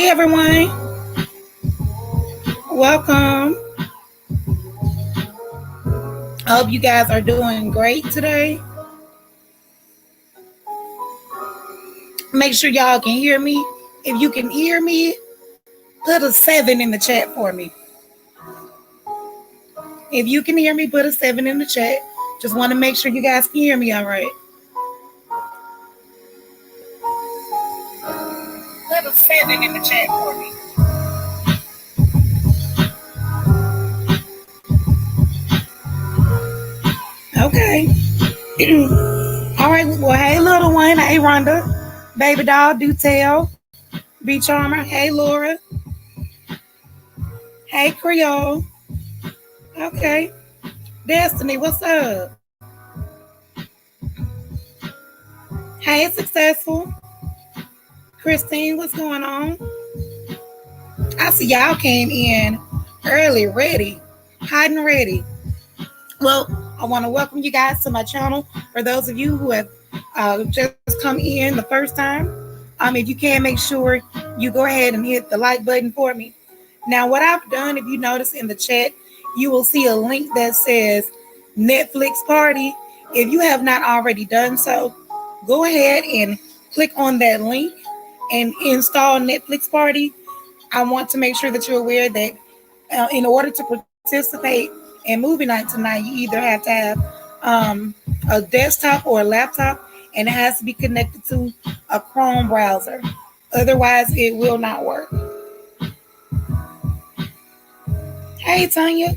Hey everyone, welcome. I hope you guys are doing great today. Make sure y'all can hear me. If you can hear me, put a 7 in the chat for me. If you can hear me, put a 7 in the chat. Just want to make sure you guys can hear me all right. Put a 7 in the chat for me. Okay. All right. Well, hey, little one. Hey, Rhonda. Baby doll, do tell. Be Charmer. Hey, Laura. Hey, Creole. Okay. Destiny, what's up? Hey, Successful. Christine, what's going on? I see y'all came in early, ready, hot and ready. Well, I want to welcome you guys to my channel. For those of you who have just come in the first time, if you can, make sure you go ahead and hit the like button for me. Now, what I've done, if you notice in the chat, you will see a link that says Netflix Party. If you have not already done so, go ahead and click on that link and install Netflix Party. I want to make sure that you're aware that in order to participate in movie night tonight, you either have to have a desktop or a laptop, and it has to be connected to a Chrome browser. Otherwise, it will not work. Hey, Tanya.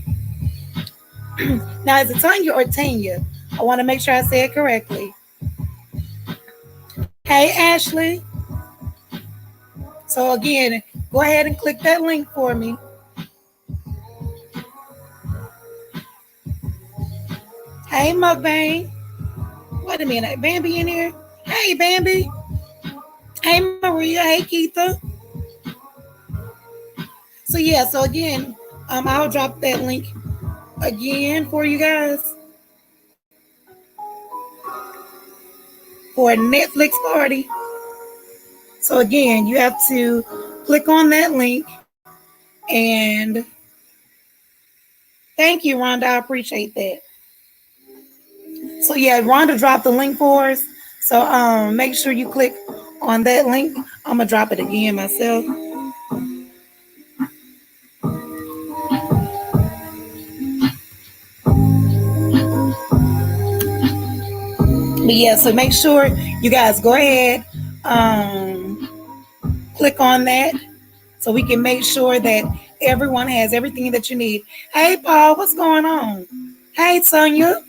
Now, is it Tanya or Tanya? I want to make sure I say it correctly. Hey, Ashley. So again, go ahead and click that link for me. Hey, Mukbang. Wait a minute. Bambi in here? Hey, Bambi. Hey, Maria. Hey, Keitha. So again, I'll drop that link again for you guys for a Netflix party. So again, you have to click on that link, and thank you, Rhonda. I appreciate that. So yeah, Rhonda dropped the link for us. So make sure you click on that link. I'm gonna drop it again myself. But yeah, so make sure you guys go ahead, click on that so we can make sure that everyone has everything that you need. Hey, Paul, what's going on? Hey, Sonia.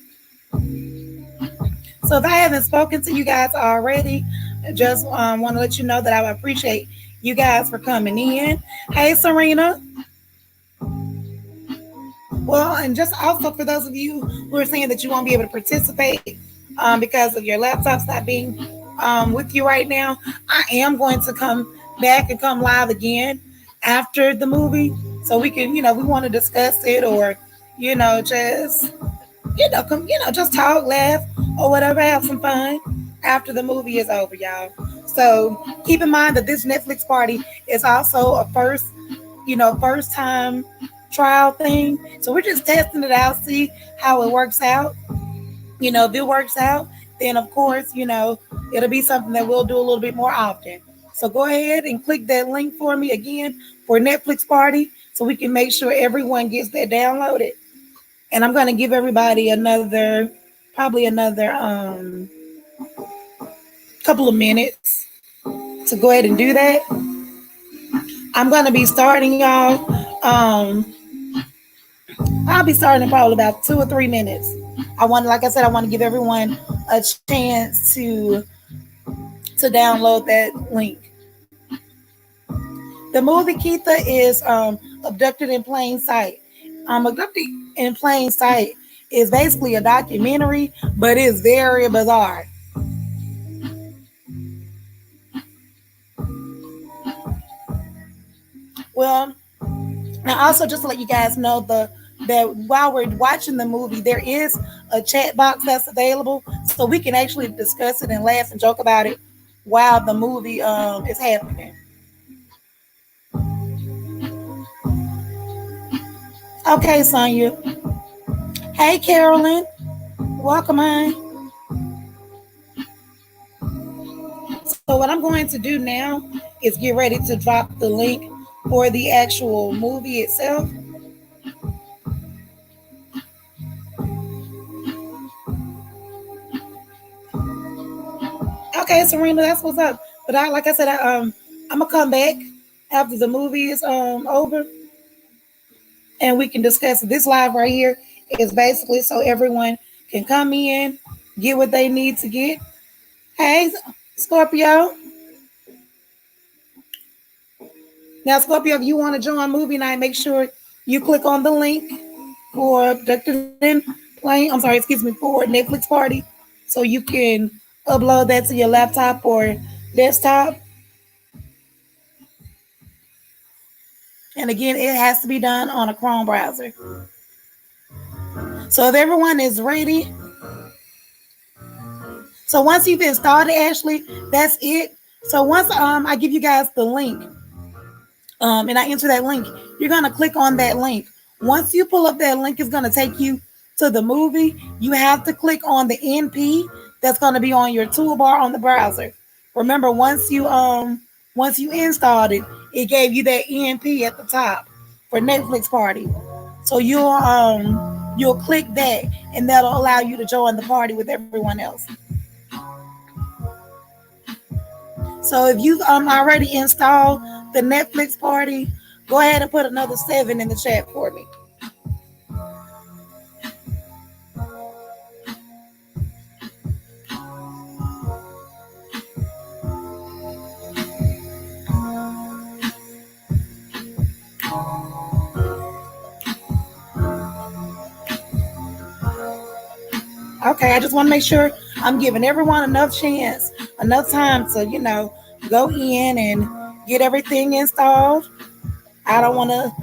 So if I haven't spoken to you guys already, I just want to let you know that I appreciate you guys for coming in. Hey, Serena. Well, and just also for those of you who are saying that you won't be able to participate because of your laptops not being with you right now, I am going to come back and come live again after the movie, so we can, we want to discuss it, or just just talk, laugh, or whatever, have some fun after the movie is over, y'all. So keep in mind that this Netflix party is also a first time trial thing. So we're just testing it out, see how it works out. If it works out, then of course, it'll be something that we'll do a little bit more often. So go ahead and click that link for me again for Netflix party so we can make sure everyone gets that downloaded. And I'm going to give everybody probably another couple of minutes to go ahead and do that. I'm going to be starting, y'all. I'll be starting in probably about 2 or 3 minutes. Like I said, I want to give everyone a chance to download that link. The movie Keitha is Abducted in Plain Sight. Abducted in Plain Sight is basically a documentary, but it's very bizarre. Well, now also just to let you guys know that while we're watching the movie, there is a chat box that's available, so we can actually discuss it and laugh and joke about it while the movie is happening. Okay, Sonya. Hey, Carolyn. Welcome, hon. So what I'm going to do now is get ready to drop the link for the actual movie itself. Okay, Serena, that's what's up. But like I said, I'm gonna come back after the movie is over, and we can discuss it. This live right here is basically so everyone can come in, get what they need to get. Hey, Scorpio. Now, Scorpio, if you want to join movie night, make sure you click on the link for Abducted and Playing. I'm sorry, excuse me, for Netflix Party, so you can upload that to your laptop or desktop. And again, it has to be done on a Chrome browser. So if everyone is ready, so once you've installed it, Ashley, that's it. So once I give you guys the link, and I enter that link, you're gonna click on that link. Once you pull up that link, it's gonna take you to the movie. You have to click on the NP that's gonna be on your toolbar on the browser. Remember, once you installed it, it gave you that NP at the top for Netflix Party. So you'll click that, and that'll allow you to join the party with everyone else. So if you've already installed the Netflix Party, go ahead and put another 7 in the chat for me. Okay, I just want to make sure I'm giving everyone enough chance, enough time to, go in and get everything installed. I don't want to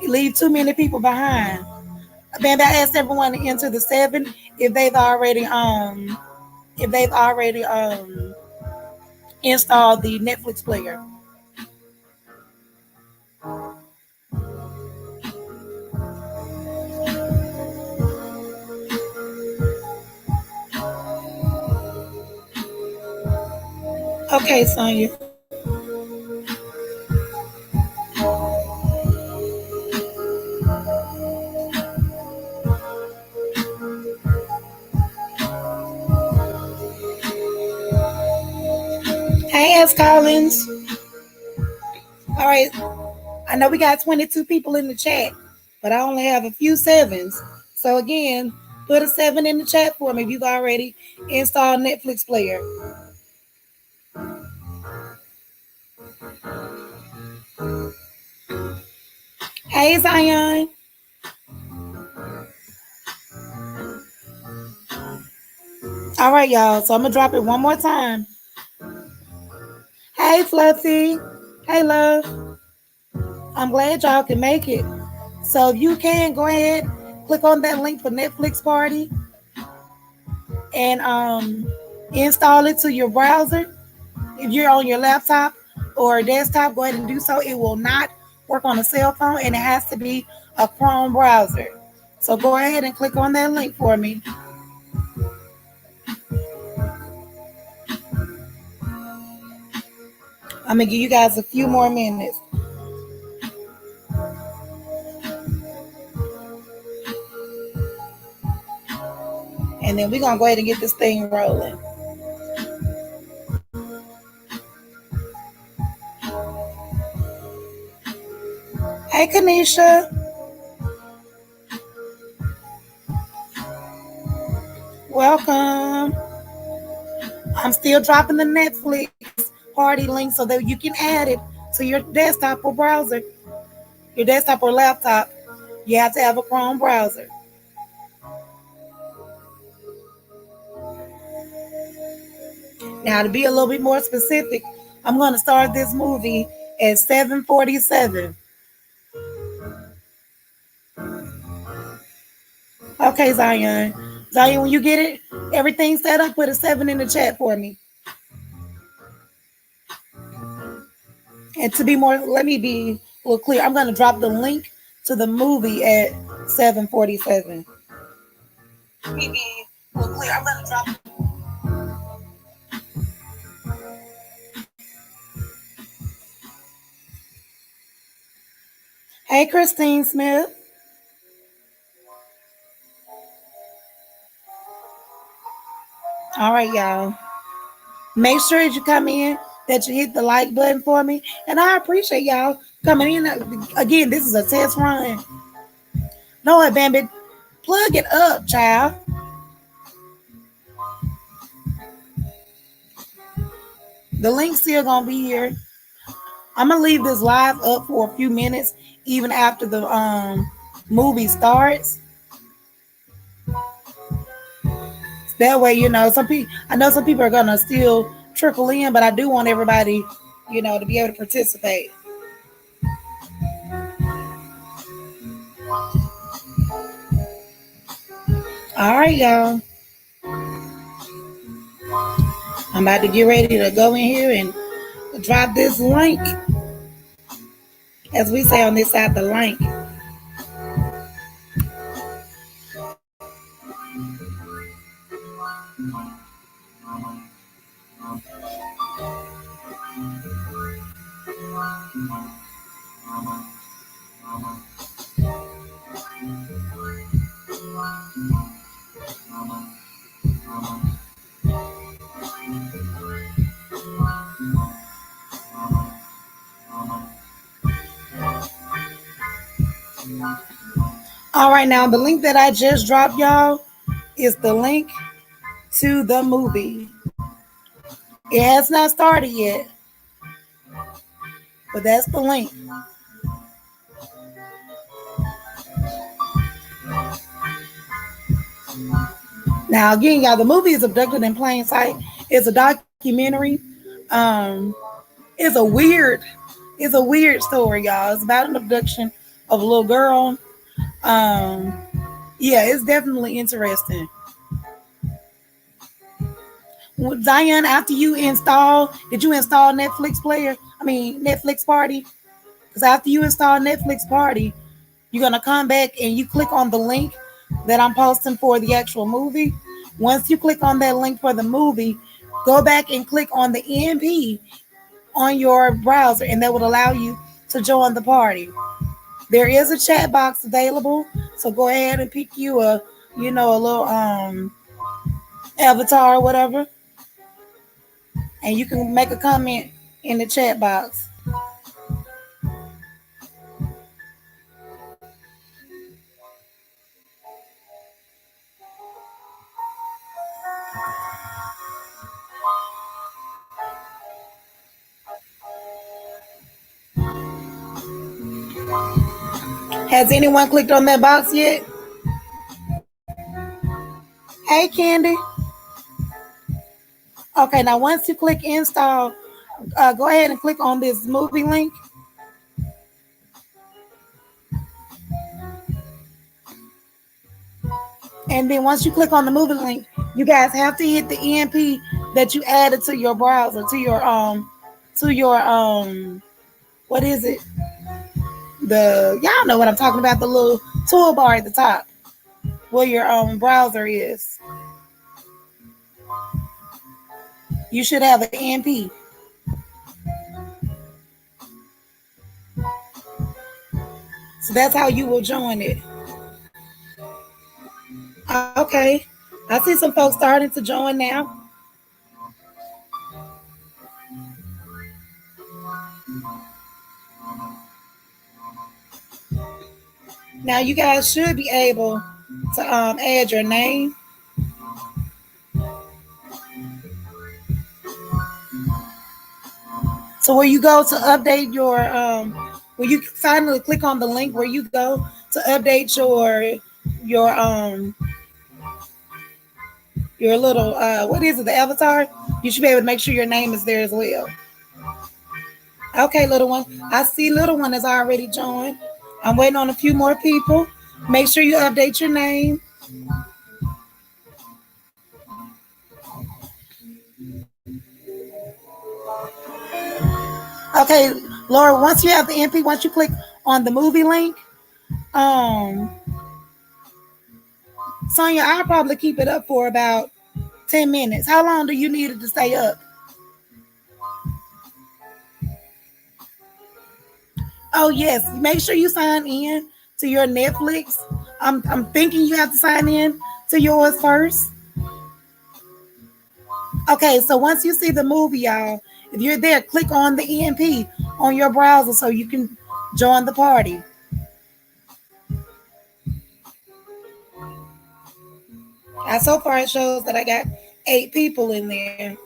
leave too many people behind. Man, I asked everyone to enter the 7 if they've already installed the Netflix player. Okay, Sonya. Hey, S. Collins. All right, I know we got 22 people in the chat, but I only have a few 7s. So again, put a 7 in the chat for me if you've already installed Netflix player. Hey, Zion. All right, y'all. So I'm gonna drop it one more time. Hey, Fluffy. Hey, love. I'm glad y'all can make it. So if you can, go ahead, click on that link for Netflix Party and install it to your browser. If you're on your laptop or desktop, go ahead and do so. It will not work on a cell phone, and it has to be a Chrome browser. So go ahead and click on that link for me. I'm gonna give you guys a few more minutes. And then we're gonna go ahead and get this thing rolling. Hey, Kanisha. Welcome. I'm still dropping the Netflix party link so that you can add it to your desktop or browser, your desktop or laptop. You have to have a Chrome browser. Now, to be a little bit more specific, I'm going to start this movie at 7:47. Okay, Zion. Zion, when you get it, everything set up, put a 7 in the chat for me. And to be more, let me be a little clear. I'm going to drop the link to the movie at 7:47. Maybe we'll clear. I'm gonna drop. Hey, Christine Smith. All right, y'all. Make sure as you come in that you hit the like button for me, and I appreciate y'all coming in. Again, this is a test run. No, Bambi, plug it up, child. The link's still gonna be here. I'm gonna leave this live up for a few minutes, even after the movie starts. That way, some people. I know some people are gonna still trickle in, but I do want everybody, to be able to participate. All right, y'all. I'm about to get ready to go in here and drop this link, as we say on this side, the link. All right, now the link that I just dropped, y'all, is the link to the movie. It has not started yet, but that's the link. Now, again, y'all, the movie is Abducted in Plain Sight. It's a documentary. Um, it's a weird story, y'all. It's about an abduction of a little girl. Um, yeah, it's definitely interesting. Diane, after you did you install Netflix player? I mean, Netflix Party? Because after you install Netflix Party, you're going to come back and you click on the link that I'm posting for the actual movie. Once you click on that link for the movie, go back and click on the EMP on your browser, and that would allow you to join the party. There is a chat box available, so go ahead and pick you a little avatar or whatever, and you can make a comment in the chat box. Has anyone clicked on that box yet? Hey, Candy. Okay, now once you click install, go ahead and click on this movie link. And then once you click on the movie link, you guys have to hit the EMP that you added to your browser, to your what is it? Y'all know what I'm talking about, the little toolbar at the top where your browser is. You should have an EMP. So that's how you will join it. Okay. I see some folks starting to join now. Now you guys should be able to add your name. So where you go to update where you finally click on the link where you go to update your your little what is it, the avatar? You should be able to make sure your name is there as well. Okay, little one. I see little one has already joined. I'm waiting on a few more people. Make sure you update your name. Okay, Laura, once you have the MP, once you click on the movie link, Um, Sonia, I'll probably keep it up for about 10 minutes. How long do you need it to stay up? Oh yes, make sure you sign in to your Netflix. I'm thinking you have to sign in to yours first. Okay, so once you see the movie, y'all, if you're there, click on the EMP on your browser so you can join the party. So far it shows that I got 8 people in there.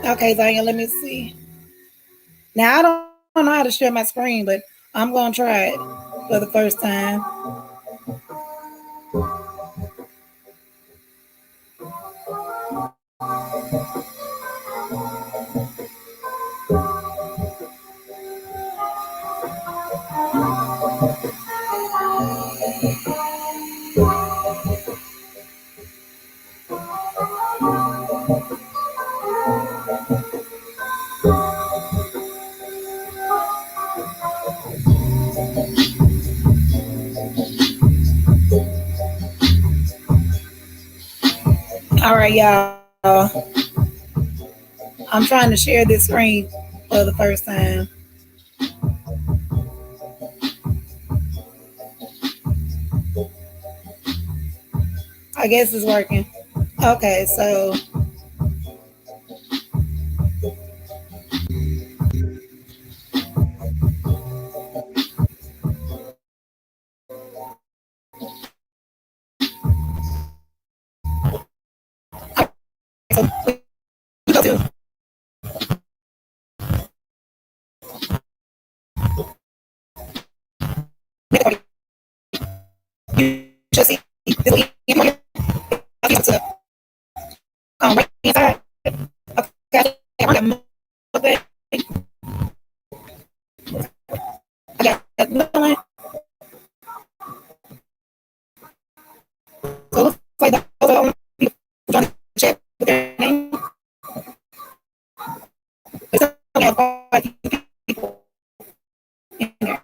Okay, Zanya, let me see. Now I don't know how to share my screen, but I'm gonna try it for the first time. All right, y'all. I'm trying to share this screen for the first time. I guess it's working. Okay, so we go to you should see this to right inside. Okay, I got I got another one. So it looks like those are only people trying to check with their name. There's only have 5 people in there.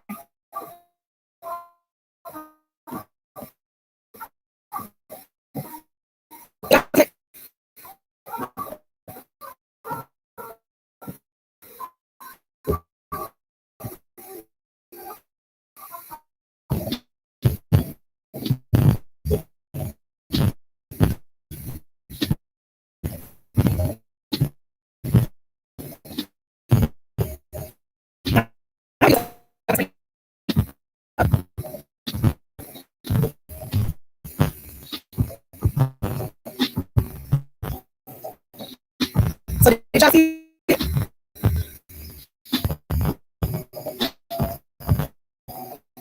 So did y'all see it?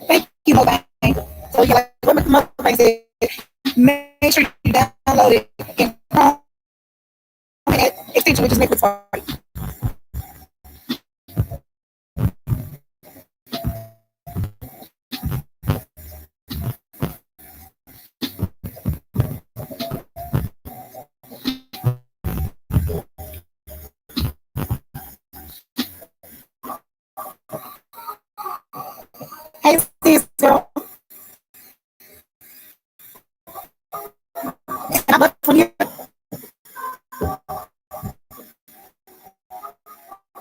Thank you, Mobang. So yeah, like what Mobang said, make sure you download it in Chrome and extension, which is Netflix Party. Hey, sis, girl. And I'm up 20.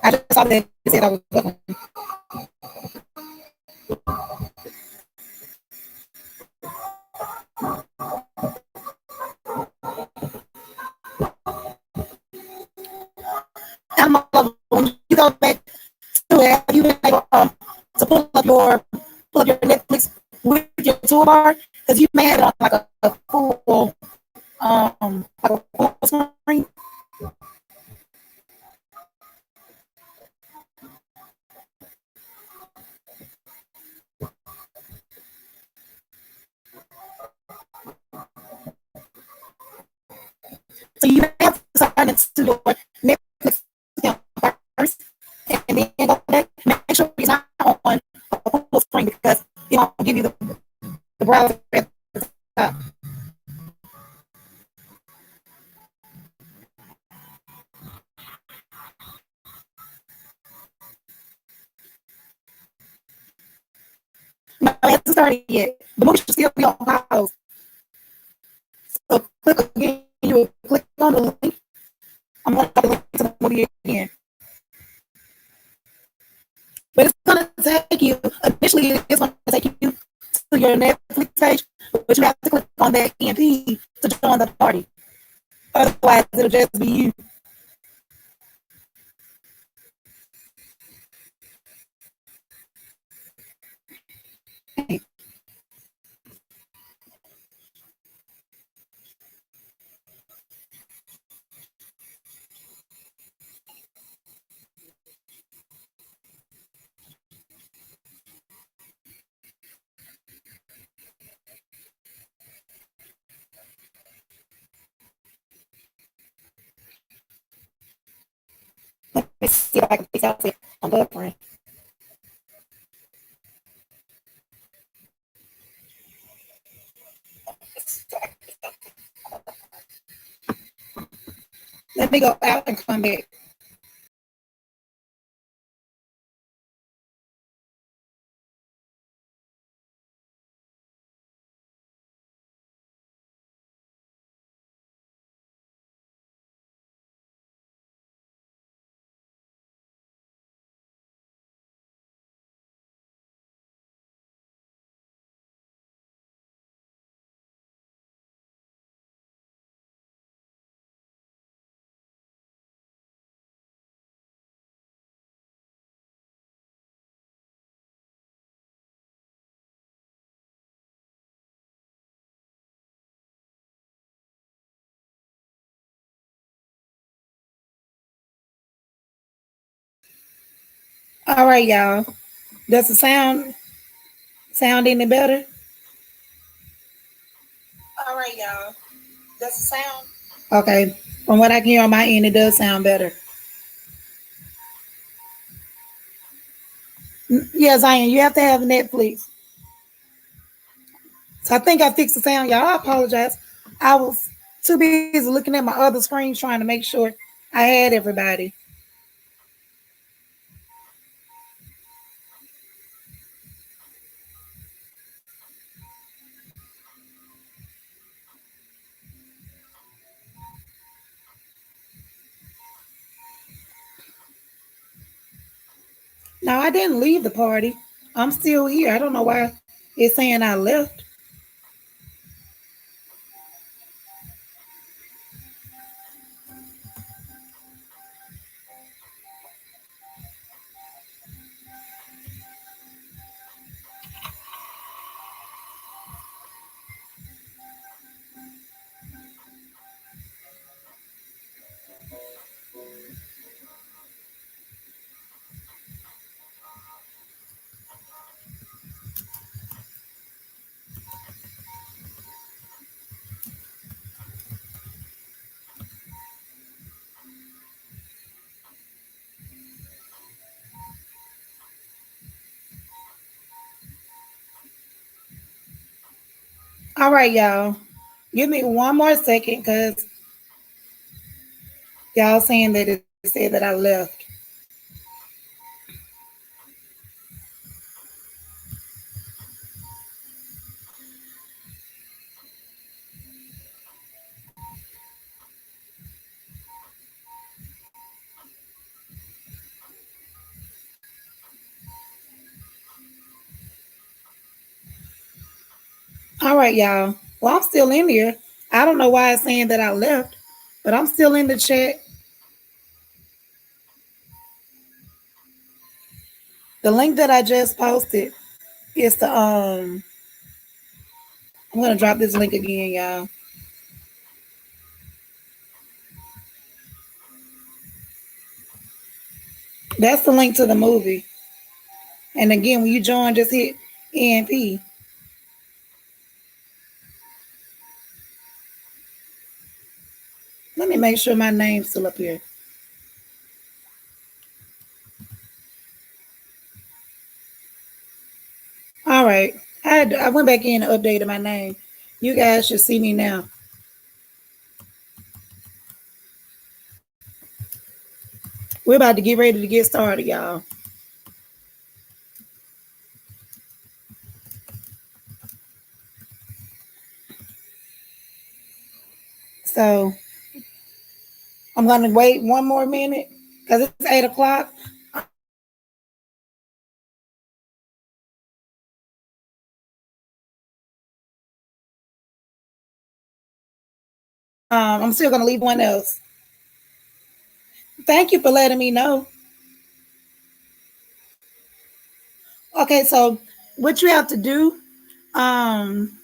I just saw that it said I was up. I'm up when you go back to it. You been able to pull up your Netflix with your toolbar because you may have it on like a full like a full screen. So you have to sign into your Netflix account first, and then go back. Make sure it's not on a full screen because it won't give you the browser at the top. started yet. The movie should still be on pause. So click again. You will click on the link. I'm going to drop the link to the movie again. But it's going to take you, initially, it's going to take you to your Netflix page, but you have to click on that EMP to join the party. Otherwise, it'll just be you. Let me see if I can fix out it on the front. Let me go out and come back. All right, y'all. Does the sound any better? All right, y'all. Does it sound? Okay. From what I can hear on my end, it does sound better. Yeah, Zion, you have to have Netflix. So I think I fixed the sound, y'all. I apologize. I was too busy looking at my other screen trying to make sure I had everybody. No, I didn't leave the party. I'm still here. I don't know why it's saying I left. All right, y'all. Give me one more second because y'all saying that it said that I left. All right, y'all. Well, I'm still in here. I don't know why it's saying that I left, but I'm still in the chat. The link that I just posted is the I'm gonna drop this link again, y'all. That's the link to the movie. And again, when you join, just hit EMP. Let me make sure my name's still up here. All right. I went back in and updated my name. You guys should see me now. We're about to get ready to get started, y'all. So I'm gonna wait one more minute because it's 8 o'clock. I'm still gonna leave one else. Thank you for letting me know. Okay, so what you have to do um,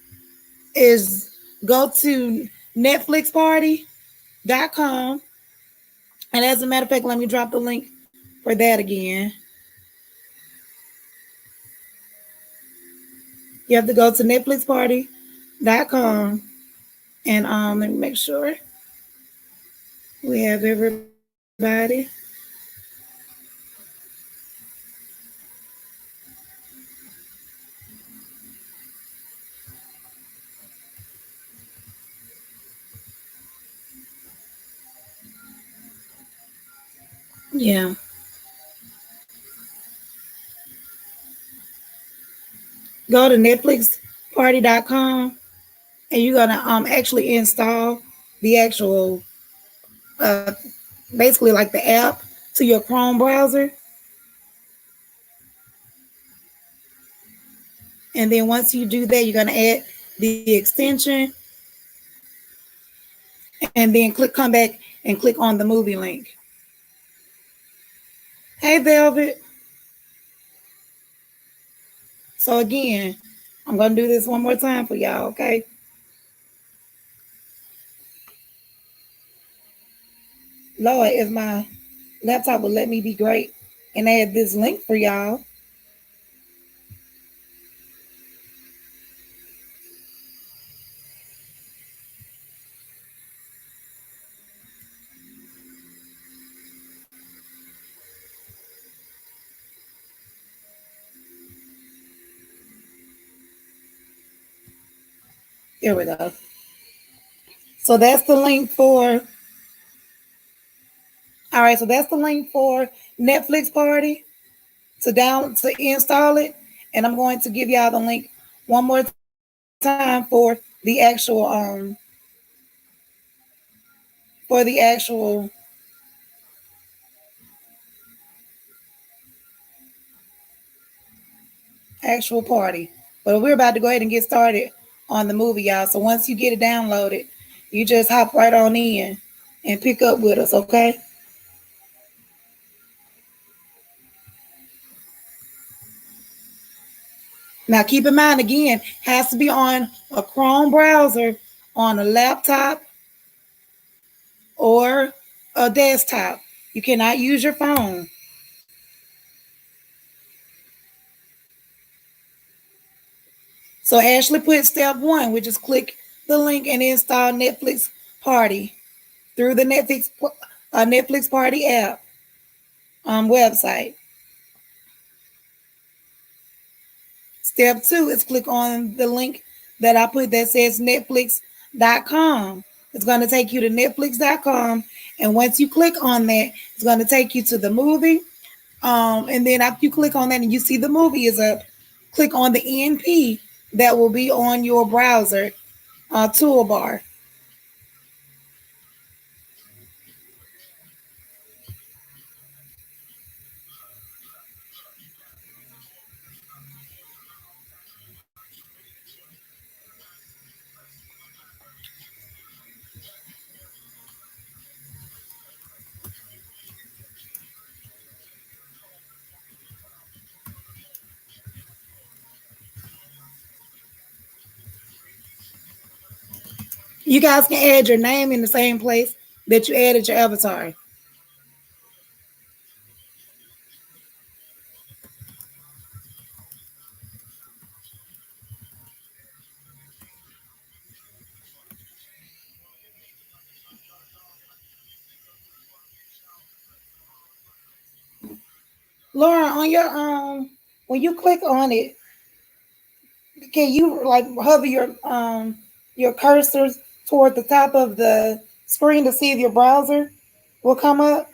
is go to netflixparty.com. And as a matter of fact, let me drop the link for that again. You have to go to netflixparty.com and let me make sure we have everybody. Yeah. Go to netflixparty.com and you're gonna actually install the actual basically like the app to your Chrome browser. And then once you do that, you're gonna add the extension and then come back and click on the movie link. Hey Velvet. So again, I'm gonna do this one more time for y'all, okay? Lord, if my laptop would let me be great and add this link for y'all. Here we go. So that's the link for all right, so that's the link for Netflix Party to install it. And I'm going to give y'all the link one more time for the for the actual party. But we're about to go ahead and get started on the movie, y'all. So once you get it downloaded, you just hop right on in and pick up with us, okay? Now keep in mind again, has to be on a Chrome browser on a laptop or a desktop. You cannot use your phone. So Ashley put step one, which is click the link and install Netflix Party through the Netflix Party app website. Step two is click on the link that I put that says netflix.com. It's going to take you to netflix.com. And once you click on that, it's going to take you to the movie. And then after you click on that and you see the movie is up, click on the NP that will be on your browser toolbar. You guys can add your name in the same place that you added your avatar. Laura, on your when you click on it, can you like hover your cursors toward the top of the screen to see if your browser will come up?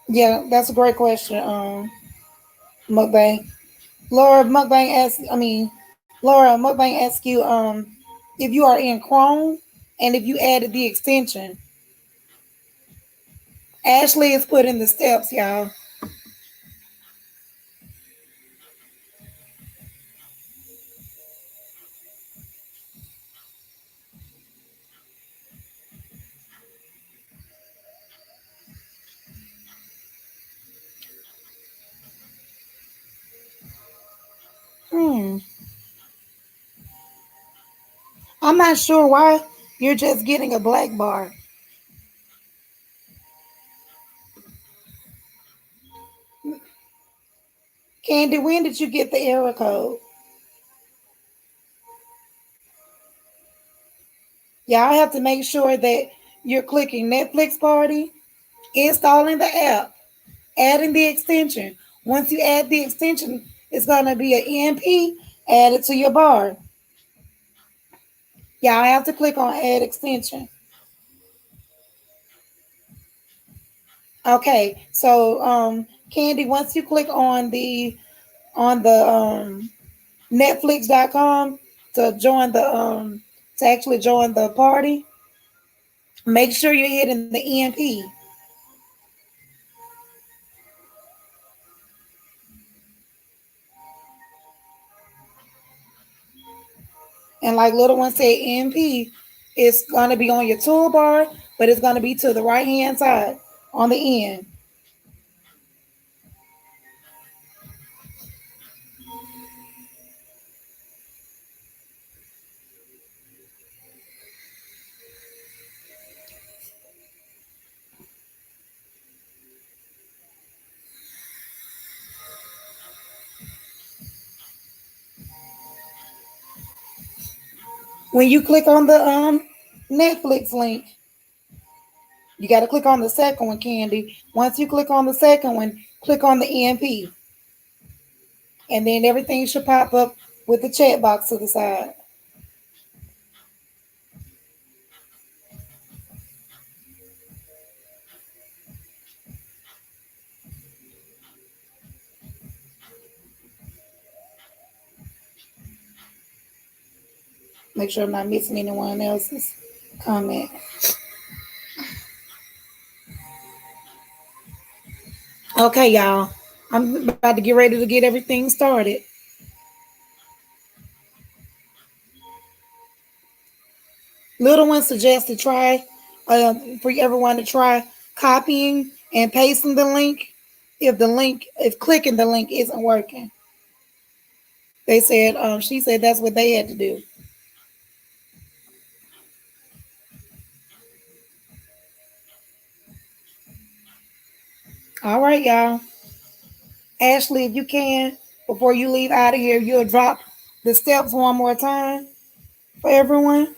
Yeah, that's a great question. Mukbang. Laura Mukbang asks you if you are in Chrome and if you added the extension. Ashley is putting the steps, y'all. Hmm. I'm not sure why you're just getting a black bar. Candy, when did you get the error code? Y'all have to make sure that you're clicking Netflix Party, installing the app, adding the extension. Once you add the extension, it's going to be an EMP added to your bar. Y'all have to click on add extension. Okay, so Candy, once you click on the Netflix.com to actually join the party, make sure you're hitting the EMP. And like little one said, EMP is gonna be on your toolbar, but it's gonna be to the right hand side on the end. When you click on the Netflix link, you got to click on the second one, Candy. Once you click on the second one, click on the EMP, and then everything should pop up with the chat box to the side. Make sure I'm not missing anyone else's comment. Okay, y'all. I'm about to get ready to get everything started. Little one suggests to try for everyone to try copying and pasting the link if clicking the link isn't working. They said she said that's what they had to do. All right, y'all. Ashley, if you can, before you leave out of here, you'll drop the steps one more time for everyone.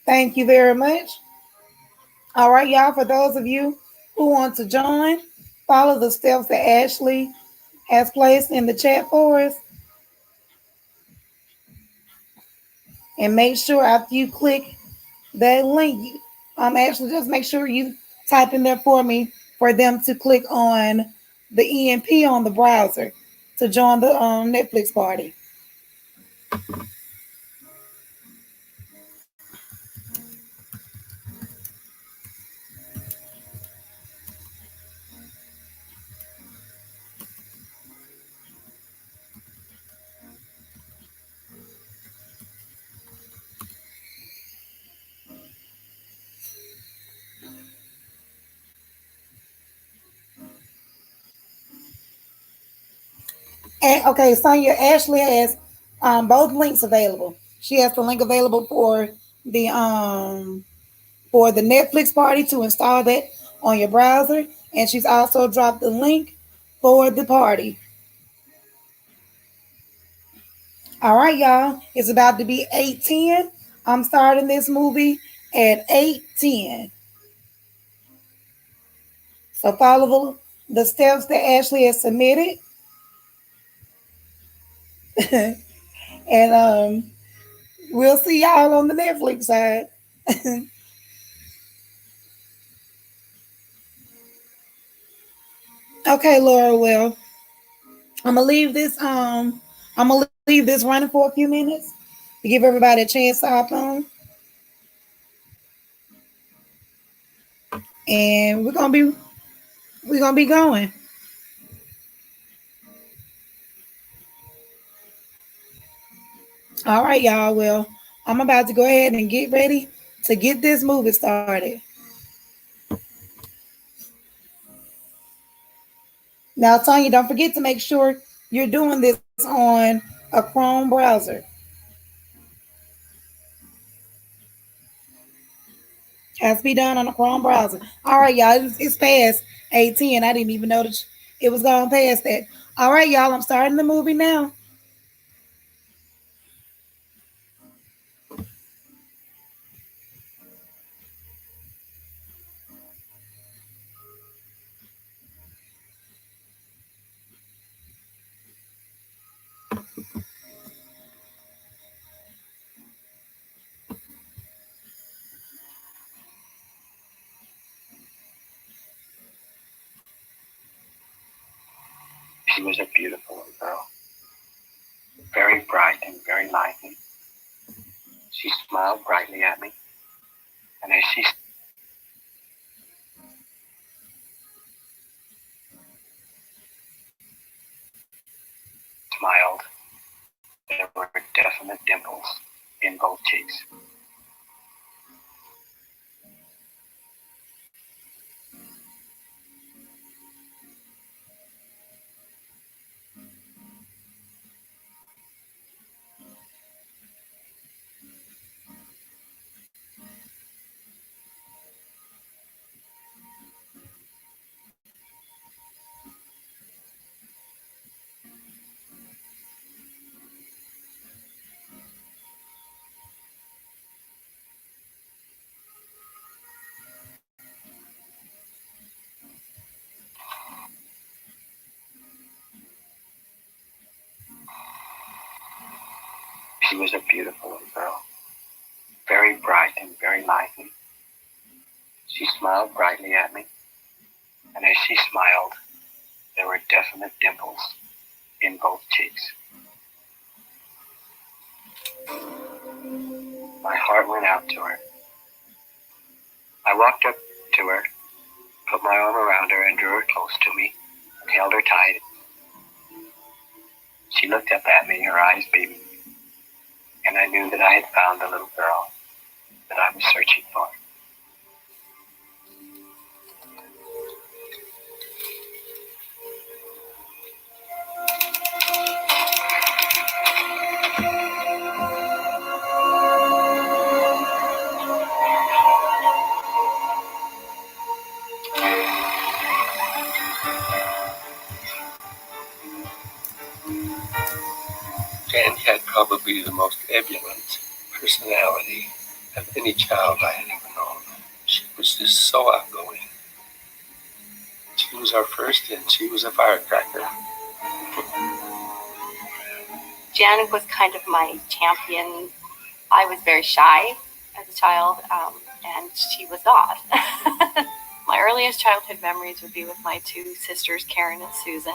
Thank you very much. All right, y'all. For those of you who want to join, follow the steps that Ashley has placed in the chat for us, and make sure after you click that link, actually just make sure you type in there for me for them to click on the EMP on the browser to join the Netflix party. And, okay, Sonia, Ashley has both links available. She has the link available the for the Netflix party to install that on your browser, and she's also dropped the link for the party. All right, y'all. It's about to be 8:10. I'm starting this movie at 8:10. So follow the steps that Ashley has submitted. And we'll see y'all on the Netflix side. Okay, Laura. Well, I'm gonna leave this. I'm gonna leave this running for a few minutes to give everybody a chance to hop on, and we're gonna be going. All right, y'all. Well, I'm about to go ahead and get ready to get this movie started. Now, Tanya, don't forget to make sure you're doing this on a Chrome browser. Has to be done on a Chrome browser. All right, y'all. It's past 8:10. I didn't even know that it was going past that. All right, y'all. I'm starting the movie now. She was a beautiful little girl, very bright and very lively. She smiled brightly at me, and as she smiled, there were definite dimples in both cheeks. She was a beautiful little girl, very bright and very lively. She smiled brightly at me, and as she smiled, there were definite dimples in both cheeks. My heart went out to her. I walked up to her, put my arm around her, and drew her close to me and held her tight. She looked up at me, her eyes beaming, and I knew that I had found the little girl that I was searching for. Jen had probably the most ebullient personality of any child I had ever known. She was just so outgoing. She was our first, and she was a firecracker. Jen was kind of my champion. I was very shy as a child, and she was not. My earliest childhood memories would be with my two sisters, Karen and Susan.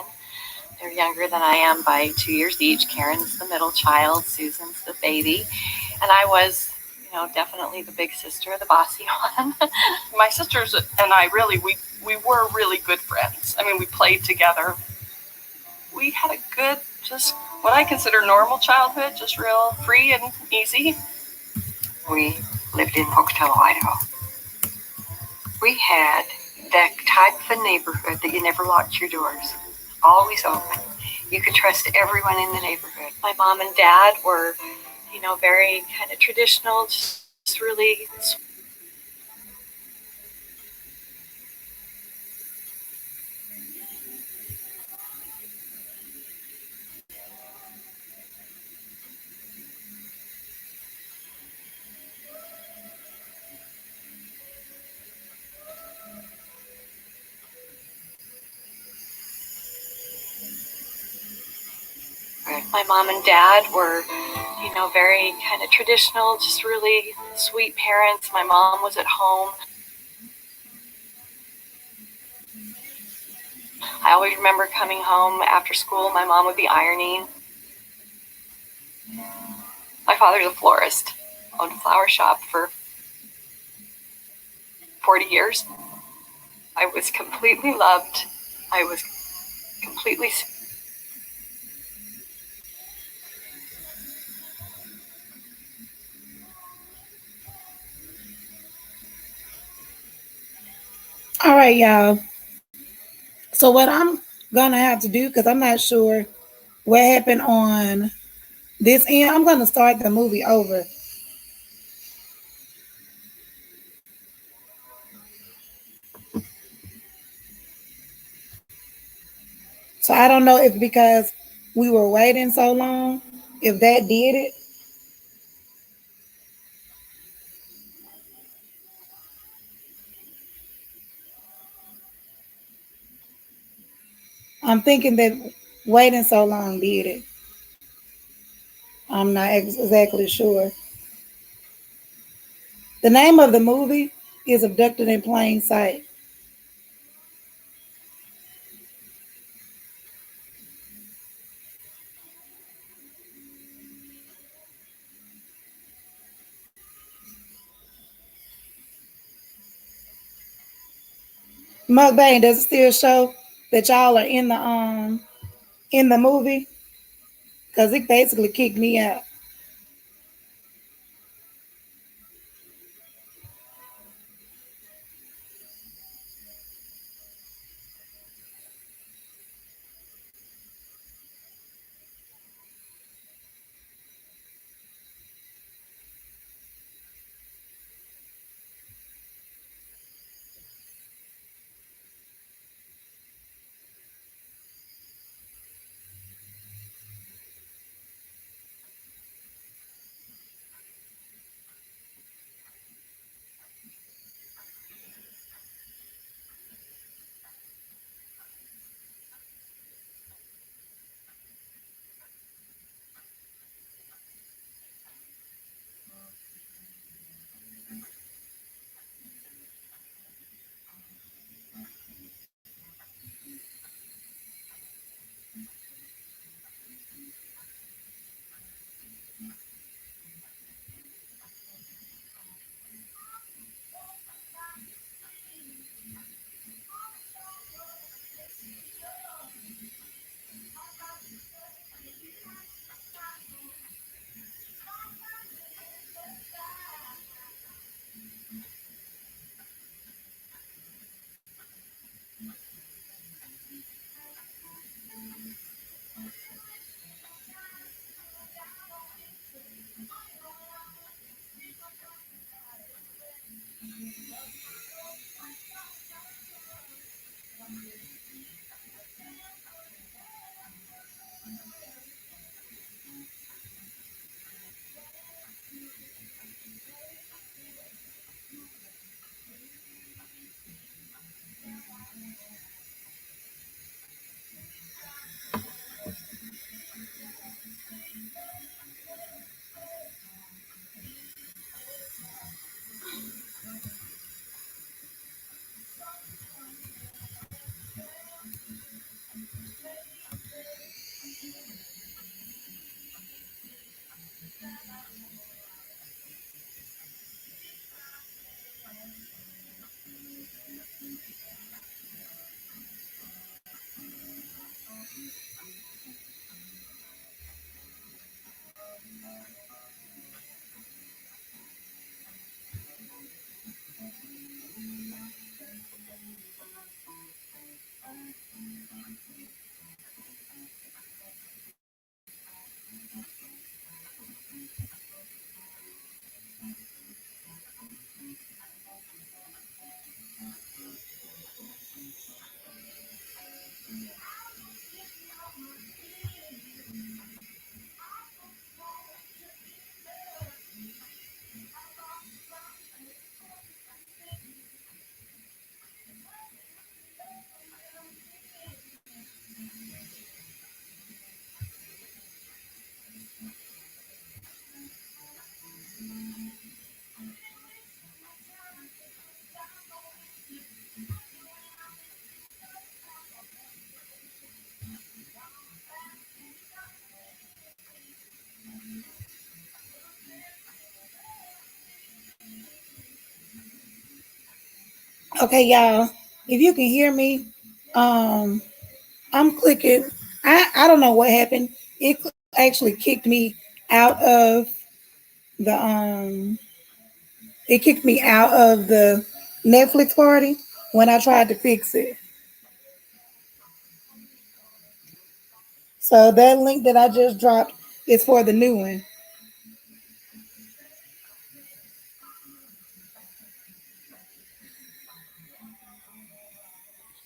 They're younger than I am by 2 years each. Karen's the middle child, Susan's the baby, and I was, definitely the big sister, the bossy one. My sisters and I we were really good friends. I mean, we played together. We had a good, just what I consider normal childhood, just real free and easy. We lived in Pocatello, Idaho. We had that type of neighborhood that you never locked your doors, always open. You could trust everyone in the neighborhood. My mom and dad were, very kind of traditional, just really. My mom and dad were, very kind of traditional, just really sweet parents. My mom was at home. I always remember coming home after school. My mom would be ironing. My father's a florist, owned a flower shop for 40 years. I was completely loved. I was completely. All right, y'all. So what I'm gonna have to do, because I'm not sure what happened on this end, I'm gonna start the movie over. So I don't know if because we were waiting so long, if that did it. I'm thinking that waiting so long did it. I'm not exactly sure. The name of the movie is Abducted in Plain Sight. Mukbang, does it still show that y'all are in the movie? Because it basically kicked me out. Okay, y'all. If you can hear me, um, I'm clicking. I don't know what happened. It actually kicked me out of the it kicked me out of the Netflix party when I tried to fix it. So that link that I just dropped is for the new one.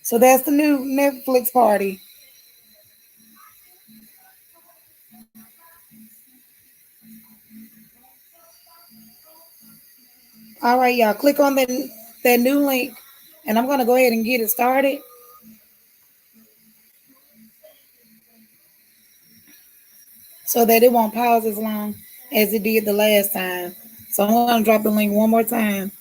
So that's the new Netflix party. All right, y'all. Click on that new link, and I'm gonna go ahead and get it started so that it won't pause as long as it did the last time. So I'm gonna drop the link one more time.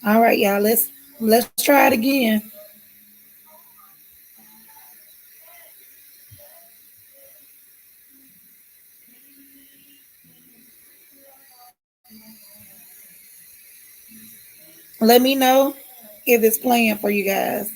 All right, y'all. Let's try it again. Let me know if it's playing for you guys.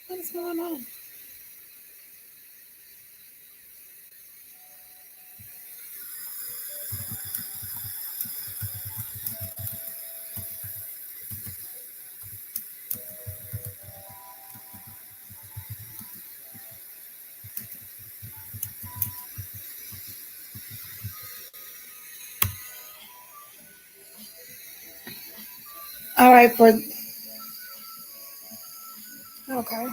What is going on? All right, for okay.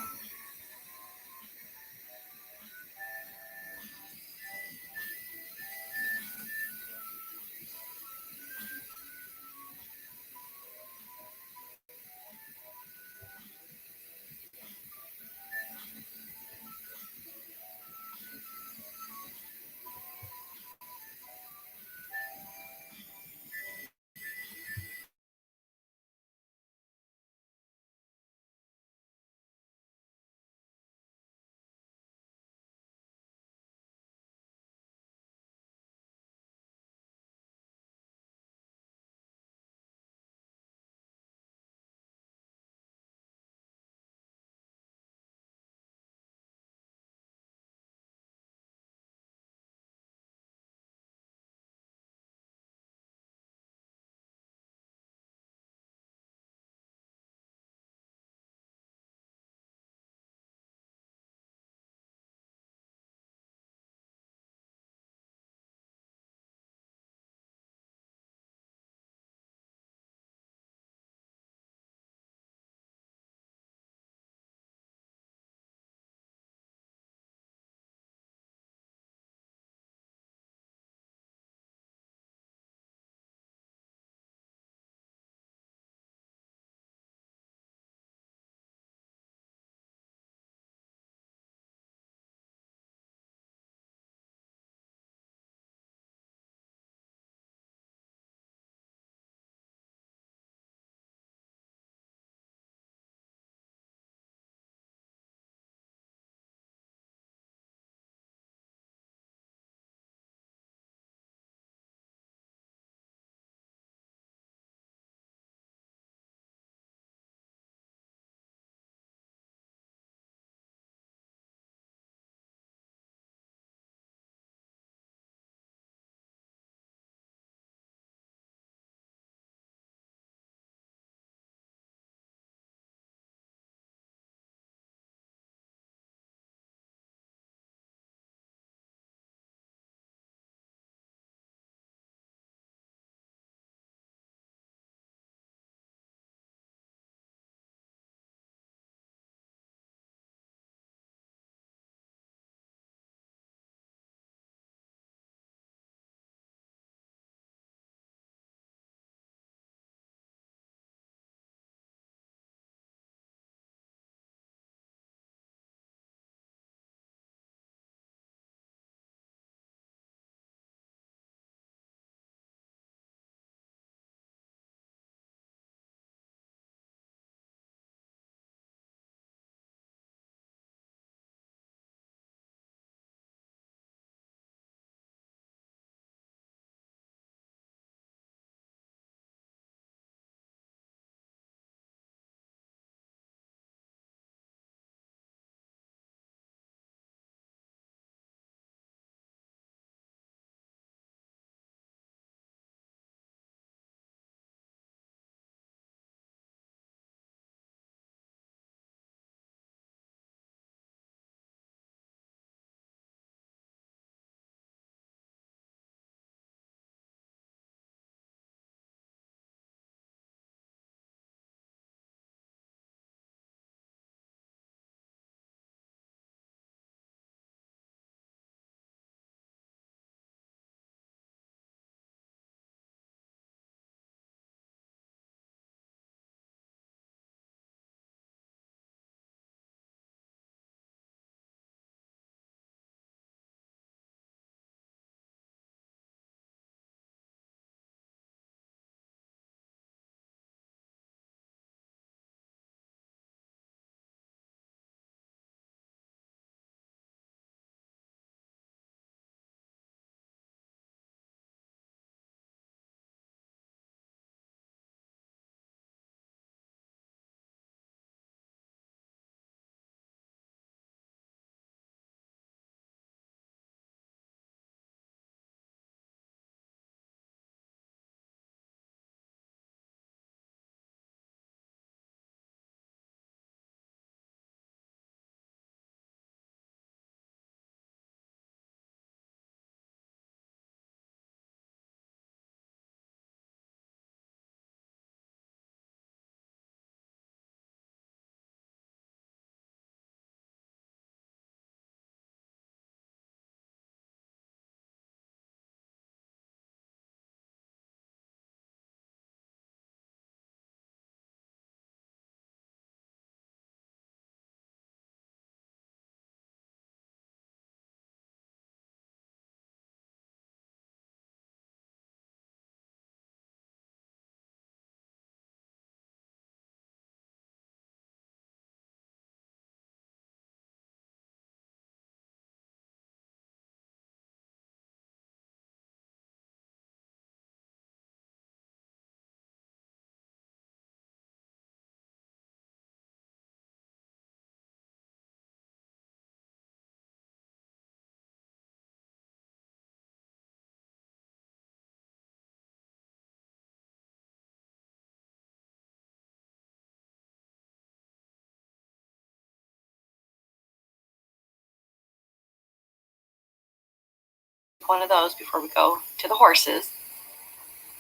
one of those before we go to the horses.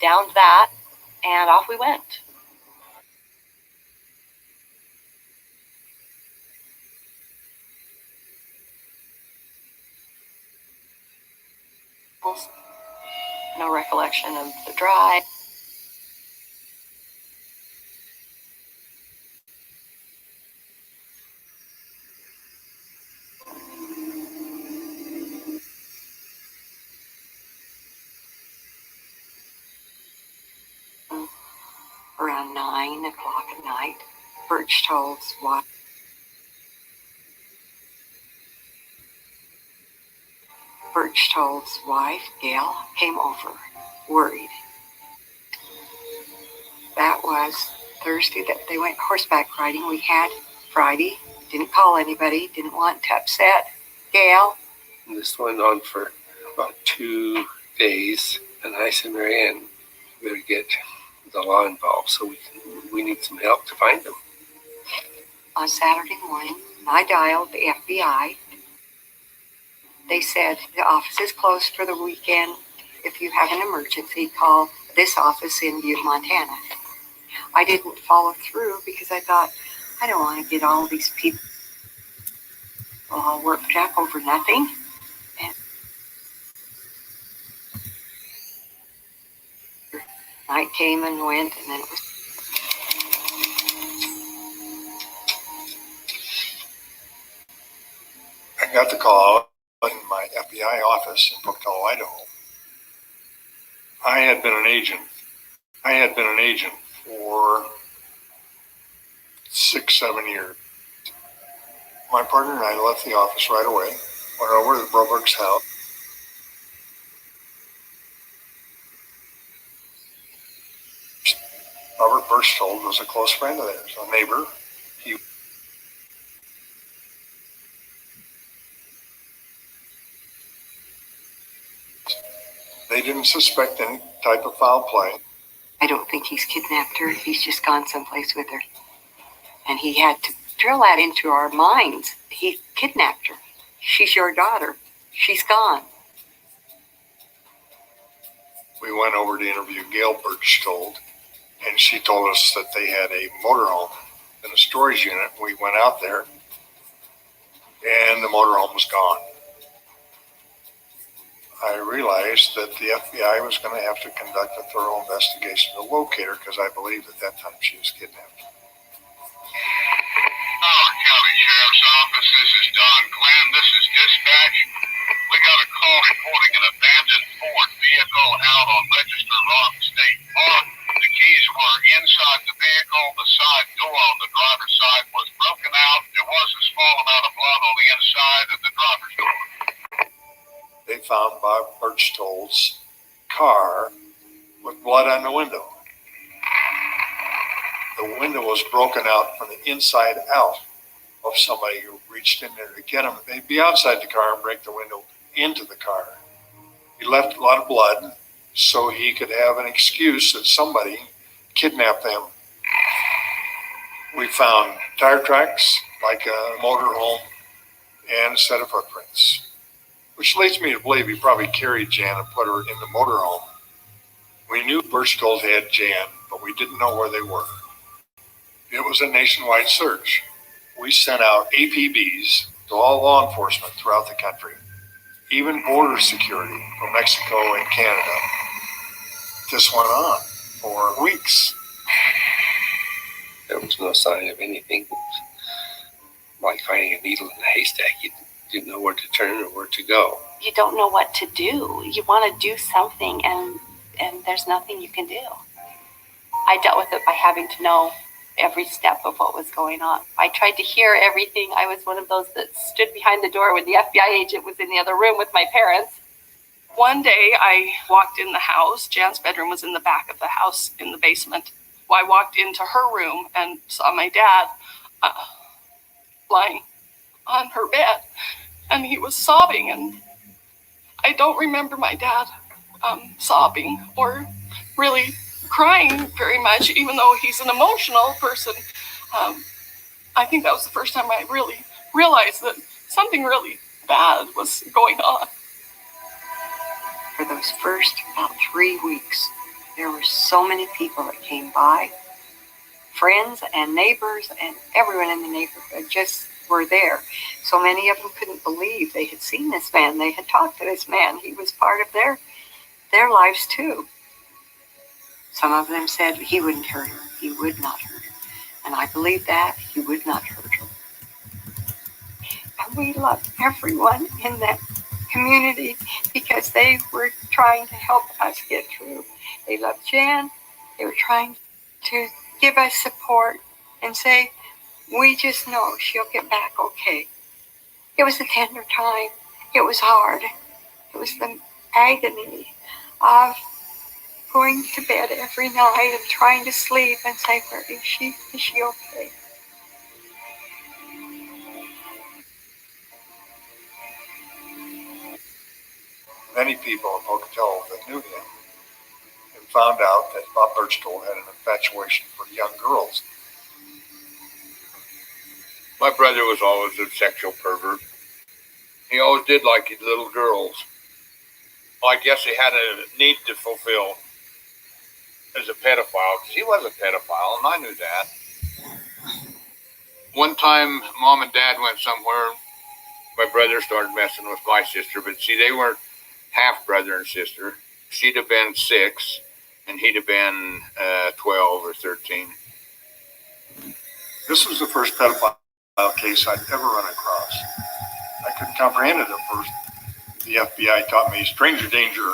Downed that, and off we went. No recollection of the drive. Around 9 o'clock at night, Birchtold's wife, Gail, came over, worried. That was Thursday that they went horseback riding. We had Friday, didn't call anybody, didn't want to upset Gail. This went on for about 2 days, and I said, Marianne, we better get the law involved, so we need some help to find them. On Saturday morning, I dialed the FBI. They said the office is closed for the weekend. If you have an emergency, call this office in Butte, Montana. I didn't follow through because I thought, I don't want to get all these people all worked up over nothing. And night came and went, and then it was. I got the call in my FBI office in Brookville, Idaho. I had been an agent for 6-7 years. My partner and I left the office right away, went over to the Broberg's house. Robert Birchtold was a close friend of theirs, a neighbor. They didn't suspect any type of foul play. I don't think he's kidnapped her. He's just gone someplace with her. And he had to drill that into our minds. He kidnapped her. She's your daughter. She's gone. We went over to interview Gail Birchtold, and she told us that they had a motorhome in a storage unit. We went out there, and the motorhome was gone. I realized that the FBI was going to have to conduct a thorough investigation to locate her because I believed at that time she was kidnapped. County Sheriff's Office, this is Don Glenn. This is dispatch. We got a call reporting an abandoned Ford vehicle out on Register Rock State Park. The keys were inside the vehicle. The side door on the driver's side was broken out. There was a small amount of blood on the inside of the driver's door. They found Bob Birchtold's car with blood on the window. The window was broken out from the inside out of somebody who reached in there to get him. They'd be outside the car and break the window into the car. He left a lot of blood so he could have an excuse that somebody kidnapped them. We found tire tracks, like a motorhome, and a set of footprints, which leads me to believe he probably carried Jan and put her in the motorhome. We knew Birchtold had Jan, but we didn't know where they were. It was a nationwide search. We sent out APBs to all law enforcement throughout the country, even border security from Mexico and Canada. This went on for weeks. There was no sign of anything. Like finding a needle in a haystack. You didn't know where to turn or where to go. You don't know what to do. You want to do something, and there's nothing you can do. I dealt with it by having to know every step of what was going on. I tried to hear everything. I was one of those that stood behind the door when the FBI agent was in the other room with my parents. One day I walked in the house. Jan's bedroom was in the back of the house in the basement. I walked into her room and saw my dad lying on her bed, and he was sobbing, and I don't remember my dad sobbing or really crying very much, even though he's an emotional person. I think that was the first time I really realized that something really bad was going on. For those first about 3 weeks, there were so many people that came by. Friends and neighbors and everyone in the neighborhood just were there. So many of them couldn't believe they had seen this man. They had talked to this man. He was part of their lives too. Some of them said he wouldn't hurt her. He would not hurt her. And I believe that he would not hurt her. And we loved everyone in that community because they were trying to help us get through. They loved Jan. They were trying to give us support and say, we just know she'll get back okay. It was a tender time. It was hard. It was the agony of going to bed every night and trying to sleep and say, where is she? Is she okay? Many people in Pocatello that knew him and found out that Bob Birchtold had an infatuation for young girls. My brother was always a sexual pervert. He always did like his little girls. Well, I guess he had a need to fulfill as a pedophile, because he was a pedophile, and I knew that. One time, Mom and Dad went somewhere. My brother started messing with my sister, but see, they weren't half brother and sister. She'd have been 6, and he'd have been 12 or 13. This was the first pedophile case I'd ever run across. I couldn't comprehend it at first. The FBI taught me stranger danger.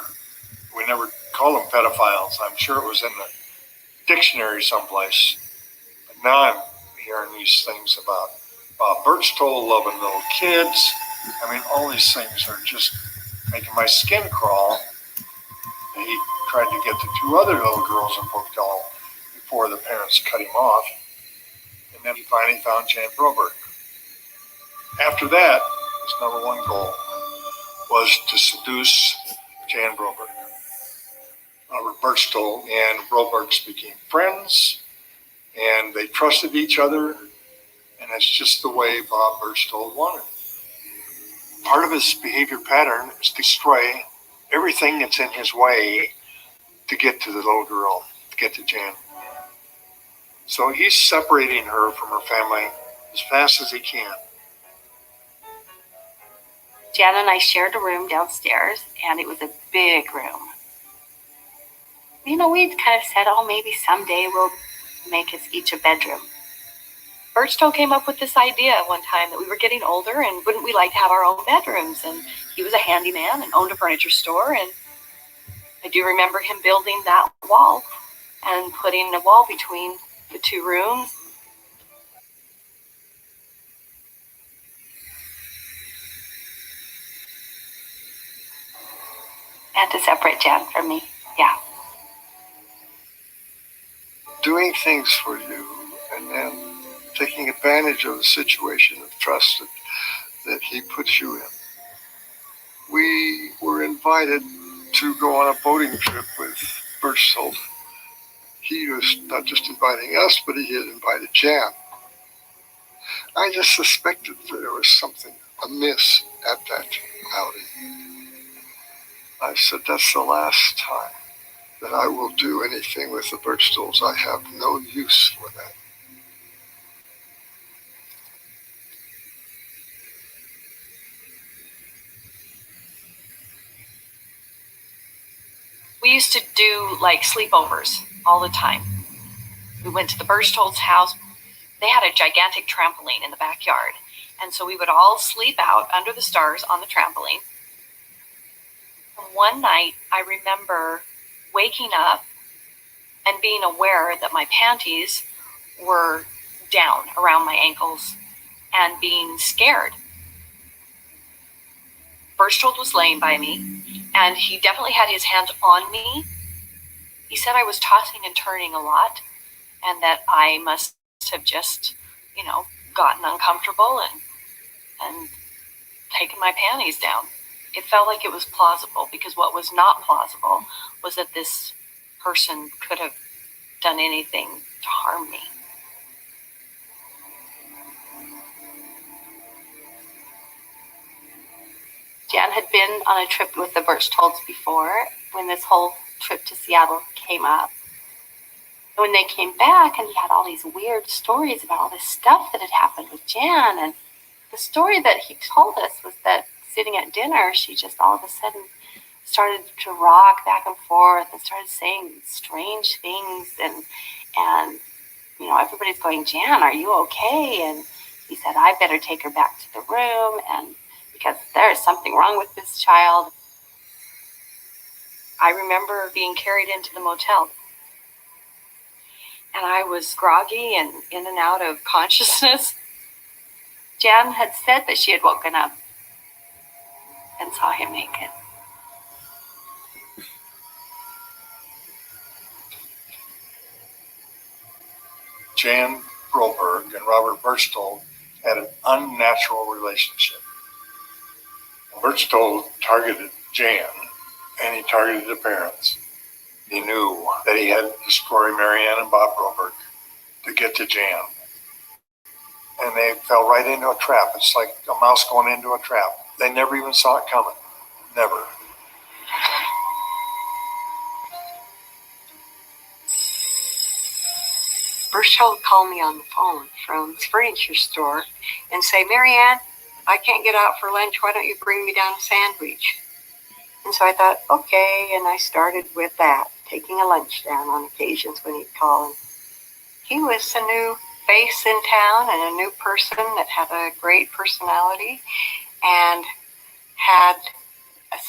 We never called them pedophiles. I'm sure it was in the dictionary someplace. But now I'm hearing these things about Bob Birchtold loving little kids. I mean, all these things are just making my skin crawl. He tried to get the 2 other little girls in Pocatello before the parents cut him off. And then he finally found Jan Broberg. After that, his number one goal was to seduce Jan Broberg. Robert Birchtold and Brobergs became friends, and they trusted each other, and that's just the way Bob Birchtold wanted. Part of his behavior pattern is to destroy everything that's in his way to get to the little girl, to get to Jan. So he's separating her from her family as fast as he can. Jan and I shared a room downstairs, and it was a big room. You know, we'd kind of said, oh, maybe someday we'll make us each a bedroom. Birchtold came up with this idea one time that we were getting older, and wouldn't we like to have our own bedrooms? And he was a handyman and owned a furniture store, and I do remember him building that wall and putting a wall between the 2 rooms. And to separate Jan from me, yeah. Doing things for you and then taking advantage of the situation of trust that he puts you in. We were invited to go on a boating trip with Birchtold. He was not just inviting us, but he had invited Jan. I just suspected that there was something amiss at that outing. I said, that's the last time that I will do anything with the Birchtolds. I have no use for that. We used to do like sleepovers all the time. We went to the Birchtold's house. They had a gigantic trampoline in the backyard. And so we would all sleep out under the stars on the trampoline. One night, I remember waking up and being aware that my panties were down around my ankles and being scared. Birchtold was laying by me, and he definitely had his hands on me. He said I was tossing and turning a lot, and that I must have just, gotten uncomfortable and taken my panties down. It felt like it was plausible, because what was not plausible was that this person could have done anything to harm me. Jan had been on a trip with the Birchtolds before when this whole trip to Seattle came up. And when they came back, and he had all these weird stories about all this stuff that had happened with Jan. And the story that he told us was that sitting at dinner, she just all of a sudden started to rock back and forth and started saying strange things. And you know, everybody's going, Jan, are you okay? And he said, I better take her back to the room, and because there is something wrong with this child. I remember being carried into the motel, and I was groggy and in and out of consciousness. Jan had said that she had woken up and saw him naked. Jan Broberg and Robert Birchtold had an unnatural relationship. Birchtold targeted Jan, and he targeted the parents. He knew that he had to destroy Marianne and Bob Broberg to get to Jan. And they fell right into a trap. It's like a mouse going into a trap. They never even saw it coming. Never. Birchtold called me on the phone from the furniture store and say, Marianne, I can't get out for lunch. Why don't you bring me down a sandwich? And so I thought, okay, and I started with that, taking a lunch down on occasions when he'd call. And he was a new face in town and a new person that had a great personality and had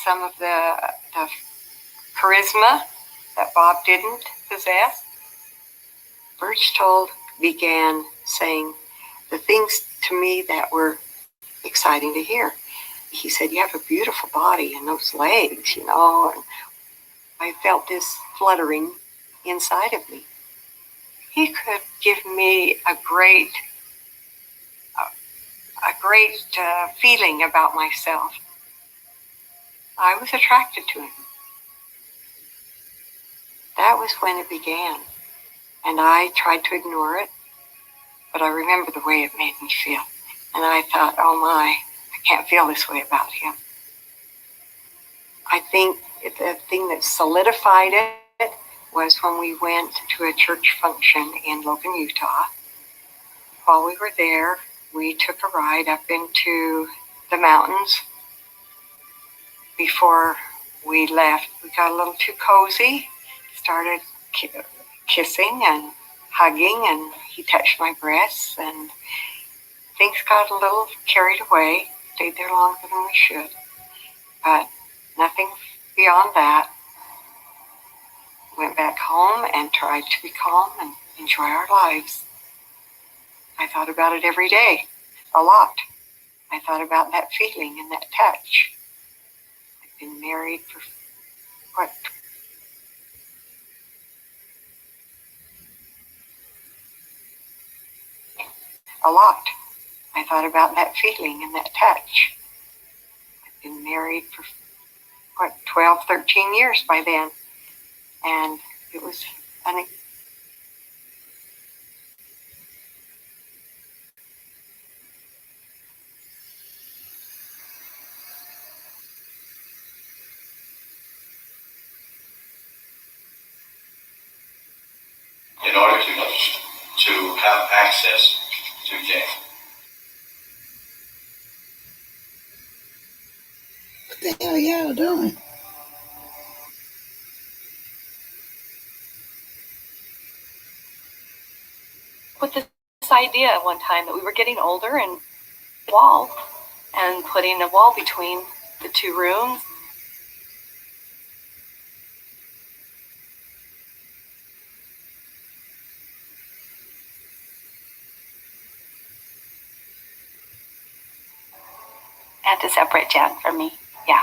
some of the charisma that Bob didn't possess. Birchtold began saying the things to me that were exciting to hear. He said, you have a beautiful body and those legs, you know. And I felt this fluttering inside of me. He could give me a great feeling about myself. I was attracted to him. That was when it began. And I tried to ignore it, but I remember the way it made me feel. And I thought, oh my, I can't feel this way about him. I think the thing that solidified it was when we went to a church function in Logan, Utah. While we were there, we took a ride up into the mountains. Before we left, we got a little too cozy, started kissing and hugging, and he touched my breasts, and things got a little carried away, stayed there longer than we should, but nothing beyond that. Went back home and tried to be calm and enjoy our lives. I thought about it every day, a lot. I thought about that feeling and that touch. I've been married for, a lot. I thought about that feeling and that touch. I've been married for 12, 13 years by then. And it was in order to have access to Jan. What the hell y'all doing? With this idea at one time that we were getting older and wall and putting a wall between the two rooms. And to separate Jan from me. Yeah.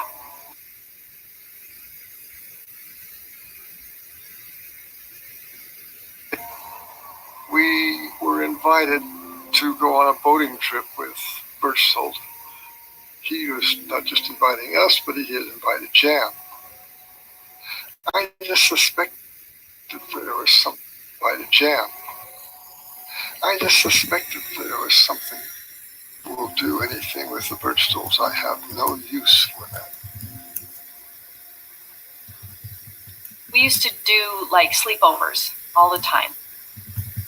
We were invited to go on a boating trip with Birchtold. He was not just inviting us, but he had invited Jan. I just suspected that there was something. Invited Jan. I just suspected that there was something will do anything with the birch stoles. I have no use for that. We used to do like sleepovers all the time.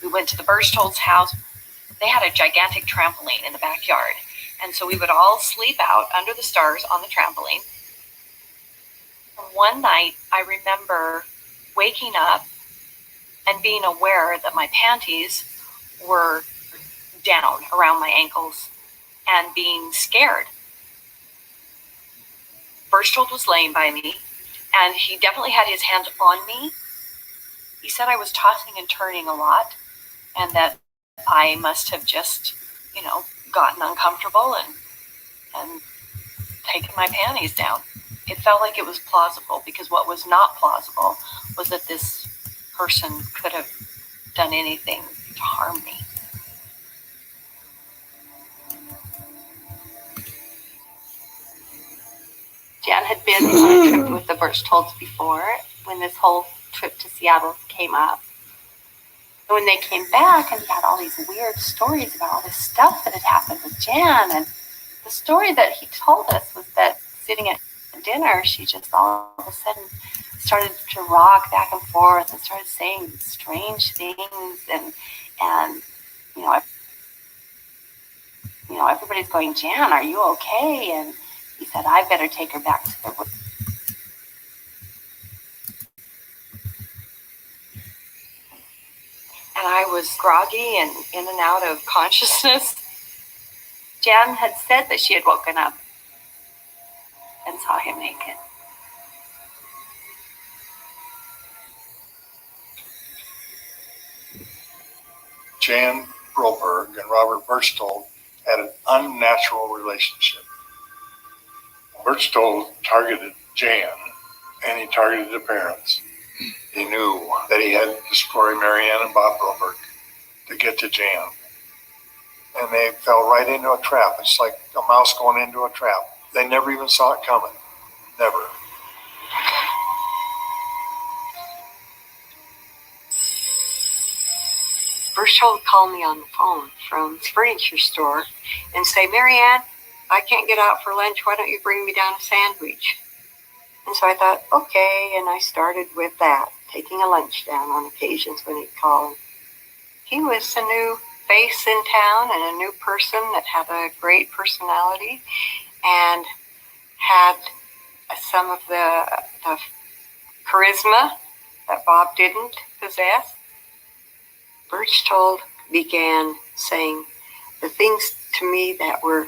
We went to the Birchtolds' house. They had a gigantic trampoline in the backyard. And so we would all sleep out under the stars on the trampoline. One night, I remember waking up and being aware that my panties were down around my ankles and being scared. Birchtold was laying by me, and he definitely had his hands on me. He said I was tossing and turning a lot, and that I must have just, gotten uncomfortable and taken my panties down. It felt like it was plausible, because what was not plausible was that this person could have done anything to harm me. Jan had been on a trip with the Birchtolds before, when this whole trip to Seattle came up. And when they came back, and he had all these weird stories about all this stuff that had happened with Jan, and the story that he told us was that sitting at dinner, she just all of a sudden started to rock back and forth and started saying strange things, and everybody's going, Jan, are you okay? And he said, I better take her back to the room. And I was groggy and in and out of consciousness. Jan had said that she had woken up and saw him naked. Jan Broberg and Robert Birchtold had an unnatural relationship. Birchtold targeted Jan, and he targeted the parents. He knew that he had to destroy Marianne and Bob Broberg to get to Jan. And they fell right into a trap. It's like a mouse going into a trap. They never even saw it coming. Never. Birchtold called me on the phone from the furniture store and say, Marianne, I can't get out for lunch. Why don't you bring me down a sandwich? And so I thought, okay, and I started with that, taking a lunch down on occasions when he'd call. He was a new face in town and a new person that had a great personality and had some of the charisma that Bob didn't possess. Birchtold began saying the things to me that were.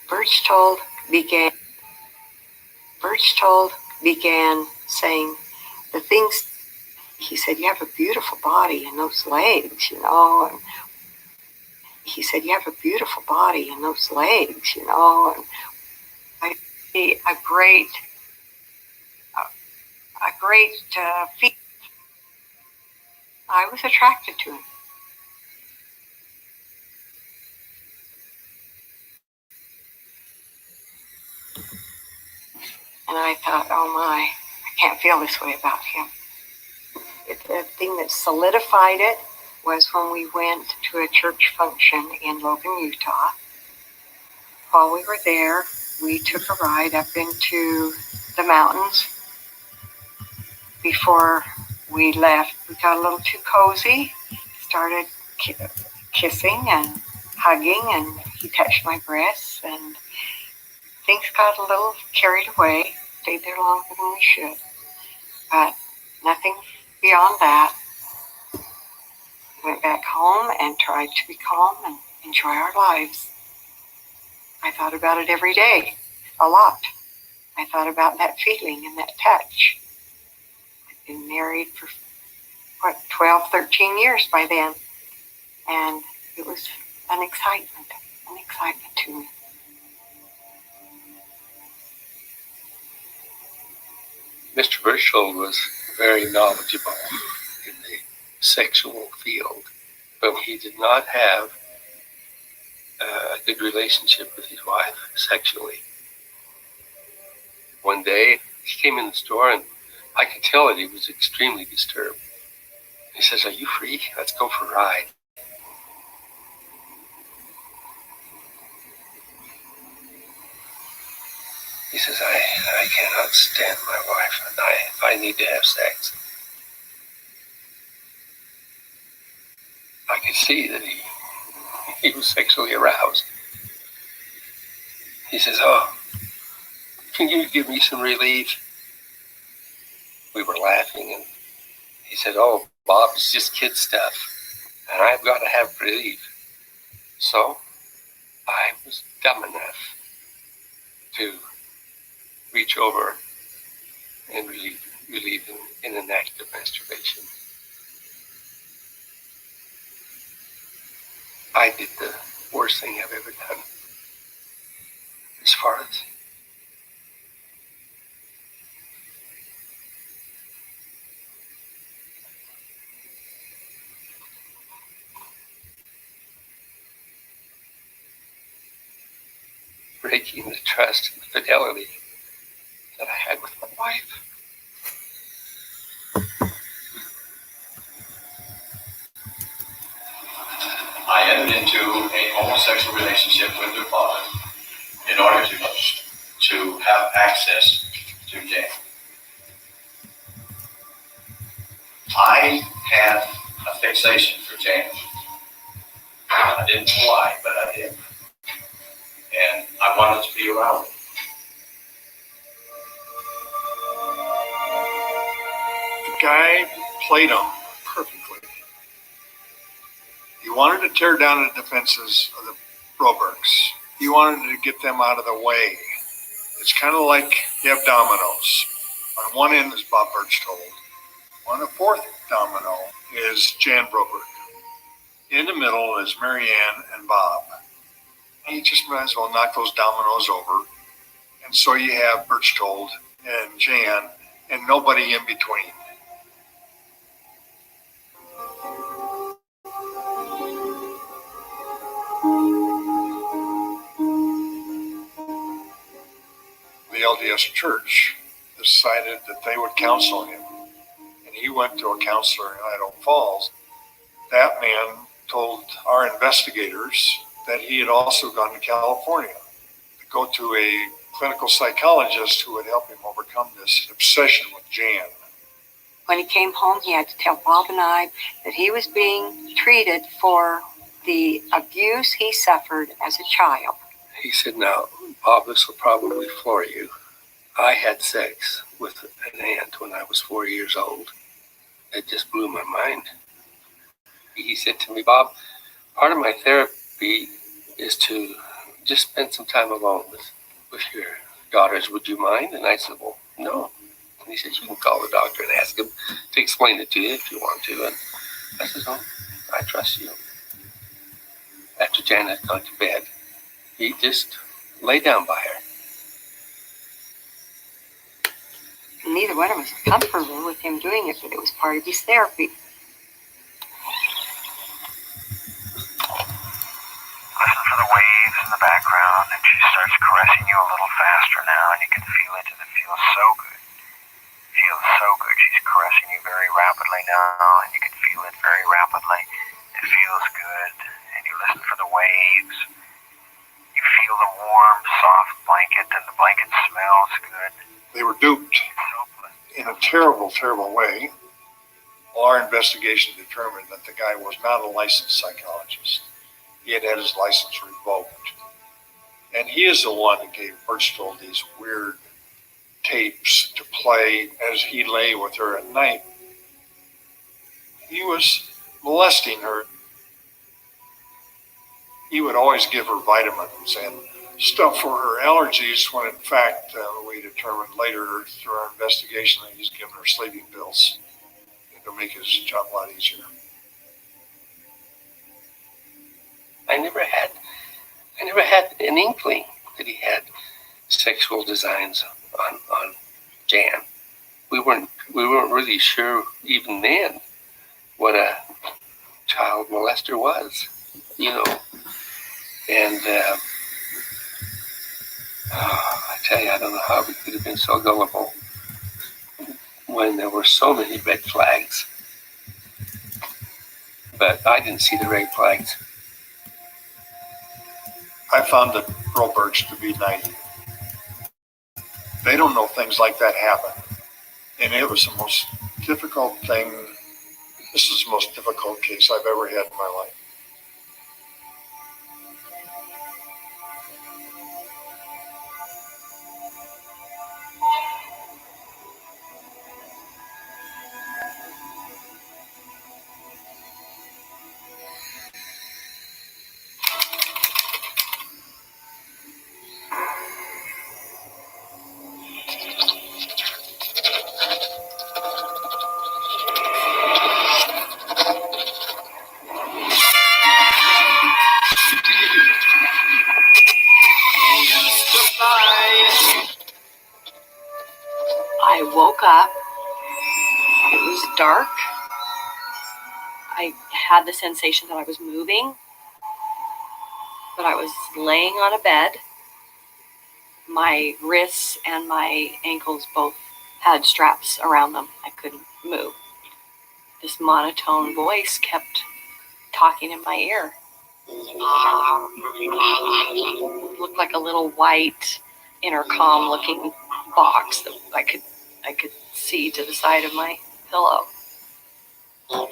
Birchtold began saying the things. He said, you have a beautiful body and those legs, And he said, you have a beautiful body and those legs, And I see a great feat. I was attracted to him. And I thought, oh my, I can't feel this way about him. The thing that solidified it was when we went to a church function in Logan, Utah. While we were there, we took a ride up into the mountains. Before we left, we got a little too cozy, started kissing and hugging, and he touched my breasts, and things got a little carried away, stayed there longer than we should, but nothing beyond that. Went back home and tried to be calm and enjoy our lives. I thought about it every day, a lot. I thought about that feeling and that touch. I'd been married for, 12, 13 years by then. And it was an excitement to me. Mr. Birchtold was very knowledgeable in the sexual field, but he did not have a good relationship with his wife sexually. One day, he came in the store, and I could tell that he was extremely disturbed. He says, "Are you free? Let's go for a ride." He says, I cannot stand my wife, and I need to have sex. I could see that he was sexually aroused. He says, oh, can you give me some relief? We were laughing, and he said, oh, Bob, it's just kid stuff, and I've got to have relief. So I was dumb enough to reach over and relieve him in an act of masturbation. I did the worst thing I've ever done. As far as breaking the trust and fidelity that I had with my wife. I entered into a homosexual relationship with your father in order to have access to Jane. I had a fixation for Jane. I didn't know why, but I did. And I wanted to be around her. The guy played him perfectly. He wanted to tear down the defenses of the Brobergs. He wanted to get them out of the way. It's kind of like you have dominoes. On one end is Bob Birchtold. On the fourth domino is Jan Broberg. In the middle is Mary Ann and Bob. You just might as well knock those dominoes over. And so you have Birchtold and Jan and nobody in between. The LDS Church decided that they would counsel him. And he went to a counselor in Idaho Falls. That man told our investigators that he had also gone to California to go to a clinical psychologist who would help him overcome this obsession with Jan. When he came home, he had to tell Bob and I that he was being treated for the abuse he suffered as a child. He said, now, Bob, this will probably floor you. I had sex with an aunt when I was 4 years old. It just blew my mind. He said to me, Bob, part of my therapy is to just spend some time alone with your daughters. Would you mind? And I said, well, no. And he said, you can call the doctor and ask him to explain it to you if you want to. And I said, oh, I trust you. After Janet had gone to bed, he just lay down by her. Neither one of us was comfortable with him doing it, but it was part of his therapy. Listen for the waves in the background, and she starts caressing you a little faster now, and you can feel it, and it feels so good. It feels so good. She's caressing you very rapidly now, and you can feel it very rapidly. It feels good, and you listen for the waves. You feel the warm, soft blanket, and the blanket smells good. They were duped in a terrible, terrible way. Well, our investigation determined that the guy was not a licensed psychologist. He had his license revoked. And he is the one that gave Birchtold these weird tapes to play as he lay with her at night. He was molesting her. He would always give her vitamins and stuff for her allergies when in fact we determined later through our investigation that he's given her sleeping pills to make his job a lot easier. I never had an inkling that he had sexual designs on Jan. We weren't really sure even then what a child molester was, you know. And I tell you, I don't know how we could have been so gullible when there were so many red flags. But I didn't see the red flags. I found the Brobergs to be naive. They don't know things like that happen. And it was the most difficult thing. This is the most difficult case I've ever had in my life. I woke up. It was dark. I had the sensation that I was moving, but I was laying on a bed. My wrists and my ankles both had straps around them. I couldn't move. This monotone voice kept talking in my ear. It looked like a little white intercom-looking box that I could see to the side of my pillow. And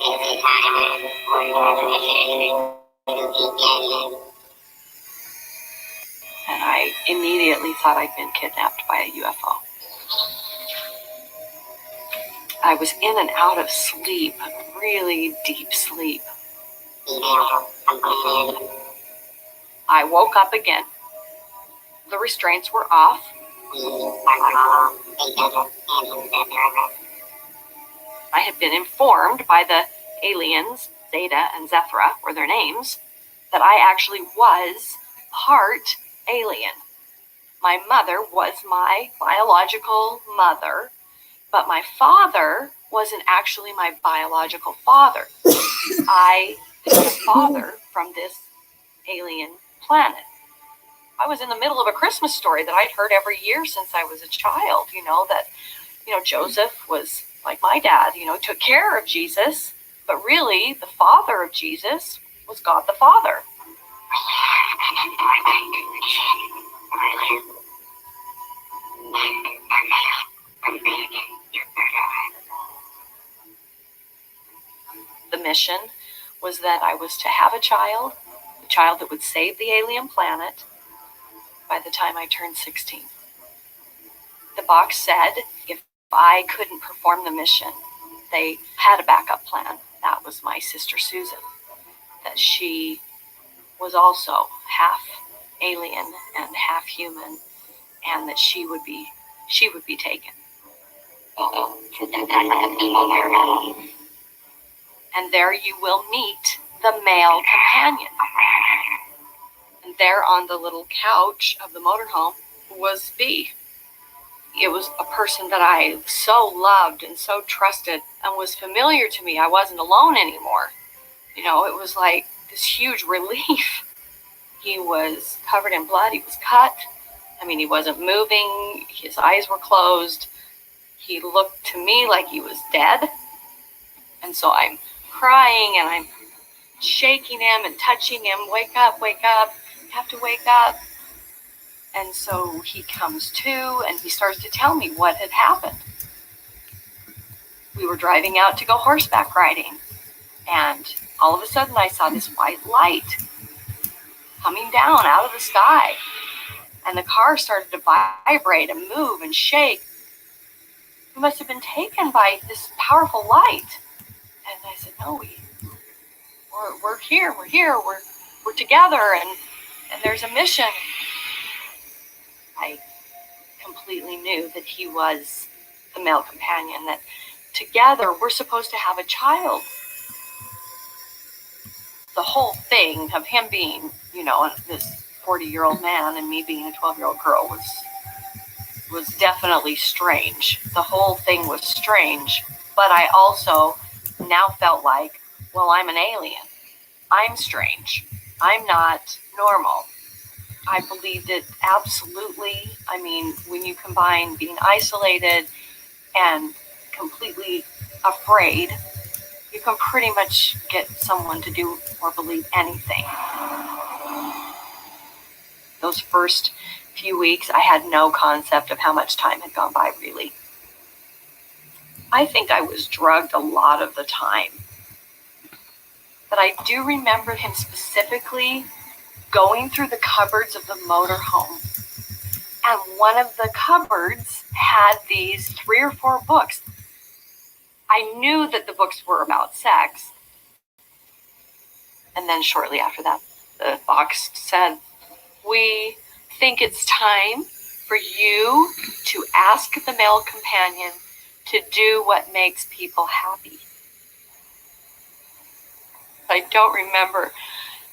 I immediately thought I'd been kidnapped by a UFO. I was in and out of sleep, really deep sleep. I woke up again. The restraints were off. I had been informed by the aliens, Zeta and Zethra were their names, that I actually was part alien. My mother was my biological mother, but my father wasn't actually my biological father. I had a father from this alien planet. I was in the middle of a Christmas story that I'd heard every year since I was a child, that Joseph was like my dad, took care of Jesus, but really the father of Jesus was God the Father. The mission was that I was to have a child that would save the alien planet by the time I turned 16. The box said if I couldn't perform the mission, they had a backup plan. That was my sister Susan, that she was also half alien and half human, and that she would be taken. And there you will meet the male companion. And there on the little couch of the motorhome was B. It was a person that I so loved and so trusted and was familiar to me. I wasn't alone anymore. It was like this huge relief. He was covered in blood. He was cut. He wasn't moving. His eyes were closed. He looked to me like he was dead. And so I'm crying and I'm shaking him and touching him. Wake up, you have to wake up. And so he comes to and he starts to tell me what had happened. We were driving out to go horseback riding, and all of a sudden I saw this white light coming down out of the sky, and the car started to vibrate and move and shake. We must have been taken by this powerful light. And I said, no, we're here, we're together, and there's a mission. I completely knew that he was the male companion, that together we're supposed to have a child. The whole thing of him being, this 40-year-old man and me being a 12-year-old girl was definitely strange. The whole thing was strange, but I also now felt like, well, I'm an alien. I'm strange. I'm not normal. I believed it absolutely. When you combine being isolated and completely afraid, you can pretty much get someone to do or believe anything. Those first few weeks, I had no concept of how much time had gone by, really. I think I was drugged a lot of the time. But I do remember him specifically going through the cupboards of the motorhome. And one of the cupboards had these 3 or 4 books. I knew that the books were about sex. And then shortly after that, the box said, "We think it's time for you to ask the male companion to do what makes people happy." I don't remember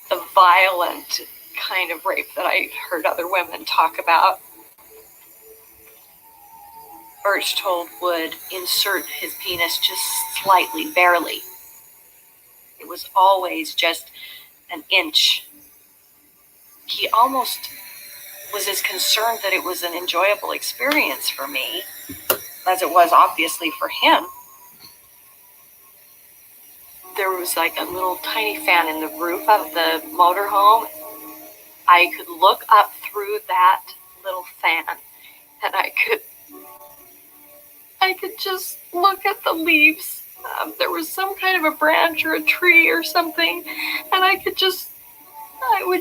the violent kind of rape that I heard other women talk about. Birchtold would insert his penis just slightly, barely. It was always just an inch. He almost was as concerned that it was an enjoyable experience for me as it was obviously for him. There was like a little tiny fan in the roof of the motorhome. I could look up through that little fan and I could just look at the leaves. There was some kind of a branch or a tree or something, and I would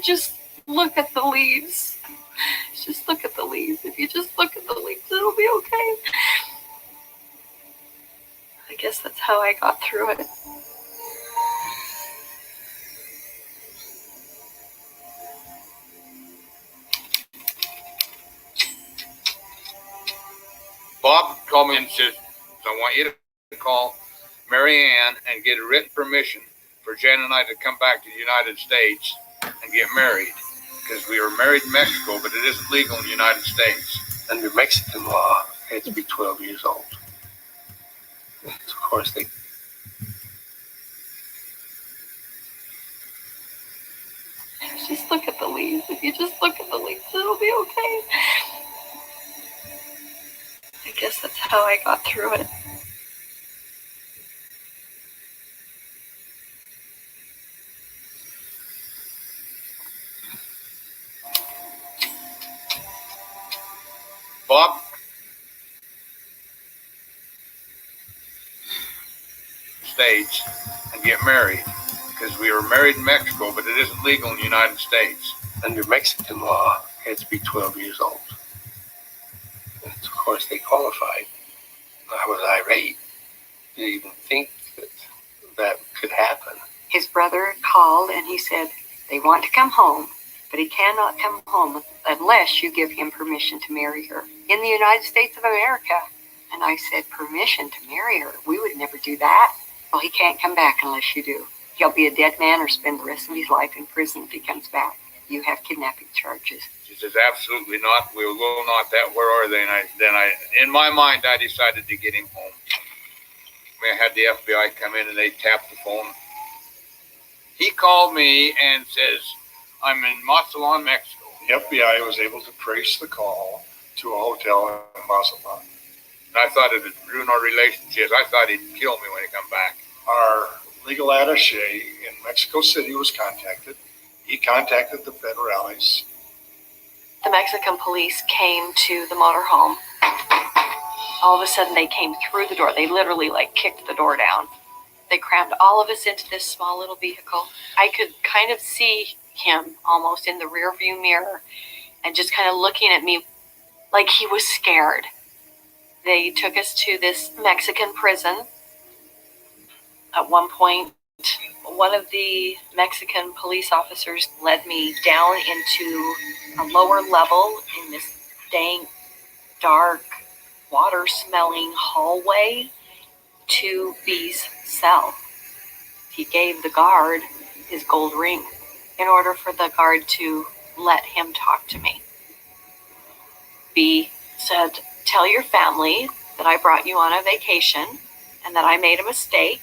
just look at the leaves. Just look at the leaves. If you just look at the leaves, it'll be okay. I guess that's how I got through it. Bob called me and says, "I want you to call Mary Ann and get a written permission for Jan and I to come back to the United States and get married. Because we were married in Mexico, but it isn't legal in the United States." Under Mexican law, I had to be 12 years old. And of course, they Just look at the leaves. If you just look at the leaves, it'll be okay. I guess that's how I got through it. Bob States and get married. Because we were married in Mexico, but it isn't legal in the United States. under Mexican law, I had to be 12 years old. And of course, they qualified. I was irate to even think that could happen. His brother called and he said, they want to come home, but he cannot come home unless you give him permission to marry her in the United States of America. And I said, permission to marry her? We would never do that. Well, he can't come back unless you do. He'll be a dead man or spend the rest of his life in prison if he comes back. You have kidnapping charges. She says, absolutely not. We will not that. Where are they? And then in my mind, I decided to get him home. I had the FBI come in and they tapped the phone. He called me and says, I'm in Mazatlan, Mexico. The FBI was able to trace the call to a hotel in Mazatlan. And I thought it would ruin our relationship. I thought he'd kill me when he come back. Our legal attaché in Mexico City was contacted. He contacted the federales. The Mexican police came to the motorhome. All of a sudden, they came through the door. They literally, kicked the door down. They crammed all of us into this small little vehicle. I could kind of see him almost in the rearview mirror and just kind of looking at me like he was scared. They took us to this Mexican prison. At one point, one of the Mexican police officers led me down into a lower level in this dank, dark, water-smelling hallway to B's cell. He gave the guard his gold ring in order for the guard to let him talk to me. B said, tell your family that I brought you on a vacation and that I made a mistake.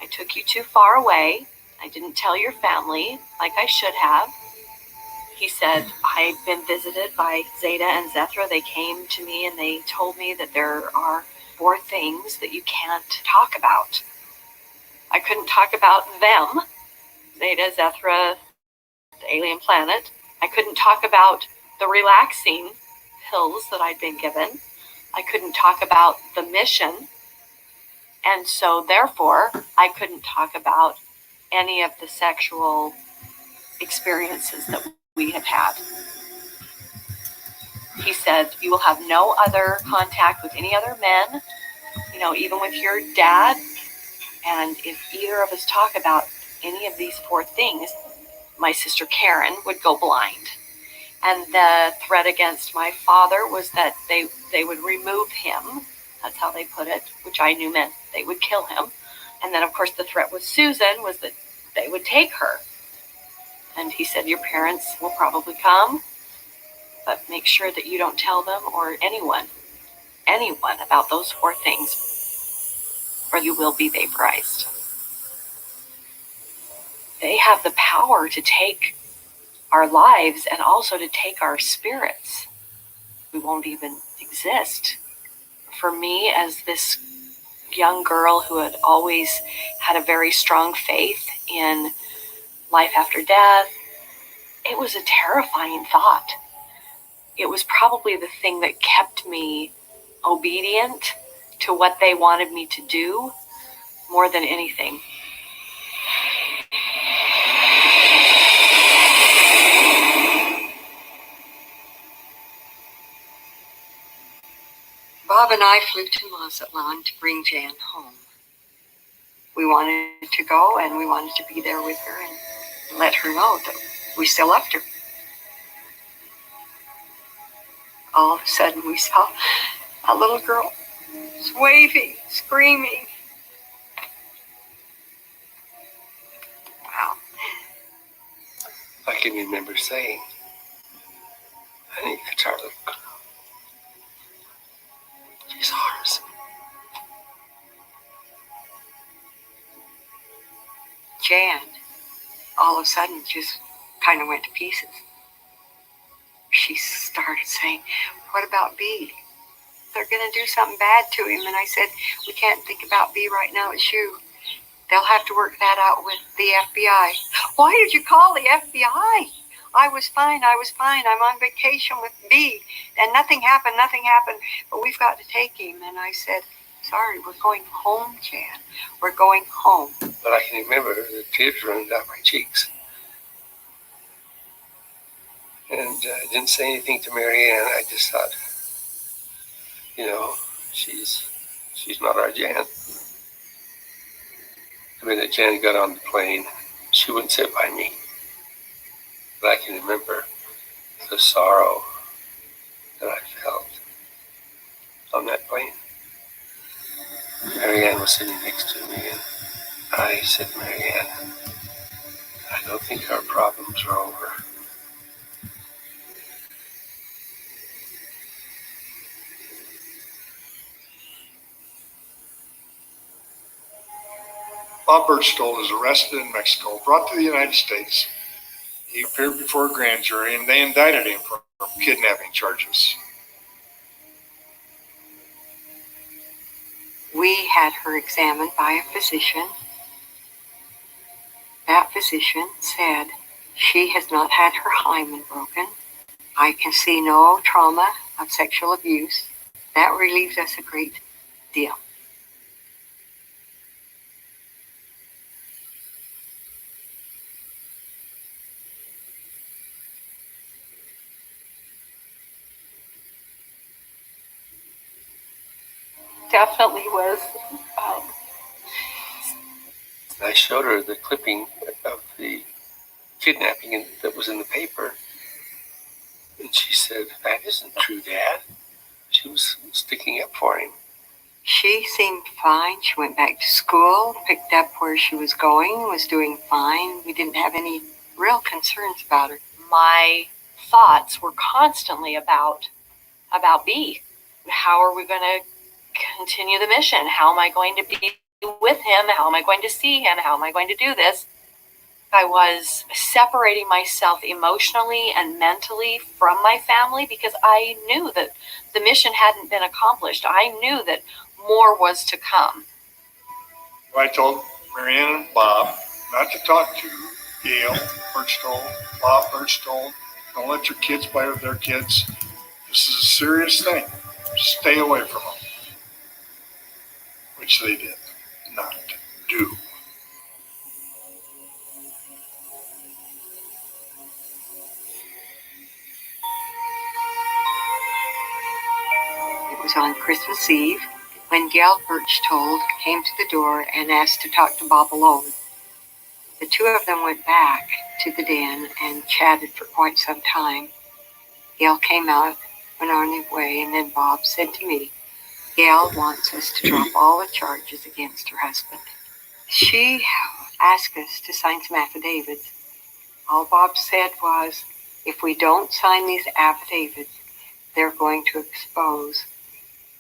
I took you too far away. I didn't tell your family like I should have. He said, I've been visited by Zeta and Zethra. They came to me and they told me that there are 4 things that you can't talk about. I couldn't talk about them, Zeta, Zethra, the alien planet. I couldn't talk about the relaxing pills that I'd been given. I couldn't talk about the mission. And so therefore, I couldn't talk about any of the sexual experiences that we had had. He said, you will have no other contact with any other men, even with your dad. And if either of us talk about any of these 4 things, my sister Karen would go blind. And the threat against my father was that they would remove him. That's how they put it, which I knew meant they would kill him. And then, of course, the threat with Susan was that they would take her. And he said, your parents will probably come, but make sure that you don't tell them or anyone about those 4 things, or you will be vaporized. They have the power to take our lives and also to take our spirits. We won't even exist. For me, as this young girl who had always had a very strong faith in life after death, it was a terrifying thought. It was probably the thing that kept me obedient to what they wanted me to do more than anything. Bob and I flew to Mazatlan to bring Jan home. We wanted to go and we wanted to be there with her and let her know that we still loved her. All of a sudden we saw a little girl waving, screaming. Wow. I can remember saying, I think that's our little girl. She's ours. Jan, all of a sudden, just kind of went to pieces. She started saying, what about B? They're going to do something bad to him. And I said, we can't think about B right now. It's you. They'll have to work that out with the FBI. Why did you call the FBI? I was fine. I'm on vacation with B. And nothing happened. But we've got to take him. And I said, sorry, we're going home, Jan. We're going home. But I can remember the tears running down my cheeks. And I didn't say anything to Marianne. I just thought, she's not our Jan. The minute Jan got on the plane, she wouldn't sit by me. But I can remember the sorrow that I felt on that plane. Marianne was sitting next to me, and I said, Marianne, I don't think our problems are over. Bob Birchtold is arrested in Mexico, brought to the United States. He appeared before a grand jury, and they indicted him for kidnapping charges. We had her examined by a physician. That physician said she has not had her hymen broken. I can see no trauma of sexual abuse. That relieves us a great deal. Definitely was. I showed her the clipping of the kidnapping that was in the paper. And she said, that isn't true, Dad. She was sticking up for him. She seemed fine. She went back to school, picked up where she was going, was doing fine. We didn't have any real concerns about her. My thoughts were constantly about B. How are we going to continue the mission? How am I going to be with him? How am I going to see him? How am I going to do this? I was separating myself emotionally and mentally from my family because I knew that the mission hadn't been accomplished. I knew that more was to come. I told Marianne and Bob not to talk to Gail Birchtold, Bob Birchtold, Don't let your kids play with their kids. This is a serious thing. Stay away from them. Which they did not do. It was on Christmas Eve when Gail Birchtold came to the door and asked to talk to Bob alone. The two of them went back to the den and chatted for quite some time. Gail came out, went on his way, and then Bob said to me, Gail wants us to drop all the charges against her husband. She asked us to sign some affidavits. All Bob said was, if we don't sign these affidavits, they're going to expose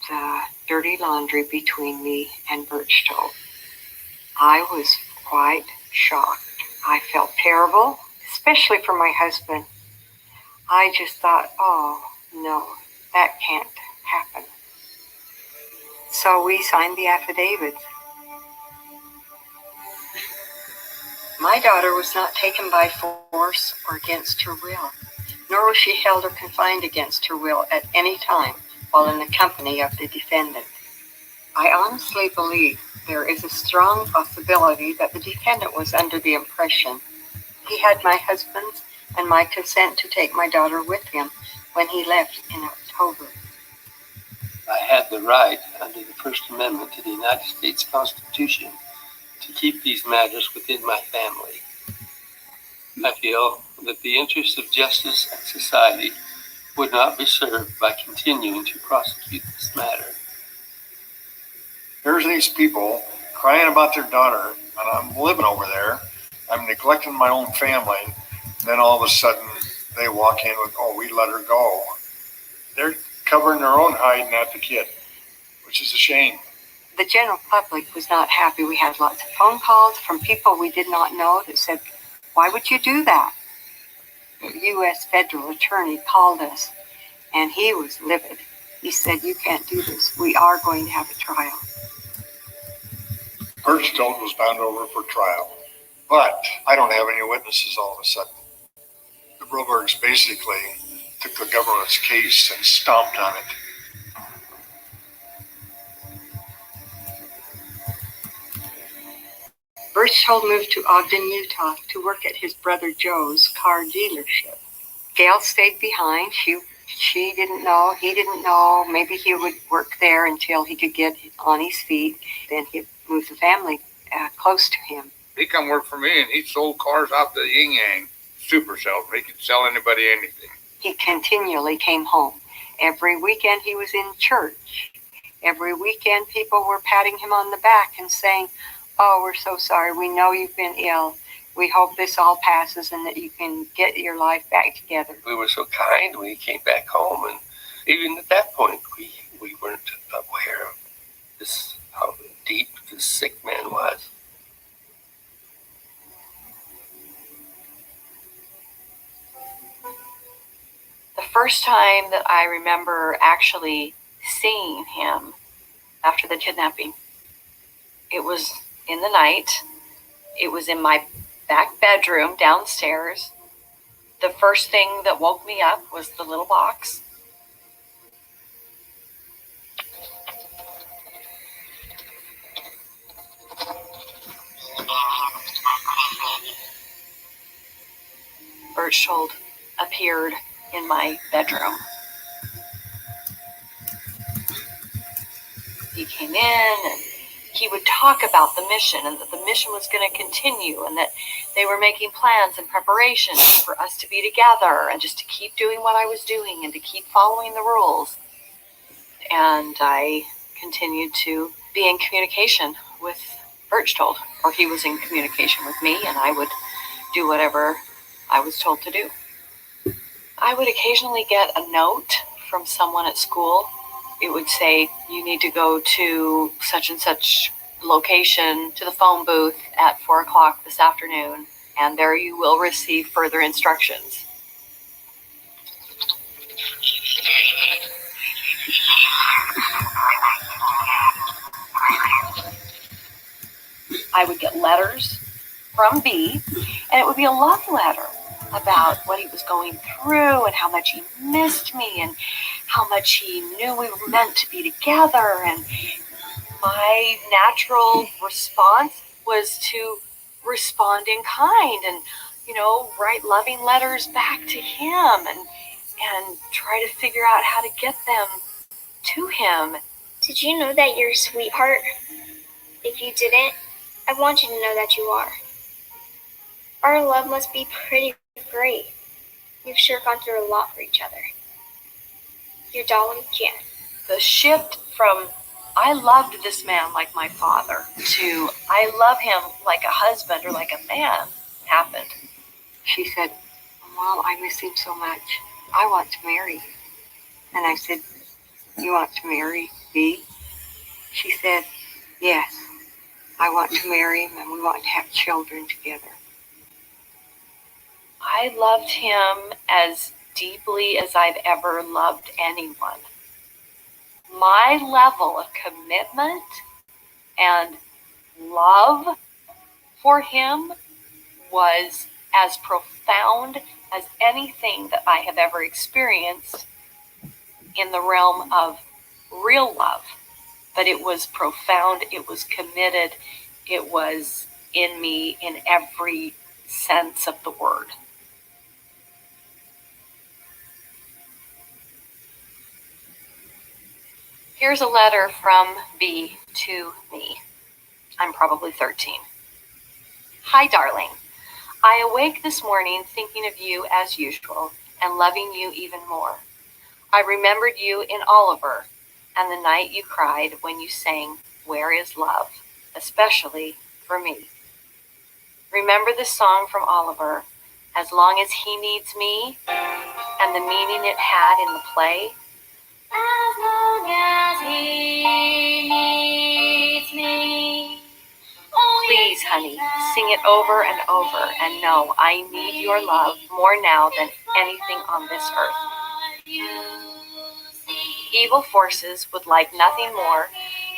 the dirty laundry between me and Birchtold. I was quite shocked. I felt terrible, especially for my husband. I just thought, oh, no, that can't happen. So we signed the affidavits. My daughter was not taken by force or against her will, nor was she held or confined against her will at any time while in the company of the defendant. I honestly believe there is a strong possibility that the defendant was under the impression he had my husband's and my consent to take my daughter with him when he left in October. I had the right under the First Amendment to the United States Constitution to keep these matters within my family. I feel that the interests of justice and society would not be served by continuing to prosecute this matter. Here's these people crying about their daughter, and I'm living over there. I'm neglecting my own family. And then all of a sudden, they walk in with, oh, we let her go. They're covering their own hide, not the kid, which is a shame. The general public was not happy. We had lots of phone calls from people we did not know that said, why would you do that? The U.S. federal attorney called us, and he was livid. He said, you can't do this. We are going to have a trial. Birchtold was bound over for trial, but I don't have any witnesses all of a sudden. The Brobergs basically took the government's case and stomped on it. Birchtold moved to Ogden, Utah to work at his brother Joe's car dealership. Gail stayed behind. She didn't know, he didn't know. Maybe he would work there until he could get on his feet. Then he'd move the family close to him. He come work for me, and he sold cars out the yin yang super salesman. He could sell anybody anything. He continually came home. Every weekend he was in church. Every weekend people were patting him on the back and saying, oh, we're so sorry. We know you've been ill. We hope this all passes and that you can get your life back together. We were so kind when he came back home, and even at that point, we weren't aware of this, how deep this sick man was. The first time that I remember actually seeing him after the kidnapping, it was in the night. It was in my back bedroom downstairs. The first thing that woke me up was the little box. Birchtold appeared in my bedroom. He came in and he would talk about the mission and that the mission was going to continue and that they were making plans and preparations for us to be together and just to keep doing what I was doing and to keep following the rules. And I continued to be in communication with Birchtold, or he was in communication with me, and I would do whatever I was told to do. I would occasionally get a note from someone at school. It would say, you need to go to such and such location, to the phone booth at 4 o'clock this afternoon, and there you will receive further instructions. I would get letters from B, and it would be a love letter. about what he was going through and how much he missed me and how much he knew we were meant to be together. And my natural response was to respond in kind and, write loving letters back to him and try to figure out how to get them to him. Did you know that you're a sweetheart? If you didn't, I want you to know that you are. Our love must be pretty great. You've sure gone through a lot for each other. Your darling Jan. The shift from I loved this man like my father to I love him like a husband or like a man happened. She said, Mom, I miss him so much. I want to marry him. And I said, you want to marry me? She said, yes, I want to marry him and we want to have children together. I loved him as deeply as I've ever loved anyone. My level of commitment and love for him was as profound as anything that I have ever experienced in the realm of real love. But it was profound, it was committed, it was in me in every sense of the word. Here's a letter from B to me. I'm probably 13. Hi, darling. I awake this morning thinking of you as usual and loving you even more. I remembered you in Oliver and the night you cried when you sang Where is Love, especially for me. Remember the song from Oliver, As Long as He Needs Me, and the meaning it had in the play? As long as he needs me. Please, honey, sing it over and over, and know I need your love more now than anything on this earth. Evil forces would like nothing more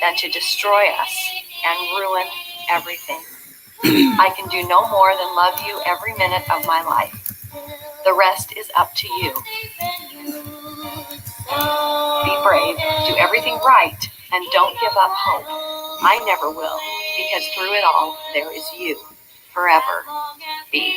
than to destroy us and ruin everything. I can do no more than love you every minute of my life. The rest is up to you. Be brave, do everything right, and don't give up hope. I never will, because through it all, there is you, forever. B.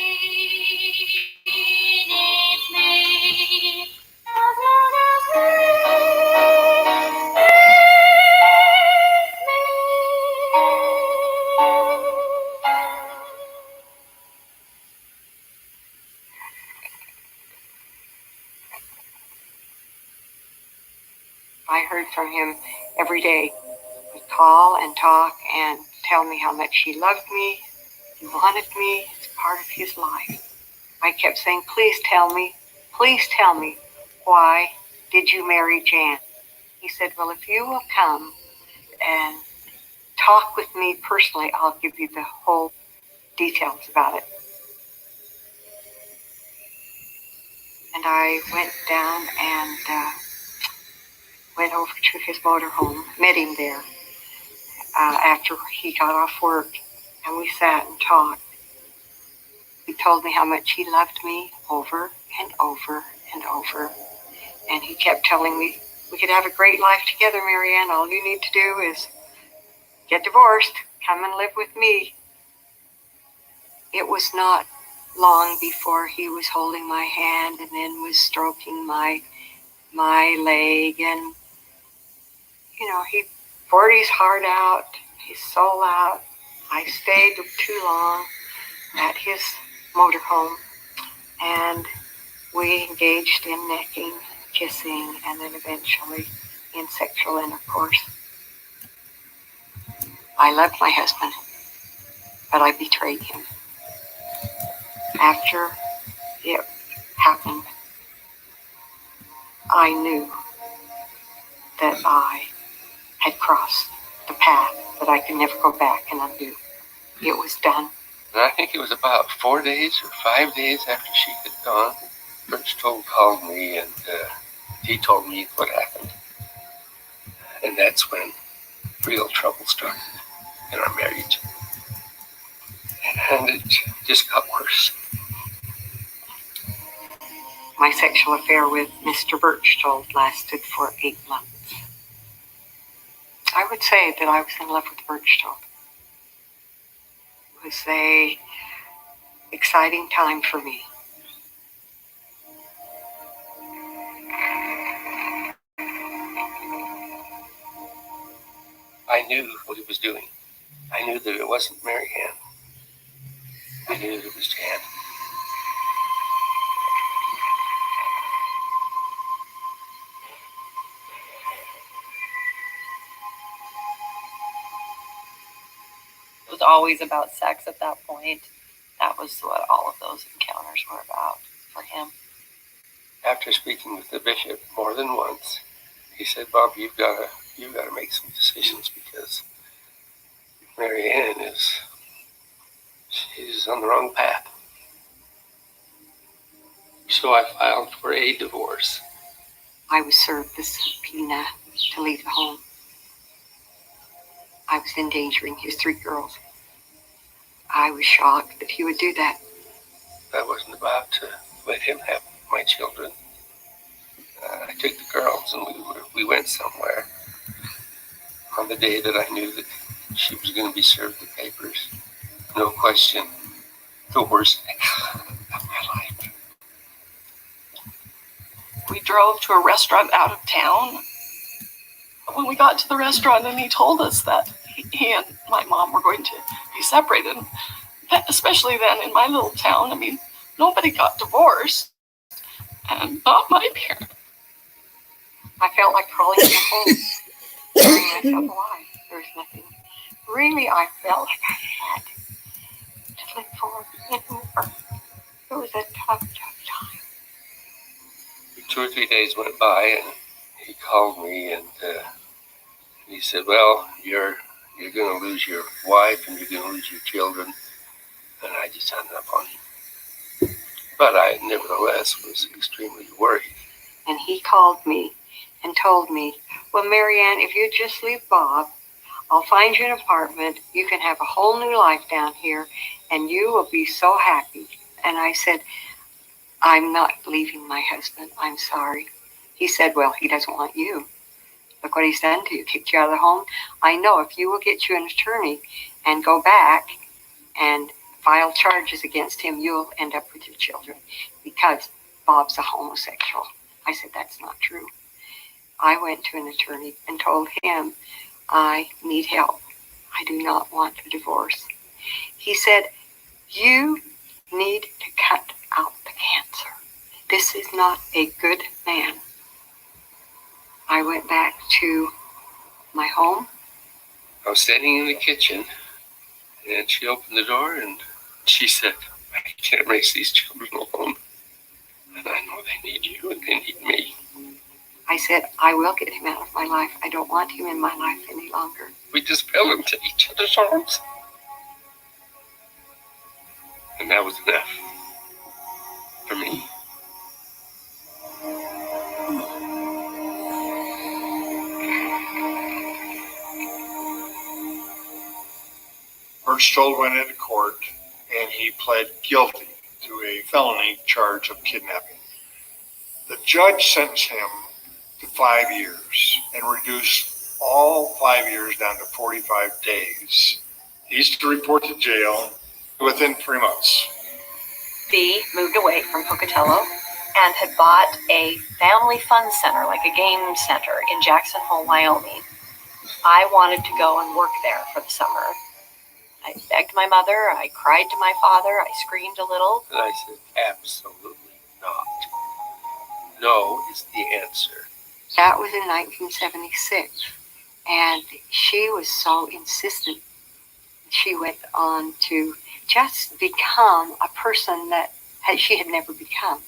I heard from him every day. He'd call and talk and tell me how much he loved me, he wanted me, it's part of his life. I kept saying, please tell me, why did you marry Jan? He said, well, if you will come and talk with me personally, I'll give you the whole details about it. And I went down and went over to his motorhome, met him there after he got off work, and we sat and talked. He told me how much he loved me over and over and over, and he kept telling me, we could have a great life together, Marianne. All you need to do is get divorced, come and live with me. It was not long before he was holding my hand and then was stroking my leg, and he poured his heart out, his soul out. I stayed too long at his motorhome, and we engaged in necking, kissing, and then eventually in sexual intercourse. I loved my husband, but I betrayed him. After it happened, I knew that I had crossed the path that I could never go back and undo. It was done. And I think it was about 4 days or 5 days after she had gone, Birchtold called me and he told me what happened. And that's when real trouble started in our marriage. And it just got worse. My sexual affair with Mr. Birchtold lasted for 8 months. I would say that I was in love with Birchtold. It was a exciting time for me. I knew what he was doing. I knew that it wasn't Mary Ann. I knew that it was Jan. It was always about sex at that point. That was what all of those encounters were about for him. After speaking with the bishop more than once, he said, Bob, you've got to make some decisions because Mary Ann she's on the wrong path. So I filed for a divorce. I was served the subpoena to leave the home. I was endangering his 3 girls. I was shocked that he would do that. I wasn't about to let him have my children. I took the girls and we went somewhere on the day that I knew that she was going to be served the papers. No question, the worst day of my life. We drove to a restaurant out of town. When we got to the restaurant and he told us that he and my mom were going to be separated, especially then in my little town, I mean, nobody got divorced, and not my parents. I felt like crawling in a hole, tearing myself alive. There was nothing. Really, I felt like I had to live forward and over. It was a tough time. 2 or 3 days went by and he called me and he said, well, you're going to lose your wife and you're going to lose your children. And I just hung up on him. But I nevertheless was extremely worried. And he called me and told me, well, Mary Ann, if you just leave Bob, I'll find you an apartment. You can have a whole new life down here and you will be so happy. And I said, I'm not leaving my husband. I'm sorry. He said, well, he doesn't want you. Look what he's done to you, kicked you out of the home. I know if you will get you an attorney and go back and file charges against him, you'll end up with your children because Bob's a homosexual. I said, that's not true. I went to an attorney and told him, I need help. I do not want a divorce. He said, you need to cut out the cancer. This is not a good man. I went back to my home. I was standing in the kitchen and she opened the door and she said, I can't raise these children alone. And I know they need you and they need me. I said, I will get him out of my life. I don't want him in my life any longer. We just fell into each other's arms. And that was enough for me. Birchtold went into court and he pled guilty to a felony charge of kidnapping. The judge sentenced him to 5 years and reduced all 5 years down to 45 days. He's to report to jail within 3 months. Dee moved away from Pocatello and had bought a family fun center, like a game center in Jackson Hole, Wyoming. I wanted to go and work there for the summer. I begged my mother, I cried to my father, I screamed a little. And I said, absolutely not. No is the answer. That was in 1976. And she was so insistent. She went on to just become a person that she had never become.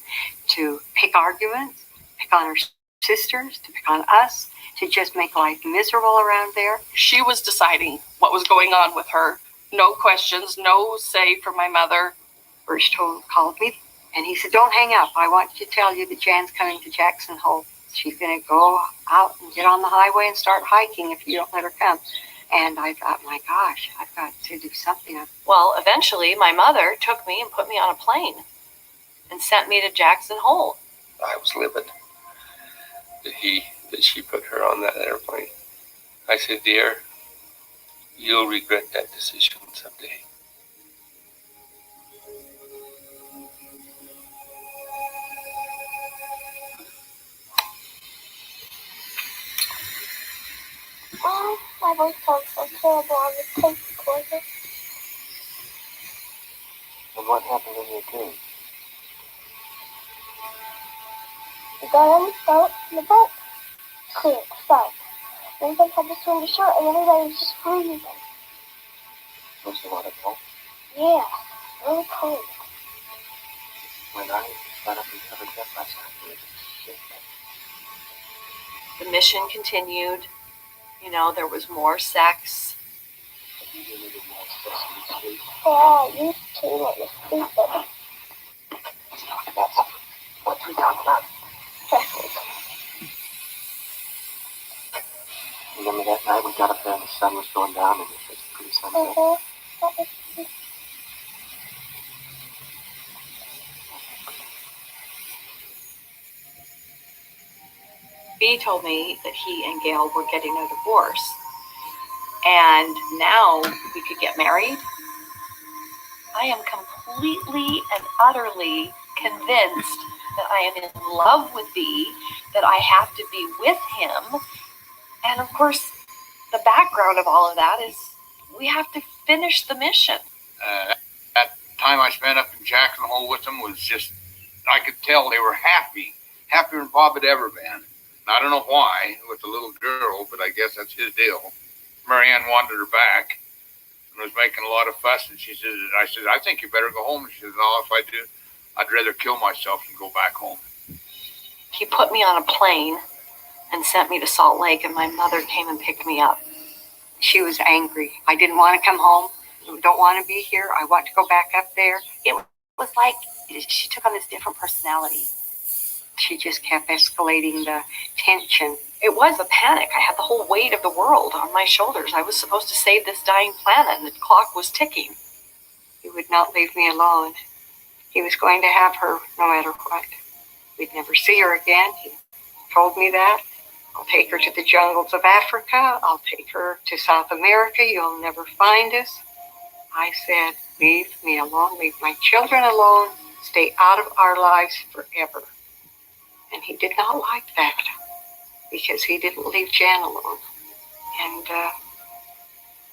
To pick arguments, pick on her sisters, to pick on us, to just make life miserable around there. She was deciding what was going on with her. No questions, no say from my mother. Birchtold called me and he said, don't hang up. I want to tell you that Jan's coming to Jackson Hole. She's going to go out and get on the highway and start hiking if you don't let her come. And I thought, my gosh, I've got to do something. Well, eventually my mother took me and put me on a plane and sent me to Jackson Hole. I was livid that she put her on that airplane. I said, dear, you'll regret that decision someday. Oh, my voice sounds so terrible on the tape recorder. And what happened in your dream? We got on the boat, and the boat cleared, stopped. Everybody had to swim to shore, and everybody was just freezing. Was the water cold? Yeah, really cold. When I got up and covered up last night, it was shit. The mission continued. You know, there was more sex. You needed more stress in sleep. Yeah, you too, let me sleep better. Let's talk about something. What do we talk about? Dresses. Remember that night we got up there and the sun was going down and it was pretty sunset? That was B told me that he and Gail were getting a divorce. And now we could get married. I am completely and utterly convinced that I am in love with B, that I have to be with him. And of course, the background of all of that is we have to finish the mission. That time I spent up in Jackson Hole with them was just, I could tell they were happy, happier than Bob had ever been. And I don't know why with the little girl, but I guess that's his deal. Marianne wanted her back and was making a lot of fuss. And I said, I think you better go home. She said, no, if I do, I'd rather kill myself than go back home. He put me on a plane and sent me to Salt Lake, and my mother came and picked me up. She was angry. I didn't want to come home. I don't want to be here. I want to go back up there. It was like she took on this different personality. She just kept escalating the tension. It was a panic. I had the whole weight of the world on my shoulders. I was supposed to save this dying planet, and the clock was ticking. He would not leave me alone. He was going to have her no matter what. We'd never see her again. He told me that. I'll take her to the jungles of Africa. I'll take her to South America. You'll never find us. I said, leave me alone. Leave my children alone. Stay out of our lives forever. And he did not like that because he didn't leave Jan alone. And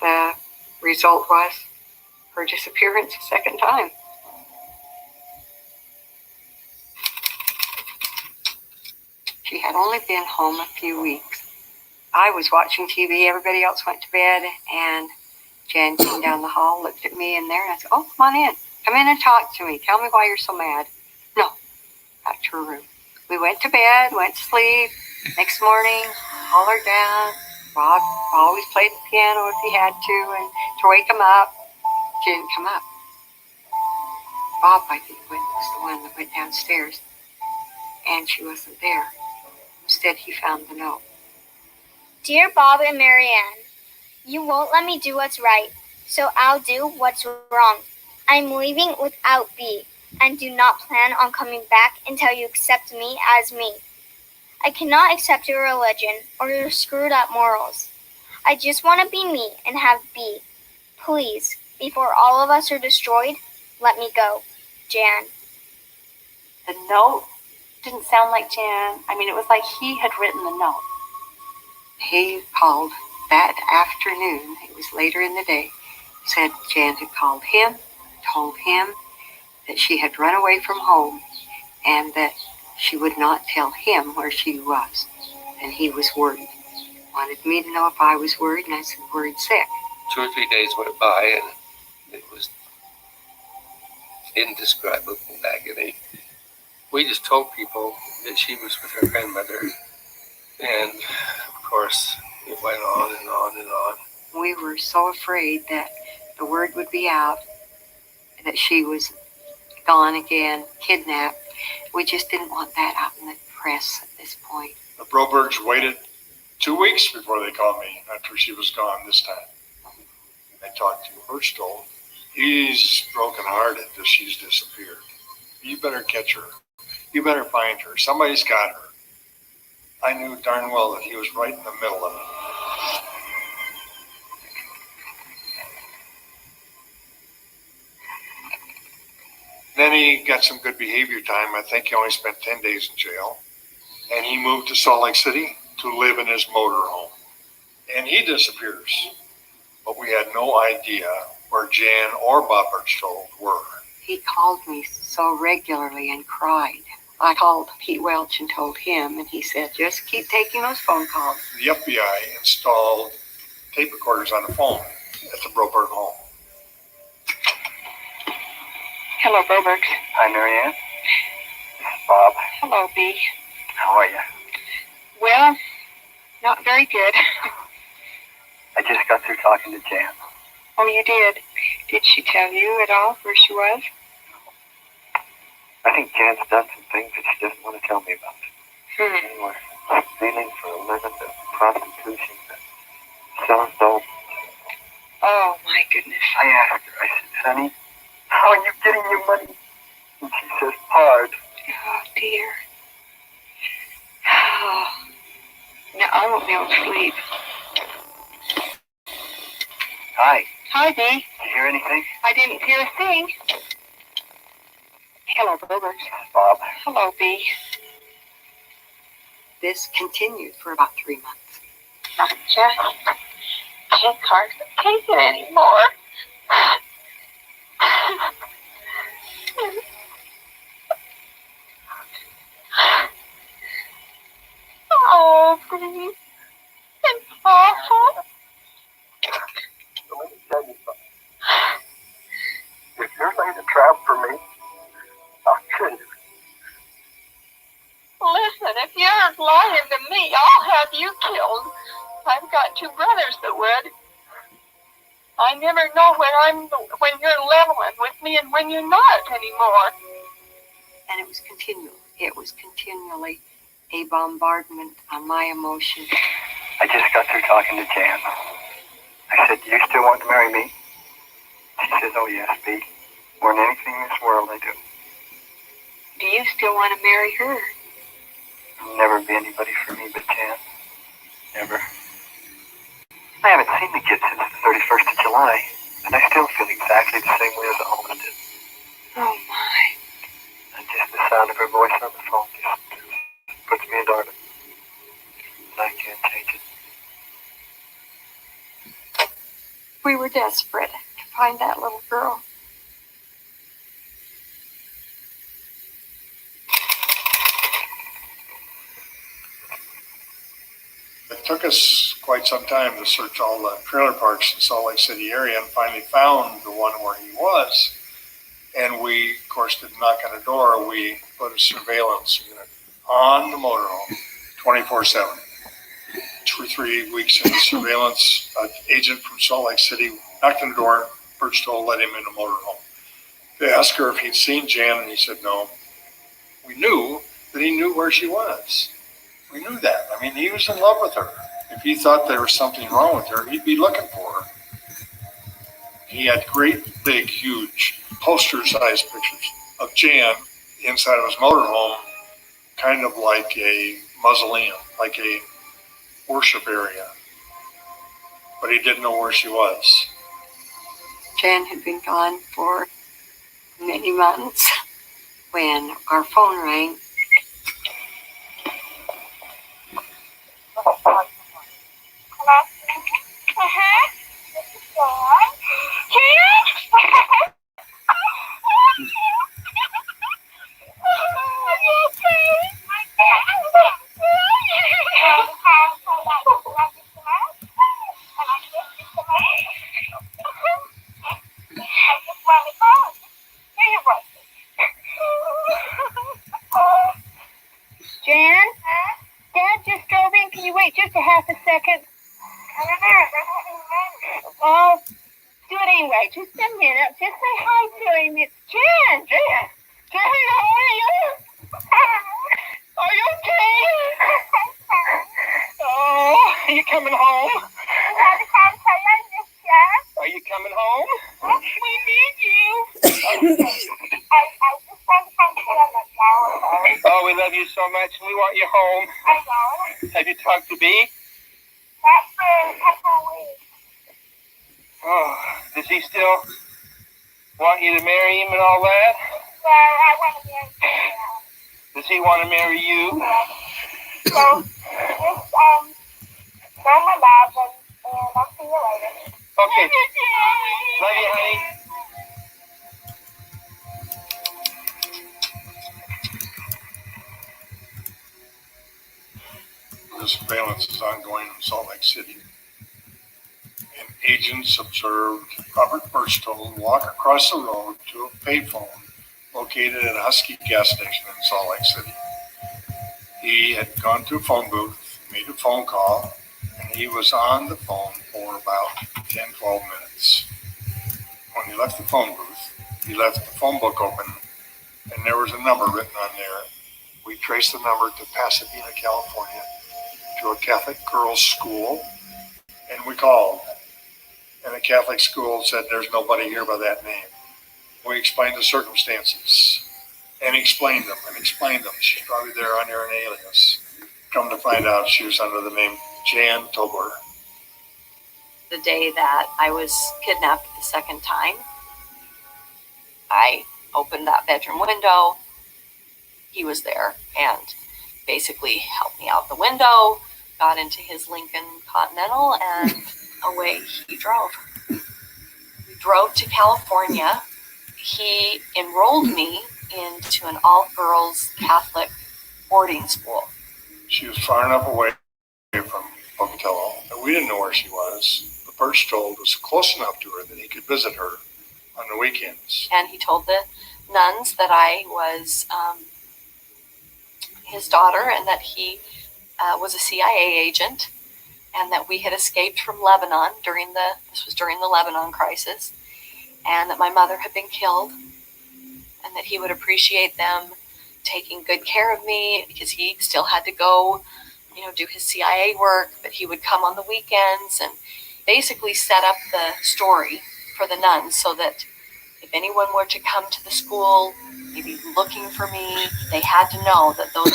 the result was her disappearance a second time. She had only been home a few weeks. I was watching TV, everybody else went to bed, and Jan came down the hall, looked at me in there, and I said, oh, come on in. Come in and talk to me. Tell me why you're so mad. No, back to her room. We went to bed, went to sleep. Next morning, haul her down. Bob always played the piano if he had to, and to wake him up. She didn't come up. Bob, I think, was the one that went downstairs, and she wasn't there. Instead, he found the note. Dear Bob and Marianne, you won't let me do what's right, so I'll do what's wrong. I'm leaving without B, and do not plan on coming back until you accept me as me. I cannot accept your religion or your screwed up morals. I just want to be me and have B. Please, before all of us are destroyed, let me go. Jan. The note didn't sound like Jan. I mean, it was like he had written the note. He called that afternoon. It was later in the day. Said Jan had called him, told him that she had run away from home and that she would not tell him where she was. And he was worried. Wanted me to know if I was worried, and I said, worried sick. 2 or 3 days went by, and it was indescribable agony. We just told people that she was with her grandmother, and of course it went on and on and on. We were so afraid that the word would be out that she was gone again, kidnapped. We just didn't want that out in the press at this point. The Brobergs waited 2 weeks before they called me after she was gone this time. I talked to Birchtold. He's brokenhearted that she's disappeared. You better catch her. You better find her. Somebody's got her. I knew darn well that he was right in the middle of it. Then he got some good behavior time. I think he only spent 10 days in jail. And he moved to Salt Lake City to live in his motorhome. And he disappears. But we had no idea where Jan or Bob Birchtold were. He called me so regularly and cried. I called Pete Welch and told him, and he said, just keep taking those phone calls. The FBI installed tape recorders on the phone at the Broberg home. Hello, Broberg. Hi, Marianne. This is Bob. Hello, B. How are you? Well, not very good. I just got through talking to Jan. Oh, you did? Did she tell you at all where she was? I think Jan's done some things that she doesn't want to tell me about. Anyway, stealing for a living, to prostitution, to selling dope. Oh, my goodness. I asked her, I said, honey, how are you getting your money? And she says, hard. Oh, dear. Oh. Now, I won't be able to sleep. Hi. Hi, B. Did you hear anything? I didn't hear a thing. Hello, Broberg. Bob. Hello, B. This continued for about 3 months. I can't take it anymore. Oh, please. It's awful. Let me tell you something. If you're laying a trap for me, I'll kill you. Listen, if you're lying to me, I'll have you killed. I've got 2 brothers that would. I never know when you're leveling with me and when you're not anymore. And it was continual. It was continually a bombardment on my emotions. I just got through talking to Jan. I said, do you still want to marry me? She says, oh yes, B. More than anything in this world, I do. Do you still want to marry her? There'll never be anybody for me but Jan. Never. I haven't seen the kid since the 31st of July, and I still feel exactly the same way as I always did. Oh, my. And just the sound of her voice on the phone just puts me in orbit. And I can't change it. We were desperate to find that little girl. It took us quite some time to search all the trailer parks in Salt Lake City area and finally found the one where he was. And we, of course, didn't knock on the door. We put a surveillance unit on the motorhome 24/7. 2 or 3 weeks into surveillance, an agent from Salt Lake City knocked on the door. Birchtold let him in the motorhome. They asked her if he'd seen Jan, and he said no. We knew that he knew where she was. We knew that. I mean, he was in love with her. If he thought there was something wrong with her, he'd be looking for her. He had great, big, huge, poster-sized pictures of Jan inside of his motorhome, kind of like a mausoleum, like a worship area. But he didn't know where she was. Jan had been gone for many months. When our phone rang, Jan? Dad just drove in. Can you wait just a half a second? Oh, do it anyway. Just a minute. Just say hi to him. It's Jan. Jan, how are you? Are you okay? Oh, are you coming home? Are you coming home? We need you. we love you so much and we want you home. I know. Have you talked to B? Not for a couple of weeks. Oh, does he still want you to marry him and all that? Well, I want to marry him now. Does he want to marry you? Yes. So, just, show my love and I'll see you later. Okay. Love you, honey. The surveillance is ongoing in Salt Lake City, and agents observed Robert Birchtold walk across the road to a payphone located at a Husky gas station in Salt Lake City. He had gone to a phone booth, made a phone call, and he was on the phone for about 10, 12 minutes. When he left the phone booth, he left the phone book open, and there was a number written on there. We traced the number to Pasadena, California, to a Catholic girls' school, and we called. And the Catholic school said there's nobody here by that name. We explained the circumstances and explained them. She's probably there under an alias. Come to find out, she was under the name Jan Tobler. The day that I was kidnapped the second time, I opened that bedroom window. He was there and basically helped me out the window, got into his Lincoln Continental, and away he drove. We drove to California. He enrolled me into an all-girls Catholic boarding school. She was far enough away from Pocatello that we didn't know where she was. The Birchtold was close enough to her that he could visit her on the weekends. And he told the nuns that I was his daughter and that he was a CIA agent and that we had escaped from Lebanon during the Lebanon crisis, and that my mother had been killed, and that he would appreciate them taking good care of me because he still had to go, do his CIA work, but he would come on the weekends and basically set up the story for the nuns so that if anyone were to come to the school, maybe looking for me, they had to know that those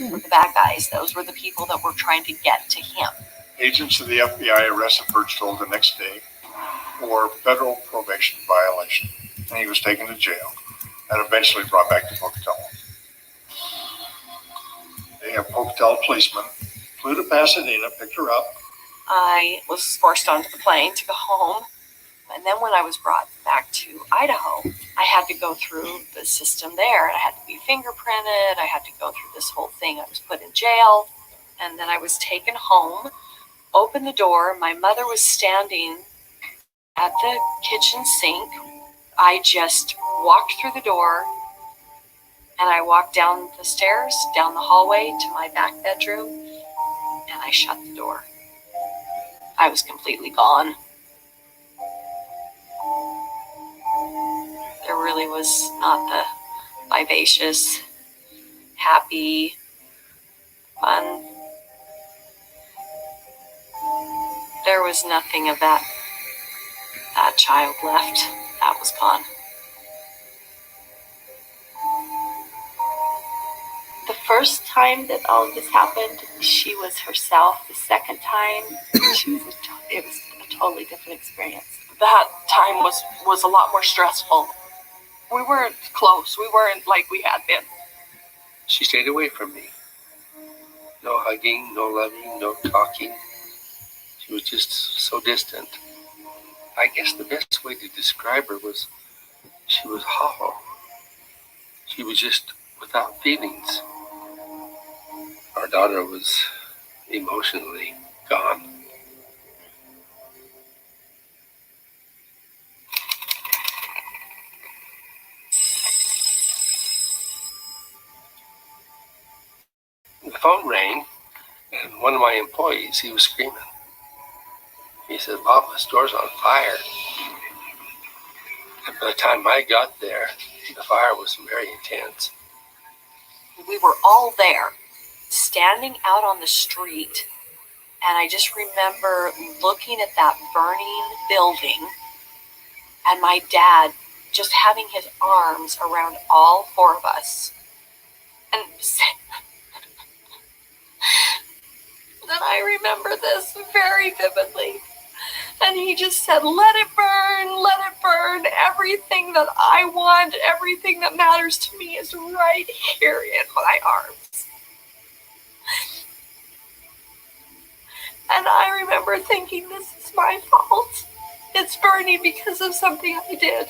were the bad guys. Those were the people that were trying to get to him. Agents of the FBI arrested Birchtold the next day for federal probation violation, and he was taken to jail and eventually brought back to Pocatello. They have Pocatello policemen flew to Pasadena, picked her up. I was forced onto the plane to go home. And then when I was brought back to Idaho, I had to go through the system there. And I had to be fingerprinted. I had to go through this whole thing. I was put in jail. And then I was taken home, opened the door. My mother was standing at the kitchen sink. I just walked through the door. And I walked down the stairs, down the hallway to my back bedroom. And I shut the door. I was completely gone. There really was not the vivacious, happy, fun. There was nothing of that child left. That was gone. The first time that all of this happened, she was herself. The second time, it was a totally different experience. That time was a lot more stressful. We weren't close. We weren't like we had been. She stayed away from me. No hugging, no loving, no talking. She was just so distant. I guess the best way to describe her was she was hollow. She was just without feelings. Our daughter was emotionally gone. The phone rang, and one of my employees, he was screaming. He said, "Bob, my store's on fire." And by the time I got there, the fire was very intense. We were all there, standing out on the street, and I just remember looking at that burning building and my dad just having his arms around all four of us and said that I remember this very vividly. And he just said, let it burn. Everything that I want, everything that matters to me is right here in my arms. And I remember thinking, this is my fault. It's burning because of something I did.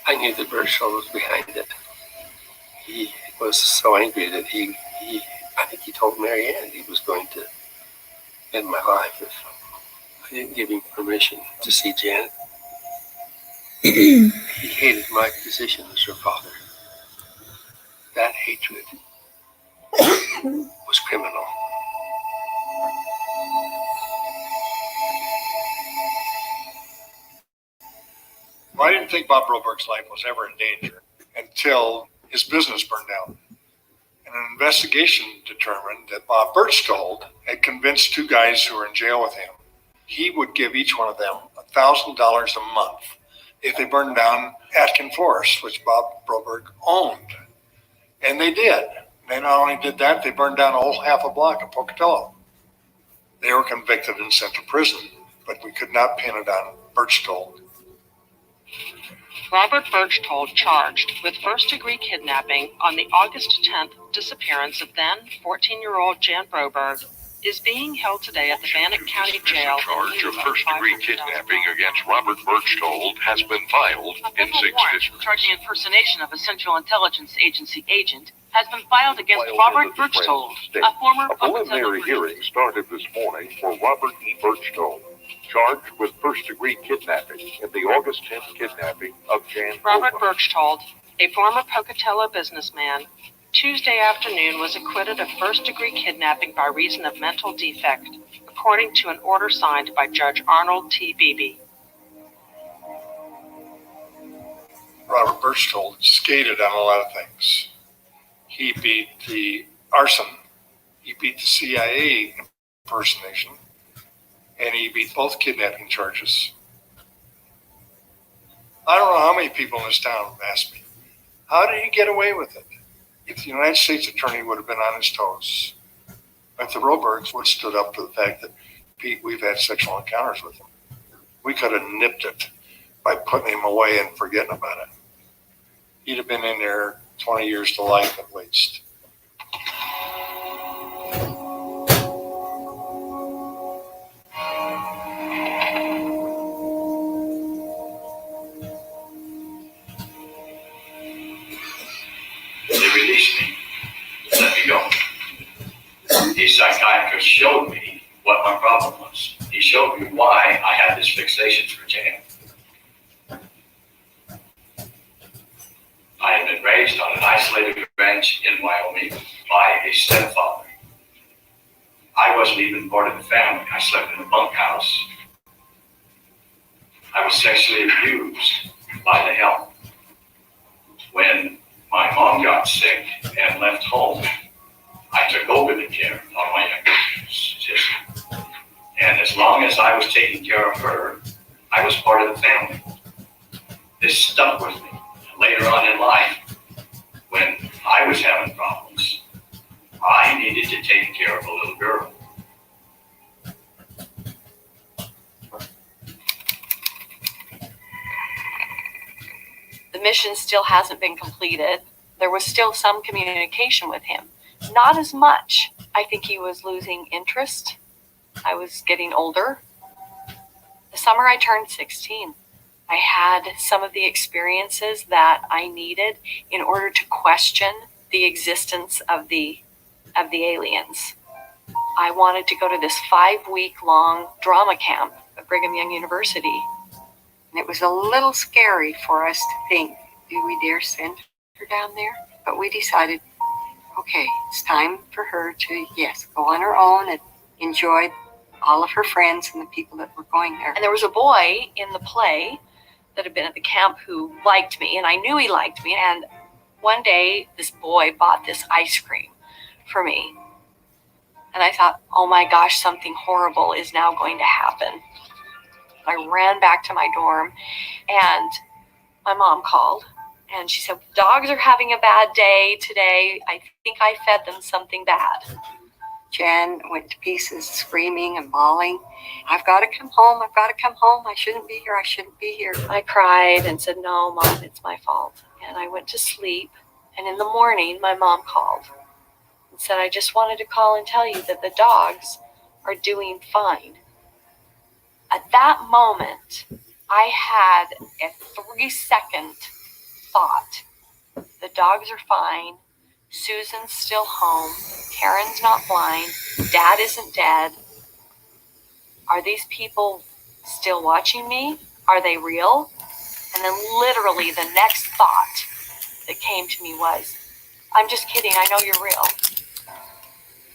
I knew that Birchall was behind it. He was so angry that I think he told Mary Ann he was going to end my life if I didn't give him permission to see Janet. He hated my position as her father. That hatred was criminal. Well, I didn't think Bob Broberg's life was ever in danger until his business burned down. And an investigation determined that Bob Birchgold had convinced two guys who were in jail with him he would give each one of them $1,000 a month if they burned down Atkin Forest, which Bob Broberg owned. And they did. They not only did that, they burned down a whole half a block of Pocatello. They were convicted and sent to prison, but we could not pin it on Birchgold. Robert Birchgold, charged with first-degree kidnapping on the August 10th disappearance of then 14-year-old Jan Broberg, is being held today at the Bannock County Jail. A charge of first-degree kidnapping against Robert Birchgold has been filed in 6 districts. Charging impersonation of a Central Intelligence Agency agent has been filed against Robert Birchgold, a former A preliminary hearing started this morning for Robert E. Birchgold, charged with first-degree kidnapping in the August 10th kidnapping of Jan Robert Broberg. Birchgold, a former Pocatello businessman, Tuesday afternoon was acquitted of first-degree kidnapping by reason of mental defect, according to an order signed by Judge Arnold T. Beebe. Robert Birchgold skated on a lot of things. He beat the arson, he beat the CIA impersonation, and he beat both kidnapping charges. I don't know how many people in this town have asked me, how did he get away with it? If the United States attorney would have been on his toes, if the Brobergs would have stood up to the fact that Pete, we've had sexual encounters with him, we could have nipped it by putting him away and forgetting about it. He'd have been in there 20 years to life at least. They released me, let me go. The psychiatrist showed me what my problem was. He showed me why I had this fixation for Jan. I had been raised on an isolated ranch in Wyoming by a stepfather. I wasn't even part of the family. I slept in a bunkhouse. I was sexually abused by the help. When my mom got sick and left home, I took over the care of my younger sister. And as long as I was taking care of her, I was part of the family. This stuck with me. Later on in life, when I was having problems, I needed to take care of a little girl. The mission still hasn't been completed. There was still some communication with him. Not as much. I think he was losing interest. I was getting older. The summer I turned 16, I had some of the experiences that I needed in order to question the existence of the aliens. I wanted to go to this 5-week-long drama camp at Brigham Young University. And it was a little scary for us to think, do we dare send her down there? But we decided, okay, it's time for her to, yes, go on her own and enjoy all of her friends and the people that were going there. And there was a boy in the play that had been at the camp who liked me, and I knew he liked me. And one day, this boy bought this ice cream for me. And I thought, oh my gosh, something horrible is now going to happen. I ran back to my dorm, and my mom called, And she said, dogs are having a bad day today. I think I fed them something bad. Jan went to pieces, screaming and bawling. I've got to come home. I've got to come home. I shouldn't be here. I shouldn't be here. I cried and said, no, Mom, it's my fault. And I went to sleep. And in the morning, my mom called and said, I just wanted to call and tell you that the dogs are doing fine. At that moment, I had a 3-second thought. The dogs are fine. Susan's still home. Karen's not blind. Dad isn't dead. Are these people still watching me? Are they real? And then literally the next thought that came to me was, I'm just kidding. I know you're real.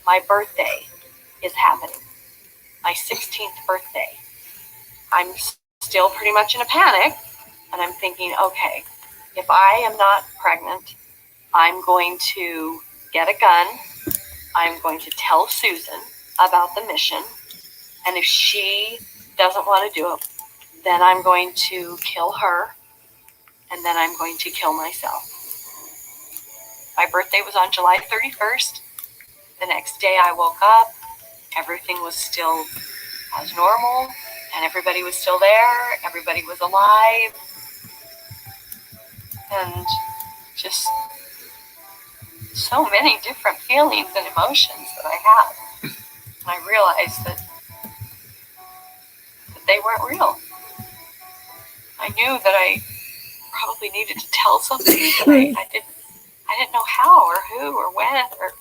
My birthday is happening. My 16th birthday. I'm still pretty much in a panic. And I'm thinking, okay, if I am not pregnant, I'm going to get a gun. I'm going to tell Susan about the mission. And if she doesn't want to do it, then I'm going to kill her. And then I'm going to kill myself. My birthday was on July 31st. The next day I woke up. Everything was still as normal. And everybody was still there. Everybody was alive. And just so many different feelings and emotions that I had. And I realized that they weren't real. I knew that I probably needed to tell somebody, but I didn't know how or who or when or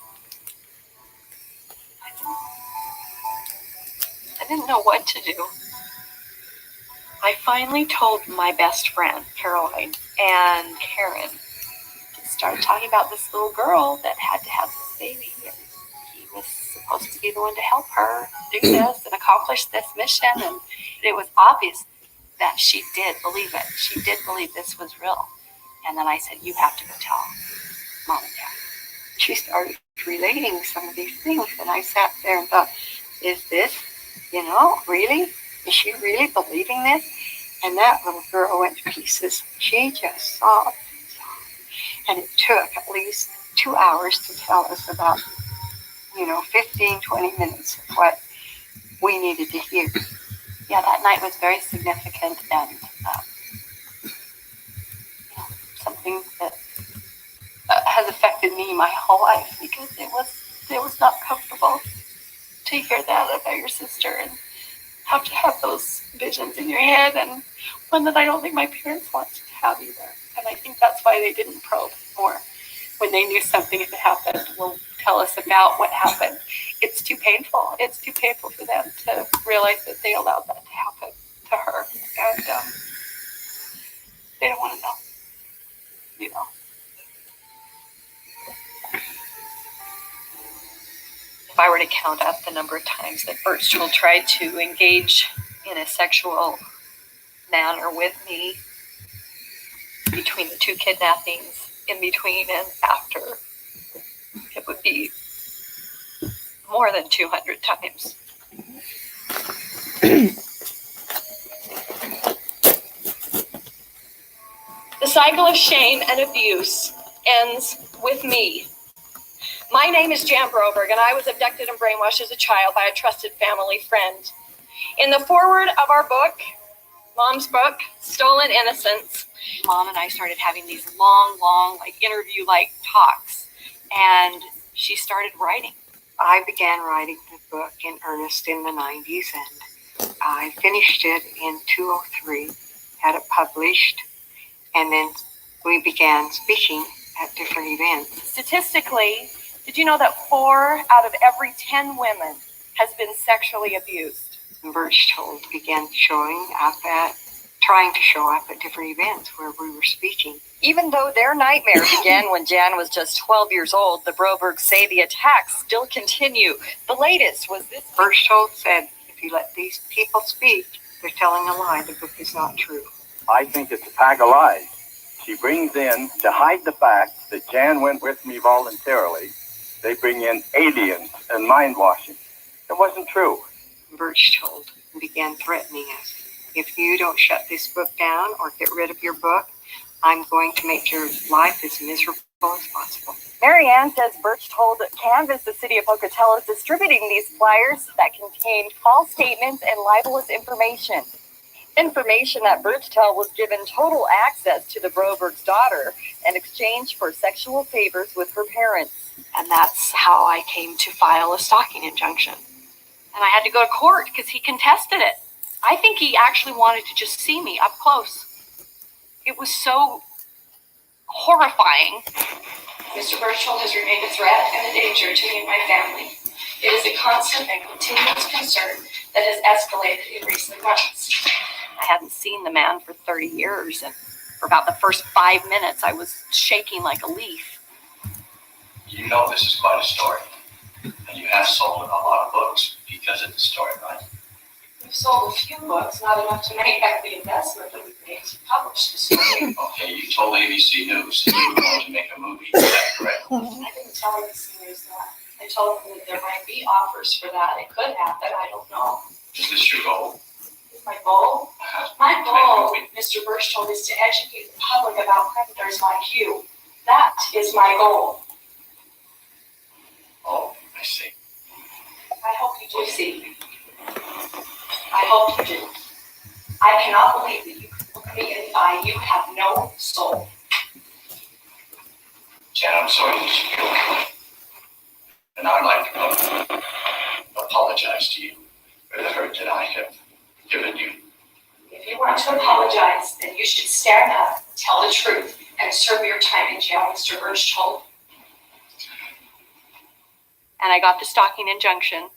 I didn't know what to do. I finally told my best friend, Caroline, and Karen. Started talking about this little girl that had to have this baby, and he was supposed to be the one to help her do this and accomplish this mission, and it was obvious that she did believe it. She did believe this was real. And then I said, you have to go tell Mom and Dad. She started relating some of these things, and I sat there and thought, is this, really? Is she really believing this? And that little girl went to pieces. She just sobbed. And it took at least 2 hours to tell us about, 15, 20 minutes of what we needed to hear. Yeah, that night was very significant and something that has affected me my whole life because it was not comfortable to hear that about your sister and have to have those visions in your head, and one that I don't think my parents want to have either. And I think that's why they didn't probe more. When they knew something had happened, will tell us about what happened. It's too painful. It's too painful for them to realize that they allowed that to happen to her. And they don't want to know. If I were to count up the number of times that Birchfield tried to engage in a sexual manner with me, between the 2 kidnappings, in between and after, it would be more than 200 times. The cycle of shame and abuse ends with me. My name is Jan Broberg, and I was abducted and brainwashed as a child by a trusted family friend. In the foreword of our book, Mom's book, Stolen Innocence, Mom and I started having these long, interview-like talks, and she started writing. I began writing the book in earnest in the 90s, and I finished it in 2003, had it published, and then we began speaking at different events. Statistically, did you know that 4 out of every 10 women has been sexually abused? Birchfield began trying to show up at different events where we were speaking. Even though their nightmare began when Jan was just 12 years old, the Brobergs say the attacks still continue. The latest was this. Birchfield said, if you let these people speak, they're telling a lie. The book is not true. I think it's a pack of lies. She brings in, to hide the fact that Jan went with me voluntarily, they bring in aliens and mind washing. It wasn't true. Birchfield began threatening us. If you don't shut this book down or get rid of your book, I'm going to make your life as miserable as possible. Marianne says Berchtold canvassed the city of Pocatello distributing these flyers that contained false statements and libelous information. Information that Berchtold was given total access to the Broberg's daughter in exchange for sexual favors with her parents. And that's how I came to file a stalking injunction. And I had to go to court because he contested it. I think he actually wanted to just see me up close. It was so horrifying. Mr. Berchtold has remained a threat and a danger to me and my family. It is a constant and continuous concern that has escalated in recent months. I hadn't seen the man for 30 years, and for about the first 5 minutes, I was shaking like a leaf. You know this is quite a story, and you have sold a lot of books because of the story, right? We've sold a few books, not enough to make back the investment that we made to publish the story. Okay, you told ABC News that you were going to make a movie. Is that correct? I didn't tell ABC News that. I told them that there might be offers for that. It could happen. I don't know. Is this your goal? My goal? My goal, Mr. Berchtold, is to educate the public about predators like you. That is my goal. Oh, I see. I hope you do see. I hope you do. I cannot believe that you can look me in the eye. You have no soul. Jen, I'm sorry that you feel that way. And I'd like to apologize to you for the hurt that I have given you. If you want to apologize, then you should stand up, tell the truth, and serve your time in jail, Mr. Berchtold. And I got the stalking injunction,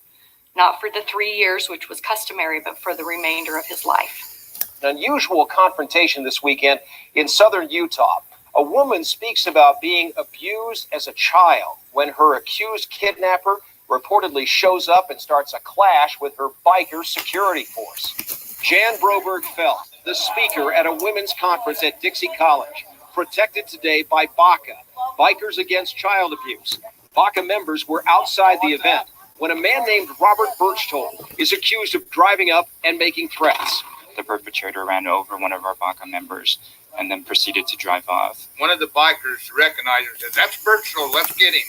not for the 3 years, which was customary, but for the remainder of his life. An unusual confrontation this weekend in southern Utah. A woman speaks about being abused as a child when her accused kidnapper reportedly shows up and starts a clash with her biker security force. Jan Broberg Felt, the speaker at a women's conference at Dixie College, protected today by BACA, Bikers Against Child Abuse. BACA members were outside the event when a man named Robert Berchtold is accused of driving up and making threats. The perpetrator ran over one of our BACA members and then proceeded to drive off. One of the bikers recognized him and said, "That's Berchtold, let's get him."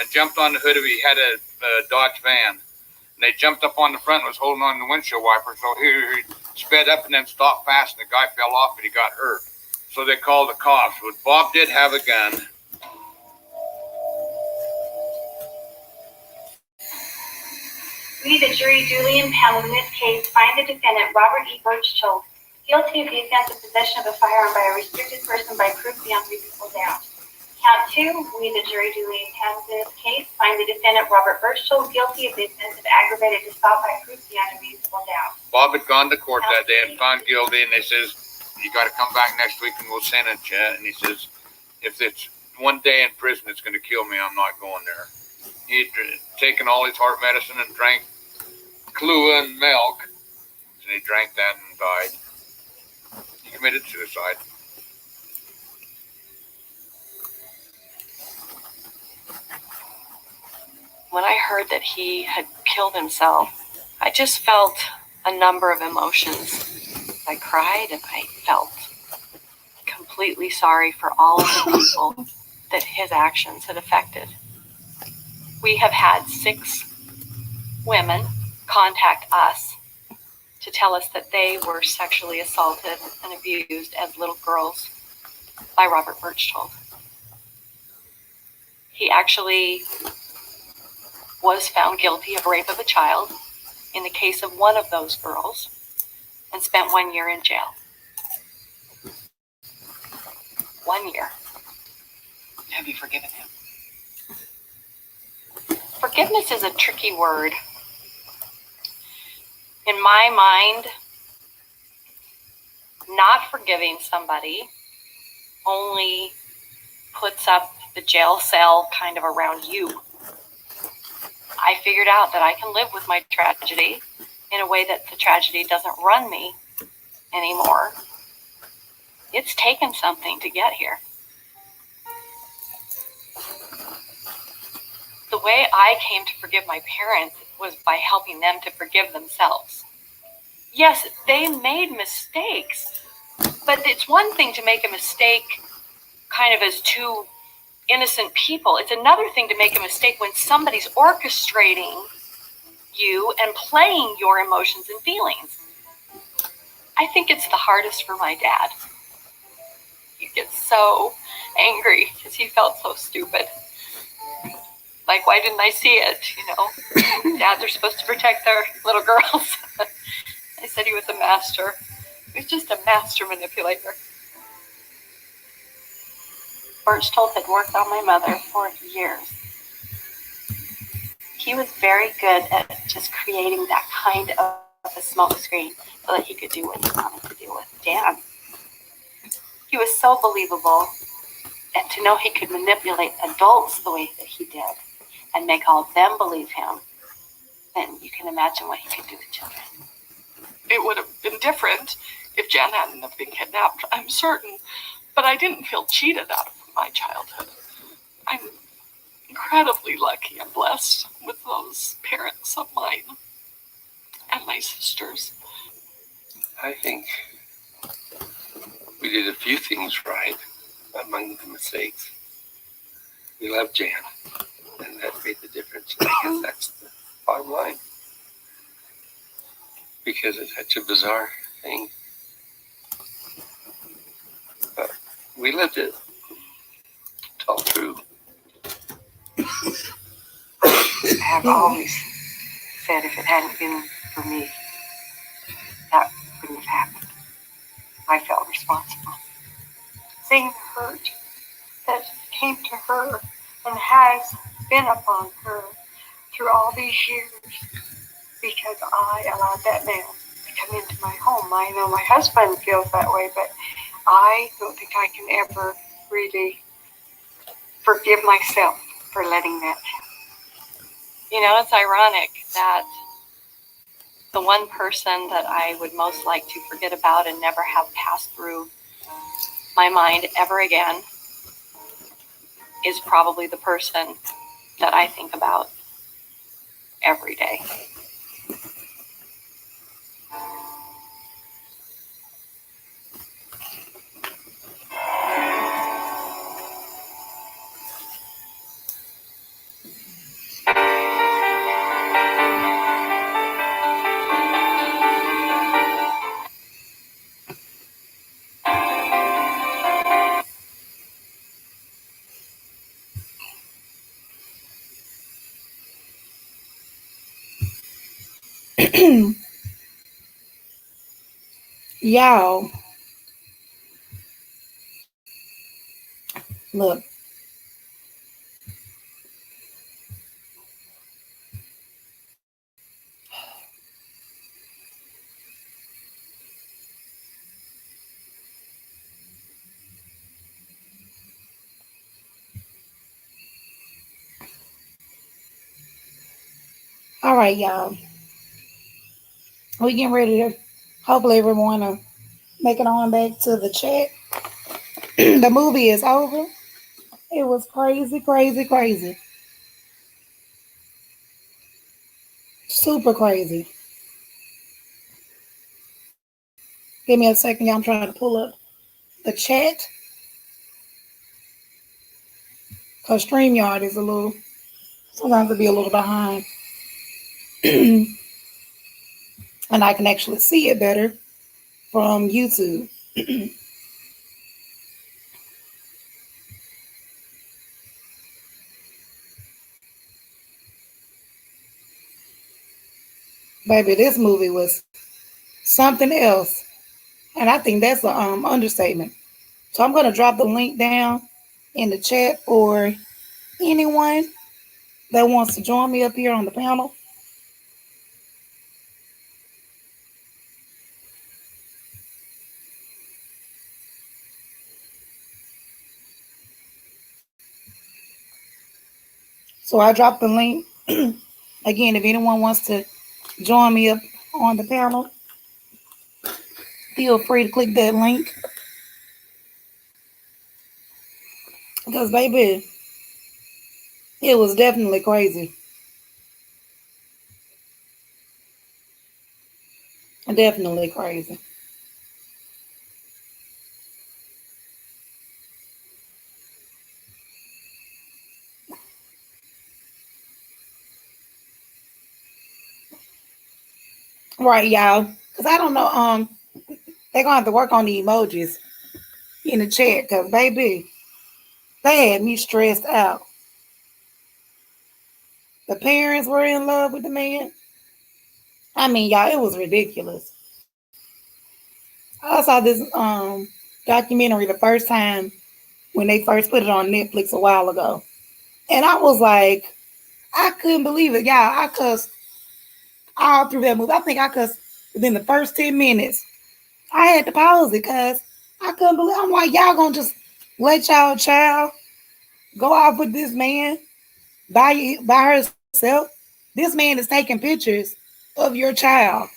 And jumped on the hood of, he had a Dodge van. And they jumped up on the front and was holding on the windshield wiper. So he sped up and then stopped fast, and the guy fell off and he got hurt. So they called the cops. But Bob did have a gun. We, the jury duly impaneled in this case, find the defendant, Robert E. Berchtold, guilty of the offense of possession of a firearm by a restricted person by proof beyond reasonable doubt. Count 2, we, the jury duly impaneled in this case, find the defendant, Robert Berchtold, guilty of the offense of aggravated assault by proof beyond a reasonable doubt. Bob had gone to court that day and found guilty, and they says, "You got to come back next week and we'll sentence you." And he says, "If it's one day in prison, it's going to kill me. I'm not going there." He'd taken all his heart medicine and drank Kahlua and milk, and he drank that and died. He committed suicide. When I heard that he had killed himself, I just felt a number of emotions. I cried and I felt completely sorry for all of the people that his actions had affected. We have had 6 women contact us to tell us that they were sexually assaulted and abused as little girls by Robert Berchtold. He actually was found guilty of rape of a child in the case of one of those girls and spent 1 year in jail. 1 year. Have you forgiven him? Forgiveness is a tricky word. In my mind, not forgiving somebody only puts up the jail cell kind of around you. I figured out that I can live with my tragedy in a way that the tragedy doesn't run me anymore. It's taken something to get here. The way I came to forgive my parents was by helping them to forgive themselves. Yes, they made mistakes, But it's one thing to make a mistake kind of as two innocent people. It's another thing to make a mistake when somebody's orchestrating you and playing your emotions and feelings. I think it's the hardest for my dad. He gets so angry because he felt so stupid. Like, why didn't I see it? You know, dads are supposed to protect their little girls. I said he was a master. He was just a master manipulator. Birchtold had worked on my mother for years. He was very good at just creating that kind of a smokescreen so that he could do what he wanted to do with Dan. He was so believable, and to know he could manipulate adults the way that he did and make all of them believe him, then you can imagine what he could do with children. It would have been different if Jan hadn't have been kidnapped, I'm certain, but I didn't feel cheated out of my childhood. I'm incredibly lucky and blessed with those parents of mine and my sisters. I think we did a few things right among the mistakes. We loved Jan, and that made the difference. I guess that's the bottom line. Because it's such a bizarre thing. But we lived it. It's all true. I have always said if it hadn't been for me, that wouldn't have happened. I felt responsible. Seeing the hurt that came to her and has been upon her through all these years because I allowed that man to come into my home. I know my husband feels that way, but I don't think I can ever really forgive myself for letting that happen. You know, it's ironic that the one person that I would most like to forget about and never have passed through my mind ever again is probably the person that I think about every day. Y'all, look. All right, y'all. We getting ready to hopefully everyone will make it on back to the chat. The movie is over. It was crazy, crazy, crazy. Super crazy. Give me a second, y'all. I'm trying to pull up the chat. Because StreamYard is sometimes it'll be a little behind. And I can actually see it better from YouTube. Baby, this movie was something else. And I think that's an understatement. So I'm going to drop the link down in the chat for anyone that wants to join me up here on the panel. So I dropped the link. Again, if anyone wants to join me up on the panel, feel free to click that link. Because, baby, it was definitely crazy. Definitely crazy. Right, y'all. Because I don't know, they're gonna have to work on the emojis in the chat because baby, they had me stressed out. The parents were in love with the man. I mean, y'all, it was ridiculous. I saw this documentary the first time when they first put it on Netflix a while ago. And I was like, I couldn't believe it. Y'all, I cussed all through that movie. I think I cussed within the first 10 minutes. I had to pause it because I couldn't believe. I'm like, y'all gonna just let y'all child go off with this man by herself? This man is taking pictures of your child.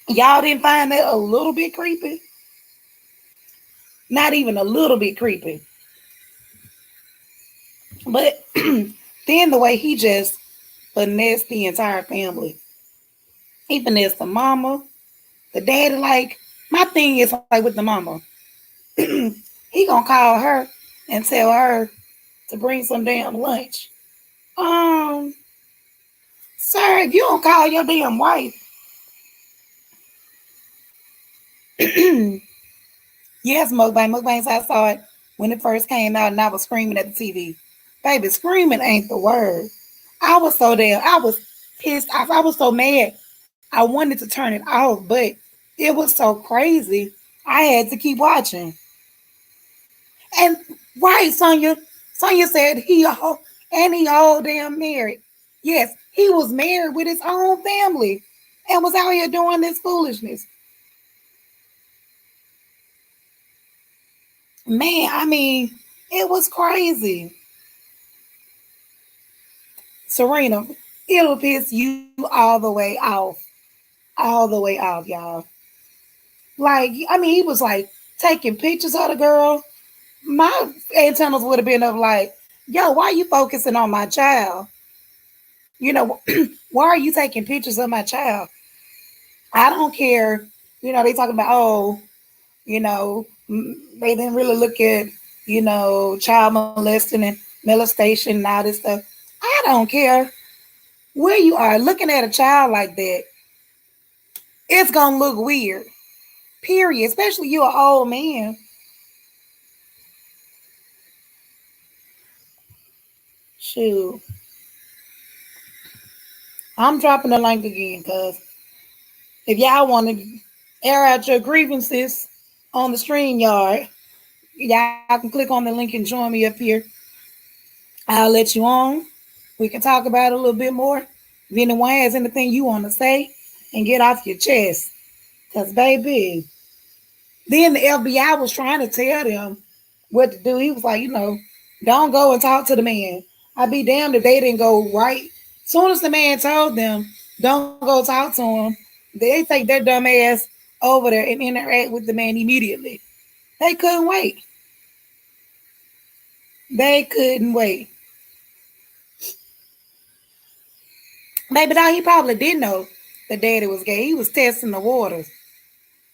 Y'all didn't find that a little bit creepy? Not even a little bit creepy. But then the way he just finessed the entire family. He finessed the mama, the daddy. Like, my thing is like with the mama. He gonna call her and tell her to bring some damn lunch. Um, Sir, if you don't call your damn wife, yes, mukbang. Mukbangs, I saw it when it first came out and I was screaming at the TV. Baby, screaming ain't the word. I was pissed off. I was so mad. I wanted to turn it off, but it was so crazy. I had to keep watching. And right, Sonya. Sonya said he all damn married. Yes, he was married with his own family and was out here doing this foolishness. Man, I mean, it was crazy. Serena, it'll piss you all the way off. All the way off, y'all. Like, I mean, he was like taking pictures of the girl. My antennas would have been up like, yo, why are you focusing on my child? You know, why are you taking pictures of my child? I don't care. They talking about, oh, they didn't really look at, child molesting and molestation and all this stuff. I don't care where you are looking at a child like that. It's gonna look weird. Period. Especially you an old man. Shoot. I'm dropping the link again because if y'all want to air out your grievances on the stream yard, y'all can click on the link and join me up here. I'll let you on. We can talk about it a little bit more. If anyone has anything you want to say and get off your chest. Because, baby, then the FBI was trying to tell them what to do. He was like, don't go and talk to the man. I'd be damned if they didn't go right. Soon as the man told them, don't go talk to him, they take their dumb ass over there and interact with the man immediately. They couldn't wait. They couldn't wait. Maybe though he probably didn't know that daddy was gay. He was testing the waters.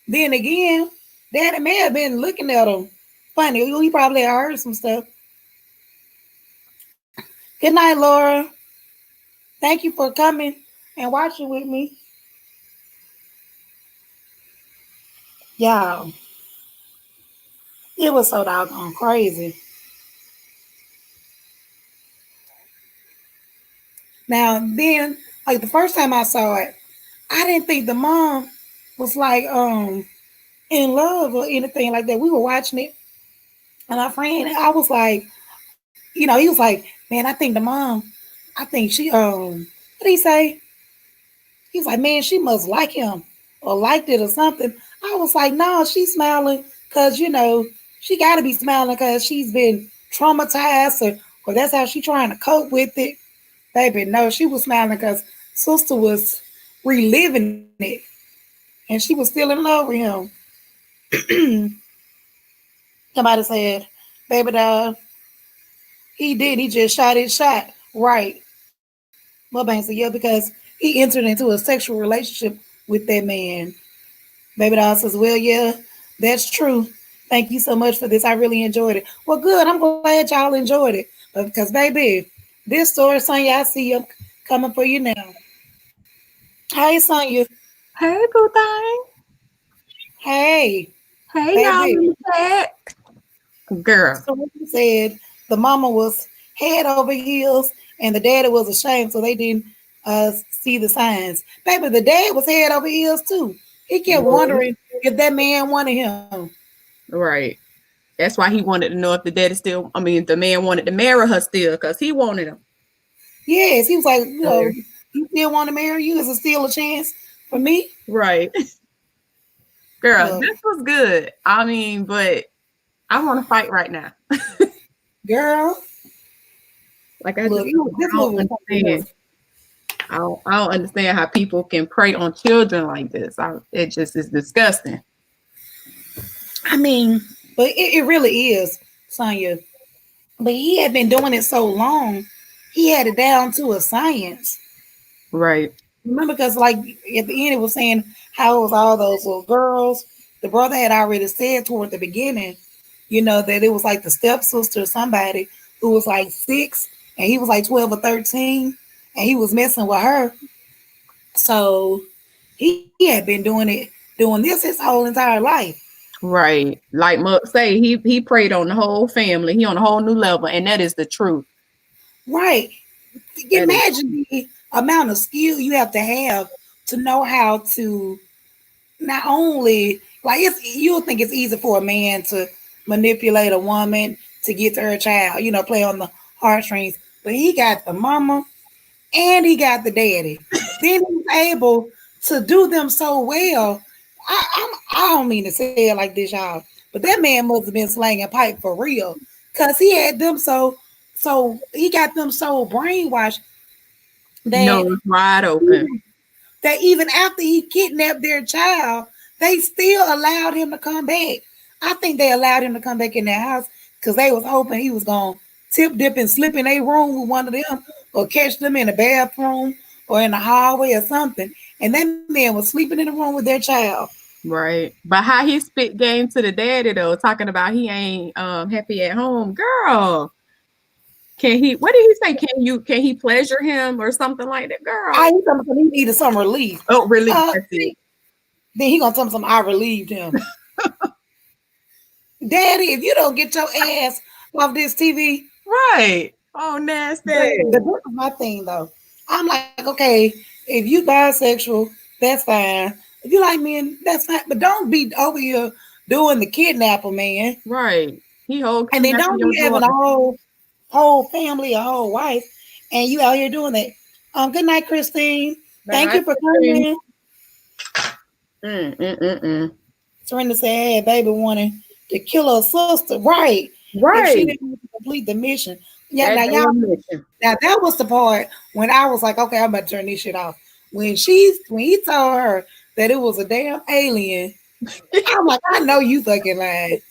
Then again, daddy may have been looking at him funny. He probably heard some stuff. Good night, Laura. Thank you for coming and watching with me. Y'all, it was so doggone crazy. Now, then, like the first time I saw it, I didn't think the mom was like in love or anything like that. We were watching it, and our friend, I was like, he was like, man, I think the mom, I think she what did he say? He was like, man, she must like him or liked it or something. I was like, no, she's smiling because she got to be smiling because she's been traumatized or that's how she trying to cope with it. Baby, no, she was smiling because sister was reliving it and she was still in love with him. Somebody said, baby, he did. He just shot his shot. Right. Well, Bang said, yeah, because he entered into a sexual relationship with that man. Baby doll says, well, yeah, that's true. Thank you so much for this. I really enjoyed it. Well, good. I'm glad y'all enjoyed it. But because, baby, this story, Sonya, I see you coming for you now. Hey, Sonya. Hey, boo thing. Hey, Hey, y'all baby. in the chat. Girl. So what you said, the mama was head over heels and the daddy was ashamed, so they didn't see the signs. Baby, the dad was head over heels too. He kept wondering if that man wanted him. Right. That's why he wanted to know if the daddy still, the man wanted to marry her still because he wanted him. Yes, he was like, you still want to marry you? Is it still a chance for me? Right. Girl, this was good. But I want to fight right now. Girl. Like I don't understand. I don't understand how people can prey on children like this. It just is disgusting. But it really is, Sonya. But he had been doing it so long, he had it down to a science. Right. Remember, because like at the end, it was saying how it was all those little girls. The brother had already said toward the beginning, that it was like the stepsister or somebody who was like 6 and he was like 12 or 13 and he was messing with her. So he had been doing this his whole entire life. Right. Like Muck say, he preyed on the whole family. He on a whole new level, and that is the truth. Right. Imagine the amount of skill you have to know how to not only like you'll think it's easy for a man to manipulate a woman to get to her child, play on the heartstrings, but he got the mama and he got the daddy. Then he's able to do them so well. I don't mean to say it like this, y'all, but that man must have been slanging pipe for real, cause he had them so he got them so brainwashed that wide open. That even after he kidnapped their child, they still allowed him to come back. I think they allowed him to come back in their house because they was hoping he was gonna tip, dip, and slip in a room with one of them, or catch them in the bathroom or in the hallway or something. And that man was sleeping in the room with their child. Right. But how he spit game to the daddy though, talking about he ain't happy at home. Girl. What did he say? Can he pleasure him or something like that? Girl. He needed some relief. Oh, relief. That's it. Then he gonna tell me something, I relieved him. Daddy, if you don't get your ass off this TV. Right. Oh, nasty. This is my thing though. I'm like, okay, if you bisexual, that's fine. If you like men, that's fine. But don't be over here doing the kidnapper, man. Right. And then don't be having a whole family, a whole wife, and you out here doing that. Good night, Christine. Thank you for coming. Serena said, hey, baby wanted to kill her sister. Right. If she didn't complete the mission. Yeah, now that was the part when I was like, okay, I'm about to turn this shit off. When he told her that it was a damn alien, I'm like, I know you fucking lied.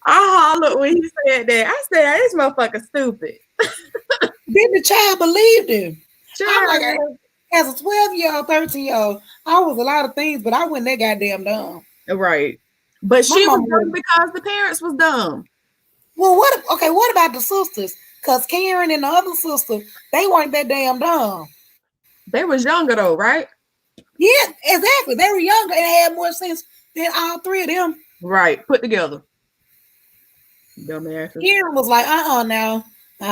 I hollered when he said that. I said, this motherfucker stupid. Then the child believed him. I'm like, as a 12-year-old, 13-year-old, I was a lot of things, but I wasn't that goddamn dumb. Right. But she was dumb because the parents was dumb. Well, what about the sisters? Because Karen and the other sister, they weren't that damn dumb. They was younger though, right? Yeah, exactly. They were younger and had more sense than all three of them. Right, put together. Dumbasses. Karen was like, now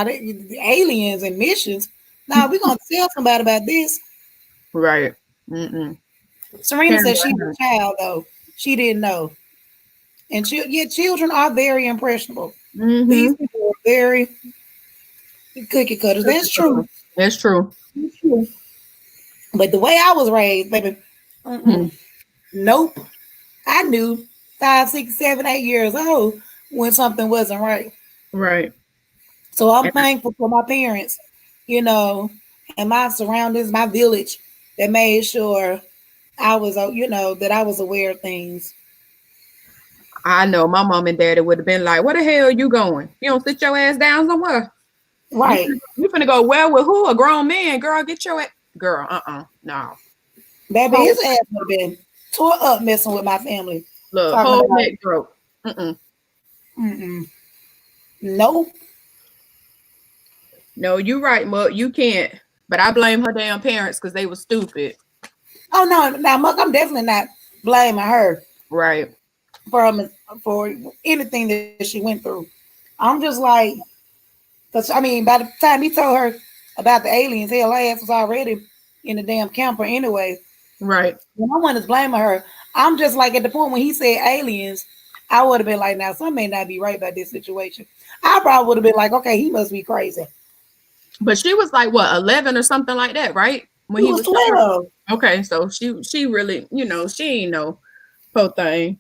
the aliens and missions. Now we're gonna tell somebody about this. Right. Serena said she was a child though. She didn't know. And children are very impressionable. These people are very cookie cutters. That's true. That's true. But the way I was raised, baby, nope. I knew 5, 6, 7, 8 years old when something wasn't right. Right. So I'm thankful for my parents, and my surroundings, my village that made sure I was, that I was aware of things. I know my mom and daddy would have been like, where the hell are you going? You don't sit your ass down somewhere. Right. You finna go well with who? A grown man. Girl, get your ass. Girl, no. Baby, his ass would have been tore up messing with my family. Look, whole neck broke. Nope. No, you right, Muck. You can't. But I blame her damn parents because they were stupid. Oh no, now Muck, I'm definitely not blaming her Right. for for anything that she went through. I'm just like, because I mean, by the time he told her about the aliens, hell, her ass was already in the damn camper anyway. Right. No one is blaming her. I'm just like at the point when he said aliens, I would have been like, now some may not be right about this situation. I probably would have been like, okay, he must be crazy. But she was like what, 11 or something like that, right? When He he was was telling her. 12. Okay, so she really, she ain't no poor thing.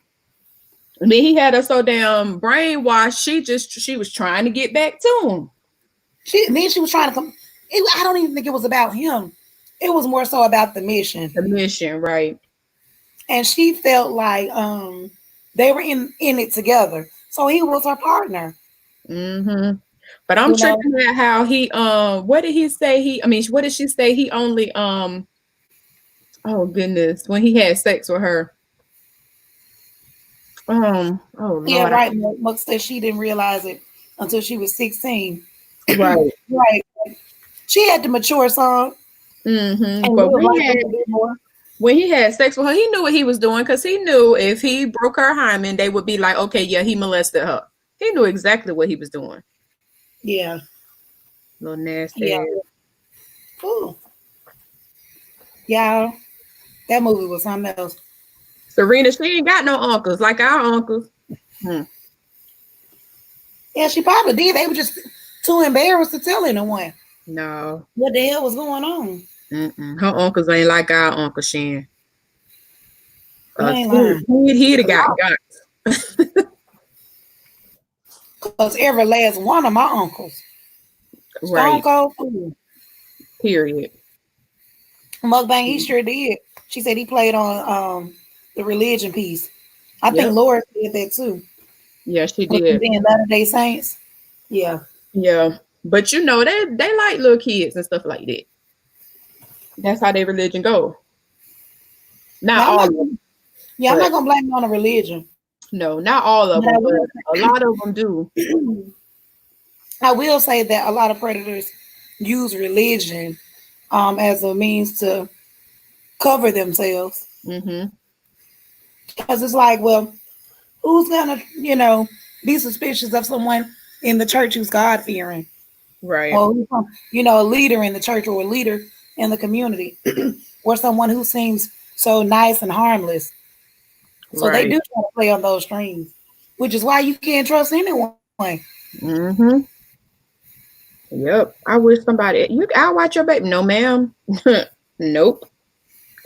I mean, he had her so damn brainwashed. She was trying to get back to him. She was trying to come. I don't even think it was about him. It was more so about the mission. The mission, right? And she felt like they were in it together. So he was her partner. Mm-hmm. But I'm You know, tripping at how he what did he say? What did she say? He only oh goodness, when he had sex with her. Oh yeah, Lord. right. Muck said she didn't realize it until she was 16. Right. Right. She had to mature some Mm-hmm. and But live life a little bit more. when he had sex with her, he knew what he was doing because he knew if he broke her hymen, they would be like, okay, yeah, he molested her. He knew exactly what he was doing. Yeah. Little nasty. Yeah. Ooh. Yeah. That movie was something else. Serena, she ain't got no uncles like our uncles. Yeah, she probably did. They were just too embarrassed to tell anyone. No. What the hell was going on? Mm-mm. Her uncles ain't like our Uncle Shen. You ain't lying. He'd have got Because every last one of my uncles. Stone right. Cold Fool. Period. Mukbang, he sure did. She said he played on the religion piece. I think Yep. Laura did that too. Yeah, she With did. being Latter-day Saints. Yeah. Yeah. But they like little kids and stuff like that. That's how their religion go. Not Now, all of them. I'm not gonna blame it on the religion. No, not all of them, but a lot of them do. I will say that a lot of predators use religion as a means to cover themselves. Mm-hmm. Because it's like, well, who's gonna, be suspicious of someone in the church who's God fearing? Right. Or a leader in the church or a leader in the community, or someone who seems so nice and harmless. So they Right. do try to play on those strings, which is why you can't trust anyone. Mm-hmm. Yep. I wish somebody I'll watch your baby. No, ma'am. Nope.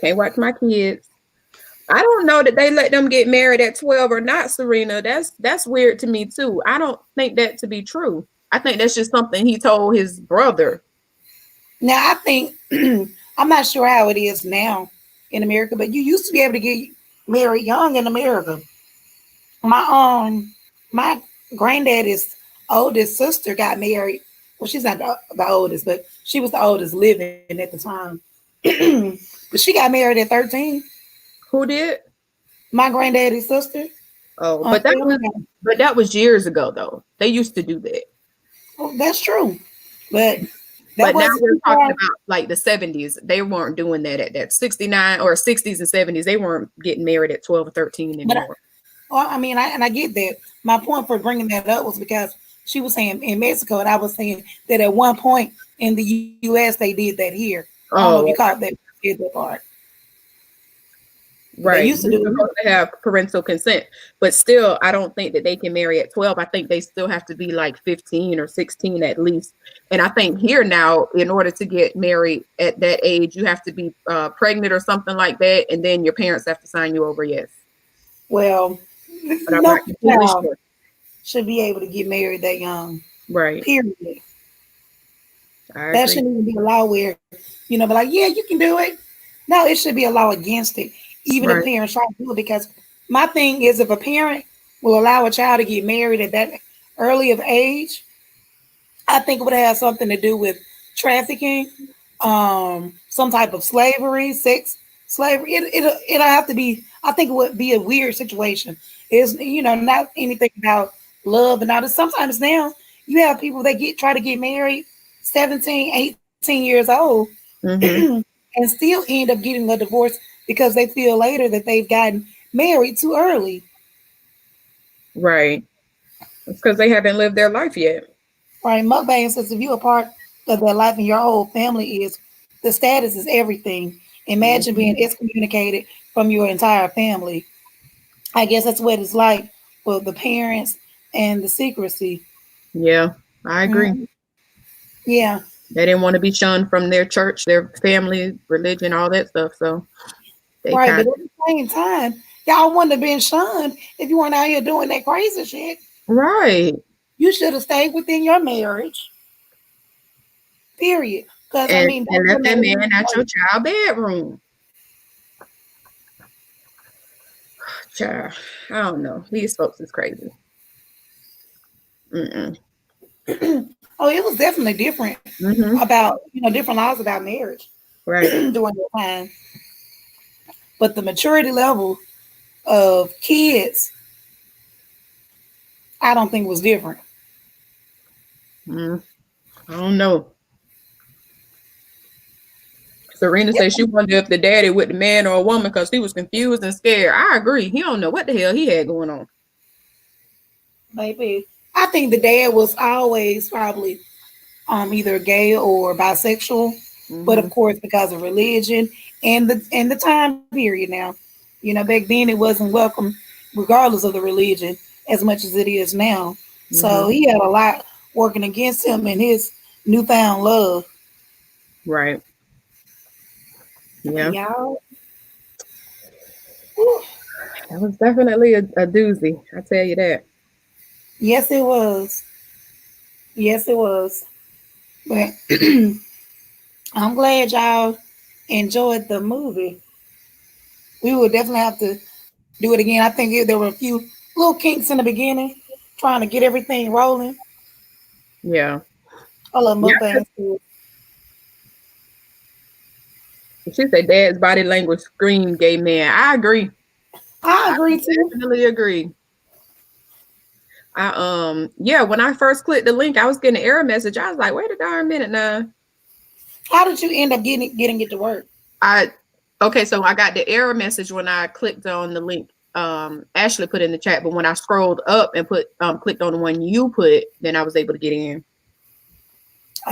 Can't watch my kids. I don't know that they let them get married at 12 or not, Serena. That's weird to me too. I don't think that to be true. I think that's just something he told his brother. Now I think I'm not sure how it is now in America, but you used to be able to get married young in America. My granddaddy's oldest sister got married. Well, she's not the oldest, but she was the oldest living at the time. But she got married at 13. Who did? My granddaddy's sister. Oh, but that was years ago though. They used to do that. Oh, that's true. But now we're talking about like the 70s. They weren't doing that at that 69 or 60s and 70s. They weren't getting married at 12 or 13 anymore. I get that. My point for bringing that up was because she was saying in Mexico, and I was saying that at one point in the U.S. they did that here. I don't know if you caught that part. Right. You're supposed to have parental consent, but still, I don't think that they can marry at 12. I think they still have to be like 15 or 16 at least. And I think here now, in order to get married at that age, you have to be pregnant or something like that, and then your parents have to sign you over. Yes. Well, no child should be able to get married that young. Right. Period. That shouldn't even be a law where, be like, yeah, you can do it. No, it should be a law against it. Even if parents try to do it, because my thing is, if a parent will allow a child to get married at that early of age, I think it would have something to do with trafficking, some type of slavery, sex slavery. It'll have to be. I think it would be a weird situation. It's not anything about love and all this. Sometimes now you have people that try to get married 17, 18 years old. Mm-hmm. and still end up getting a divorce because they feel later that they've gotten married too early. Right. It's because they haven't lived their life yet. Right? Mukbang says if you're a part of their life and your whole family is, the status is everything. Imagine Mhm. being excommunicated from your entire family. I guess that's what it's like for the parents and the secrecy. Yeah, I agree. Mhm. Yeah. They didn't want to be shunned from their church, their family, religion, all that stuff. So they Right. kind But of at the same time, y'all wouldn't have been shunned if you weren't out here doing that crazy shit. right. You should have stayed within your marriage. Period. Because I mean, And both of left them that made man a at your choice. child bedroom. Child, I don't know. These folks is crazy. Mm-mm. Oh, it was definitely different Mm-hmm. about different laws about marriage Right. during that time. But the maturity level of kids, I don't think was different. Mm, I don't know. Serena said she wondered if the daddy with the man or a woman because he was confused and scared. I agree. He don't know what the hell he had going on. Maybe I think the dad was always probably either gay or bisexual, but Mm-hmm. of course because of religion and the time period now, back then it wasn't welcome regardless of the religion as much as it is now. Mm-hmm. So he had a lot working against him and his newfound love. Right. Yeah. Y'all, whew, That was definitely a doozy. I tell you that. yes it was, yes it was. But I'm glad y'all enjoyed the movie. We will definitely have to do it again. I think there were a few little kinks in the beginning, trying to get everything rolling. Yeah. I love Yeah. mukbangs too. She said dad's body language screamed gay man. I agree. I I agree too. definitely agree. Yeah, when I first clicked the link, I was getting an error message. I was like, wait a darn minute now. How did you end up getting it to work? Okay, so I got the error message when I clicked on the link Ashley put in the chat, but when I scrolled up and clicked on the one you put, then I was able to get in.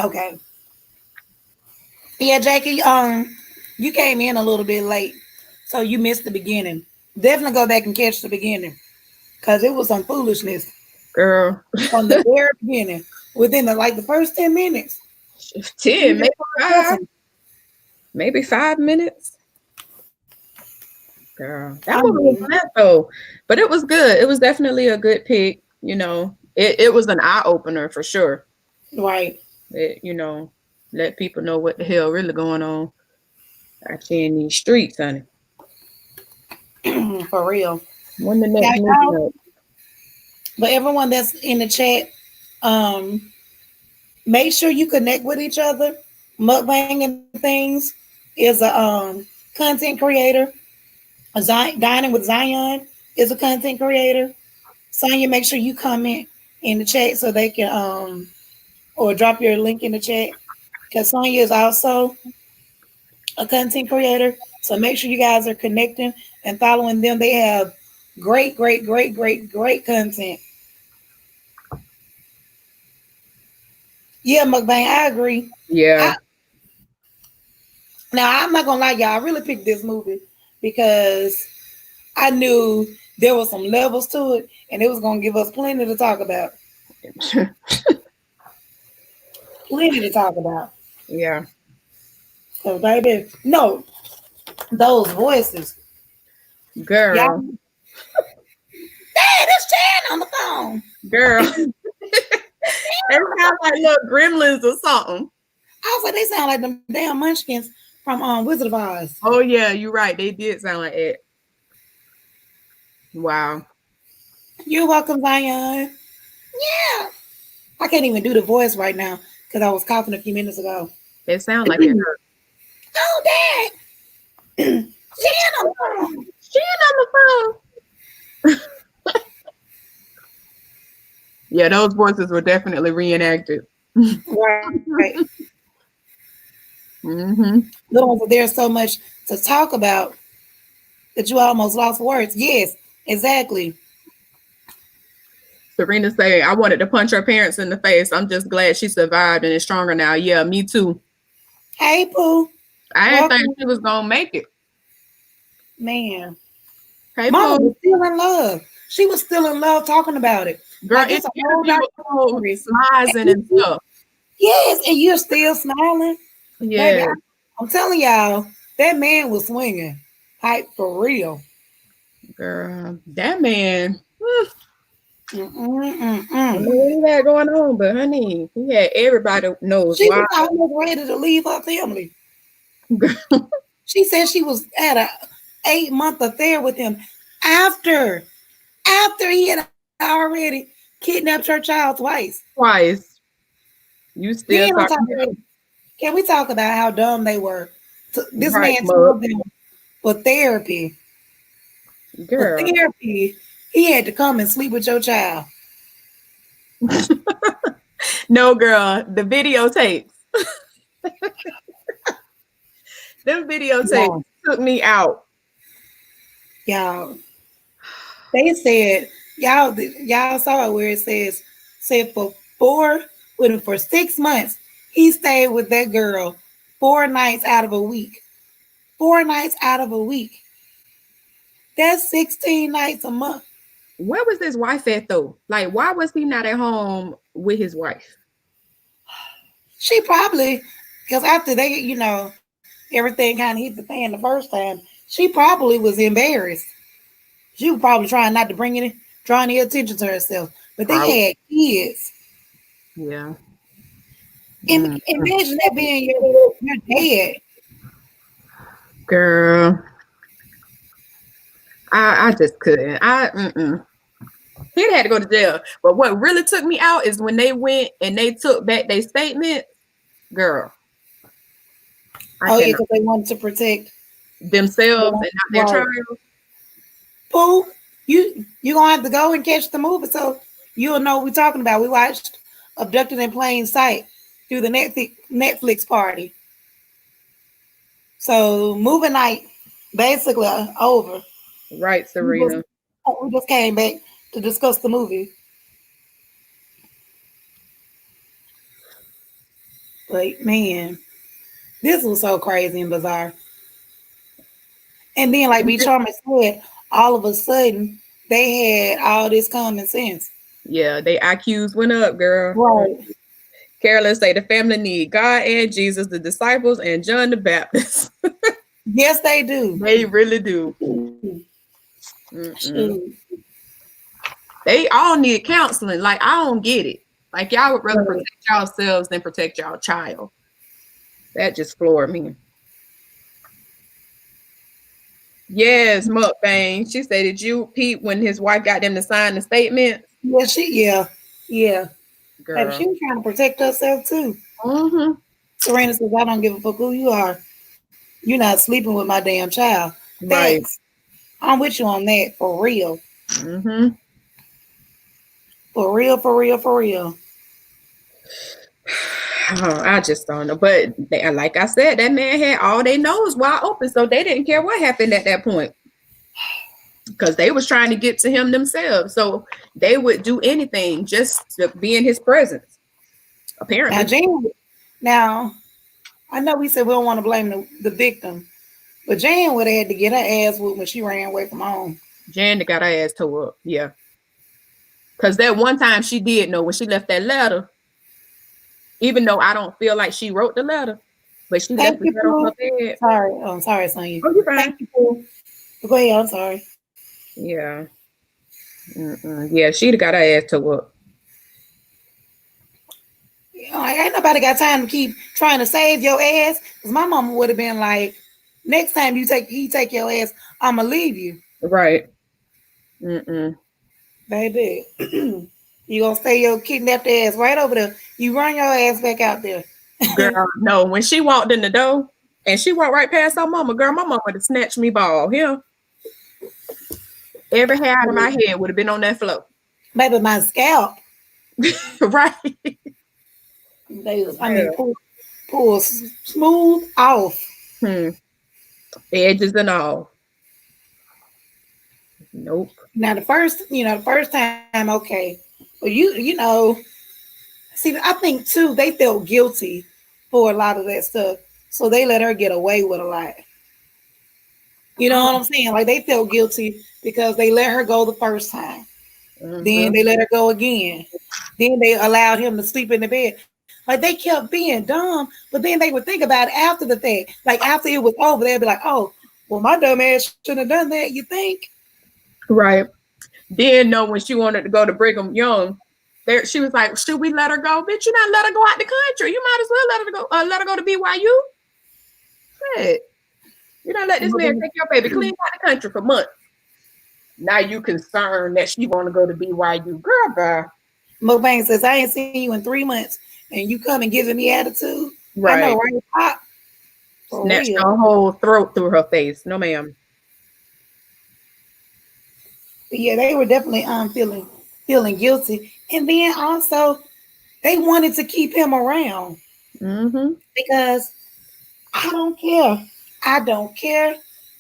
Okay. Yeah, Jackie, you came in a little bit late, so you missed the beginning. Definitely go back and catch the beginning. Cause it was some foolishness Girl. from the very beginning. Within the first 10 minutes. 10, maybe 5. Maybe 5 minutes. Girl, that I movie was mean, bad though, but it was good. It was definitely a good pick. It was an eye opener for sure. right. It, let people know what the hell really going on out here in these streets, honey. For real. When the Now, next movie y'all, up? but everyone that's in the chat, um, make sure you connect with each other. Mukbang and things is a content creator. Dining with Zion is a content creator. Sonya, make sure you comment in the chat so they can or drop your link in the chat because Sonya is also a content creator. So make sure you guys are connecting and following them. They have great, great, great, great, great content. Yeah, Mukbang, I agree. Yeah. Now I'm not gonna lie, y'all. I really picked this movie because I knew there was some levels to it, and it was gonna give us plenty to talk about. Plenty to talk about. Yeah. So, baby, no, those voices, y'all. Girl. Hey, this Jan on the phone. Girl. They sound like little gremlins or something. I was like, they sound like them damn munchkins from Wizard of Oz. Oh yeah, you're right. They did sound like it. Wow. You're welcome, Zion. Yeah. I can't even do the voice right now because I was coughing a few minutes ago. It sounds like it hurt. Oh, Dad. Jan on the phone. Jan on the phone. Yeah, those voices were definitely reenacted. Right. Mm-hmm. Little ones, there's so much to talk about that you almost lost words. Yes, exactly. Serena say, I wanted to punch her parents in the face. I'm just glad she survived and is stronger now. Yeah, me too. Hey, Pooh. I didn't Welcome. think she was going to make it. Man. Hey, Mama Pooh. was still in love. She was still in love talking about it. Girl, Like it's a whole documentary. smizing and stuff. Yes, and you're still smiling. Baby, Yeah. I'm telling y'all, that man was swinging. Hype for real. Girl, that man. I don't Mm-mm-mm-mm. know what he had going on, but honey, he had everybody knows She why. was almost ready to leave her family. She said she was at a 8-month affair with him after he had already kidnapped her child twice. Twice. You still Then on top talking of that, can we talk about how dumb they were? This right, man mug. told them for therapy. Girl. For therapy, he had to come and sleep with your child. No, girl, the videotapes. Them videotapes took me out. Y'all, they said, y'all saw it where it said for 6 months, he stayed with that girl 4 nights out of a week. 4 nights out of a week. That's 16 nights a month. Where was his wife at though? Like, why was he not at home with his wife? She probably, because after they, everything kind of hit the fan the first time, she probably was embarrassed. She was probably trying not to draw any attention to herself. But they had kids. Yeah. Imagine that being your dad. Girl. I just couldn't. He had to go to jail. But what really took me out is when they went and they took back their statement. Girl. Yeah, because they wanted to protect themselves and not their child. Pooh, you gonna have to go and catch the movie so you'll know what we're talking about. We watched Abducted in Plain Sight through the Netflix party. So movie night basically over. Right, Serena. We just came back to discuss the movie. But man, this was so crazy and bizarre. And then, like B. Charmer said, all of a sudden they had all this common sense. Yeah, their IQs went up, girl. Right. Carolyn say the family need God and Jesus, the disciples, and John the Baptist. Yes, they do. They really do. They all need counseling. Like, I don't get it. Like, y'all would rather protect yourselves than protect y'all child. That just floored me. Yes, mukbang. She said, did you peep when his wife got them to sign the statement? Yeah. Girl. Baby, she was trying to protect herself too. Serena says, I don't give a fuck who you are. You're not sleeping with my damn child. Right. I'm with you on that, for real. For real. Oh, I just don't know. But like I said, that man had all their nose wide open, so they didn't care what happened at that point. Because they was trying to get to him themselves. So they would do anything just to be in his presence. Apparently. Now, I know we said we don't want to blame the victim, but Jan would have had to get her ass whooped when she ran away from home. Jan got her ass tore up, yeah. Because that one time she did know when she left that letter, even though I don't feel like she wrote the letter, but she left the letter on her bed. Sorry, Sonya. Oh, you're fine. Thank you. Go ahead, I'm sorry. Yeah. Yeah, she'd have got her ass tore up. Ain't nobody got time to keep trying to save your ass. Because my mama would have been like, next time he take your ass, I'ma leave you. Right. Baby, you gonna stay your kidnapped ass right over there. You run your ass back out there. Girl, no, when she walked in the door and she walked right past her mama, girl, my mama would have snatched me ball here. Every hair out of my head would have been on that floor. Baby, my scalp. Right. pulls smooth off. Edges and all. Nope. Now the first time, okay. But you know, see, I think too, they felt guilty for a lot of that stuff. So they let her get away with a lot. You know what I'm saying? Like they felt guilty because they let her go the first time. Then they let her go again. Then they allowed him to sleep in the bed. Like they kept being dumb, but then they would think about it after the fact. Like after it was over, they'd be like, "Oh, well, my dumb ass shouldn't have done that." You think? Right. Then no, when she wanted to go to Brigham Young, there she was like, "Should we let her go? Bitch, you not let her go out the country. You might as well let her go to BYU. Shit. You don't let this man take your baby clean out the country for months. Now you concerned that she want to go to BYU. Girl, bye. Mukbang says, I ain't seen you in 3 months and you come and giving me attitude. Right. I know, right? Pop. Snatched her whole throat through her face. No, ma'am. But yeah, they were definitely feeling guilty. And then also they wanted to keep him around. Because I don't care. I don't care.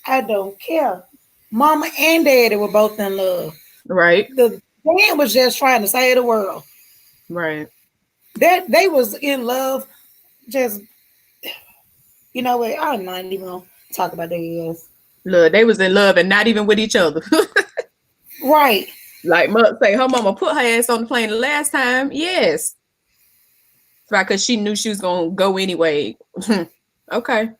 I don't care. Mama and daddy were both in love. Right. The man was just trying to save the world. Right. That they was in love. Just you know what? I'm not even gonna talk about their ass. Look, they was in love and not even with each other. Right. Like Muck say, her mama put her ass on the plane the last time. Yes. It's right, because she knew she was gonna go anyway. Okay.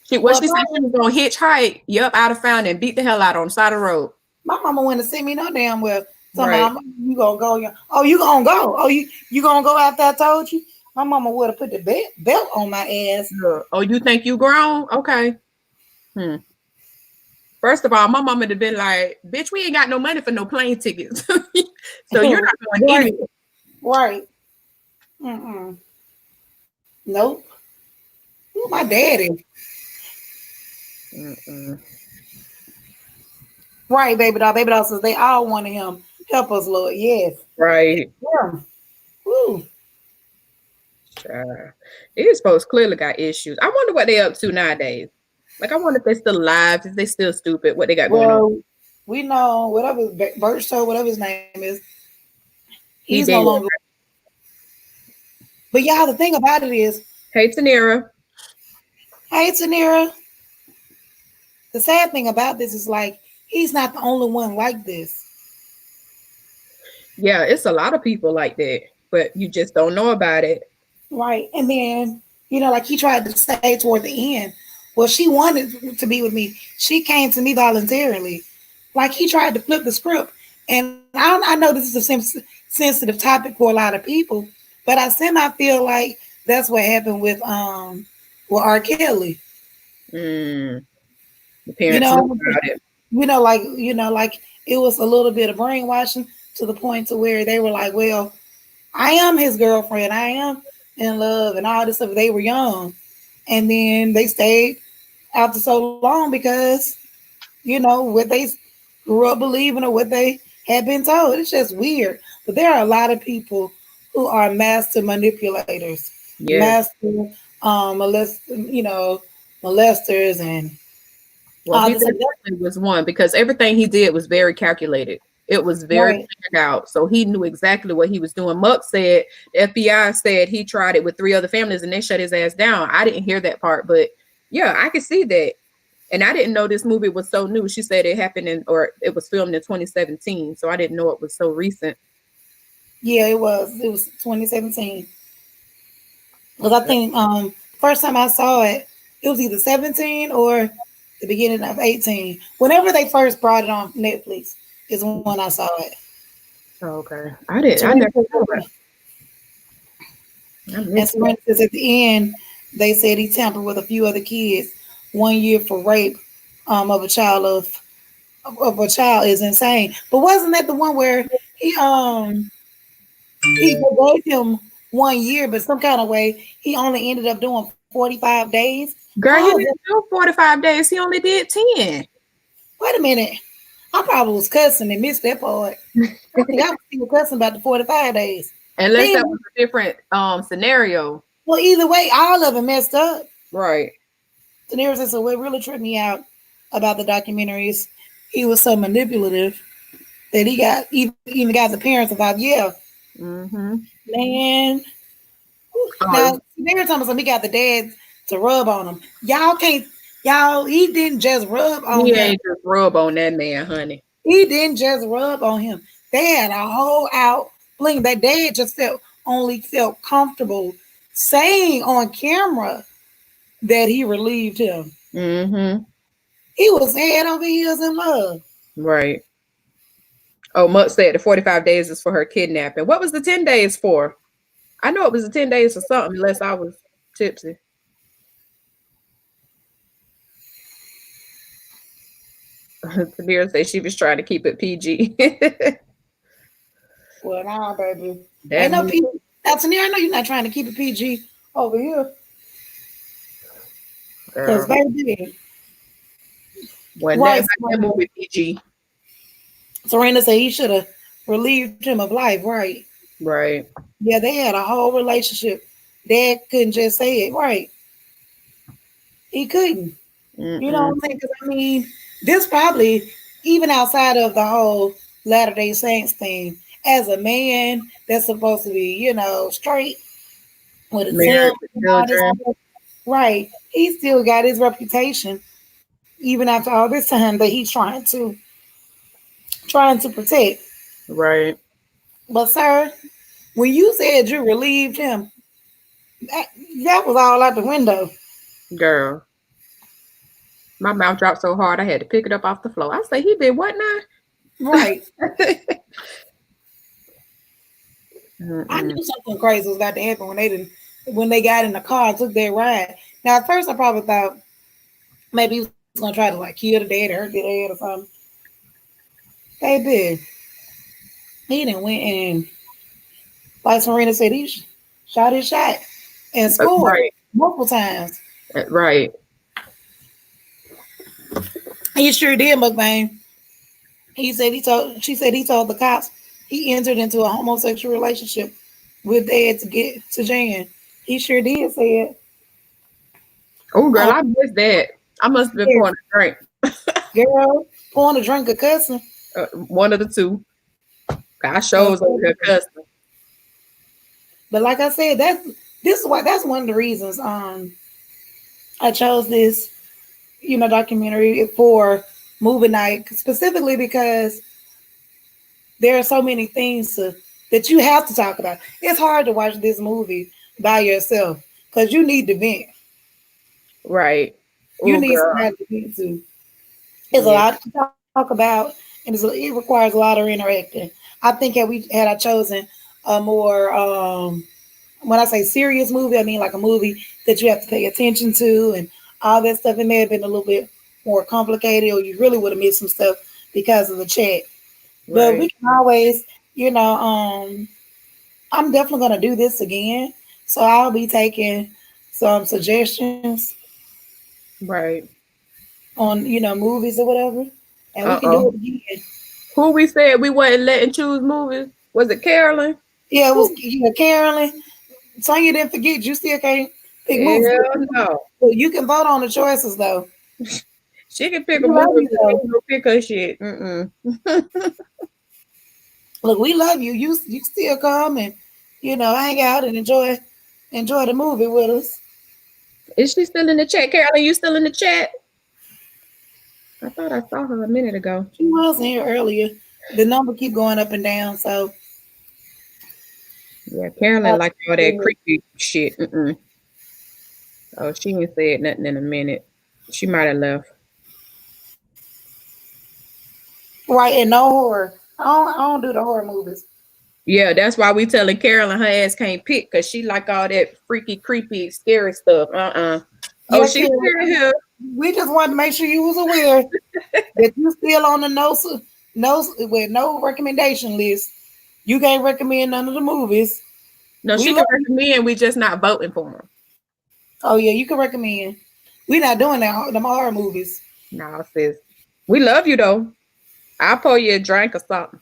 She said she was gonna hitchhike. Yep, I'd have found and beat the hell out on the side of the road. My mama wouldn't send me no damn well. Right. You gonna go? Oh, you gonna go? Oh, you gonna go after I told you? My mama would have put the belt on my ass. Oh, you think you grown? Okay. First of all, my mama would have been like, "Bitch, we ain't got no money for no plane tickets, so you're not going right. anywhere." Right. Nope. Ooh, my daddy. Right, baby doll. Baby doll says they all wanted him. Help us, Lord. Yes. Right. Yeah. Woo. These folks clearly got issues. I wonder what they up to nowadays. Like, I wonder if they're still alive, if they still stupid, what they got going on. We know whatever Birchtoe, whatever his name is, he's dead. no longer. But yeah, the thing about it is, hey Tanira. Hey Tanira. The sad thing about this is like he's not the only one like this. Yeah, it's a lot of people like that, but you just don't know about it. Right. And then, you know, like he tried to say toward the end, well, she wanted to be with me. She came to me voluntarily. Like he tried to flip the script. And I know this is a sensitive topic for a lot of people, but I feel like that's what happened with R. Kelly. The parents knew about it. Like it was a little bit of brainwashing to the point to where they were like, well, I am his girlfriend. I am in love and all this stuff. They were young. And then they stayed after so long because, you know, what they grew up believing or what they had been told. It's just weird. But there are a lot of people who are master manipulators. Yes. Master molesters and well, he definitely was one because everything he did was very calculated. It was very figured out. So he knew exactly what he was doing. Muck said, the FBI said he tried it with 3 other families and they shut his ass down. I didn't hear that part, but yeah, I could see that. And I didn't know this movie was so new. She said it happened it was filmed in 2017. So I didn't know it was so recent. Yeah, it was 2017. Because I think first time I saw it, it was either 17 or the beginning of 18. Whenever they first brought it on Netflix is when I saw it. Okay. I never saw it. And for instance, at the end, they said he tampered with a few other kids 1 year for rape of a child is insane. But wasn't that the one where he gave him 1 year, but some kind of way he only ended up doing 45 days? Girl, he didn't do 45 days. He only did 10. Wait a minute. I probably was cussing and missed that part. I think I was still cussing about the 45 days. Unless that was a different scenario. Well, either way, all of it messed up. Right. And there's this what really tripped me out about the documentaries. He was so manipulative that he got even got the parents about, yeah, Mm-hmm. man. Oh, Now they were talking about he got the dad to rub on him. Y'all can't, y'all. He didn't just rub on he him. ain't just rub on that man, honey. He didn't just rub on him. They had a whole out fling. That dad just felt comfortable saying on camera that he relieved him. Mm-hmm. He was head over heels in love. Right. Oh, Mutt said the 45 days is for her kidnapping. What was the 10 days for? I know it was the 10 days for something, unless I was tipsy. Samira said she was trying to keep it PG. Well, nah, baby. That Ain't no movie, PG. Now, Tanir, I know you're not trying to keep it PG over here. Because, girl. baby, Wasn't that right, about that movie PG? Serena said he should have relieved him of life, right? Right. Yeah, they had a whole relationship. Dad couldn't just say it, right? He couldn't. You know Mm-mm. what I'm saying? Because, I mean, this probably, even outside of the whole Latter day Saints thing, as a man that's supposed to be, straight with a Married tail with and all this children. stuff, right? He still got his reputation, even after all this time that he's trying to protect. Right. But, sir, when you said you relieved him, that was all out the window. Girl. My mouth dropped so hard I had to pick it up off the floor. I say, he did what now? Right. I Mm-mm. knew something crazy was about to happen when they got in the car and took their ride. Now at first I probably thought maybe he was gonna try to like kill the dad or hurt the dad or something. Baby, he didn't went and like Serena said shot his shot and scored Right. multiple times. Right. He sure did, McBain. She said he told the cops he entered into a homosexual relationship with dad to get to Jan. He sure did say it. Oh, girl, I missed that. I must have been Yeah, pouring a drink. girl, pouring a drink of cussing. One of the two. I Uh, shows over here cussing. But like I said, that's one of the reasons I chose this documentary for movie night specifically because there are so many things that you have to talk about. It's hard to watch this movie by yourself because you need to vent. Right. You Oh, need girl. somebody to vent to. There's a Yeah. lot to talk about, and it requires a lot of interacting. I think had I chosen a more when I say serious movie, I mean like a movie that you have to pay attention to and all that stuff. It may have been a little bit more complicated, or you really would have missed some stuff because of the chat. But we Right. can always, I'm definitely gonna do this again. So I'll be taking some suggestions Right. on, movies or whatever, and we can do Uh-oh. it again. Who we said we wasn't letting choose movies? Was it Carolyn? Yeah, it was Who? Carolyn. Sonya didn't forget you still can't pick movies. Hell no. Well, you can vote on the choices though. She can pick We a love movie, you but she though. ain't gonna pick her shit. Mm-mm. Look, we love you. You still come and hang out and enjoy the movie with us. Is she still in the chat? Carolyn, you still in the chat? I thought I saw her a minute ago. She was in here earlier. The number keep going up and down, so Yeah, Carolyn like all that creepy shit. Mm-mm. Oh, she ain't said nothing in a minute. She might have left. right, and no horror. I don't do the horror movies. Yeah, that's why we telling Carolyn her ass can't pick because she like all that freaky, creepy, scary stuff. Oh, Yeah, she's Karen, still here. we just wanted to make sure you was aware that you still on the no with no recommendation list. You can't recommend none of the movies. No, We she love can you. recommend. We just not voting for them. Oh yeah, you can recommend. We're not doing that them horror movies. No, sis. We love you though. I'll pour you a drink or something.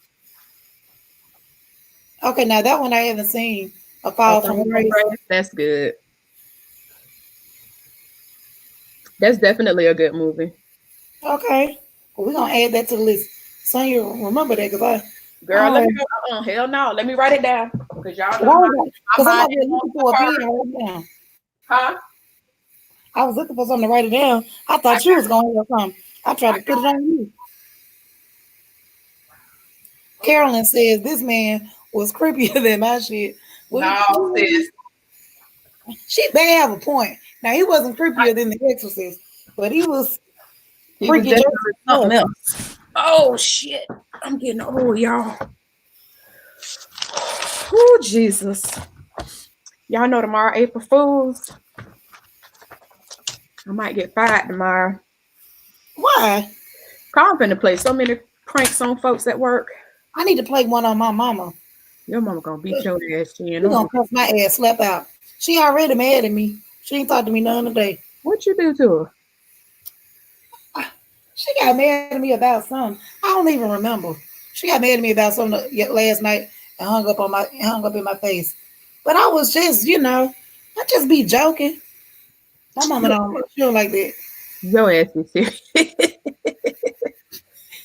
Okay, now that one I haven't seen. A Oh, Fall from Fall from Grace. Grace. That's good. That's definitely a good movie. Okay. Well, we're gonna add that to the list. Sonya, remember that because Girl, let me know. Hell no. Let me write it down. Because y'all know because I'm my not mind really is on looking for a the pen card. to write it down. Huh? I was looking for something to write it down. I thought you was gonna have something. I tried to put it on you. Carolyn says this man was creepier than my shit. No, sis. She may have a point. Now he wasn't creepier than the Exorcist, but he was freaky just definitely something else. Oh shit. I'm getting old, y'all. Oh, Jesus. Y'all know tomorrow, April Fools. I might get fired tomorrow. Why? I'm finna play so many pranks on folks at work. I need to play one on my mama. Your mama gonna beat your ass, Jen. She gonna cuss my ass slap out. She already mad at me. She ain't talked to me none today. What you do to her? She got mad at me about something. I don't even remember. She got mad at me about something last night and hung up in my face. But I was just, I just be joking. My mama don't feel like that. Your ass is serious.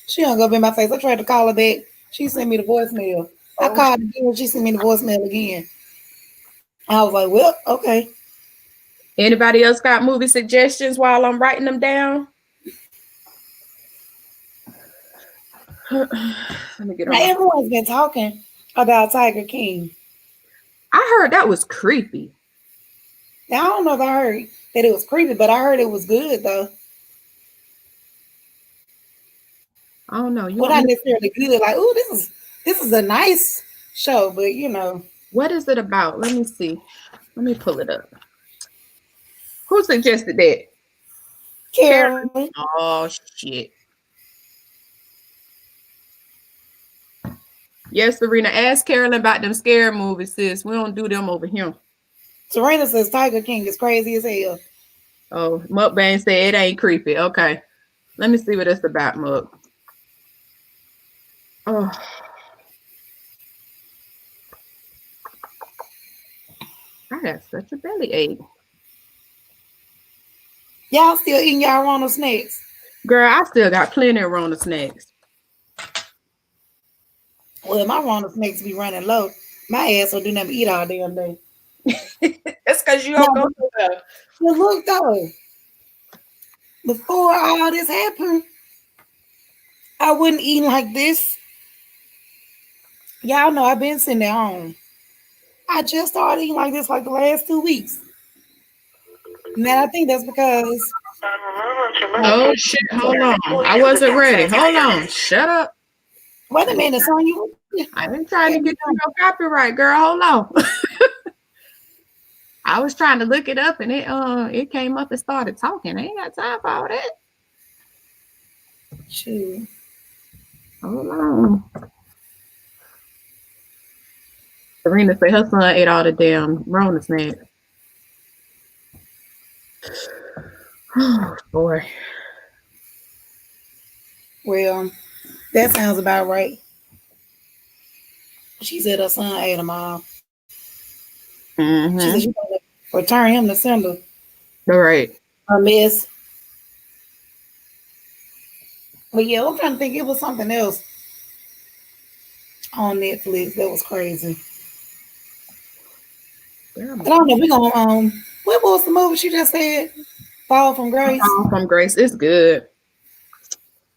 She hung up in my face. I tried to call her back. She sent me the voicemail. I called again. She sent me the voicemail again. I was like, well, okay. Anybody else got movie suggestions while I'm writing them down? Let me get on. Now, everyone's been talking about Tiger King. I heard that was creepy. Now, I don't know if I heard that it was creepy, but I heard it was good, though. I don't know. Well, not necessarily good. Like, oh, this is a nice show, but What is it about? Let me see. Let me pull it up. Who suggested that? Carolyn. Oh shit. Yes, Serena. Ask Carolyn about them scary movies, sis. We don't do them over here. Serena says Tiger King is crazy as hell. Oh, Mukbang said it ain't creepy. Okay. Let me see what it's about, Muk. Oh. I got such a bellyache. Y'all still eating y'all Ronald snacks? Girl, I still got plenty of Ronald snacks. Well, my Ronald snacks be running low. My ass will do nothing but eat all damn day. That's because you don't go nowhere. Well, look though. Before all this happened, I wasn't eating like this. Y'all know I've been sitting at home. I just started eating like this like the last 2 weeks. Now I think that's because. Oh shit! Hold on, I wasn't ready. Hold on, shut up. Wait a minute, son. I ain't trying to get you no copyright, girl. Hold on. I was trying to look it up and it came up and started talking. I ain't got time for all that. Shoot. Hold on. Serena said her son ate all the damn Rona snacks. Oh boy. Well, that sounds about right. She said her son ate them all. Mm-hmm. She said she's going to return him to sender. All right. A mess. But yeah, I'm trying to think. It was something else on Netflix that was crazy. I don't know. We're gonna what was the movie she just said? Fall from Grace. Fall from Grace. It's good.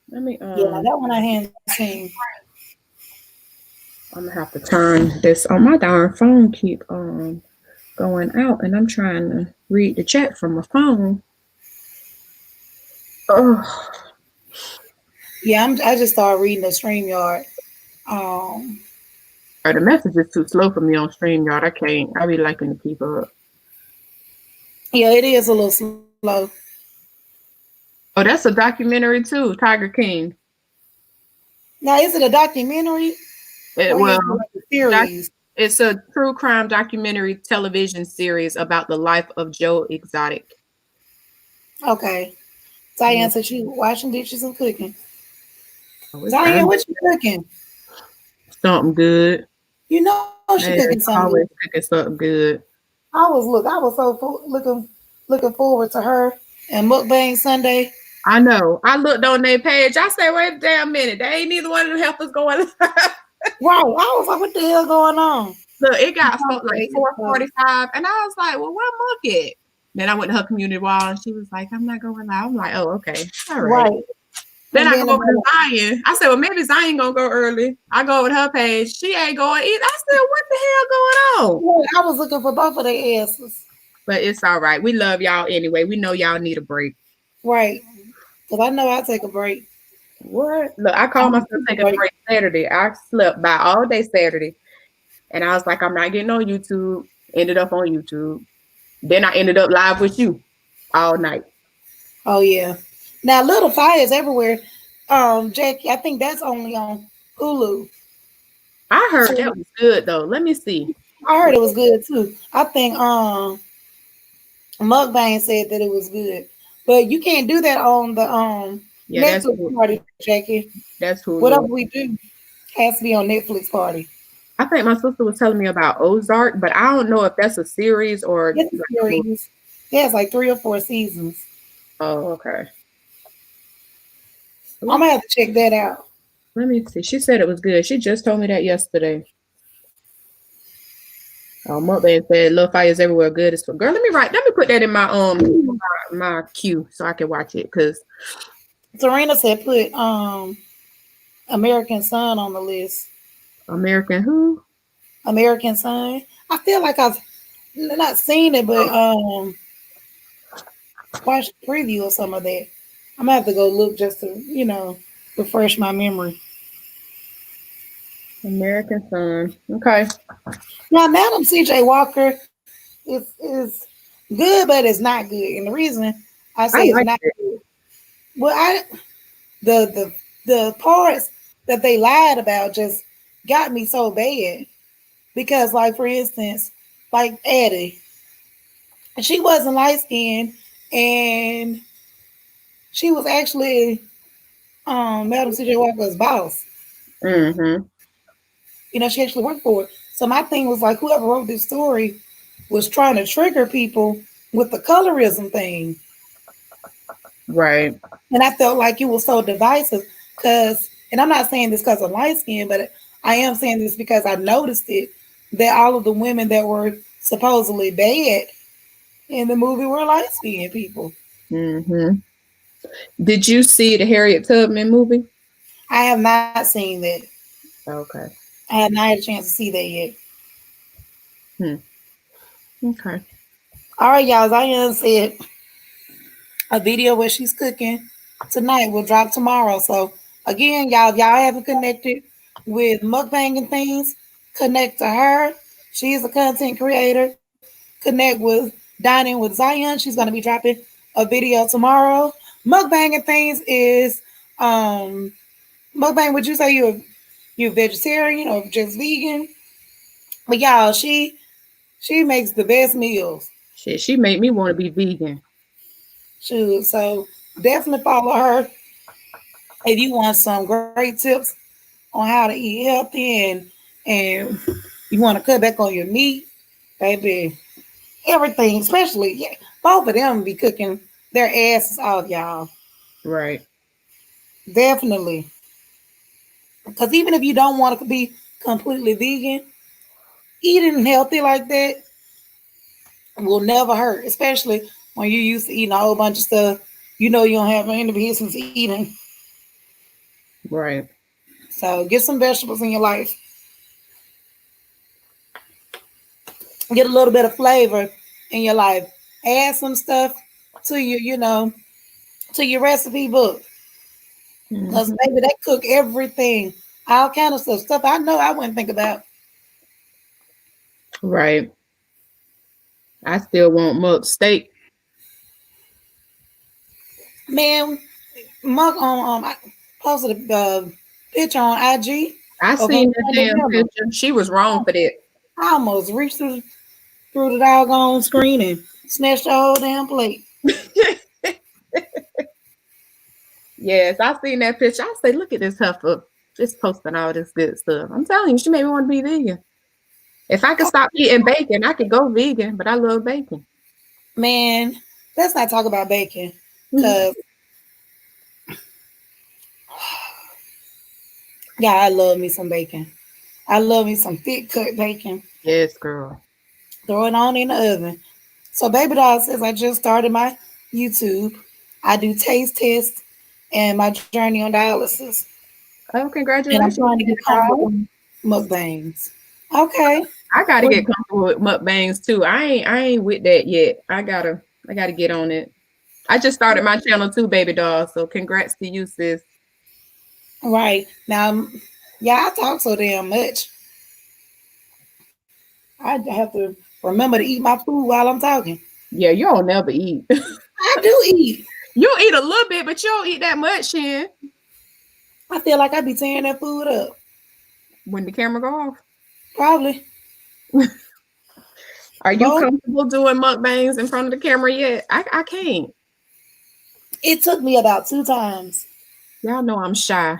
Let me yeah, that one I hadn't seen. I'm gonna have to turn this on. My darn phone keep going out, and I'm trying to read the chat from my phone. Oh. Yeah, I just started reading the StreamYard. The message is too slow for me on StreamYard. I can't. I be liking to keep up. Yeah, it is a little slow. Oh, that's a documentary too, Tiger King. Now, is it a documentary? Series. It's a true crime documentary television series about the life of Joe Exotic. Okay. Diane said she washing dishes and cooking. Oh, Diane, what you cooking? Something good. You know she cooking something always good. Cooking something good. I was so looking forward to her and Mukbang Sunday. I know. I looked on their page. I said, wait a damn minute. They ain't neither one of them helpers going live. Right. I was like, what the hell going on? Look, it got like 4:45, and I was like, well, where Mook at? Then I went to her community wall, and she was like, I'm not going live. I'm like, oh, okay. All right. Right. Then And I then go over to Zion. I said, well, maybe Zion gonna go early. I go over to her page. She ain't going either. I said, what the hell going on? Well, I was looking for both of their asses. But it's all right. We love y'all anyway. We know y'all need a break. Right. Because I know I'll take a break. What? Look, I called myself taking a break Saturday. I slept by all day Saturday. And I was like, I'm not getting on YouTube. Ended up on YouTube. Then I ended up live with you all night. Oh, yeah. Now, Little Fires Everywhere, Jackie, I think that's only on Hulu. I heard that was good, though. Let me see. I heard it was good, too. I think Mukbang said that it was good. But you can't do that on the Netflix party, Jackie. That's Hulu. Whatever we do has to be on Netflix party. I think my sister was telling me about Ozark, but I don't know if that's a series or... It's a series. Yeah, it's like 3 or 4 seasons. Oh, okay. I'm going to have to check that out. Let me see. She said it was good. She just told me that yesterday. Mukbang said Little Fires Everywhere good as for girl. Let me put that in my my queue so I can watch it. Because Serena said put American Son on the list. American who? American Son. I feel like I've not seen it, but watched the preview of some of that. I'm gonna have to go look just to, refresh my memory. American Son. Okay. Now, Madam C.J. Walker is good, but it's not good. And the reason I say it's not good, well, the parts that they lied about just got me so bad. Because, like, for instance, like Addie, she wasn't light-skinned, and she was actually Madam C.J. Walker's boss. Mm-hmm. She actually worked for it. So my thing was like, whoever wrote this story was trying to trigger people with the colorism thing. Right. And I felt like it was so divisive because, and I'm not saying this because of light skin, but I am saying this because I noticed it, that all of the women that were supposedly bad in the movie were light skinned people. Mm-hmm. Did you see the Harriet Tubman movie? I have not seen that. Okay. I have not had a chance to see that yet. Okay. All right, y'all. Zion said a video where she's cooking tonight will drop tomorrow. So again, y'all, if y'all haven't connected with Mukbang and things, connect to her. She is a content creator. Connect with Dining with Zion. She's going to be dropping a video tomorrow. Mukbang and things is Mukbang. Would you say you're vegetarian or just vegan? But y'all, she makes the best meals. Shit, she made me want to be vegan. Shoot, so definitely follow her if you want some great tips on how to eat healthy and you want to cut back on your meat, baby. Everything, especially both of them be cooking their asses off, y'all. Right. Definitely. Because even if you don't want to be completely vegan, eating healthy like that will never hurt, especially when you're used to eating a whole bunch of stuff. You don't have any business eating. Right. So get some vegetables in your life. Get a little bit of flavor in your life. Add some stuff to your, to your recipe book. Because maybe they cook everything, all kind of stuff I know I wouldn't think about. Right. I still want Muck steak. Man, Muck I posted a picture on IG. I seen that damn picture. She was wrong for that. I almost reached through the doggone screen and snatched the whole damn plate. Yes, I seen that picture. I say, look at this heifer just posting all this good stuff. I'm telling you, she made me want to be vegan. If I could stop eating bacon, I could go vegan, but I love bacon. Man, let's not talk about bacon because yeah, I love me some bacon. I love me some thick cut bacon. Yes, girl. Throw it on in the oven. So Baby Doll says I just started my YouTube. I do taste tests and my journey on dialysis. Oh, And I'm congratulations, trying to get comfortable girl. with mukbangs. Okay. I gotta Well, get comfortable with mukbangs too. I ain't with that yet. I gotta get on it. I just started my channel too, Baby Doll. So congrats to you, sis. right. Now, yeah, I talk so damn much. I have to remember to eat my food while I'm talking. Yeah, you don't never eat. I do eat. You eat a little bit, but you don't eat that much, Shen. I feel like I be tearing that food up. When the camera go off. Probably. Are you Both. comfortable doing mukbangs in front of the camera yet? I can't. It took me about 2 times. Y'all know I'm shy.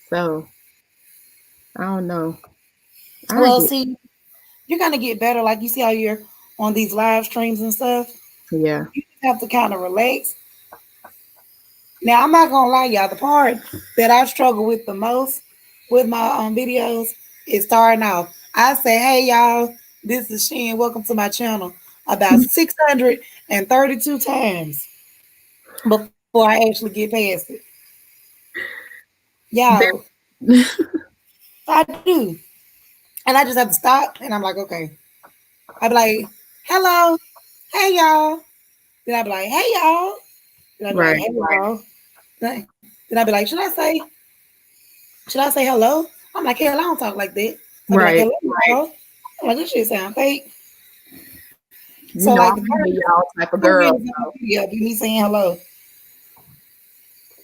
So I don't know. I Well, get see, you're gonna get better. Like you see how you're on these live streams and stuff. yeah. You have to kind of relax. Now, I'm not gonna lie, y'all. The part that I struggle with the most with my videos is starting off. I say, "Hey, y'all, this is Shen. Welcome to my channel." About 632 times before I actually get past it. Y'all, I do, and I just have to stop, and I'm like, okay. I be like, "Hello, hey, y'all." Then I be like, "Hey, y'all." Then I be like, Right. "Hey, y'all." Then I be like, should I say hello? I'm like, hell, I don't talk like that. So I be like, Right. hello, y'all. I'm like, this shit sound fake. You So know like I'm the a first y'all type of 2 girl. minutes of the video be me saying hello.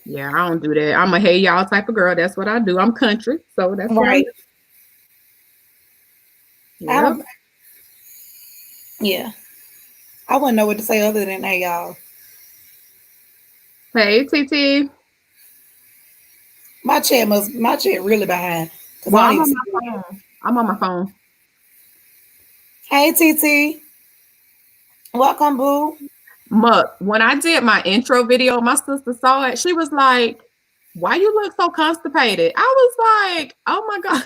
Yeah, I don't do that. I'm a hey y'all type of girl. That's what I do. I'm country, so that's what I'm Right. doing. I Yep. don't, yeah. I wouldn't know what to say other than hey y'all. Hey TT. My chat really behind. Cause Well, I don't I'm even on see my it. phone. I'm on my phone. Hey TT. Welcome, boo. Muck, when I did my intro video, my sister saw it. She was like, why you look so constipated? I was like, oh my God,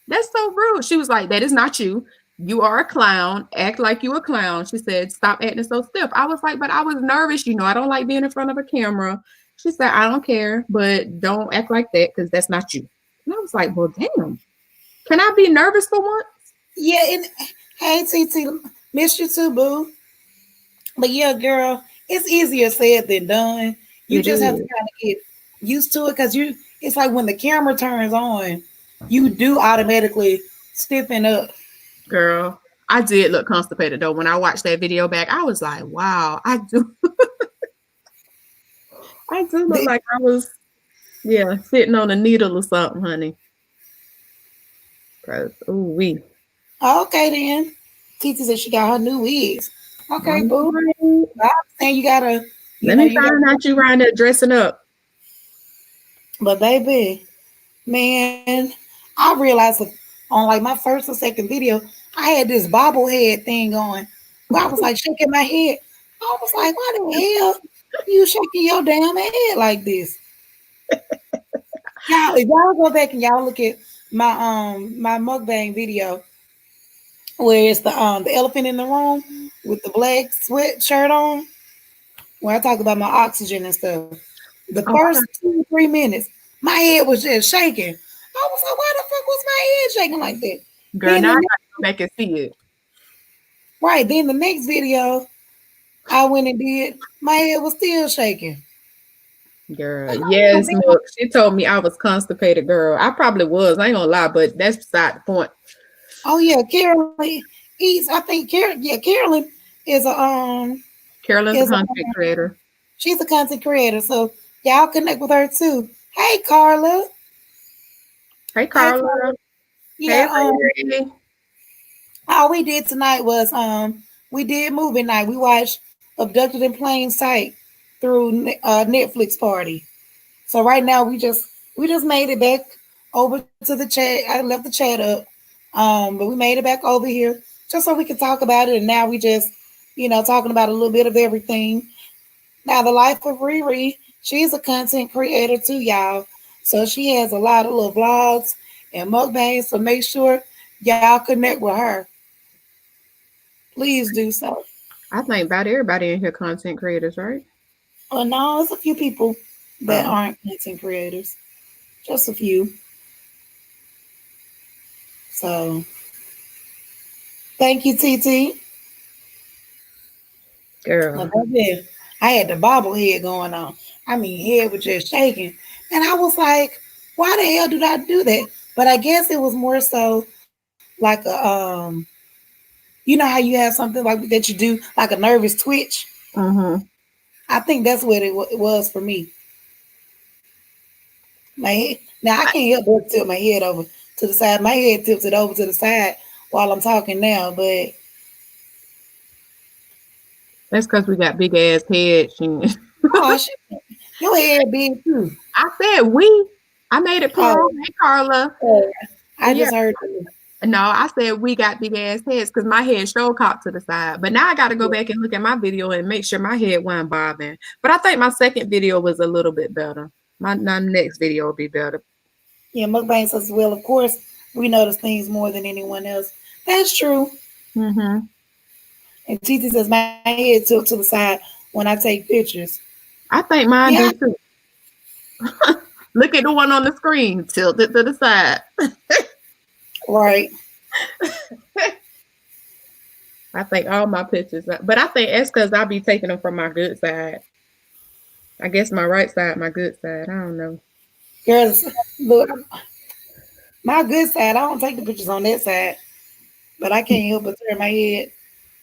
that's so rude. She was like, that is not you. You are a clown. Act like you a clown. She said, stop acting so stiff. I was like, but I was nervous. You know, I don't like being in front of a camera. She said, I don't care, but don't act like that because that's not you. And I was like, well, damn. Can I be nervous for once? Yeah, and hey TT, miss you too, boo. But yeah, girl, it's easier said than done. You It just have to is. kind of get used to it because it's like when the camera turns on, you do automatically stiffen up. Girl, I did look constipated though. When I watched that video back, I was like, wow, I do I do look like I was, yeah, sitting on a needle or something, honey. Cause ooh wee. Okay then. Titi said she got her new wigs. Okay, All boo. right. I understand you gotta, Let me you find out you gotta. around there dressing up. But baby, man, I realized on like my first or second video, I had this bobblehead thing on where I was like shaking my head. I was like, why the hell you shaking your damn head like this? Y'all, if y'all go back and y'all look at my mukbang video where it's the elephant in the room with the black sweatshirt on, where I talk about my oxygen and stuff. The Oh, first 2 or 3 minutes, my head was just shaking. I was like, why the fuck was my head shaking like that? girl, Then now the I next, gotta go back and see it. right, then the next video I went and did, my head was still shaking. Girl, yes, Like, look, she told me I was constipated, girl. I probably was. I ain't gonna lie, but that's beside the point. oh yeah, Carolyn eats. I think Carolyn is a Carolyn's a is a content creator. she's a content creator, so y'all connect with her too. Hey Carla. Hey, Hey Carla. Carla. Hey, Yeah, Riri. all we did tonight was we did movie night. We watched Abducted in Plain Sight through Netflix party. So right now we just made it back over to the chat. I left the chat up. But we made it back over here just so we could talk about it. And now we just, talking about a little bit of everything. Now, the life of Riri, she's a content creator too, y'all. So she has a lot of little vlogs and mukbangs. So make sure y'all connect with her. Please do so. I think about everybody in here content creators, right? Oh no, there's a few people that Oh. aren't content creators. Just a few. So thank you, TT. Girl. I had the bobblehead going on. I mean, head was just shaking. And I was like, why the hell did I do that? But I guess it was more so like how you have something like that you do, like a nervous twitch. Mm-hmm. I think that's what it was for me. My head, now I can't help but tilt my head over to the side. My head tilted over to the side while I'm talking now, but That's because we got big ass heads. oh shit, your head big too. I said we. I made it plural. Oh, Hey, Carla. I just heard. No, I said we got big ass heads because my head show cocked to the side. But now I got to go back and look at my video and make sure my head wasn't bobbing. But I think my second video was a little bit better. My next video will be better. Yeah, mukbang says, well, of course, we notice things more than anyone else. That's true. Mm-hmm. And Titi says, my head tilts to the side when I take pictures. I think mine do too. Look at the one on the screen. Tilt it to the side. Right. I think all my pictures, but I think that's because I'll be taking them from my good side. I guess my right side, my good side. I don't know. Girls, look, my good side, I don't take the pictures on that side, but I can't help but turn my head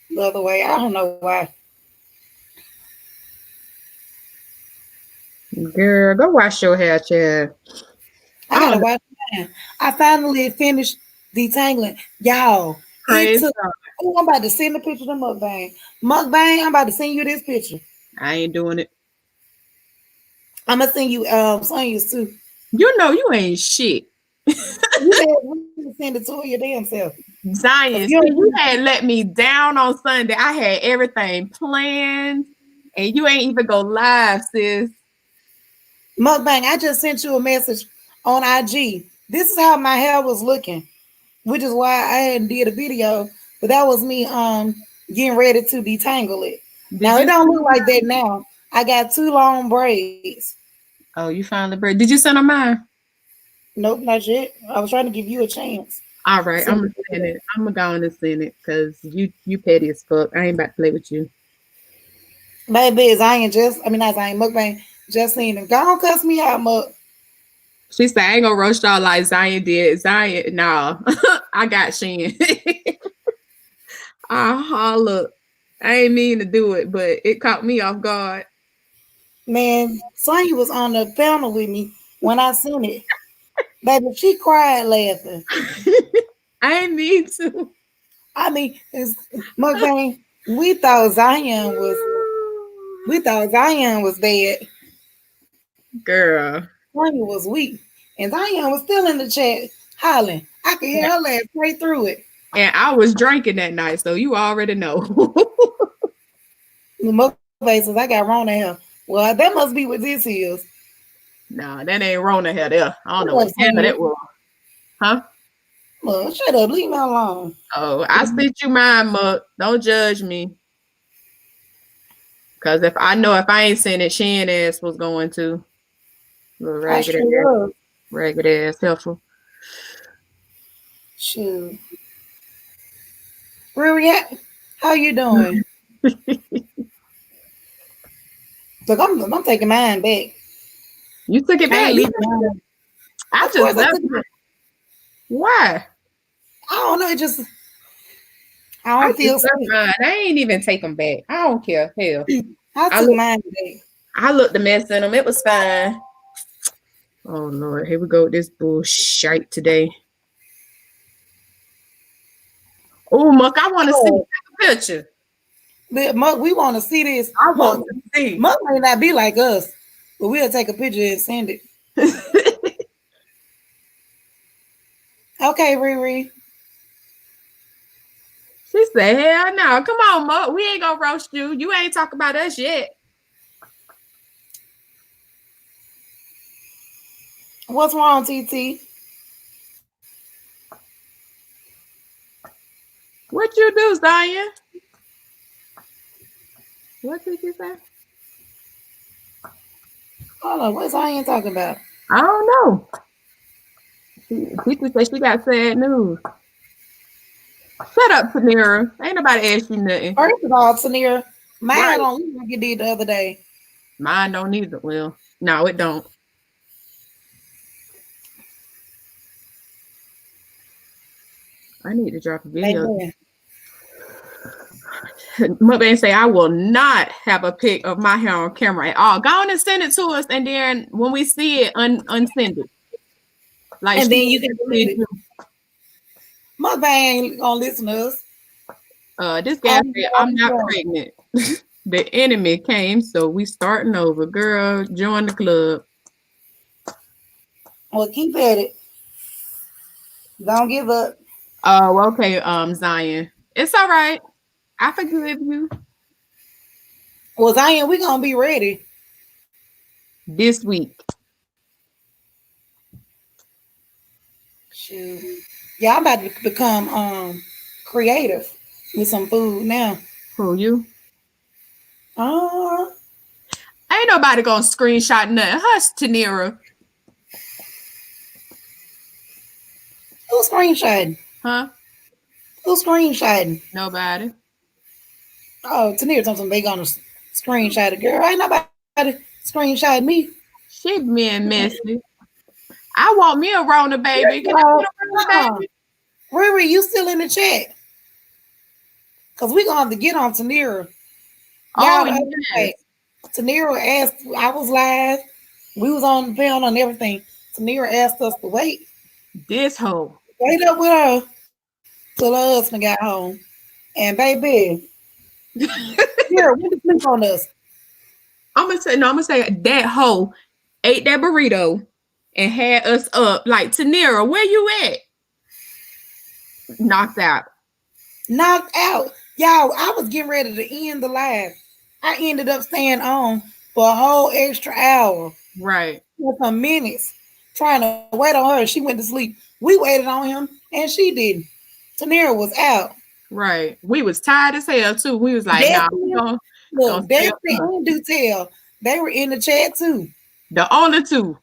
the other way. I don't know why. Girl, go wash your hair, child. I gotta wash mine. I finally finished detangling. Y'all, Praise God. Oh, I'm about to send the picture to Mukbang. Mukbang, I'm about to send you this picture. I ain't doing it. I'm gonna send you Sonia's too. You know you ain't shit. You said send it to your damn self. Zion, you had let me down on Sunday. I had everything planned, and you ain't even go live, sis. Mukbang, I just sent you a message on IG. This is how my hair was looking, which is why I hadn't did a video. But that was me getting ready to detangle it. Now it don't look like that now. I got 2 long braids. Oh, you found the braid. Did you send them mine? Nope, not yet. I was trying to give you a chance. All right, I'm gonna send it. I'm gonna go on and send it because you petty as fuck. I ain't about to play with you. Baby, Zion Mukbang just seen him. Go on, cuss me out, Muk. She said I ain't gonna roast y'all like Zion did. Zion, nah, I got Shen. I holla. I ain't mean to do it, but it caught me off guard. Man, Sonya was on the panel with me when I seen it. Baby, she cried laughing. I ain't mean to. I mean, Mukbang, we thought Zion was dead. Girl. Sonya was weak. And Zion was still in the chat hollering. I could hear her laugh straight through it. And I was drinking that night, so you already know. The Mukbang says, I got Rona hair. Well, that must be what this is. Nah, that ain't Rona hair there. I don't know what that was. Huh? Well, shut up. Leave me alone. Oh, I sent you mine, Muck. Don't judge me. Because if I ain't sent it, Shen ass was going to. Little ragged ass helpful. Shoot. Riri, how you doing? Look, I'm taking mine back. You took it back? I just left it. Why? I don't know. I don't feel mine. I ain't even take them back. I don't care. Hell. I took mine back. I looked the mess in them. It was fine. Oh, Lord. Here we go with this bullshit today. Oh, Muck, I want to see the picture. Muck, we want to see this. I want to see. Muck may not be like us, but we'll take a picture and send it. Okay, Riri. She said, hell no. Come on, Mo. We ain't gonna roast you. You ain't talking about us yet. What's wrong, TT? What you do, Zion? What did you say? Hold on, what's Zion talking about? I don't know. People say she got sad news. Shut up, Samira. Ain't nobody asked you nothing. First of all, Tanira, mine Right. don't look like it did the other day. Mine don't either. Well, no, it don't. I need to drop a video. Amen. Mother say I will not have a pic of my hair on camera at all. Go on and send it to us, and then when we see it, unsend it. Like, and then you can delete it. Mother ain't gonna listen to us. This guy said, I'm not pregnant. The enemy came, so we starting over. Girl, join the club. Well, keep at it. Don't give up. Oh, okay, Zion. It's all right. I forgive you. Well, Zion, we gonna be ready this week. Shoot. Yeah, I'm about to become creative with some food now. Who, you? Ain't nobody gonna screenshot nothing. Hush, Tanira. Who's screenshotting? Huh? Who's screenshotting? Nobody. Oh, Tanira told them they gonna screenshot it. Girl, ain't nobody screenshot me. She being messy. I want me a Rona baby. Can I get a Rona baby? Riri, you still in the chat? Cause we gonna have to get on Tanira. Yes. Tanira asked. I was live. We was on the panel and everything. Tanira asked us to wait. This hoe. Wait up with her till her husband got home. And baby, here, we can sleep on us. I'm gonna say that hoe ate that burrito and had us up. Like, Tanira, where you at? Knocked out. Knocked out. Y'all, I was getting ready to end the live. I ended up staying on for a whole extra hour. Right. For some minutes. Trying to wait on her. She went to sleep. We waited on him and she didn't. Tanira was out. Right. We was tired as hell too. We was like, nah, we gonna look, that's the do tell. They were in the chat too. The only two.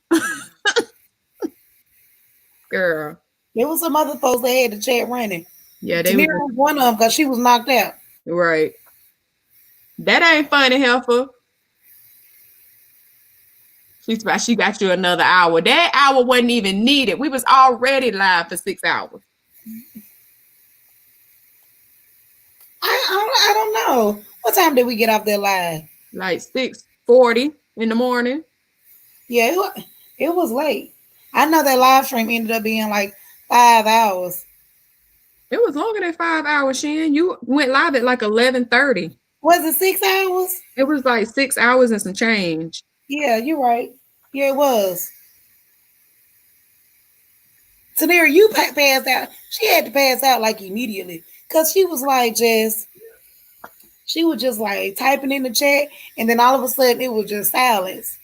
Girl. There was some other folks that had the chat running. Yeah, they Tanira was one of them because she was knocked out. Right. That ain't funny, Heifer. She got you another hour. That hour wasn't even needed. We was already live for 6 hours. I don't know. What time did we get off there live? Like 6:40 in the morning. Yeah, it was late. I know that live stream ended up being like 5 hours. It was longer than 5 hours, Shen. You went live at like 11:30. Was it 6 hours? It was like 6 hours and some change. Yeah, you're right. Yeah, it was. Tanira, you passed out. She had to pass out like immediately because she was like she was just like typing in the chat, and then all of a sudden it was just silence.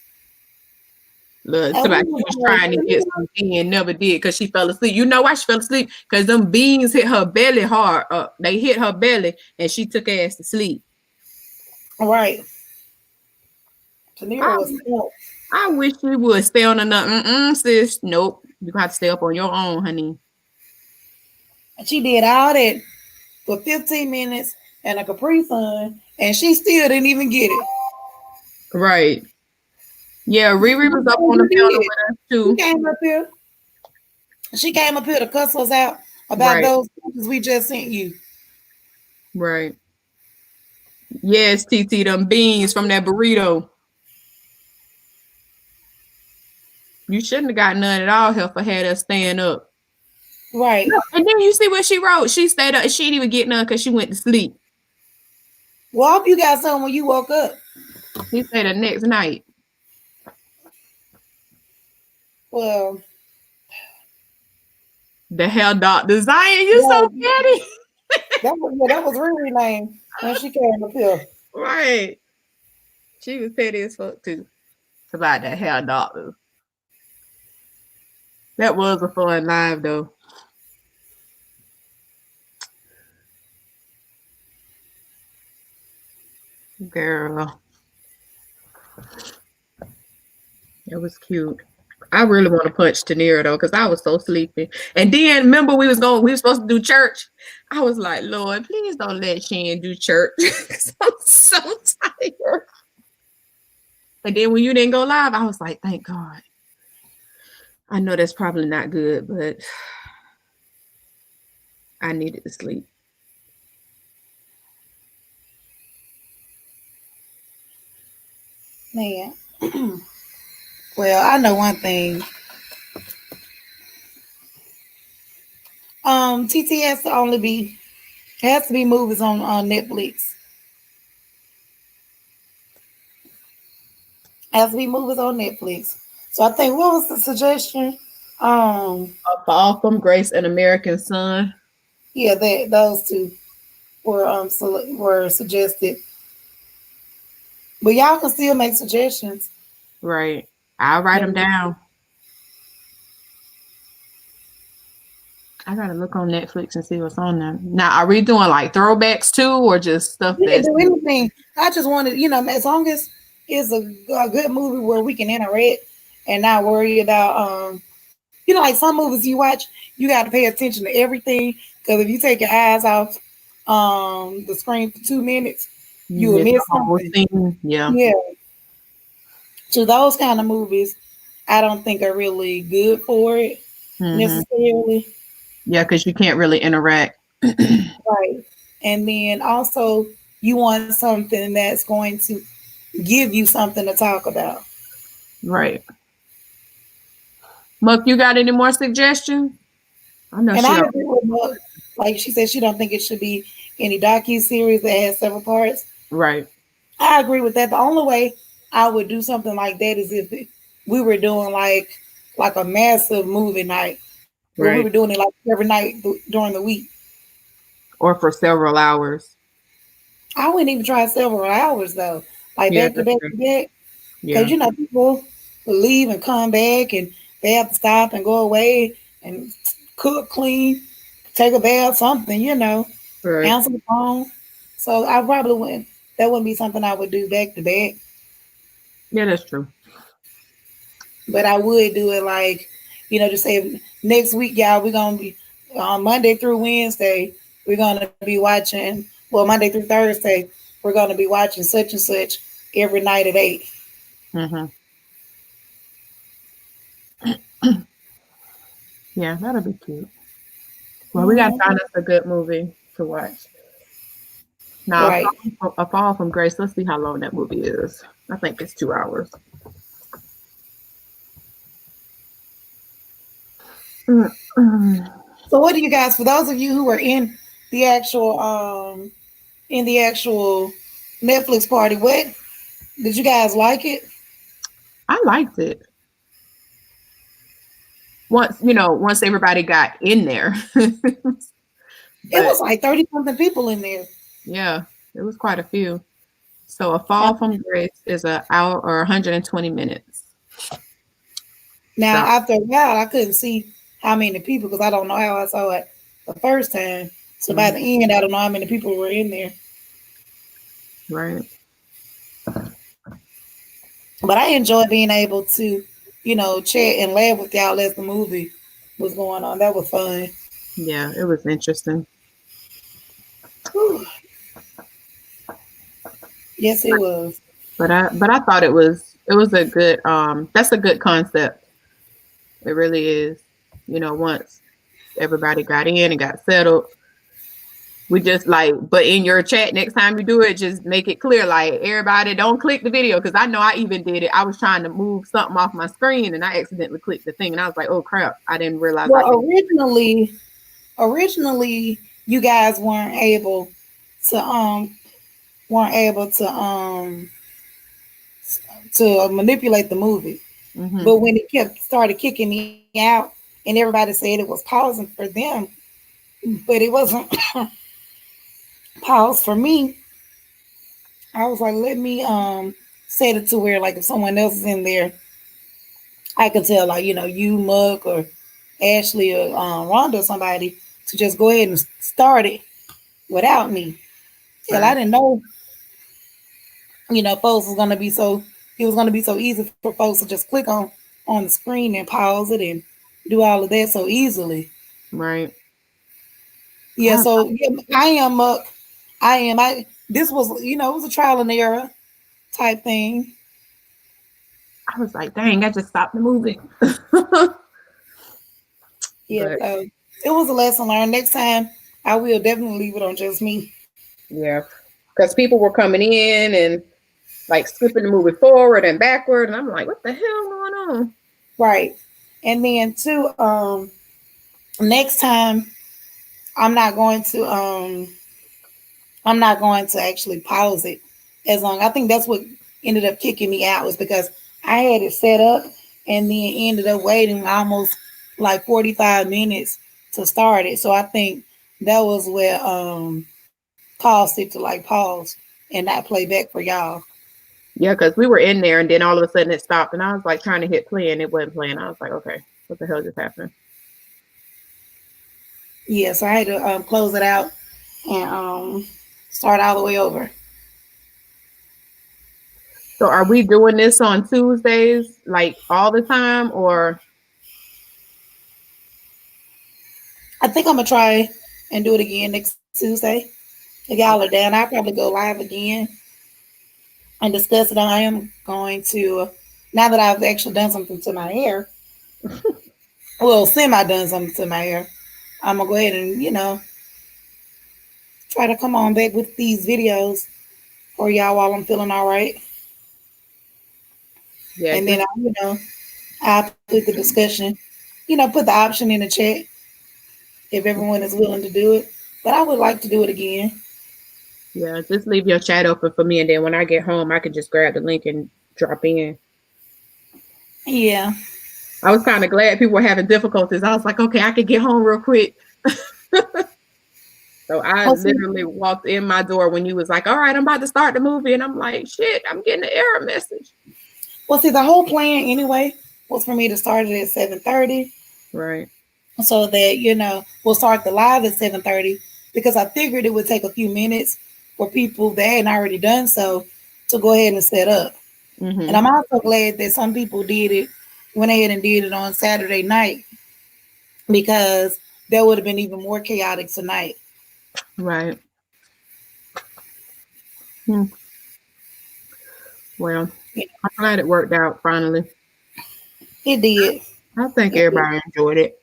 Look, somebody was trying to get some and never did because she fell asleep. You know why she fell asleep? Because them beans hit her belly hard. They hit her belly, and she took ass to sleep. Right. Tanira was. I wish you would stay on another. Sis. Nope. You got to stay up on your own, honey. And she did all that for 15 minutes and a Capri Sun, and she still didn't even get it. Right. Yeah, Riri was up on the panel with us too. She came up here to cuss us out about those pictures we just sent you. Right. Yes, TT, them beans from that burrito. You shouldn't have got none at all. Heifer had us staying up. Right. And then you see what she wrote. She stayed up. She didn't even get none because she went to sleep. Well, I hope you got something when you woke up. She said the next night. Well, the hell, Dr. Zion, you so petty. That was Riri's name when she came up here. Right. She was petty as fuck too. It's about that hair doctor. That was a fun live though. Girl. It was cute. I really want to punch Tanira though, because I was so sleepy. And then remember we were supposed to do church. I was like, Lord, please don't let Shen do church. I'm so tired. And then when you didn't go live, I was like, thank God. I know that's probably not good, but I needed to sleep. Man. Well, I know one thing. TT has to be movies on Netflix. Has to be movies on Netflix. So I think what was the suggestion? A Fall from Grace and American Son. Yeah, those two were were suggested. But y'all can still make suggestions. Right. I'll write them down. I gotta look on Netflix and see what's on there. Now, are we doing like throwbacks too, or just stuff We can that's do anything. I just wanted, as long as it's a good movie where we can interact and not worry about, like some movies you watch, you got to pay attention to everything, because if you take your eyes off the screen for 2 minutes, you will miss something. Yeah. So those kind of movies, I don't think are really good for it necessarily. Yeah, because you can't really interact. Right. And then also you want something that's going to give you something to talk about. Right. Muck, you got any more suggestions? I know. And I agree with Muck. Like she said, she don't think it should be any docu-series that has several parts. Right. I agree with that. The only way I would do something like that is if we were doing like a massive movie night. Where we were doing it like every night during the week. Or for several hours. I wouldn't even try several hours though. Like back to back to back. Because people will leave and come back and they have to stop and go away and cook, clean, take a bath, something, answer the phone. So I probably wouldn't. That wouldn't be something I would do back to back. Yeah, that's true. But I would do it like, just say next week, y'all, we're going to be on Monday through Wednesday, we're going to be watching, Monday through Thursday, we're going to be watching such and such every night at 8. Yeah, that'll be cute. Well, we got to find us a good movie to watch. Now, A Fall from Grace, let's see how long that movie is. I think it's 2 hours. So what do you guys, for those of you who are in the actual Netflix party, what did you guys like it? I liked it. Once everybody got in there. It was like 30 something people in there. Yeah, it was quite a few. So A Fall from Grace is an hour or 120 minutes. Now, after a while, I couldn't see how many people because I don't know how I saw it the first time. So by the end, I don't know how many people were in there. Right. But I enjoyed being able to, chat and laugh with y'all as the movie was going on. That was fun. Yeah, it was interesting. Whew. Yes, it was. But I thought it was a good that's a good concept. It really is. Once everybody got in and got settled, we just but in your chat next time you do it, just make it clear, like, everybody don't click the video, because I know I even did it. I was trying to move something off my screen and I accidentally clicked the thing and I was like, oh crap, I didn't realize. Well, originally you guys weren't able to manipulate the movie. But when it started kicking me out and everybody said it was pausing for them, but it wasn't pause for me, I was like, let me set it to where like if someone else is in there, I could tell like, you Muck or Ashley or Rhonda or somebody to just go ahead and start it without me. Hell, I Right. didn't know, folks was gonna be so it was gonna be so easy for folks to just click on the screen and pause it and do all of that so easily. Right. Yeah, I, so yeah, I am Muck. I am. This was, it was a trial and error type thing. I was like, dang, I just stopped the movie. Yeah, But so it was a lesson learned. Next time, I will definitely leave it on just me. yeah, because people were coming in and like skipping the movie forward and backward, and I'm like, what the hell going on? Right. And then too, next time I'm not going to I'm not going to actually pause it as long. I think that's what ended up kicking me out was because I had it set up and then ended up waiting almost like 45 minutes to start it. So I think that was where caused it to like pause and not play back for y'all. Yeah, because we were in there, and then all of a sudden it stopped, and I was like trying to hit play, and it wasn't playing. I was like, okay, what the hell just happened? Yeah, so I had to close it out and start all the way over. So are we doing this on Tuesdays like all the time, or I think I'm gonna try and do it again next Tuesday. If y'all are down, I'll probably go live again and discuss it. I am going to, now that I've actually done something to my hair, well, semi done something to my hair, I'm gonna go ahead and try to come on back with these videos for y'all while I'm feeling all right, yeah, and then just I put the discussion, put the option in the chat if everyone is willing to do it. But I would like to do it again. yeah, just leave your chat open for me, and then when I get home, I can just grab the link and drop in. Yeah. I was kind of glad people were having difficulties. I was like, okay, I could get home real quick. So I Oh, see, literally walked in my door when you was like, all right, I'm about to start the movie. And I'm like, shit, I'm getting an error message. well, see, the whole plan anyway was for me to start it at 7:30, Right. so that we'll start the live at 7:30 because I figured it would take a few minutes for people that hadn't already done so to go ahead and set up. And Mm-hmm. I'm also glad that some people went ahead and did it on Saturday night because that would have been even more chaotic tonight. Right. Hmm. Well, Yeah, I'm glad it worked out finally. it did. I think It did. everybody enjoyed it.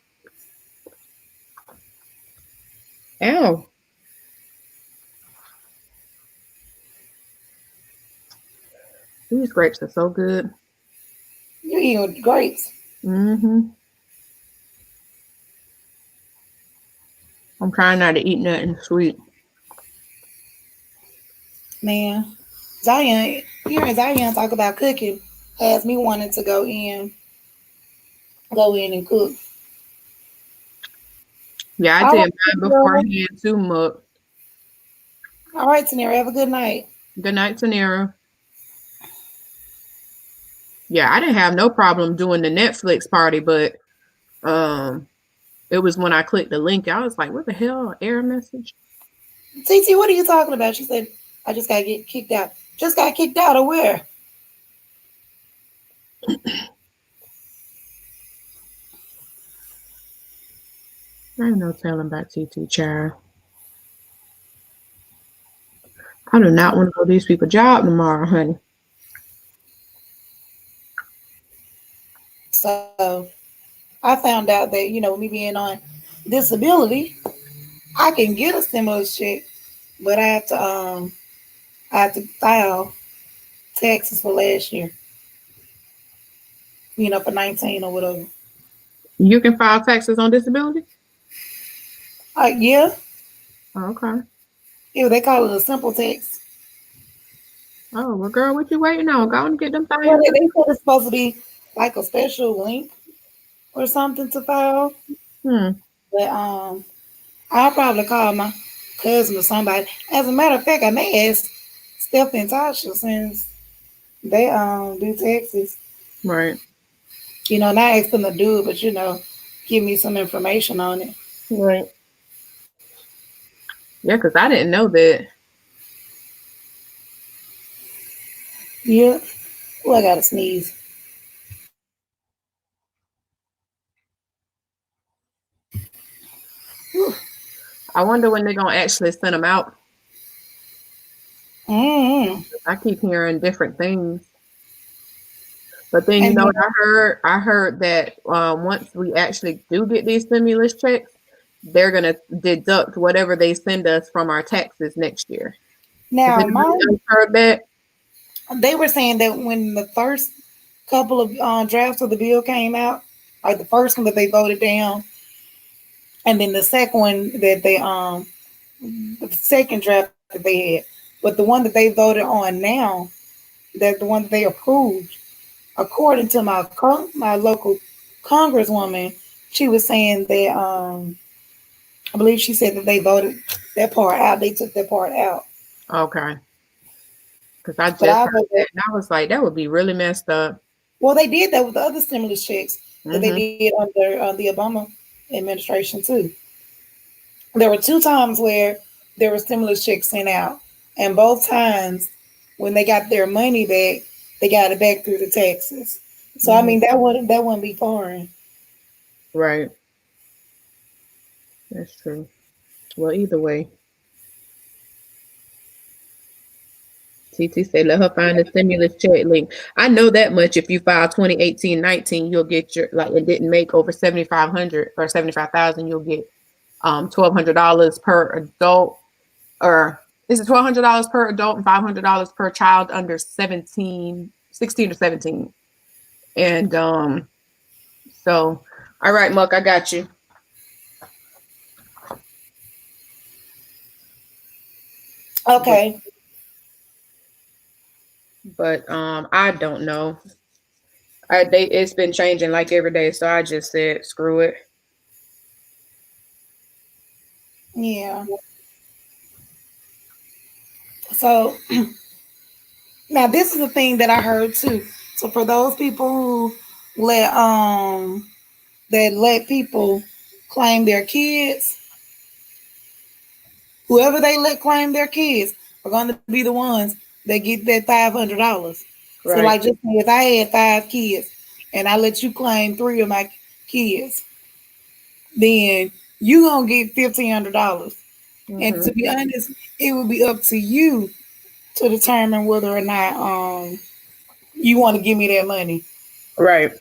Ow. These grapes are so good. You eat grapes. Mm-hmm. I'm trying not to eat nothing sweet. Man, Zion, hearing Zion talk about cooking has me wanting to go in and cook. Yeah, I All did right, mine girl. beforehand too, Muck. All right, Tanera, have a good night. Good night, Tanera. Yeah, I didn't have no problem doing the Netflix party, but um it was when I clicked the link, I was like, what the hell? Error message? TT, what are you talking about? She said, I just got to get kicked out. Just got kicked out of where? I ain't no telling about TT child. I do not want to go to these people's job tomorrow, honey. So I found out that, with me being on disability, I can get a stimulus check, but I have to file taxes for last year, for 19 or whatever. You can file taxes on disability? Yeah, Oh, okay. yeah, they call it a simple tax. Oh, well, girl, what you waiting on? Go on and get them Well, things. they said it's supposed to be like a special link or something to file, Hmm. but I'll probably call cousin or somebody. As a matter of fact, I may ask Steph and Tasha since they do taxes. Right. Not ask them to do it, but give me some information on it. Right. Yeah, because I didn't know that. Yeah. Oh, I gotta sneeze. I wonder when they're gonna actually send them out. Mm-hmm. I keep hearing different things. But then you And know then, what I heard? I heard that once we actually do get these stimulus checks, they're gonna deduct whatever they send us from our taxes next year. Has now, anybody else heard that? they were saying that when the first couple of drafts of the bill came out, like the first one that they voted down, and then the second one that the second draft that they had, but the one that they voted on now, that the one that they approved, according to my local congresswoman, she was saying that I believe she said that they voted that part out. They took that part out. Okay. Because I But just I heard vote that that. and I was like, that would be really messed up. Well, they did that with the other stimulus checks that they Mm-hmm. did under the Obama administration too. There were two times where there were stimulus checks sent out, and both times when they got their money back, they got it back through the taxes. So I Mm-hmm. mean that wouldn't be foreign. Right. That's true. Well, either way, TT said, let her find the stimulus check link. I know that much. If you file 2018-19, you'll get your, like, it didn't make over 7,500 or 75,000, you'll get $1,200 per adult, or is it $1,200 per adult and $500 per child under 16 or 17. And so, all right, Muck, I got you. Okay. But I don't know. It's been changing like every day, so I just said screw it. Yeah. So now this is the thing that I heard too. So for those people who let that let people claim their kids, whoever they let claim their kids are going to be the ones that get that $500. So Right. like just say if I had 5 kids and I let you claim 3 of my kids, then you gonna get $1,500. And Mm-hmm. to be honest, it would be up to you to determine whether or not you want to give me that money. Right.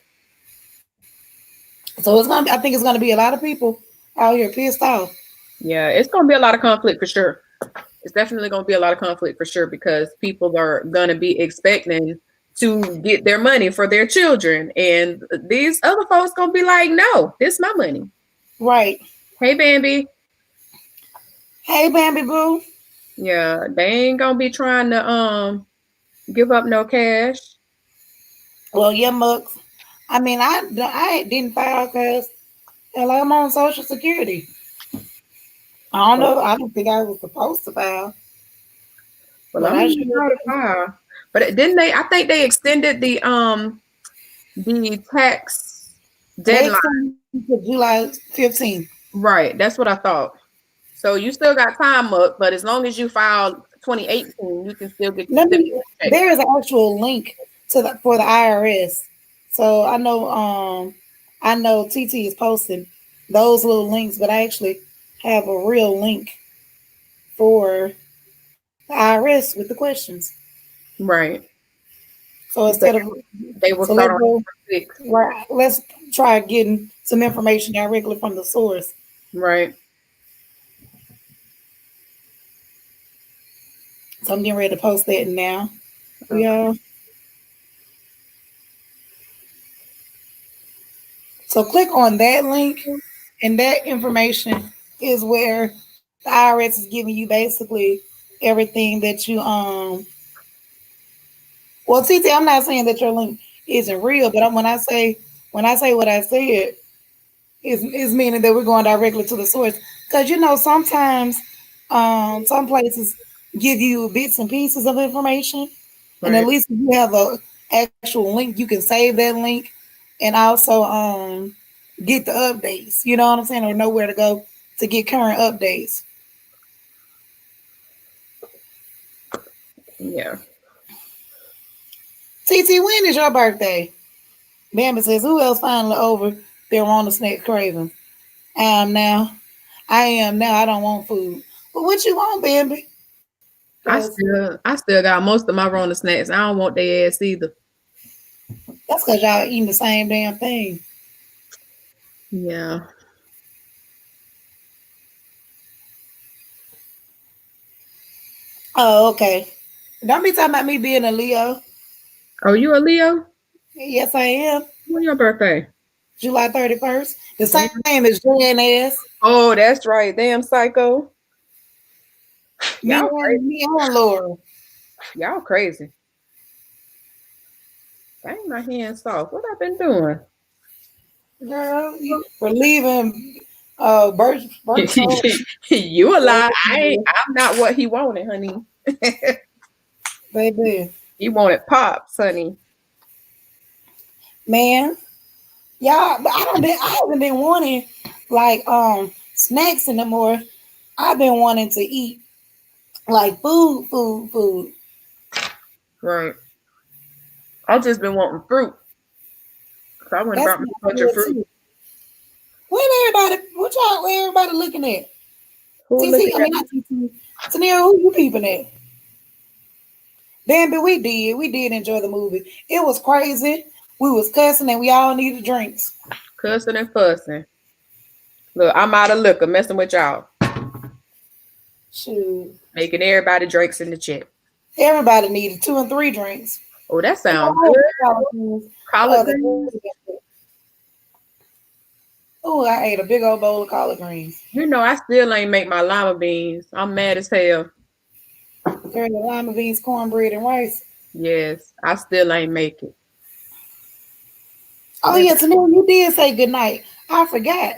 So I think it's gonna be a lot of people out here pissed off. Yeah, it's gonna be a lot of conflict for sure. It's definitely gonna be a lot of conflict for sure because people are gonna be expecting to get their money for their children, and these other folks gonna be like, "No, this is my money." Right. Hey, Bambi. Hey, Bambi Boo. Yeah, they ain't gonna be trying to give up no cash. Well, yeah, Mux. I mean, I didn't file because I'm on Social Security. I don't know. I don't think I was supposed to file, Well, I but don't I even should. know how to file. But didn't they? I think they extended the tax They deadline. extended to July 15th. Right. That's what I thought. So you still got time up, but as long as you file 2018, you can still get your Let me. stimulus check. There is an actual link for the IRS. So I know TT is posting those little links, but I actually have a real link for the IRS with the questions. Right. So Because instead of they will so start let's on go April 6th. right. Let's try getting some information directly from the source. Right. So I'm getting ready to post that now. Okay. Yeah. So click on that link, and that information is where the IRS is giving you basically everything that you Well, TT, I'm not saying that your link isn't real, but when I say what I said, is meaning that we're going directly to the source. Because sometimes Some places give you bits and pieces of information, and at Right. least if you have a actual link, you can save that link, and also get the updates. You know what I'm saying, or know where to go to get current updates. Yeah. TT, when is your birthday? Bambi says, who else finally over there on the snack craving? I am now. I am now. I don't want food. But what you want, Bambi? Because I still got most of my Rona snacks. I don't want their ass either. that's because y'all eating the same damn thing. Yeah. Oh, okay. Don't be talking about me being a Leo. Oh, you a Leo? Yes, I am. When your birthday? July 31st. The Damn. same as Jan ass. Oh, that's right. Damn psycho. Me Y'all and crazy. me and Laura. Y'all crazy. Dang, my hands soft. What I've been doing? Girl, we're leaving Birch told You a lie. I'm not what he wanted, honey. baby. He wanted pops, honey. Man, y'all, but I haven't been wanting like snacks anymore. I've been wanting to eat like food. Right. I've just been wanting fruit. So I went and That's brought me a not bunch of good fruit. too. What everybody looking at? Who TT, looking I at mean not TT. Tanera, who you peeping at? Bambi, we did enjoy the movie. It was crazy. We was cussing and we all needed drinks. cussing and fussing? Look, I'm out of liquor messing with y'all. Shoot. Making everybody drinks in the chat. Everybody needed 2 and 3 drinks. Oh, that And sounds I good. had collard greens the Collard other greens. day. Oh, I ate a big old bowl of collard greens. You know, I still ain't make my lima beans. I'm mad as hell. Girl, the lima beans, cornbread, and rice. Yes, I still ain't make it. Oh, yeah, Tanera, you did say goodnight. I forgot.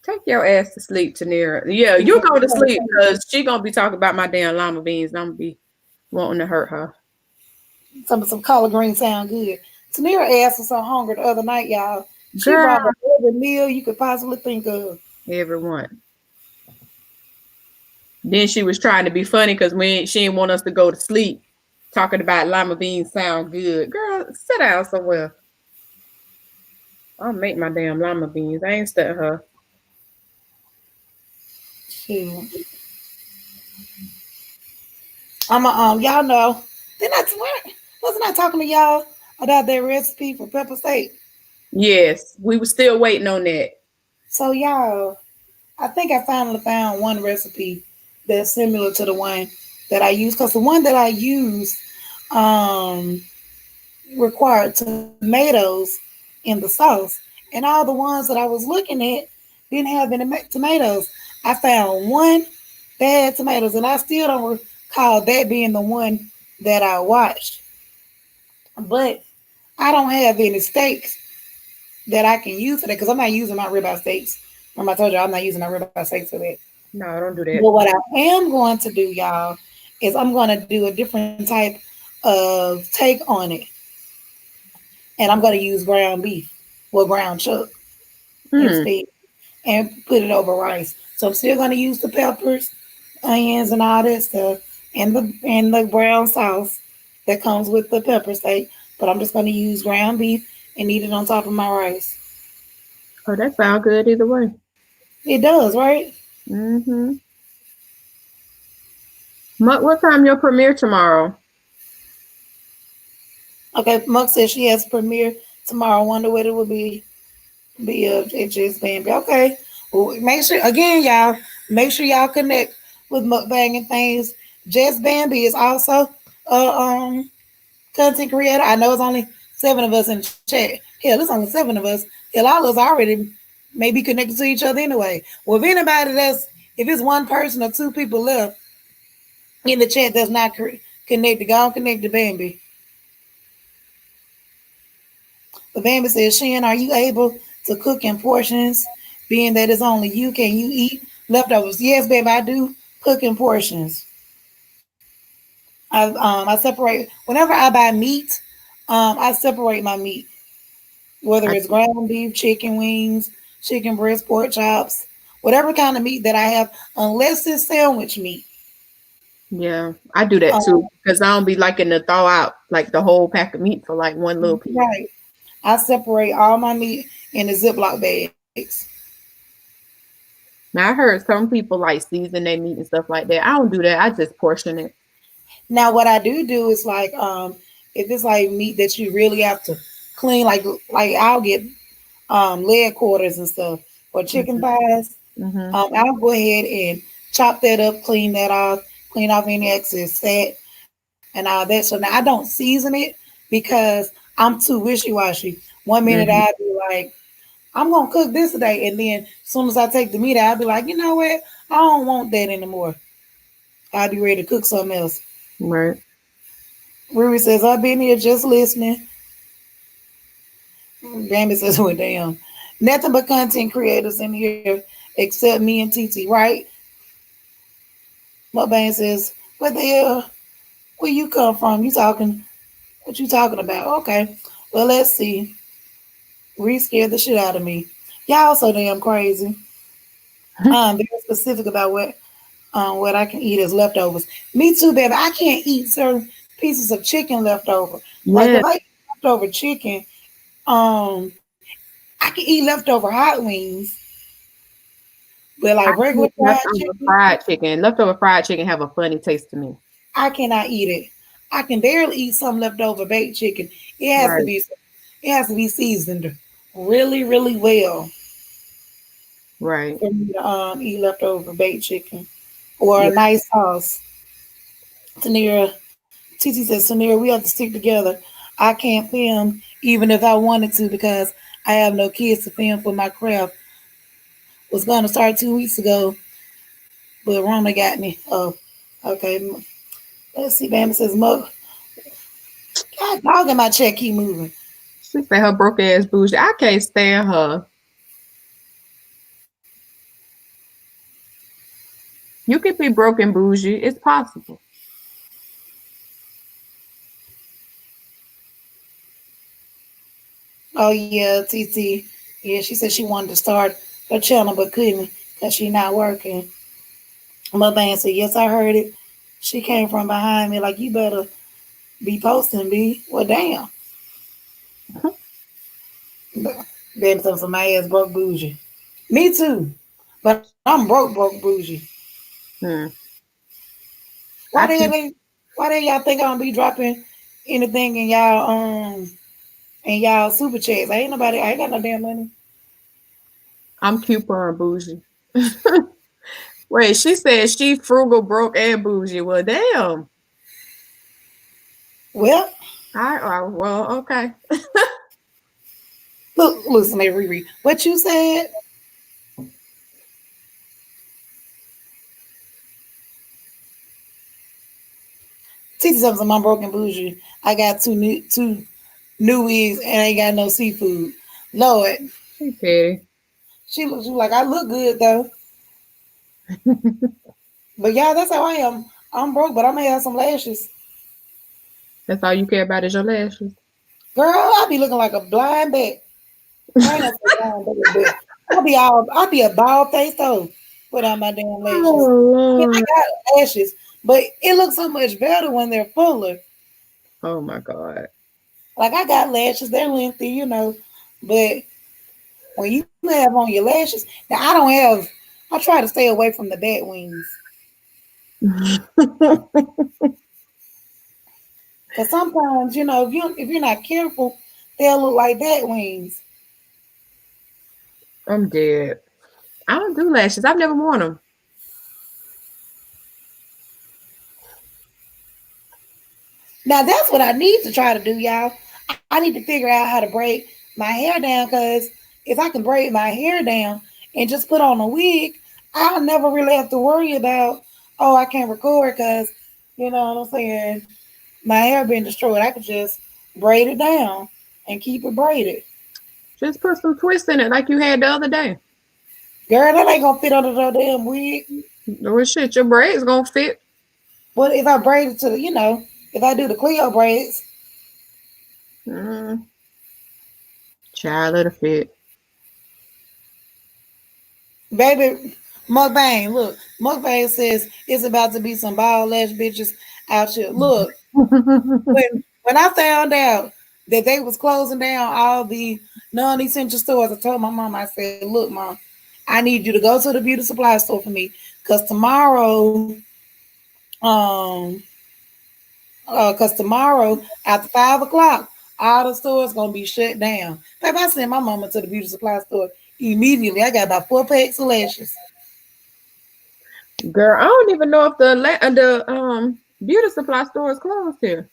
Take your ass to sleep, Tanera. Yeah, you go to sleep because she gonna be talking about my damn lima beans and I'm gonna be wanting to hurt her. Some collard greens sound good. Tanera ass was so hungry the other night, y'all. She Girl, brought up every meal you could possibly think of. everyone. Then she was trying to be funny because she didn't want us to go to sleep. Talking about lima beans sound good. Girl, sit down somewhere. I'll make my damn lima beans. I ain't stuck her. Shoot. Y'all know. Wasn't I talking to y'all about that recipe for pepper steak? Yes, we were still waiting on that. So y'all, I think I finally found one recipe that's similar to the one that I use. Because the one that I used um required tomatoes in the sauce. And all the ones that I was looking at didn't have any tomatoes. I found one that had tomatoes, and I still don't recall that being the one that I watched. But I don't have any steaks that I can use for that because I'm not using my ribeye steaks. Remember, I told you I'm not using my ribeye steaks for that. No, don't do that. But what I am going to do, y'all, is I'm going to do a different type of take on it. And I'm going to use ground beef or ground chuck instead and put it over rice. So I'm still going to use the peppers, onions, and all that stuff, and the brown sauce that comes with the pepper steak. But I'm just going to use ground beef and eat it on top of my rice. Oh, that sounds good either way. It does, right? Mm-hmm. What time your premiere tomorrow? Okay, Muck says she has a premiere tomorrow. I wonder what it will be of just Bambi. Okay. Well, make sure again, y'all. Make sure y'all connect with Mukbang and things. Jess Bambi is also a content creator. I know it's only 7 of us in the chat. Hell, it's only 7 of us. Hell, all of us already maybe connected to each other anyway. Well, if it's one person or 2 people left in the chat that's not connected, go on connect to Bambi. But Bambi says, Shen, are you able to cook in portions? Being that it's only you, can you eat Leftovers. Yes, baby, I do cook in portions. I separate whenever I buy meat. I separate my meat, whether I, it's ground beef, chicken wings, chicken breast, pork chops, whatever kind of meat that I have, unless it's sandwich meat. yeah, I do that Um, too because I don't be liking to thaw out like the whole pack of meat for like one little piece. right. I separate all my meat in the Ziploc bags. Now I heard some people like season their meat and stuff like that. I don't do that. I just portion it. Now, what I do is like, if it's like meat that you really have to clean, like I'll get leg quarters and stuff or chicken Hmm. thighs. Hmm. I'll go ahead and chop that up, clean off any excess fat and all that. So now I don't season it because I'm too wishy washy. One minute Hmm. I'll be like, I'm gonna cook this today, and then as soon as I take the meat out, I'll be like, you know what? I don't want that anymore. I'll be ready to cook something else. Right. Ruby says, I've been here just listening. Bambi says, well, damn. Nothing but content creators in here except me and TT, right? Mubang says, what the hell? Where you come from? What you talking about? Okay. Well, let's see. Reese scared the shit out of me. Y'all so damn crazy. Very specific about what I can eat as leftovers. Me too, baby. I can't eat certain pieces of chicken leftover. Like Yeah, if I eat leftover chicken, um, I can eat leftover hot wings, but like I regular eat fried leftover chicken, fried chicken. Leftover fried chicken have a funny taste to me. I cannot eat it. I can barely eat some leftover baked chicken. It has to Right. be it has to be seasoned really, really well Right. for me to eat leftover baked chicken or a Yeah. nice sauce. Tanira, Titi says, Tanira, we have to stick together. I can't film even if I wanted to because I have no kids to film for my craft. Was going to start 2 weeks ago, but Rona got me. Oh, okay. Let's see. Bama says, Mo, God, dog in my check keep moving. She said her broke ass bougie. I can't stand her. You can be broken bougie. It's possible. Oh, yeah, TT. Yeah, she said she wanted to start her channel but couldn't because she not working. Mother said, yes, I heard it. She came from behind me like, you better be posting, B. Well, damn. Damn, so my ass broke bougie. Me too. But I'm broke bougie. Hmm. Why the I hell keep they, why the hell y'all think I'm gonna be dropping anything in y'all super chats? I ain't got no damn money. I'm coupon bougie. Wait, she said she frugal, broke, and bougie. Well, damn. Well, Well, okay. look, listen, hey, Riri. What you said? Titi something I'm broken bougie. I got two new wigs and I ain't got no seafood. Lord, She petty. she looks like I look good though. But yeah, that's how I am. I'm broke, but I'm gonna have some lashes. That's all you care about is your lashes. Girl, I be looking like a blind bat. I ain't gonna say blind bat, but I'll be a bald face though without my damn lashes. Oh I mean, I Lord. got lashes, but it looks so much better when they're fuller. Oh my God. Like I got lashes, they're lengthy, but when you have on your lashes, now I don't have. I try to stay away from the bat wings because sometimes if you're not careful, they'll look like bat wings. I'm dead. I don't do lashes. I've never worn them. Now that's what I need to try to do, y'all. I need to figure out how to braid my hair down because if I can braid my hair down and just put on a wig, I'll never really have to worry about, oh, I can't record because, you know what I'm saying, my hair being destroyed. I could just braid it down and keep it braided. Just put some twist in it like you had the other day. Girl, that ain't gonna fit under the damn wig. Well, shit, your braids gonna fit. What if I braid it to the, if I do the Cleo braids? Mm, child, let it fit. Baby, Mukbang, look. Mukbang says it's about to be some bald ass bitches out here. Look, when I found out that they was closing down all the non-essential stores, I told my mom, I said, look, mom, I need you to go to the beauty supply store for me. Cause tomorrow after 5 o'clock, all the stores gonna be shut down. Baby, I sent my mama to the beauty supply store immediately. I got about 4 packs of lashes. Girl, I don't even know if the beauty supply store is closed here.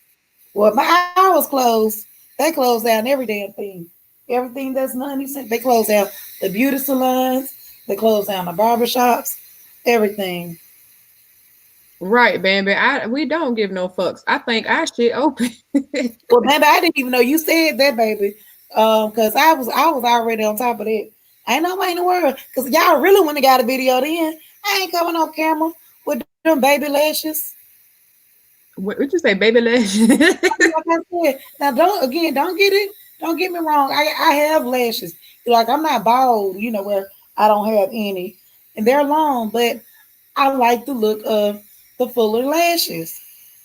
Well, my hours closed. They close down every damn thing. Everything that's non-essential, they close down the beauty salons. They close down the barbershops. Everything. Right, baby. We don't give no fucks. I think our shit open. Well, baby, I didn't even know you said that, baby. Cause I was already on top of that. Ain't nobody in the world. Cause y'all really wouldn't have got a video then. I ain't coming on camera with them baby lashes. What you say, baby lashes? Like I said, now don't get me wrong. I have lashes. Like I'm not bald, where I don't have any, and they're long, but I like the look of the fuller lashes.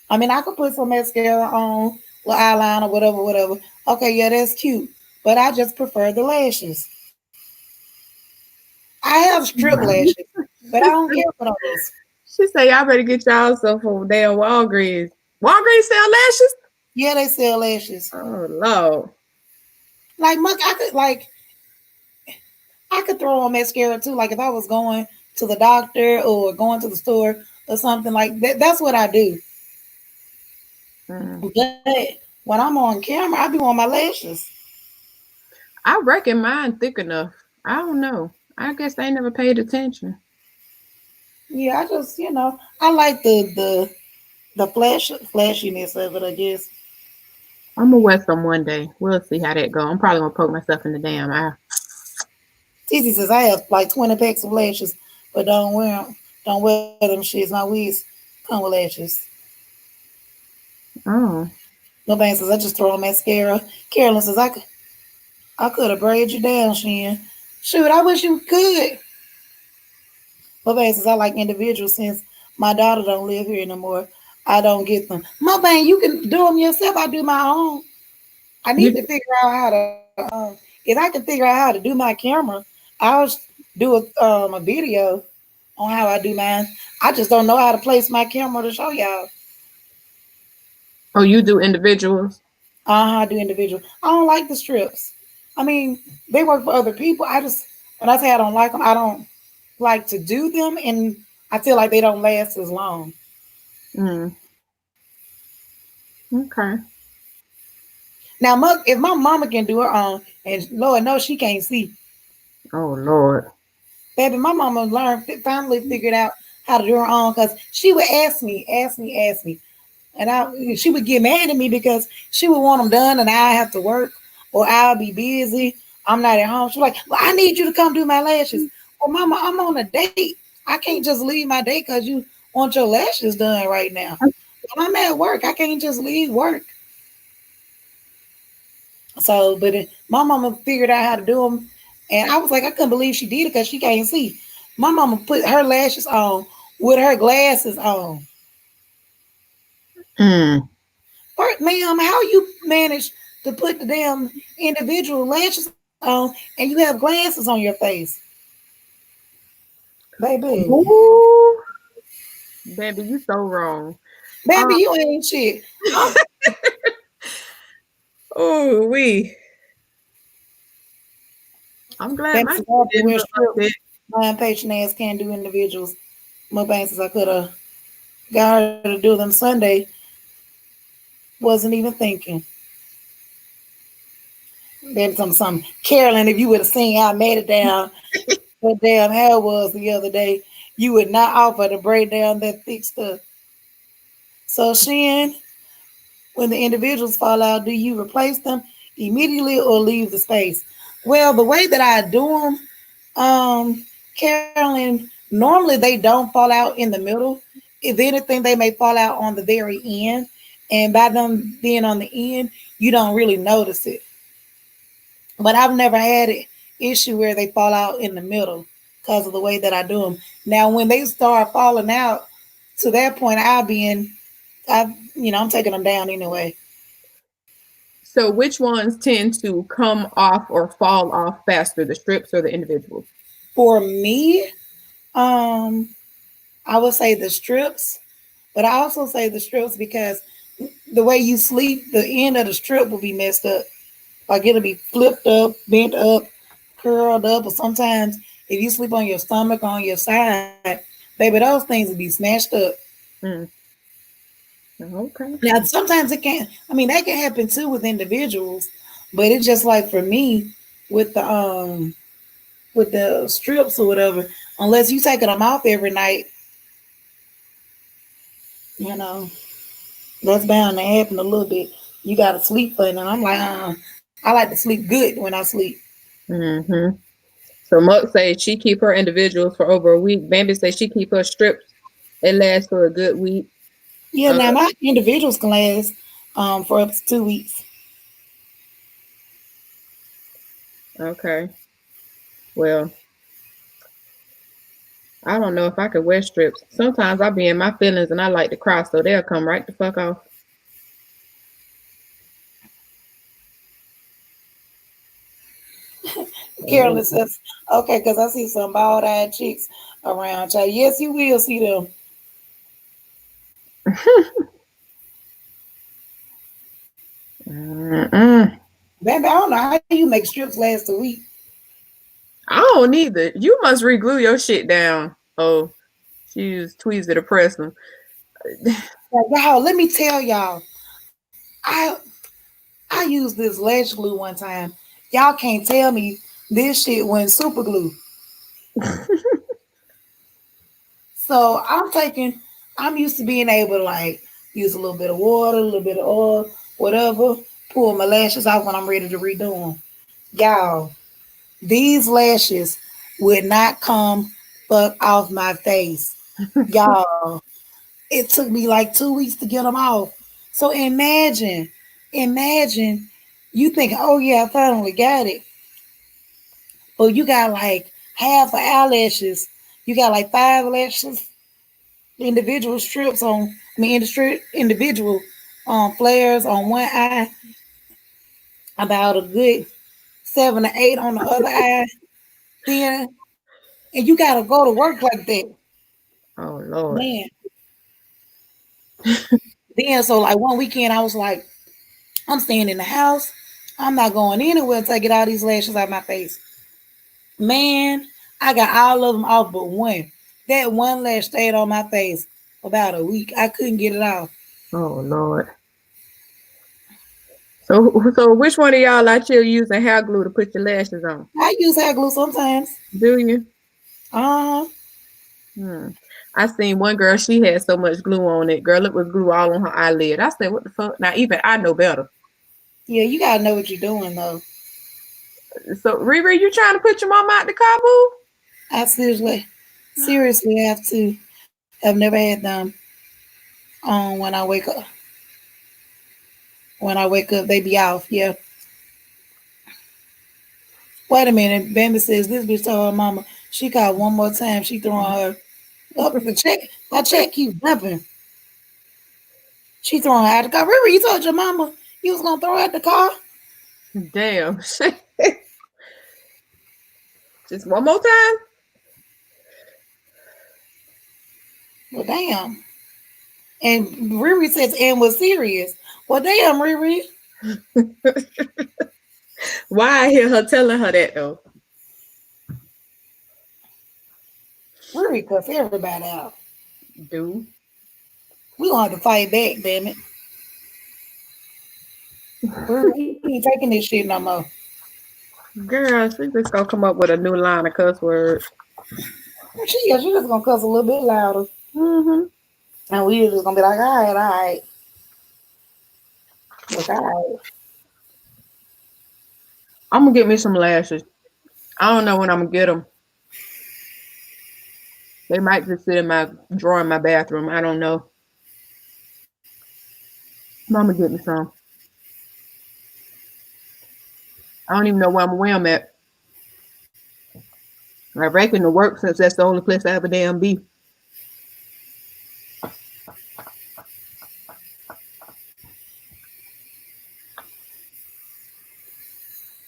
I mean, I could put some mascara on, with eyeliner, whatever, whatever. Okay, yeah, that's cute, but I just prefer the lashes. I have strip lashes, but I don't care for those. She say y'all better get y'all some from damn Walgreens. Walgreens sell lashes? Yeah, they sell lashes. Oh Lord. Like Muck, I could throw on mascara too. Like if I was going to the doctor or going to the store or something like that. That's what I do. But when I'm on camera, I be on my lashes. I reckon mine thick enough. I don't know. I guess they never paid attention. Yeah, I just I like the flashiness of it. I guess. I'm gonna wear some one day. We'll see how that go. I'm probably gonna poke myself in the damn eye. Tizzy says I have like 20 packs of lashes, but don't wear them. Don't wear them shits. My wigs come with lashes. Oh. Nobody says I just throw on mascara. Carolyn says I could have braided you down, Shen. Shoot, I wish you could. Nobody says I like individuals since my daughter don't live here anymore. I don't get them. My bang, you can do them yourself. I do my own. I need to figure out how to. If I can figure out how to do my camera, I'll do a video on how I do mine. I just don't know how to place my camera to show y'all. Oh, you do individuals? I do individual. I don't like the strips. I mean, they work for other people. When I say I don't like them, I don't like to do them, and I feel like they don't last as long. Mm. Okay. Now, if my mama can do her own, and Lord knows she can't see. Oh Lord. Baby, my mama finally figured out how to do her own because she would ask me. And she would get mad at me because she would want them done and I have to work or I'll be busy. I'm not at home. She's like, well, I need you to come do my lashes. Well, mama, I'm on a date. I can't just leave my date because you want your lashes done right now. When I'm at work, I can't just leave work. So, my mama figured out how to do them. And I was like, I couldn't believe she did it because she can't see. My mama put her lashes on with her glasses on. Mm. Ma'am, how you manage to put the damn individual lashes on and you have glasses on your face? Baby. Ooh. Baby, you so wrong. Baby, you ain't shit. Oh, I'm glad my didn't look like my patient ass can't do individuals. Mukbang says I could have got her to do them Sunday. Wasn't even thinking. Baby, something. Carolyn, if you would have seen how I made it down, what damn hair was the other day, you would not offer to break down that thick stuff. So, Shen, when the individuals fall out, do you replace them immediately or leave the space? Well, the way that I do them, Carolyn, normally they don't fall out in the middle. If anything, they may fall out on the very end. And by them being on the end, you don't really notice it. But I've never had an issue where they fall out in the middle because of the way that I do them. Now, when they start falling out, to that point, I'm taking them down anyway. So which ones tend to come off or fall off faster, the strips or the individuals? For me, I would say the strips, but I also say the strips because the way you sleep, the end of the strip will be messed up. Like it'll be flipped up, bent up, curled up, or sometimes if you sleep on your stomach on your side, baby, those things will be smashed up. Mm. Okay. Now sometimes it can that can happen too with individuals, but it's just like for me with the strips or whatever, unless you taking them off every night, you know, that's bound to happen a little bit. You gotta sleep for it. And I'm like, I like to sleep good when I sleep. Mm-hmm. So Muck says she keep her individuals for over a week. Bambi says she keep her strips. It lasts for a good week. Yeah, now my individuals can last for up to 2 weeks. Okay. Well, I don't know if I could wear strips. Sometimes I be in my feelings and I like to cry, so they'll come right the fuck off. Carolyn says, okay, because I see some bald eyed chicks around. Child. Yes, you will see them. Mm-mm. Baby, I don't know how you make strips last a week. I don't either. You must re-glue your shit down. Oh, she used tweezers to press them. Y'all, let me tell y'all. I used this lash glue one time. Y'all can't tell me this shit went super glue. So I'm used to being able to like use a little bit of water, a little bit of oil, whatever, pull my lashes out when I'm ready to redo them. Y'all, these lashes would not come fuck off my face. Y'all, it took me like 2 weeks to get them off. So imagine you think, oh yeah, I finally got it. But you got like half of eyelashes. You got like 5 lashes, individual strips on, individual flares on one eye, about a good 7 or 8 on the other eye. Then, and you got to go to work like that. Oh, Lord. Man. Then, so like one weekend, I was like, I'm staying in the house. I'm not going anywhere until I get all these lashes out my face. Man, I got all of them off but one. That one lash stayed on my face about a week. I couldn't get it off. Oh, Lord. So which one of y'all out here using hair glue to put your lashes on? I use hair glue sometimes. Do you? Uh-huh. I seen one girl, she had so much glue on it. Girl, it was glue all on her eyelid. I said, what the fuck? Now, even I know better. Yeah, you gotta know what you're doing though. So, Riri, you trying to put your mom out the car, boo? I seriously have to. I've never had them on when I wake up. When I wake up, they be off. Yeah. Wait a minute. Bambi says this bitch told her mama she called one more time. She throwing her up the check. My check keeps jumping. She throwing her out the car. Remember you told your mama you was gonna throw her out the car? Damn. Just one more time? Well, damn. And Riri says, and was serious. Well, damn, Riri. Why I hear her telling her that, though? Riri cuss everybody out. Do? We gonna have to fight back, damn it. Riri, we ain't taking this shit no more. Girl, she just gonna come up with a new line of cuss words. She just gonna cuss a little bit louder. Mm-hmm. And we just gonna be like, all right. Look, all right. I'm gonna get me some lashes. I don't know when I'm gonna get them. They might just sit in my drawer in my bathroom. I don't know. Mama get me some. I don't even know where I'm gonna wear them at. I reckon to work since that's the only place I ever damn be.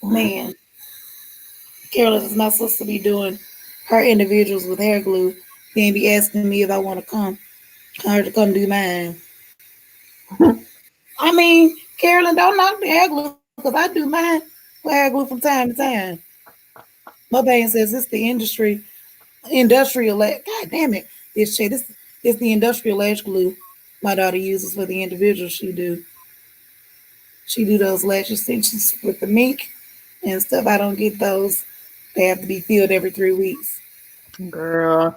Man, Carolyn is my sister be doing her individuals with hair glue. Then be asking me if I want to come. Her to come do mine. I mean, Carolyn, don't knock the hair glue because I do mine with hair glue from time to time. My bank says it's the industrial. God damn it, this shit. This it's the industrial lash glue my daughter uses for the individuals she do. She do those lash extensions with the mink and stuff. I don't get those. They have to be filled every 3 weeks. Girl.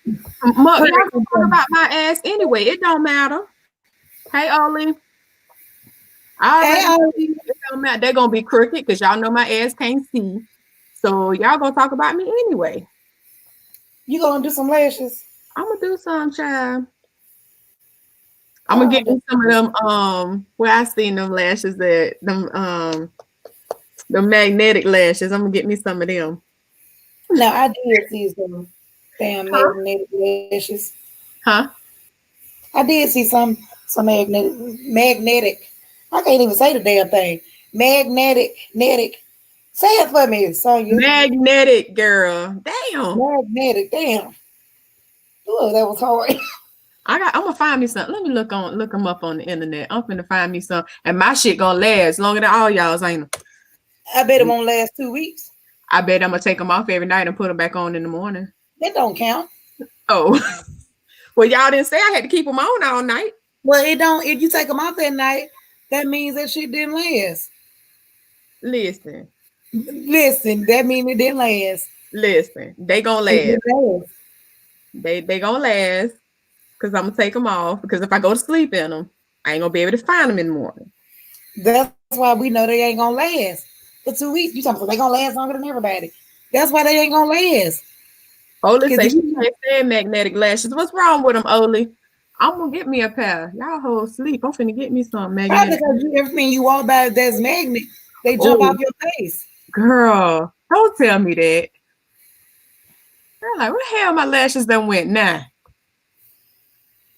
Y'all gonna talk about my ass anyway. It don't matter. Hey, Oli. Hey, Oli. It don't matter. They're gonna be crooked because y'all know my ass can't see. So y'all gonna talk about me anyway. You gonna do some lashes? I'm gonna do some, child. I'm gonna get me some of them. Where I seen them lashes at the magnetic lashes. I'm gonna get me some of them. No, I did see some damn magnetic lashes. Huh? I did see some magnetic. I can't even say the damn thing. Magnetic. Say it for me, Sonya. Magnetic, girl. Damn. Magnetic. Damn. Oh, that was hard. I'm gonna find me some. Let me look them up on the internet. I'm gonna find me some, and my shit gonna last longer than all y'all's, ain't it? I bet it won't last 2 weeks. I bet I'm gonna take them off every night and put them back on in the morning. That don't count. Oh, well, y'all didn't say I had to keep them on all night. Well, it don't. If you take them off that night, that means that shit didn't last. Listen, that means it didn't last. Listen, they gonna last. They gonna last because I'm gonna take them off because if I go to sleep in them, I ain't gonna be able to find them in the morning. That's why we know they ain't gonna last for 2 weeks. You talking about they gonna last longer than everybody? That's why they ain't gonna last. Oli say she can't stand magnetic lashes. What's wrong with them, Oli? I'm gonna get me a pair. Y'all hold sleep. I'm finna get me some magnetic. Probably because everything you walk by that's magnet, they jump off your face. Girl, don't tell me that. Girl, like, where the hell my lashes done went now?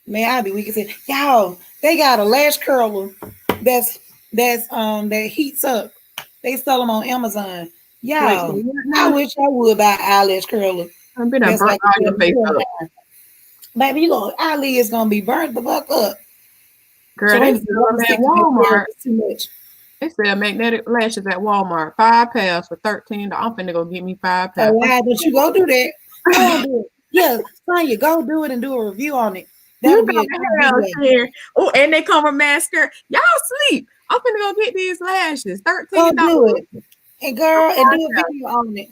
Man, I be weak as hell. Y'all, they got a lash curler that heats up. They sell them on Amazon. Y'all, I wish I would buy eyelash curler. I've been burnt all your face up. Baby, eyelid is gonna be burnt the fuck up. Girl, so they sell them at Walmart. Too much. They sell magnetic lashes at Walmart. 5 pairs for $13. I'm finna go get me 5 pairs. Why don't you go do that? Go do it. Yeah, Sonya, go do it and do a review on it. That'll be a good video. Oh, and they come with mascara. Y'all sleep. I'm finna go get these lashes. $13. Go do it. And girl, and do a video on it.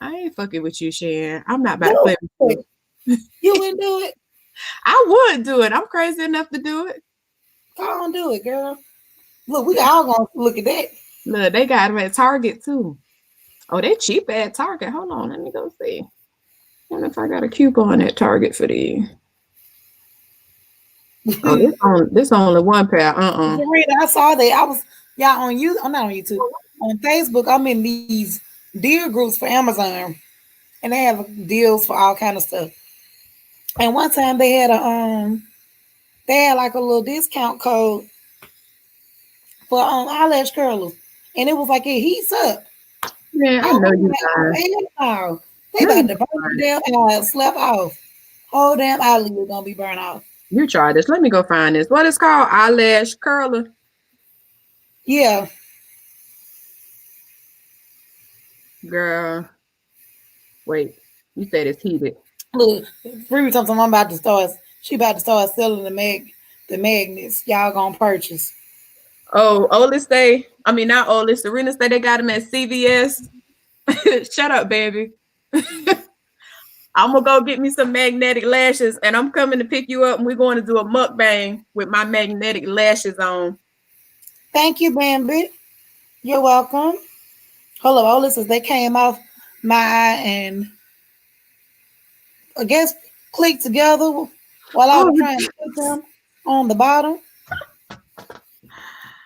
I ain't fucking with you, Shen. I'm not about to play with you. You wouldn't do it? I would do it. I'm crazy enough to do it. Go on, do it, girl. Look, we all gonna look at that. Look, they got them at Target too. Oh, they cheap at Target. Hold on, let me go see. I wonder if I got a coupon at Target for these. Oh, this only 1 pair. Serena, I saw that. I was on you. I'm not on YouTube. On Facebook, I'm in these deal groups for Amazon, and they have deals for all kind of stuff. And one time they had like a little discount code for eyelash curlers, and it was like it heats up. Yeah, I know you are. They about to burn the damn eyes, slap off. Whole damn eyelid is gonna be burned off. You try this. Let me go find this. What is called? Eyelash curler. Yeah. Girl. Wait. You said it's heated. Look, Free something I'm about to start. She about to start selling the magnets. Y'all gonna purchase. Oh, not Oli. Serena say they got them at CVS. Shut up, baby. I'm gonna go get me some magnetic lashes, and I'm coming to pick you up, and we're going to do a mukbang with my magnetic lashes on. Thank you, Bambi. You're welcome. Hold up, all this is they came off my eye, and I guess, click together while I was trying to put them on the bottom.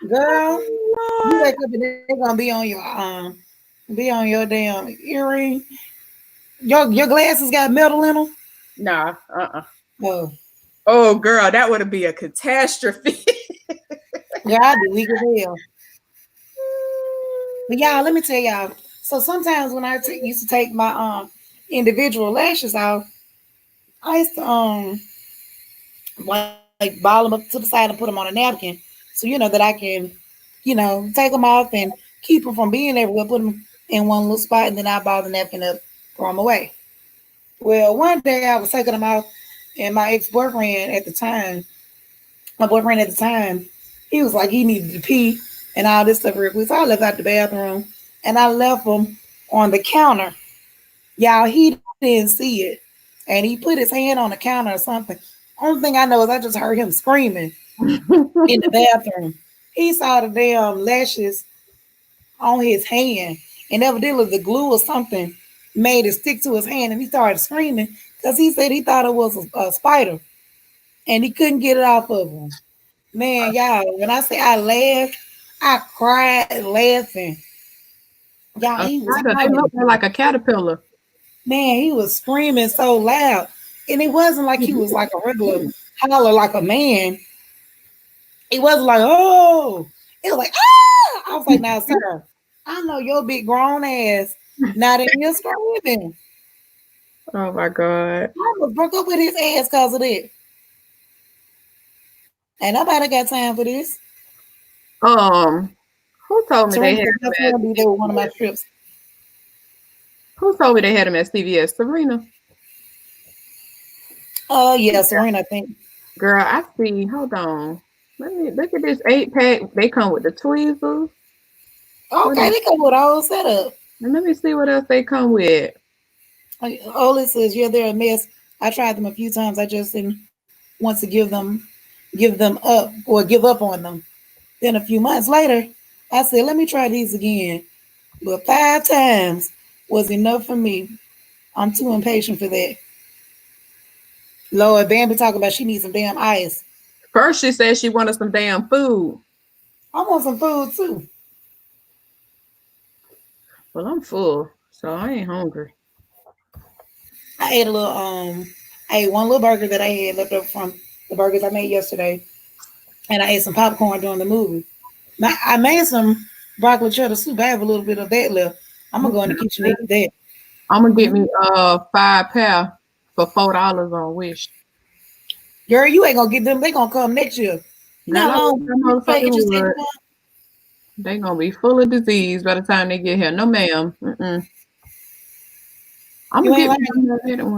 Girl, you wake up and they're gonna be on your damn earring. Your glasses got metal in them. Nah, Oh, oh, girl, that would be a catastrophe. yeah, I'd be weak as hell. But y'all, let me tell y'all. So sometimes when I used to take my individual lashes off, I used to like ball them up to the side and put them on a napkin, so that I can, take them off and keep them from being everywhere. Put them in one little spot, and then I ball the napkin up, throw them away. Well, one day I was taking them off, and my ex boyfriend at the time, my boyfriend at the time, he was like he needed to pee and all this stuff real quick. So I left out the bathroom and I left them on the counter. Y'all, he didn't see it. And he put his hand on the counter or something. Only thing I know is I just heard him screaming in the bathroom. He saw the damn lashes on his hand. And evidently the glue or something made it stick to his hand and he started screaming because he said he thought it was a spider and he couldn't get it off of him. Man, y'all, when I say I laughed, I cried laughing. Y'all, he was They look like a caterpillar. Man, he was screaming so loud. And it wasn't like he was like a regular holler like a man. It wasn't like, oh. It was like, ah. I was like, now, sir, I know your big grown ass not in here screaming. Oh my God. I almost broke up with his ass because of that. Ain't nobody got time for this. Who told me they had him be there with one of my trips. Who told me they had him at CVS? Serena. Oh yeah, Serena, I think. Girl, I see. Hold on. Let me look at this 8-pack. They come with the tweezers. Okay, they come with a whole setup. And let me see what else they come with. Ola says, yeah, they're a mess. I tried them a few times. I just didn't want to give them up or give up on them. Then a few months later, I said, let me try these again. But 5 times was enough for me. I'm too impatient for that. Lord, Bambi talking about she needs some damn ice. First, she said she wanted some damn food. I want some food too. Well, I'm full, so I ain't hungry. I ate one little burger that I had left over from the burgers I made yesterday. And I ate some popcorn during the movie. I made some broccoli cheddar soup. I have a little bit of that left. I'm gonna go in the kitchen and eat that. I'm gonna get me 5 pair for $4 on Wish. Girl, you ain't gonna get them. They gonna come next year. Not long. They gonna be full of disease by the time they get here. No, ma'am. I'm gonna get me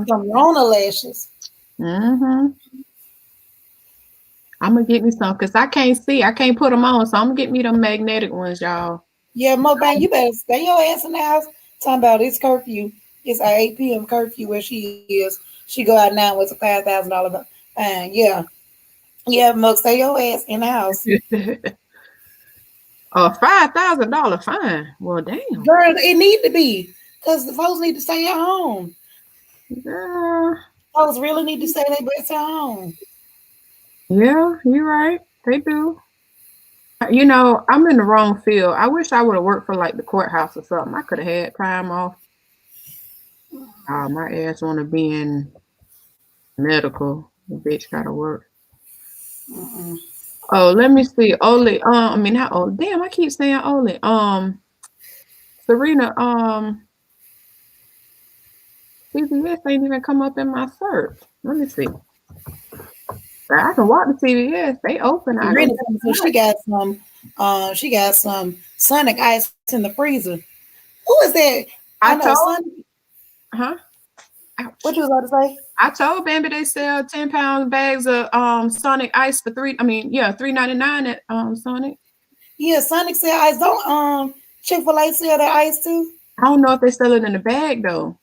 some Rona lashes. I'm gonna get me some because I can't see. I can't put them on, so I'm gonna get me them magnetic ones, y'all. Yeah, Mobang, you better stay your ass in the house. Talking about it's curfew. It's our 8 p.m. curfew where she is. She go out now with a $5,000 fine. Yeah. Yeah, Mug, stay your ass in the house. $5,000 fine. Well, damn. Girl, it need to be. Because the folks need to stay at home. Yeah. Folks really need to stay their best at home. Yeah, you're right. They do. You know, I'm in the wrong field. I wish I would have worked for like the courthouse or something. I could have had time off. My ass want to be in medical. The bitch gotta work. Oh, let me see. Oli. I mean not Oli. Damn, I keep saying Oli. Serena. CVS ain't even come up in my search. Let me see. I can walk to CVS. They open. She got some Sonic ice in the freezer. Who is that? I told. Sonic. Huh? Ouch. What you was about to say? I told Bambi they sell 10-pound bags of Sonic ice for $3.99 at Sonic. Yeah, Sonic sell ice. Don't Chick-fil-A sell their ice too? I don't know if they sell it in the bag though.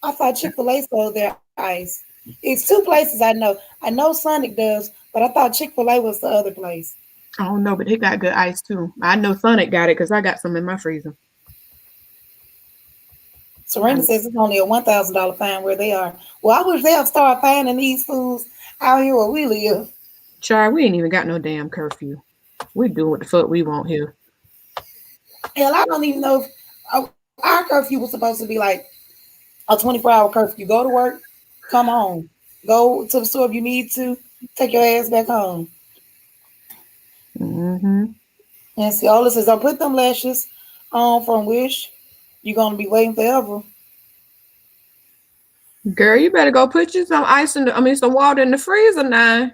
I thought Chick-fil-A sold their ice. It's 2 places I know. I know Sonic does, but I thought Chick-fil-A was the other place. I don't know, but they got good ice too. I know Sonic got it because I got some in my freezer. Serena says it's only a $1,000 fine where they are. Well, I wish they'll start finding these fools out here where we live. Char, we ain't even got no damn curfew. We do what the fuck we want here. Hell, I don't even know if our curfew was supposed to be like a 24-hour curfew. Go to work, come home. Go to the store if you need to. Take your ass back home. Mm-hmm. And see, all this is don't put them lashes on from Wish. You're gonna be waiting forever. Girl, you better go put you some ice some water in the freezer now.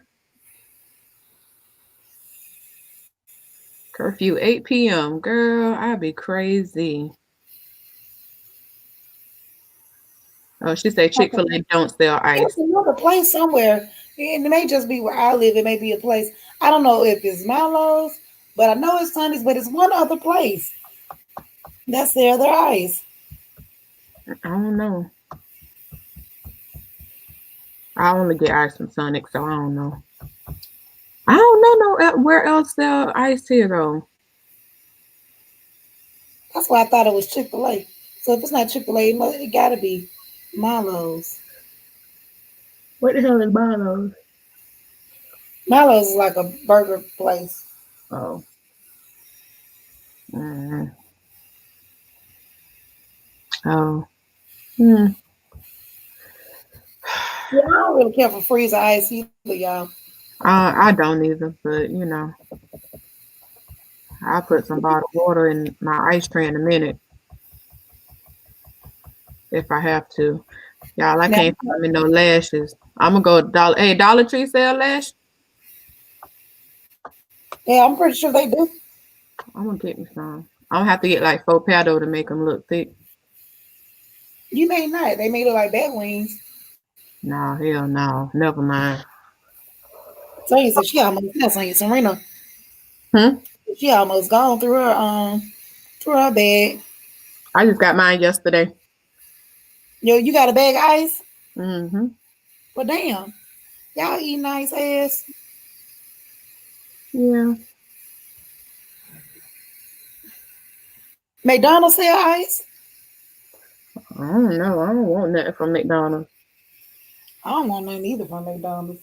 Curfew 8 p.m. Girl, I'd be crazy. Oh, she said Chick-fil-A don't sell ice. It's another place somewhere. And it may just be where I live. It may be a place. I don't know if it's Milo's, but I know it's Sundays, but it's one other place. That's their ice. I don't know. I only get ice from Sonic, so I don't know. I don't know where else sell ice here though. That's why I thought it was Chick-fil-A. So if it's not Chick-fil-A, it gotta be Milo's. What the hell is Milo's? Milo's is like a burger place. Oh. Mm-hmm. Oh. Hmm. Yeah, I don't really care for freezer ice either, y'all. I don't either, but you know, I'll put some bottled water in my ice tray in a minute if I have to. Y'all, I can't find me no lashes. I'm gonna go Dollar Tree sell lash. Yeah, I'm pretty sure they do. I'm gonna get me some. I'm gonna have to get like 4 paddle to make them look thick. You may not. They may look like bat wings. No, hell no. Never mind. So you said she almost that's on you, Serena. She almost gone through her bag. I just got mine yesterday. Yo, you got a bag of ice? Mm-hmm. Well, damn. Y'all eat nice ass. Yeah. McDonald's sell ice? I don't know. I don't want nothing from McDonald's. I don't want nothing either from McDonald's.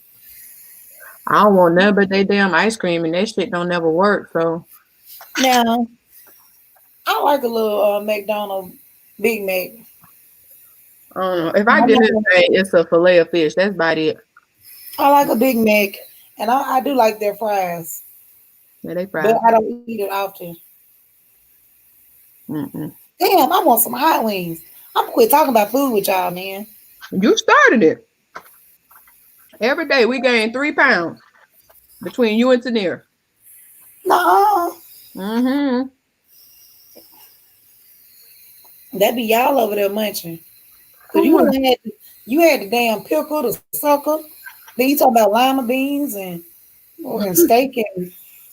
I don't want nothing but they damn ice cream, and that shit don't never work. So now, I like a little McDonald's Big Mac. I don't know. If I get it, it's a fillet of fish. That's about it. I like a Big Mac, and I do like their fries. Yeah, they fries. But I don't eat it often. Mm-mm. Damn, I want some hot wings. I'm gonna quit talking about food with y'all, man. You started it. Every day we gain 3 pounds between you and Tanir. No. Mm-hmm. That be y'all over there munching. Cause you had the damn pickle, the sucker. Then you talk about lima beans and steak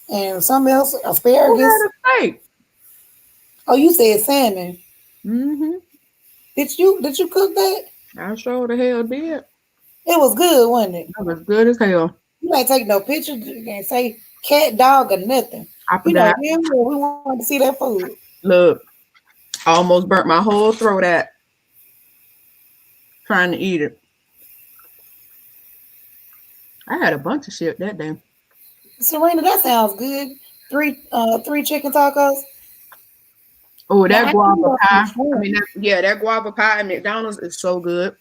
and something else, asparagus. Who had a steak? Oh, you said salmon. Mm-hmm. Did you cook that? I sure the hell did. It was good, wasn't it? It was good as hell. You ain't take no pictures. You can't say cat, dog, or nothing. I forgot. You know, we wanted to see that food. Look, I almost burnt my whole throat out trying to eat it. I had a bunch of shit that day. Serena, that sounds good. 3 chicken tacos. Oh, that guava pie. That guava pie at McDonald's is so good.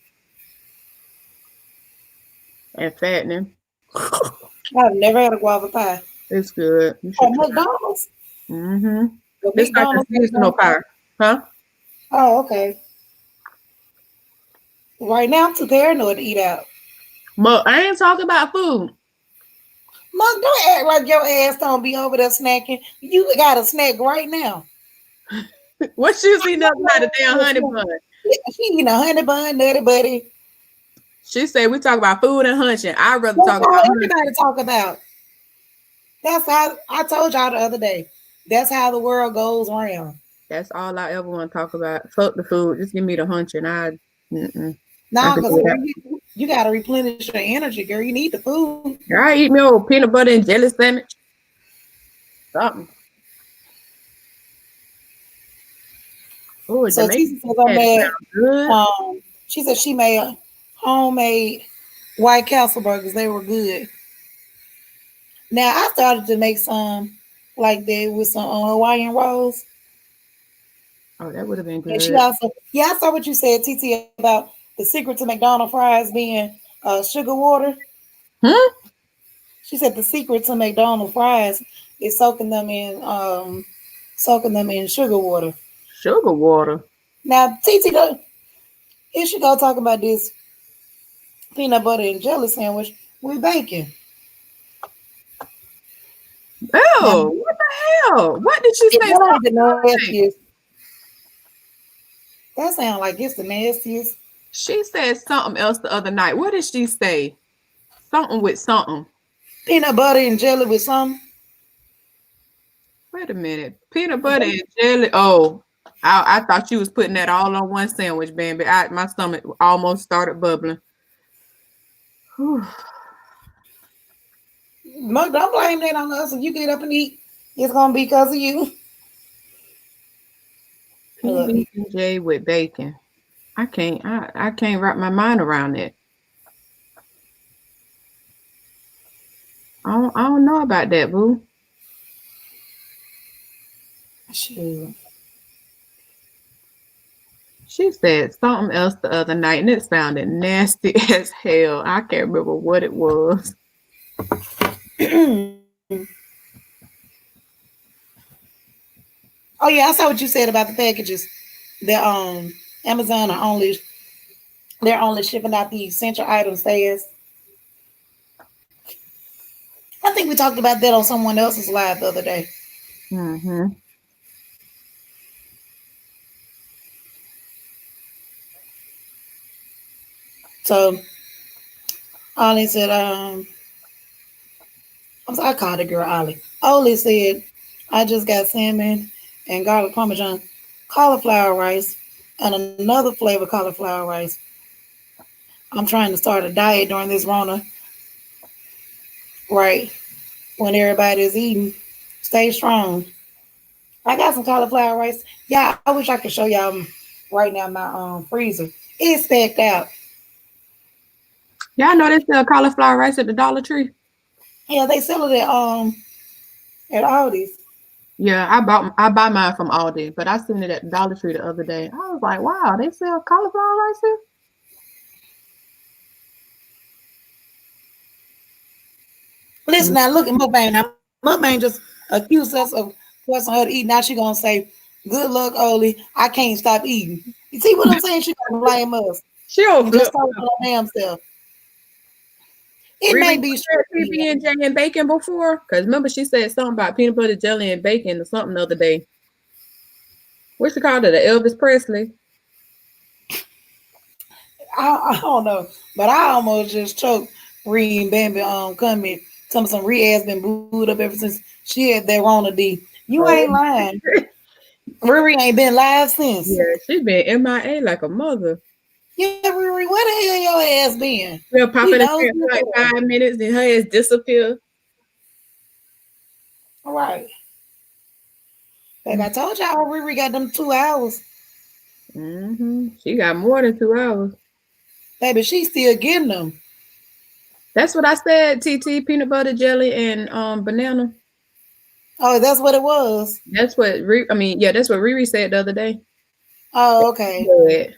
And fattening. I've never had a guava pie. It's good. Oh, McDonald's? Mm-hmm. It's like a seasonal pie. Huh? Oh, okay. Right now, I'm too paranoid to eat out. But I ain't talking about food. Mom, don't act like your ass don't be over there snacking. You got a snack right now. What you see nothing about a damn honey bun? She eating a honey bun, nutty buddy. She said we talk about food and hunching. I'd rather talk about everybody talk about. That's how I told y'all the other day. That's how the world goes around. That's all I ever want to talk about. Fuck the food. Just give me the hunching. Nah, because you got to replenish your energy, girl. You need the food. I eat me old peanut butter and jelly sandwich. Something. Oh, So Jamaican Titi says I cat made. sounds good. She said she made homemade White Castle burgers. They were good. Now I started to make some like that with some Hawaiian rolls. Oh, that would have been And she good. also, yeah, I saw what you said, TT, about the secret to McDonald's fries being sugar water. Hmm? She said the secret to McDonald's fries is soaking them in sugar water. Sugar water. Now, TT, here she go talking about this peanut butter and jelly sandwich with bacon. Now, Oh, what the hell? What did she say? that ain't the Something nastiest. That sounds like it's the nastiest. She said something else the other night. What did she say? Something with something. Peanut butter and jelly with some. Wait a minute. Peanut butter and jelly. Oh, I thought you was putting that all on one sandwich, baby. My stomach almost started bubbling. Whew. Don't blame that on us. If you get up and eat, it's gonna be because of you. PB&J with bacon. I can't wrap my mind around it. I don't know about that, boo. Sure. She said something else the other night, and it sounded nasty as hell. I can't remember what it was. Oh yeah, I saw what you said about the packages. That Amazon they're only shipping out the essential items fast. I think we talked about that on someone else's live the other day. Mm-hmm. So Ollie said, I called the girl Ollie. Ollie said, I just got salmon and garlic parmesan, cauliflower rice, and another flavor cauliflower rice. I'm trying to start a diet during this Rona, right? When everybody's eating, stay strong. I got some cauliflower rice. Yeah, I wish I could show y'all right now my freezer. It's stacked out. Y'all know they sell cauliflower rice at the Dollar Tree? Yeah, they sell it at Aldi's. Yeah, I buy mine from Aldi, but I seen it at the Dollar Tree the other day. I was like, wow, they sell cauliflower rice here? Listen now, look at Mukbang. Now, Mukbang just accused us of forcing her to eat. Now she gonna say, "Good luck, Oli. I can't stop eating." You see what I'm saying? She gonna blame us. She don't And good. just talk about her damn self. It may be PB&J and bacon before? Because remember she said something about peanut butter jelly and bacon or something the other day. What she called it? The Elvis Presley? I don't know, but I almost just choked reading Bambi coming. Some Rhea has been booed up ever since she had that Rona D. You ain't lying. Riri ain't been live since. Yeah, she been MIA like a mother. Yeah, Riri, where the hell your ass been? She'll pop in for like 5 minutes and her ass disappear. All right. Like I told y'all, Riri got them 2 hours. Mm-hmm. She got more than 2 hours. Baby, she's still getting them. That's what I said, TT, peanut butter jelly and banana. Oh, that's what it was. That's what that's what Riri said the other day. Oh, okay. Yeah.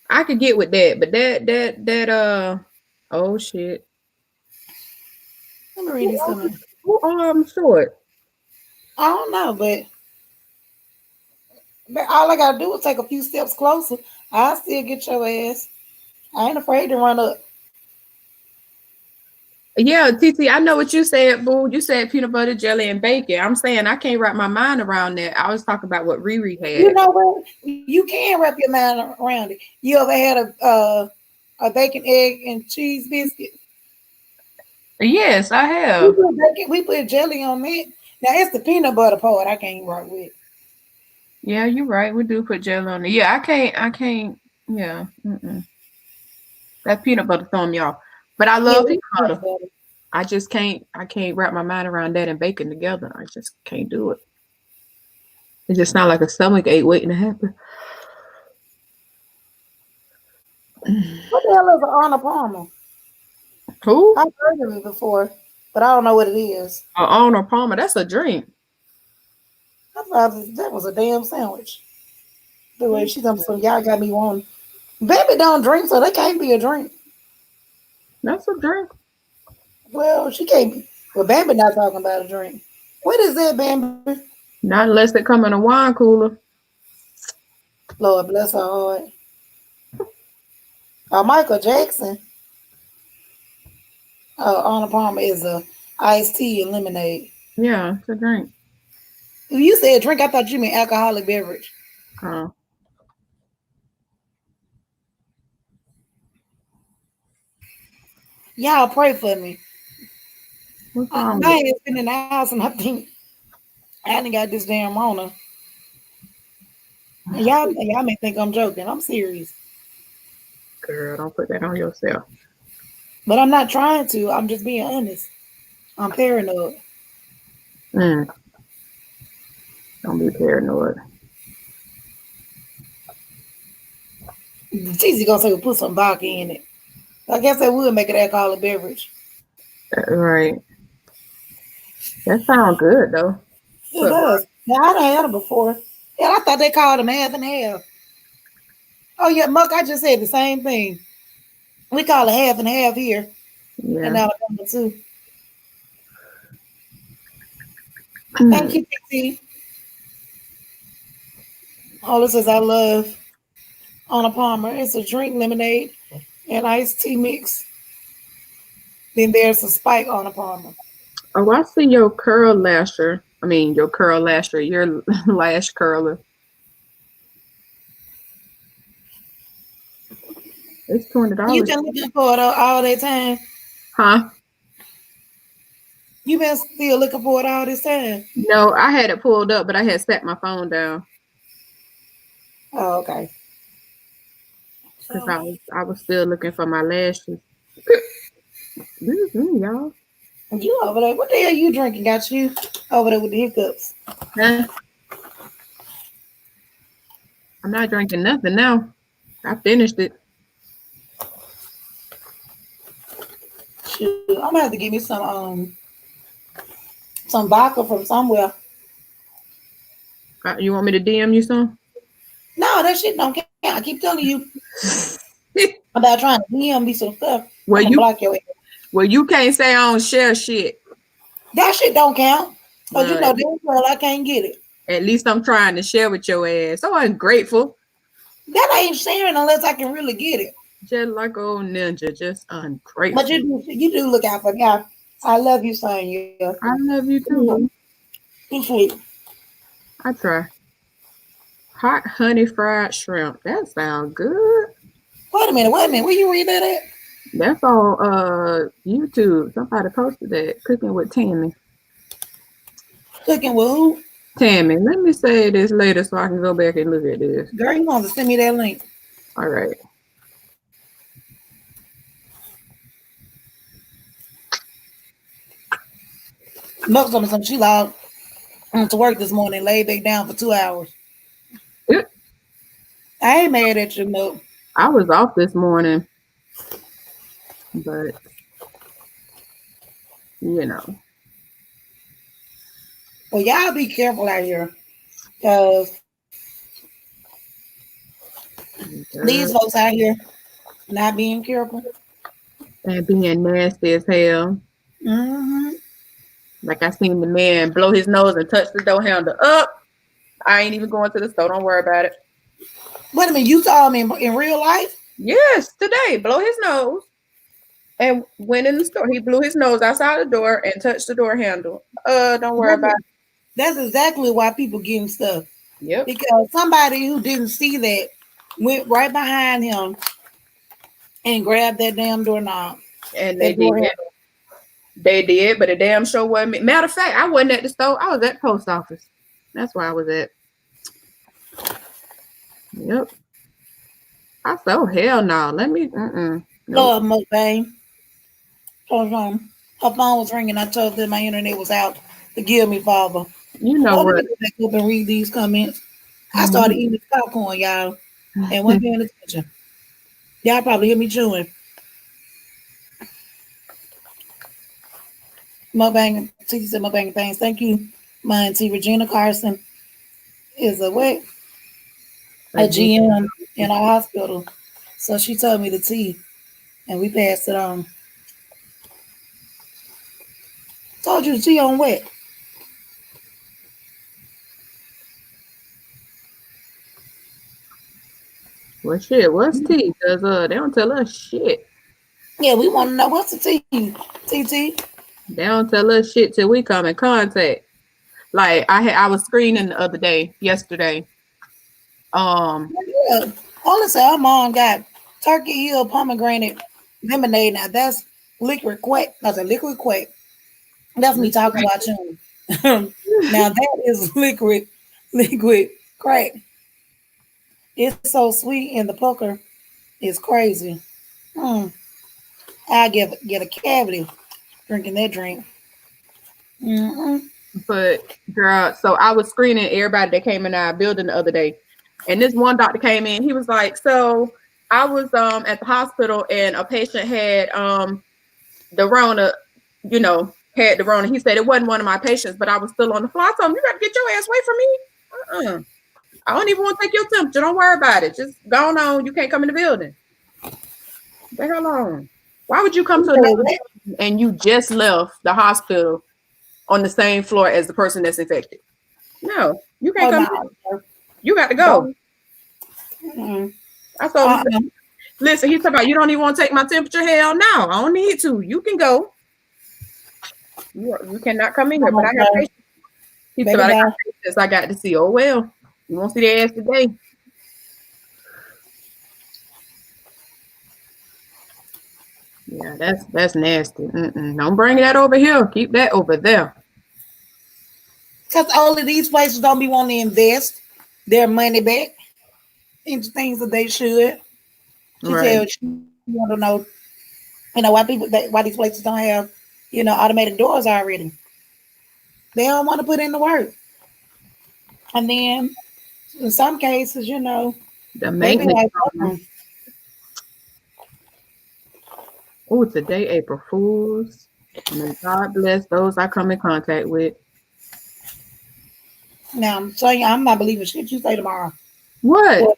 I could get with that, but that oh shit. Let me read these comments. Who short? I don't know, but all I gotta do is take a few steps closer. I'll still get your ass. I ain't afraid to run up. Yeah, TT, I know what you said, boo. You said peanut butter, jelly, and bacon. I'm saying I can't wrap my mind around that. I was talking about what Riri had. You know what? You can wrap your mind around it. You ever had a bacon, egg, and cheese biscuit? Yes, I have. We put jelly on it. Now it's the peanut butter part I can't rock with. Yeah, you're right. We do put jelly on it. Yeah, I can't. Yeah. That peanut butter throw me off. But I love peanut butter. I can't wrap my mind around that and bacon together. I just can't do it. It just sounds like a stomach ache waiting to happen. What the hell is an Arnold Palmer? Who? I've heard of it before, but I don't know what it is. Arnold Palmer. That's a drink. I thought that was a damn sandwich. The way she done, so y'all got me on. Baby don't drink, so that can't be a drink. That's a drink. Well, she can't be. Well, Bambi not talking about a drink. What is that, Bambi? Not unless they come in a wine cooler. Lord bless her heart. Michael Jackson. Arnold Palmer is a iced tea and lemonade. Yeah, it's a drink. If you said drink, I thought you meant alcoholic beverage. Oh. Y'all pray for me. What's wrong I with ain't been in the house, and I think I done got this damn Rona. And y'all may think I'm joking. I'm serious. Girl, don't put that on yourself. But I'm not trying to. I'm just being honest. I'm paranoid. Don't be paranoid. It's easy gonna say, put some vodka in it. I guess that would make it alcoholic beverage. Right. That sounds good though. It does. Yeah, I done had it before. Yeah, I thought they called them half and half. Oh yeah, Muck, I just said the same thing. We call it half and half here. Yeah. And Alabama too. Thank you, PT. All it says I love Arnold Palmer. It's a drink, lemonade, and iced tea mix. Then there's a spike Arnold Palmer. Oh, I see your curl lasher. I mean, your curl lasher, your lash curler. It's $20. You been looking for it all that time? Huh? You been still looking for it all this time? No, I had it pulled up, but I had set my phone down. Oh, okay. Because I was still looking for my lashes. Excuse me, y'all. You over there? What the hell you drinking? Got you over there with the hiccups? Huh? I'm not drinking nothing now. I finished it. Shoot, I'm gonna have to give me some vodka from somewhere. You want me to DM you some? No, that shit don't count. I keep telling you about trying to DM me some stuff. Well, you block your ass. Well, you can't say I don't share shit. That shit don't count. Because you know damn well I can't get it. At least I'm trying to share with your ass. So ungrateful. That ain't sharing unless I can really get it. Just like old ninja, just ungrateful. But you do look out for me. I love you, Sonya. I love you too. You sweet. I try. Hot honey fried shrimp. That sounds good. Wait a minute. Where you read that at? That's on YouTube. Somebody posted that. Cooking with Tammy. Cooking with who? Tammy. Let me say this later so I can go back and look at this. Girl, you want to send me that link? All right. Muck told me something. She logged to work this morning, laid back down for 2 hours. Yep. I ain't mad at you, Muck. I was off this morning, but you know. Well, y'all be careful out here, because these folks out here not being careful and being nasty as hell. Mm-hmm. Like I seen the man blow his nose and touch the door handle up. I ain't even going to the store. Don't worry about it. Wait a minute, you saw him in real life? Yes, today. Blow his nose and went in the store. He blew his nose outside the door and touched the door handle. Don't worry about it. That's exactly why people getting stuff. Yep. Because somebody who didn't see that went right behind him and grabbed that damn doorknob. And they did. They did, but the damn show wasn't me. Matter of fact, I wasn't at the store. I was at the post office. That's where I was at. Yep. I said, oh, hell no. Let me, Lord, mukbang. Her phone was ringing. I told them my internet was out. Forgive me, Father. You know Oh, let what? me go back up and read these comments. I started eating this popcorn, y'all, and wasn't paying attention. Y'all probably hear me chewing. Mukbang, T said mukbang things. Thank you. My auntie Regina Carson is a what? A GM in our hospital. So she told me the tea, and we passed it on. Told you the tea on what? Well, shit, what's tea? Cause they don't tell us shit. Yeah, we want to know what's the tea, TT. They don't tell us shit till we come in contact. Like I was screening the other day, yesterday. Yeah. Honestly, our mom got Turkey Hill pomegranate lemonade. Now that's liquid quack. That's a liquid quack. That's me talking about you. Now that is liquid crack. It's so sweet and the pucker is crazy. I get a cavity drinking that drink. But girl, so I was screening everybody that came in our building the other day, and this one doctor came in. He was like, "So I was at the hospital, and a patient had the Rona, had the Rona." He said it wasn't one of my patients, but I was still on the floor. I told him, "You got to get your ass away from me. I don't even want to take your temperature. Don't worry about it. Just go on. You can't come in the building. The hell on. Why would you come to another building and you just left the hospital on the same floor as the person that's infected? No, you can't come. You got to go." I told him, "Listen," he talking about, "You don't even want to take my temperature." Hell no, I don't need to. You can go. You cannot come in here. But I have patients. He said, "I got patients I got to see." Oh well, you won't see their ass today. Yeah, that's nasty. Don't bring that over here. Keep that over there. Because all of these places don't be wanting to invest their money back into things that they should. She said you want to know, why these places don't have, automated doors already. They don't want to put in the work. And then in some cases, the maintenance. Oh, today April Fools. May God bless those I come in contact with. Now I'm telling you, I'm not believing shit you say tomorrow. What? Well,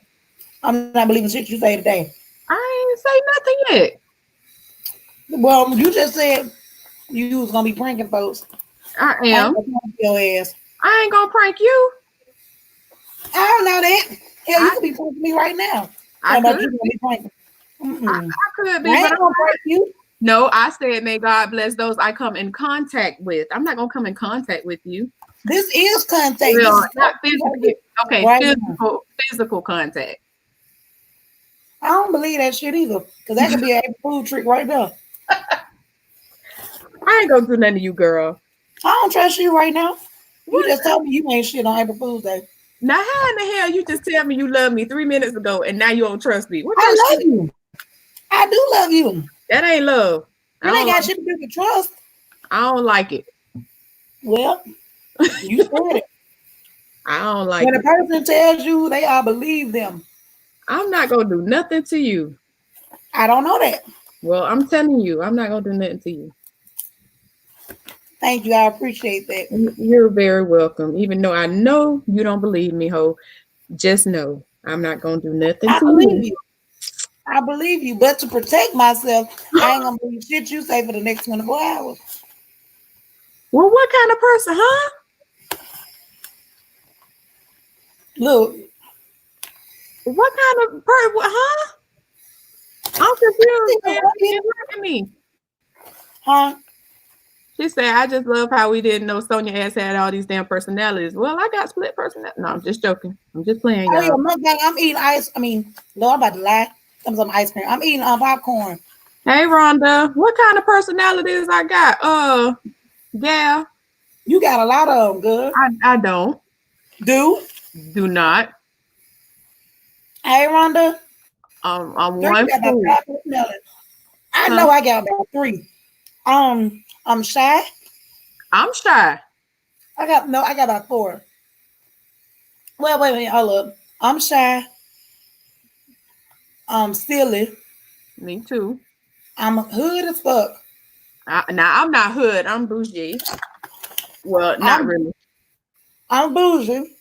I'm not believing shit you say today. I ain't say nothing yet. Well, you just said you was gonna be pranking folks. I am. Your ass. I ain't gonna prank you. I don't know that. Hell, you could be pranking me right now. I could. You gonna be pranking. I could be, I ain't but gonna prank you. No, I said, may God bless those I come in contact with. I'm not gonna come in contact with you. This is contact. Well, this is not physical. Okay, right physical contact. I don't believe that shit either, because that could be a food trick right there. I ain't gonna do nothing to you, girl. I don't trust you right now. You just told me you ain't shit on April Fool's Day. Now, how in the hell you just tell me you love me 3 minutes ago and now you don't trust me? I love you. I do love you. That ain't love. It ain't got shit to do with trust. I don't like it. Well, you said it. I don't like when it. A person tells you they all believe them. I'm not gonna do nothing to you. I don't know that. Well, I'm telling you, I'm not gonna do nothing to you. Thank you. I appreciate that. You're very welcome. Even though I know you don't believe me, ho, just know I'm not gonna do nothing to you. I believe you, but to protect myself, I ain't gonna believe shit you say for the next 24 hours. Well, what kind of person, huh? Look. What kind of person, huh? I'm confused, man. Look at me. Huh? She said, I just love how we didn't know Sonia ass had all these damn personalities. Well, I got split personality. No, I'm just joking. I'm just playing, y'all. I'm eating ice. No, I'm about to lie. Some ice cream. I'm eating popcorn. Hey, Rhonda. What kind of personalities I got? Yeah. You got a lot of them, good. I don't. Do not. Hey, Rhonda. I'm one fool. I know I got about 3. I'm shy. I'm shy. I got about 4. Well, wait a minute, hold up. I'm shy. I'm silly. Me too. I'm hood as fuck. Now I'm not hood. I'm bougie. Well, not really. I'm bougie.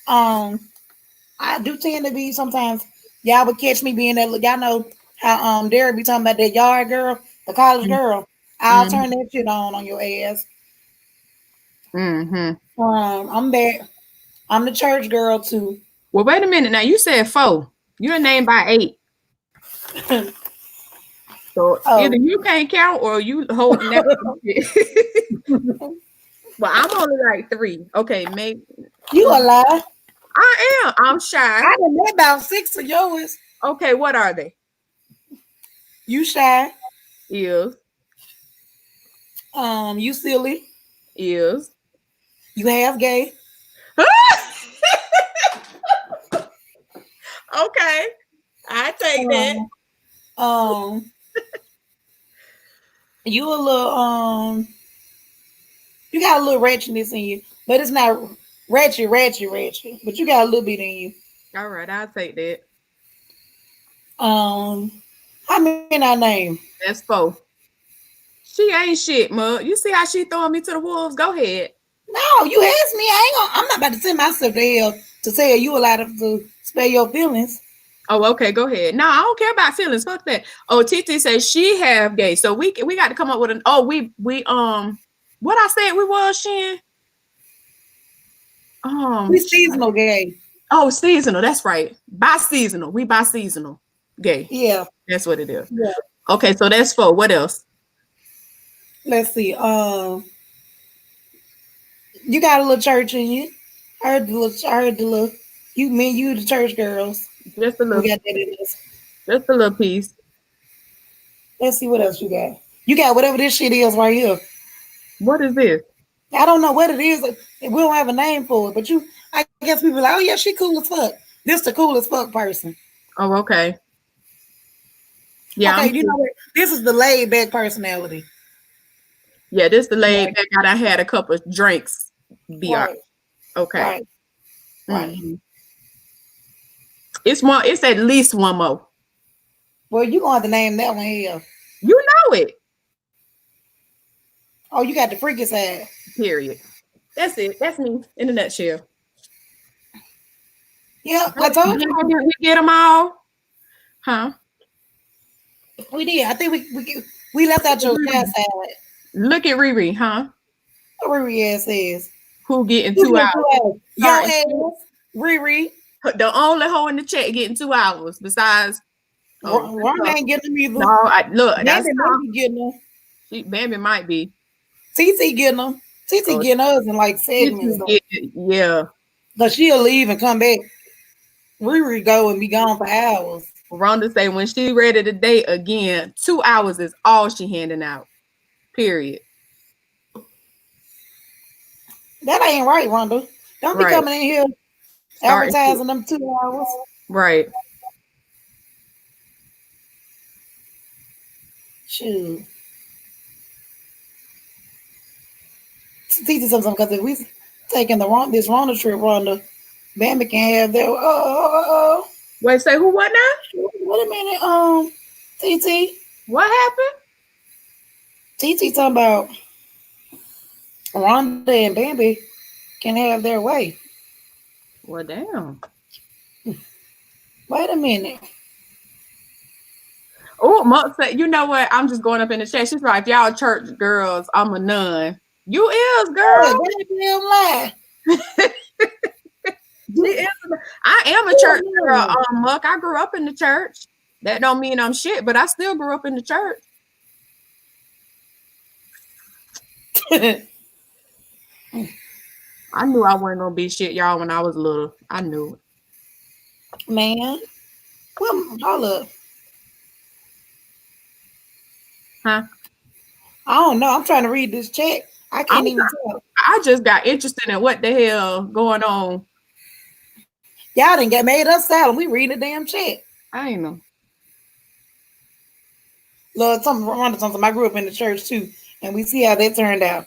I do tend to be sometimes. Y'all would catch me being that. Y'all know how Derek be talking about that yard girl, the college girl. I'll turn that shit on your ass. Mm-hmm. I'm that. I'm the church girl too. Well, wait a minute. Now you said 4. You're named by 8. So either you can't count or you holding that. Well, I'm only like 3. Okay, maybe you a lie. I am. I'm shy. I done met about 6 of yours. Okay, what are they? You shy. Is. You silly. Is. You half gay. Okay, I take that. You a little you got a little ratchetness in you, but it's not ratchet. But you got a little bit in you. All right, I'll take that. How many I name? That's 4. She ain't shit, Mug. You see how she throwing me to the wolves? Go ahead. No, you asked me. I'm not about to send myself to hell to tell you allowed to spare your feelings. Oh, okay, go ahead. No, I don't care about feelings. Fuck that. Oh, TT says she have gay. So we got to come up with an we what I said we was, Shen? We seasonal gay. Oh, seasonal. That's right. Bi-seasonal. We bi-seasonal gay. Yeah. That's what it is. Yeah. Okay, so that's 4. What else? Let's see. You got a little church in you. I heard the little you the church girls. Just a little. We got that in us. Just a little piece. Let's see what else you got. You got whatever this shit is right here. What is this? I don't know what it is. We don't have a name for it, but I guess people are like, oh yeah, she cool as fuck. This the coolest fuck person. Oh, okay. Yeah. Okay, you know what? This is the laid back personality. Yeah, this the laid back. I had a couple of drinks. Right. Okay. Right. Mm-hmm. It's at least one more. Well, you gonna have to name that one here. You know it. Oh, you got the freaky side. Period. That's it. That's me in a nutshell. Yeah, I told you. We get them all. Huh? We did. I think we left out your side. Look at Riri, huh? What Riri ass is. Who getting 2 hours? Your ass, Riri. The only hoe in the chat getting 2 hours. Besides, Ron ain't getting them either. No, look, Bambi might be getting them. Bambi might be. TT getting them. TT getting us in like segments. Yeah. But she'll leave and come back. Riri go and be gone for hours. Rhonda say when she ready to date again, 2 hours is all she handing out. Period. That ain't right, Rhonda. Don't be coming in here advertising them 2 hours. Right. Shoot. TT something because if we taking this Rhonda trip, Rhonda, Bambi can have their Wait, say who what now? Wait a minute, TT. What happened? TT talking about Rhonda and Bambi can have their way. Well, damn. Wait a minute. Oh, Mark said, you know what? I'm just going up in the chat. She's right. If y'all church girls, I'm a nun. You is, girl. I am a church girl, Muck. I grew up in the church. That don't mean I'm shit, but I still grew up in the church. I knew I wasn't gonna be shit, y'all, when I was little. I knew it. Man. Well, hold up. Huh? I don't know. I'm trying to read this chat. I can't even tell. I just got interested in what the hell going on. Y'all didn't get made us silent. We read the damn chat. I ain't know. Lord, something. I grew up in the church too, and we see how that turned out.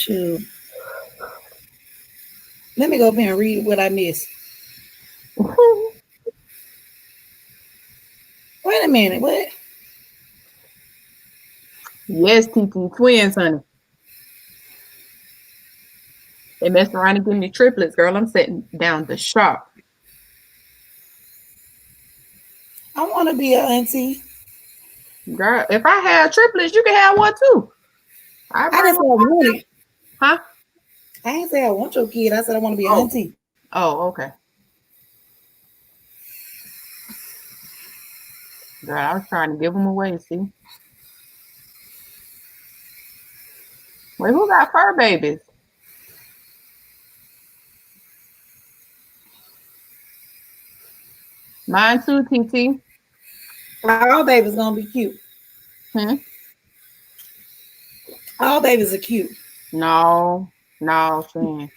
Shoot. Let me go up here and read what I missed. Wait a minute. What? Yes, TT twins, honey. They messed around and give me triplets, girl. I'm sitting down the shop. I want to be an auntie. Girl, if I had triplets, you can have one too. I didn't say I want it. Huh? I didn't say I want your kid. I said I want to be an auntie. Oh, okay. Girl, I was trying to give them away, see? Wait, who got fur babies? Mine too, TT. All babies gonna be cute. All babies are cute. No, Shan.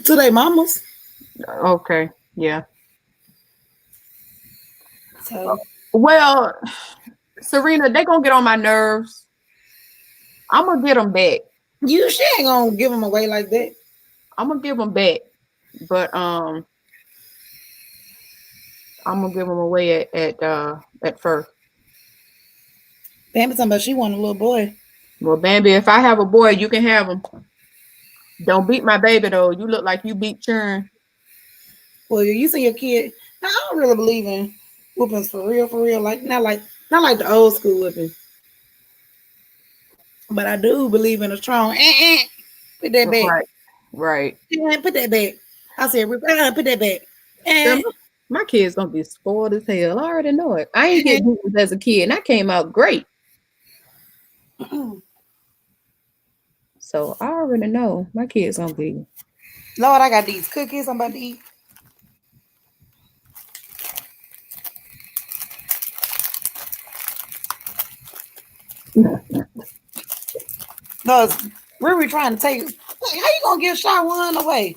To their mamas. Okay, yeah. So. Well, Serena, they gonna get on my nerves. I'm gonna get them back. She ain't gonna give them away like that. I'm gonna give them back, but I'm gonna give them away at first. Bambi talking about she want a little boy. Well, Bambi, if I have a boy, you can have him. Don't beat my baby though. You look like you beat Churn. Well, you see your kid. Now, I don't really believe in whoopings for real. Like not like the old school whooping. But I do believe in a strong. Put that back. Right. Put that back. I said, put that back. My kid's gonna be spoiled as hell. I already know it. I ain't get beaten as a kid, and I came out great. So I already know my kid's gonna be. Lord, I got these cookies I'm about to eat. Because we're trying to take. How you gonna give Shawan away?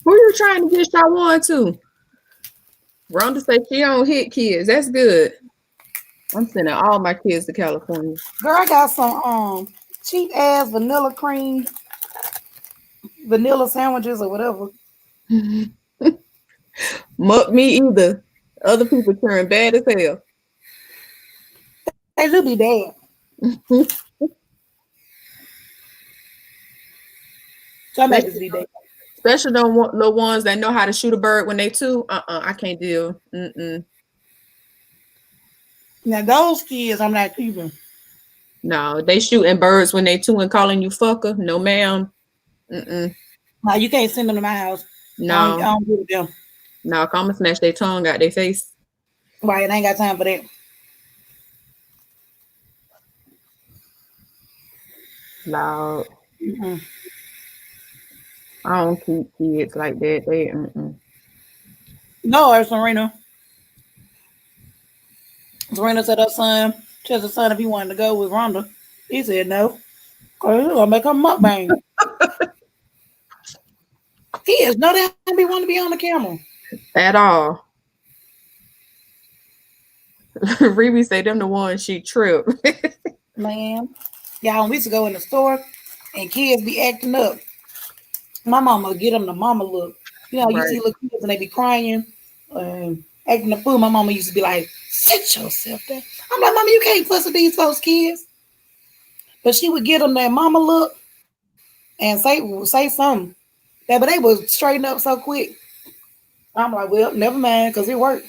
Who you trying to get Shawan to? Rhonda said she don't hit kids. That's good. I'm sending all my kids to California. Girl, I got some cheap ass vanilla cream, vanilla sandwiches or whatever. Muck me either. Other people turn bad as hell. They do be bad. Some babies be bad. Especially the ones that know how to shoot a bird when they two. I can't deal. Now those kids, I'm not keeping. No, they shooting birds when they two and calling you fucker. No, ma'am. No, you can't send them to my house. No, I don't do them. No, I'm gonna smash their tongue out their face. Right, I ain't got time for that. Loud. I don't keep kids like that. They No, Serena. Serena said her son, tells her son if he wanted to go with Rhonda. He said no. Because he's gonna make her mukbang. He has no damn he want to be on the camera. At all. Riri say them the ones she tripped. Man. Y'all, we used to go in the store and kids be acting up. My mama get them the mama look. You know, you see little kids and they be crying, acting the fool. My mama used to be like, sit yourself there. I'm like, Mama, you can't fuss with these folks kids. But she would get them that mama look and say something. Yeah, but they would straighten up so quick. I'm like, well, never mind, because it worked.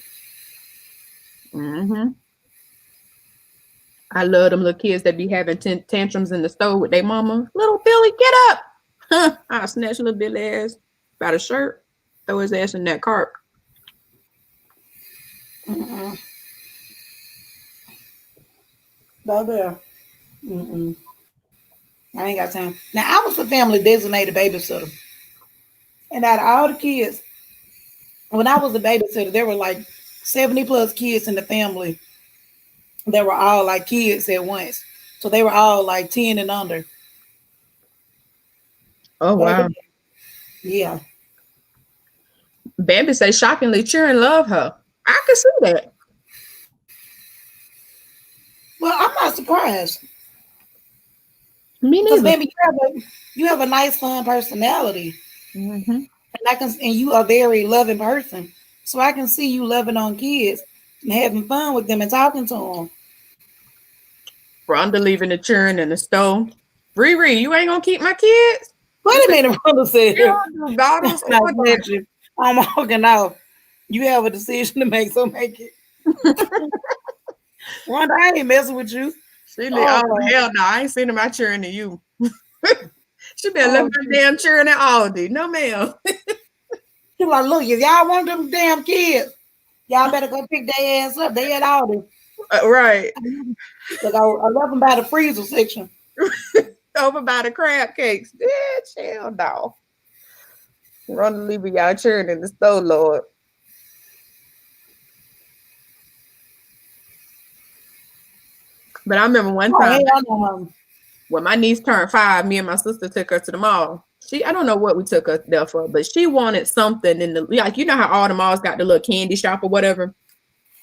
I love them little kids that be having tantrums in the store with their mama. Little Billy, get up. I'll snatch little Billy ass by the shirt, throw his ass in that cart. Go there. I ain't got time. Now, I was a family designated babysitter. And out of all the kids, when I was a babysitter, there were like 70 plus kids in the family. They were all like kids at once. So they were all like 10 and under. Oh, wow. Yeah. Bambi say shockingly cheering love her. I can see that. Well, I'm not surprised. Me Because neither. baby, you have a nice, fun personality, Mm-hmm. and you are a very loving person. So I can see you loving on kids and having fun with them and talking to them. Rhonda leaving the churn in the stove. Riri, you ain't gonna keep my kids? Wait a minute, Rhonda said. Yeah, bottles I or let you. I'm walking out. You have a decision to make, so make it. Rhonda, I ain't messing with you. She Oh, hell no, I ain't sending my churn to you. She better oh, left my damn churn at Aldi. No, ma'am. She like, look, if y'all want them damn kids, y'all better go pick their ass up. They at Aldi. Right. Look, I left them by the freezer section. Over by the crab cakes. Bitch, hell no. Run leaving y'all churn in the stove, Lord. But I remember one time when my niece turned 5, me and my sister took her to the mall. I don't know what we took her there for, but she wanted something in the, like, you know how all the malls got the little candy shop or whatever?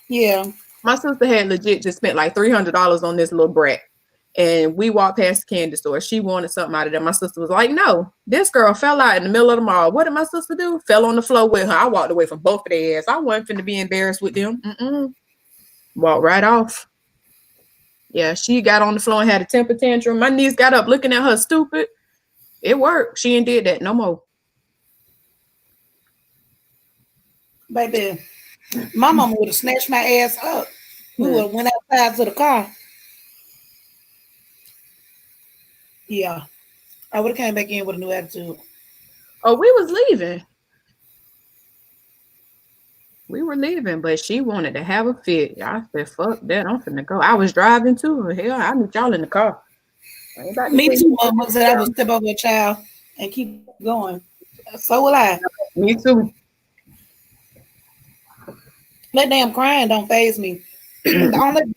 Yeah. My sister had legit just spent like $300 on this little brat. And we walked past the candy store. She wanted something out of there. My sister was like, no. This girl fell out in the middle of the mall. What did my sister do? Fell on the floor with her. I walked away from both of their ass. I wasn't finna be embarrassed with them. Walked right off. Yeah, she got on the floor and had a temper tantrum. My niece got up looking at her stupid. It worked. She ain't did that no more. Baby, my mama would have snatched my ass up. We would have went outside to the car. Yeah. I would have came back in with a new attitude. Oh, we was leaving. We were leaving, but she wanted to have a fit. I said, fuck that. I'm finna go. I was driving too. Hell, I need y'all in the car. Me too, mama said I would step over a child and keep going. So will I. Me too. That damn crying don't faze me. the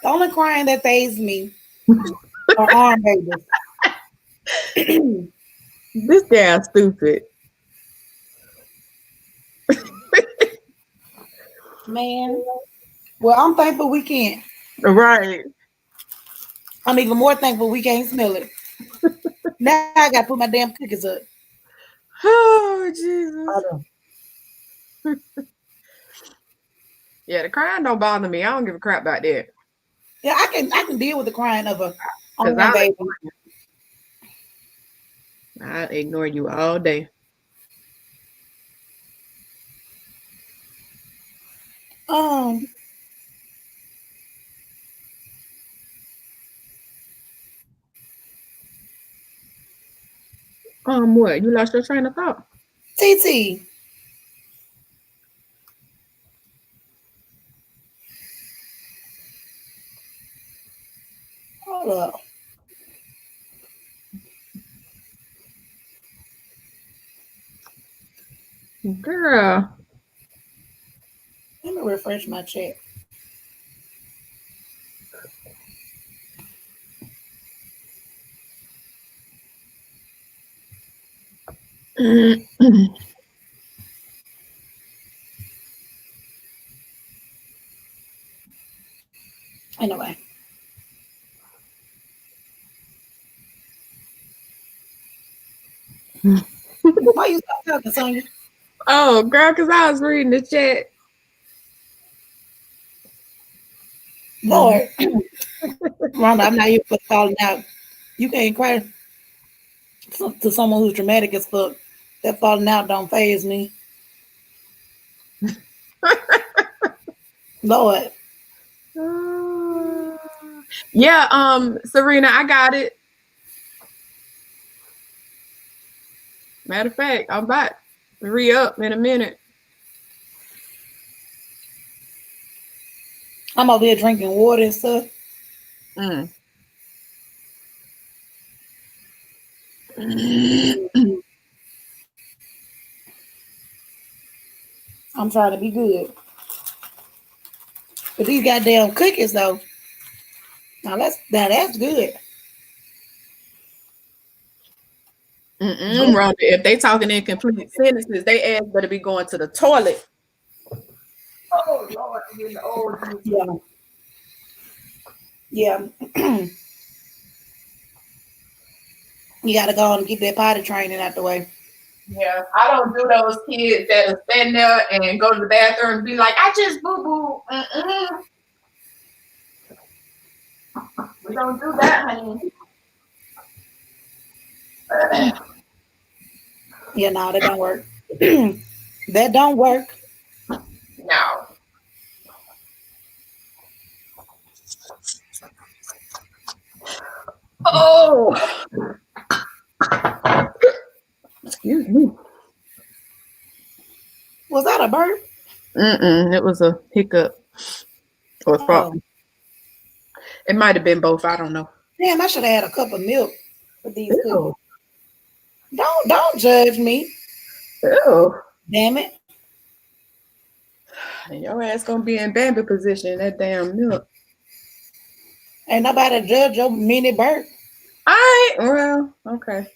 only crying that fazes me are arm babies. This damn stupid. Man. Well, I'm thankful we can't. Right. I'm even more thankful we can't smell it. Now I gotta put my damn cookies up. Oh, Jesus. Yeah, the crying don't bother me. I don't give a crap about that. Yeah, I can deal with the crying of a I baby. I ignore you all day. What? You lost your train of thought? TT. Hold up. Girl. Let me refresh my chat. Anyway. Why you stop talking, Sonya? Oh, girl, because I was reading the chat. Lord. Rhonda, I'm not here for calling out. You can't cry to someone who's dramatic as fuck. That falling out don't faze me. Lord. Yeah, Serena, I got it. Matter of fact, I'm about to re-up in a minute. I'm over here drinking water and stuff. I'm trying to be good. But these goddamn cookies, though. Now that's good. Rhonda, if they talking in complete sentences, they ass better be going to the toilet. Oh Lord, I'm getting old. Yeah. You got to go on and get that potty training out the way. Yeah, I don't do those kids that will stand there and go to the bathroom and be like, I just boo boo. We don't do that, honey. Yeah, no, that don't work. That don't work. No. Oh, excuse me. Was that a burp? It was a hiccup or thought. Oh, It might have been both. I don't know. damn! I should have had a cup of milk with these cookies. Ew. Don't judge me. Ew. Damn it! And your ass gonna be in Bambi position. That damn milk. Ain't nobody judge your mini burp. Well, okay.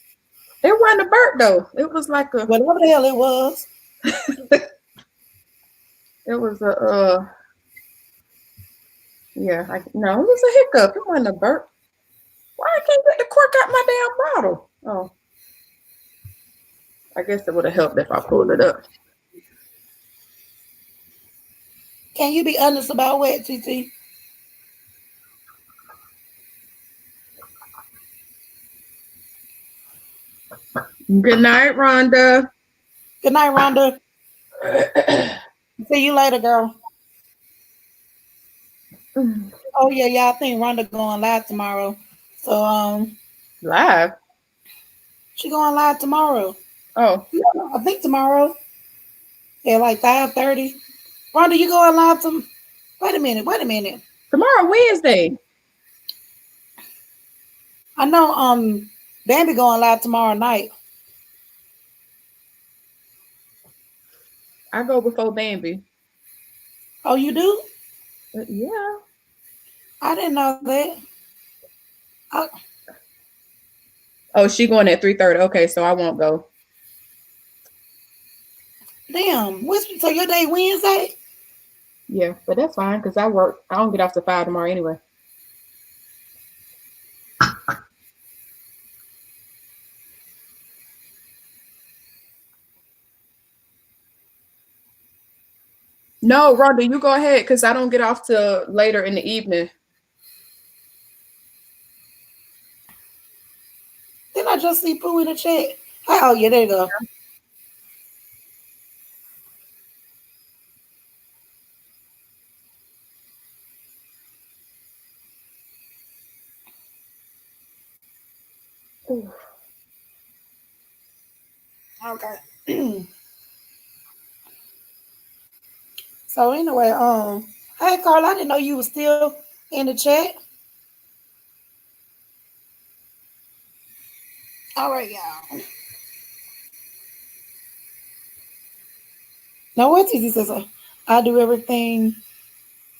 It wasn't a burp though. It was like a. Whatever the hell it was. It was a. Yeah. No, it was a hiccup. It wasn't a burp. Why I can't get the cork out my damn bottle? Oh. I guess it would have helped if I pulled it up. Can you be honest about what, TT? Good night, Rhonda. Good night, Rhonda. See you later, girl. Oh yeah, I think Rhonda going live tomorrow. So Live? She going live tomorrow. Oh. Yeah, I think tomorrow. Yeah, like 5:30. Rhonda, you going live wait a minute. Tomorrow Wednesday. I know Bambi going live tomorrow night. I go before Bambi. Oh, you do? Yeah. I didn't know that. Oh, she going at 3:30. Okay, so I won't go. Damn. So your day Wednesday? Yeah, but that's fine because I work. I don't get off till 5 tomorrow anyway. No, Rhonda, you go ahead because I don't get off till later in the evening. Didn't I just see Pooh in the chat? Oh, yeah, there you go. Ooh. Okay. So anyway, hey Carl, I didn't know you were still in the chat. All right, y'all. Now what TT says, I do everything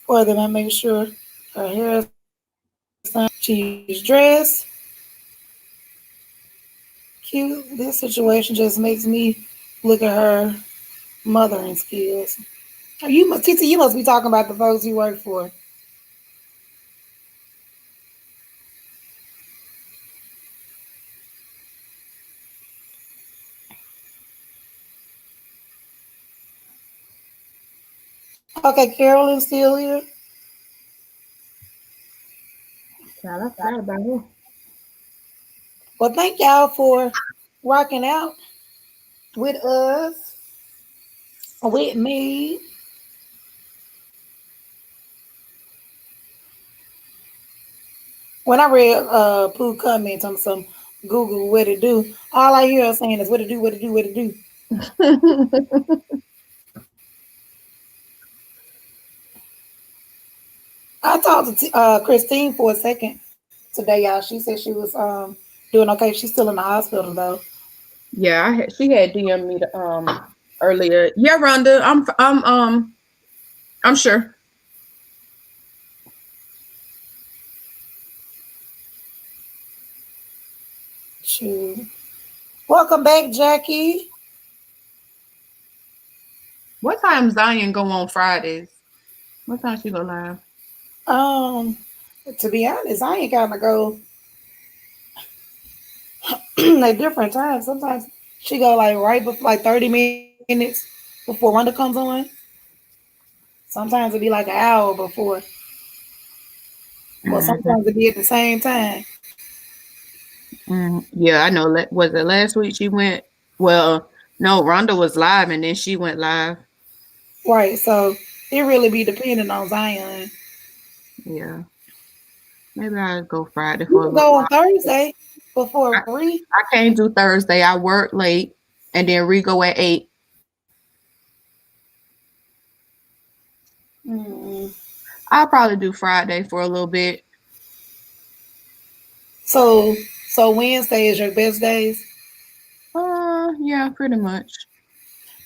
for them. I make sure her hair is done. She's dressed. Cute. This situation just makes me look at her mothering skills. TT, you must be talking about the folks you work for. Okay, Carolyn's still here. I forgot about her. Well, thank y'all for rocking out with us, with me. When I read Pooh comments on some Google what it do, all I hear her saying is what it do, what it do, what it do. I talked to Christine for a second today, y'all. She said she was doing okay. She's still in the hospital though. Yeah, she had DM'd me earlier. Yeah, Rhonda, I'm sure. Shoot. Welcome back, Jackie. What time Zion go on Fridays? What time she go live? To be honest, I ain't gonna go. At different times. Sometimes she go like right before, like 30 minutes before Wanda comes on. Sometimes it be like an hour before, but Mhm. sometimes it be at the same time. Yeah, I know. Was it last week she went? Well, no, Rhonda was live and then she went live. Right. So it really be depending on Zion. Yeah. Maybe I'll go Friday You for a can little go on while. Thursday before I, Ree. I can't do Thursday. I work late and then Rigo at 8. Mm. I'll probably do Friday for a little bit. So so Wednesday is your best days. Yeah, pretty much.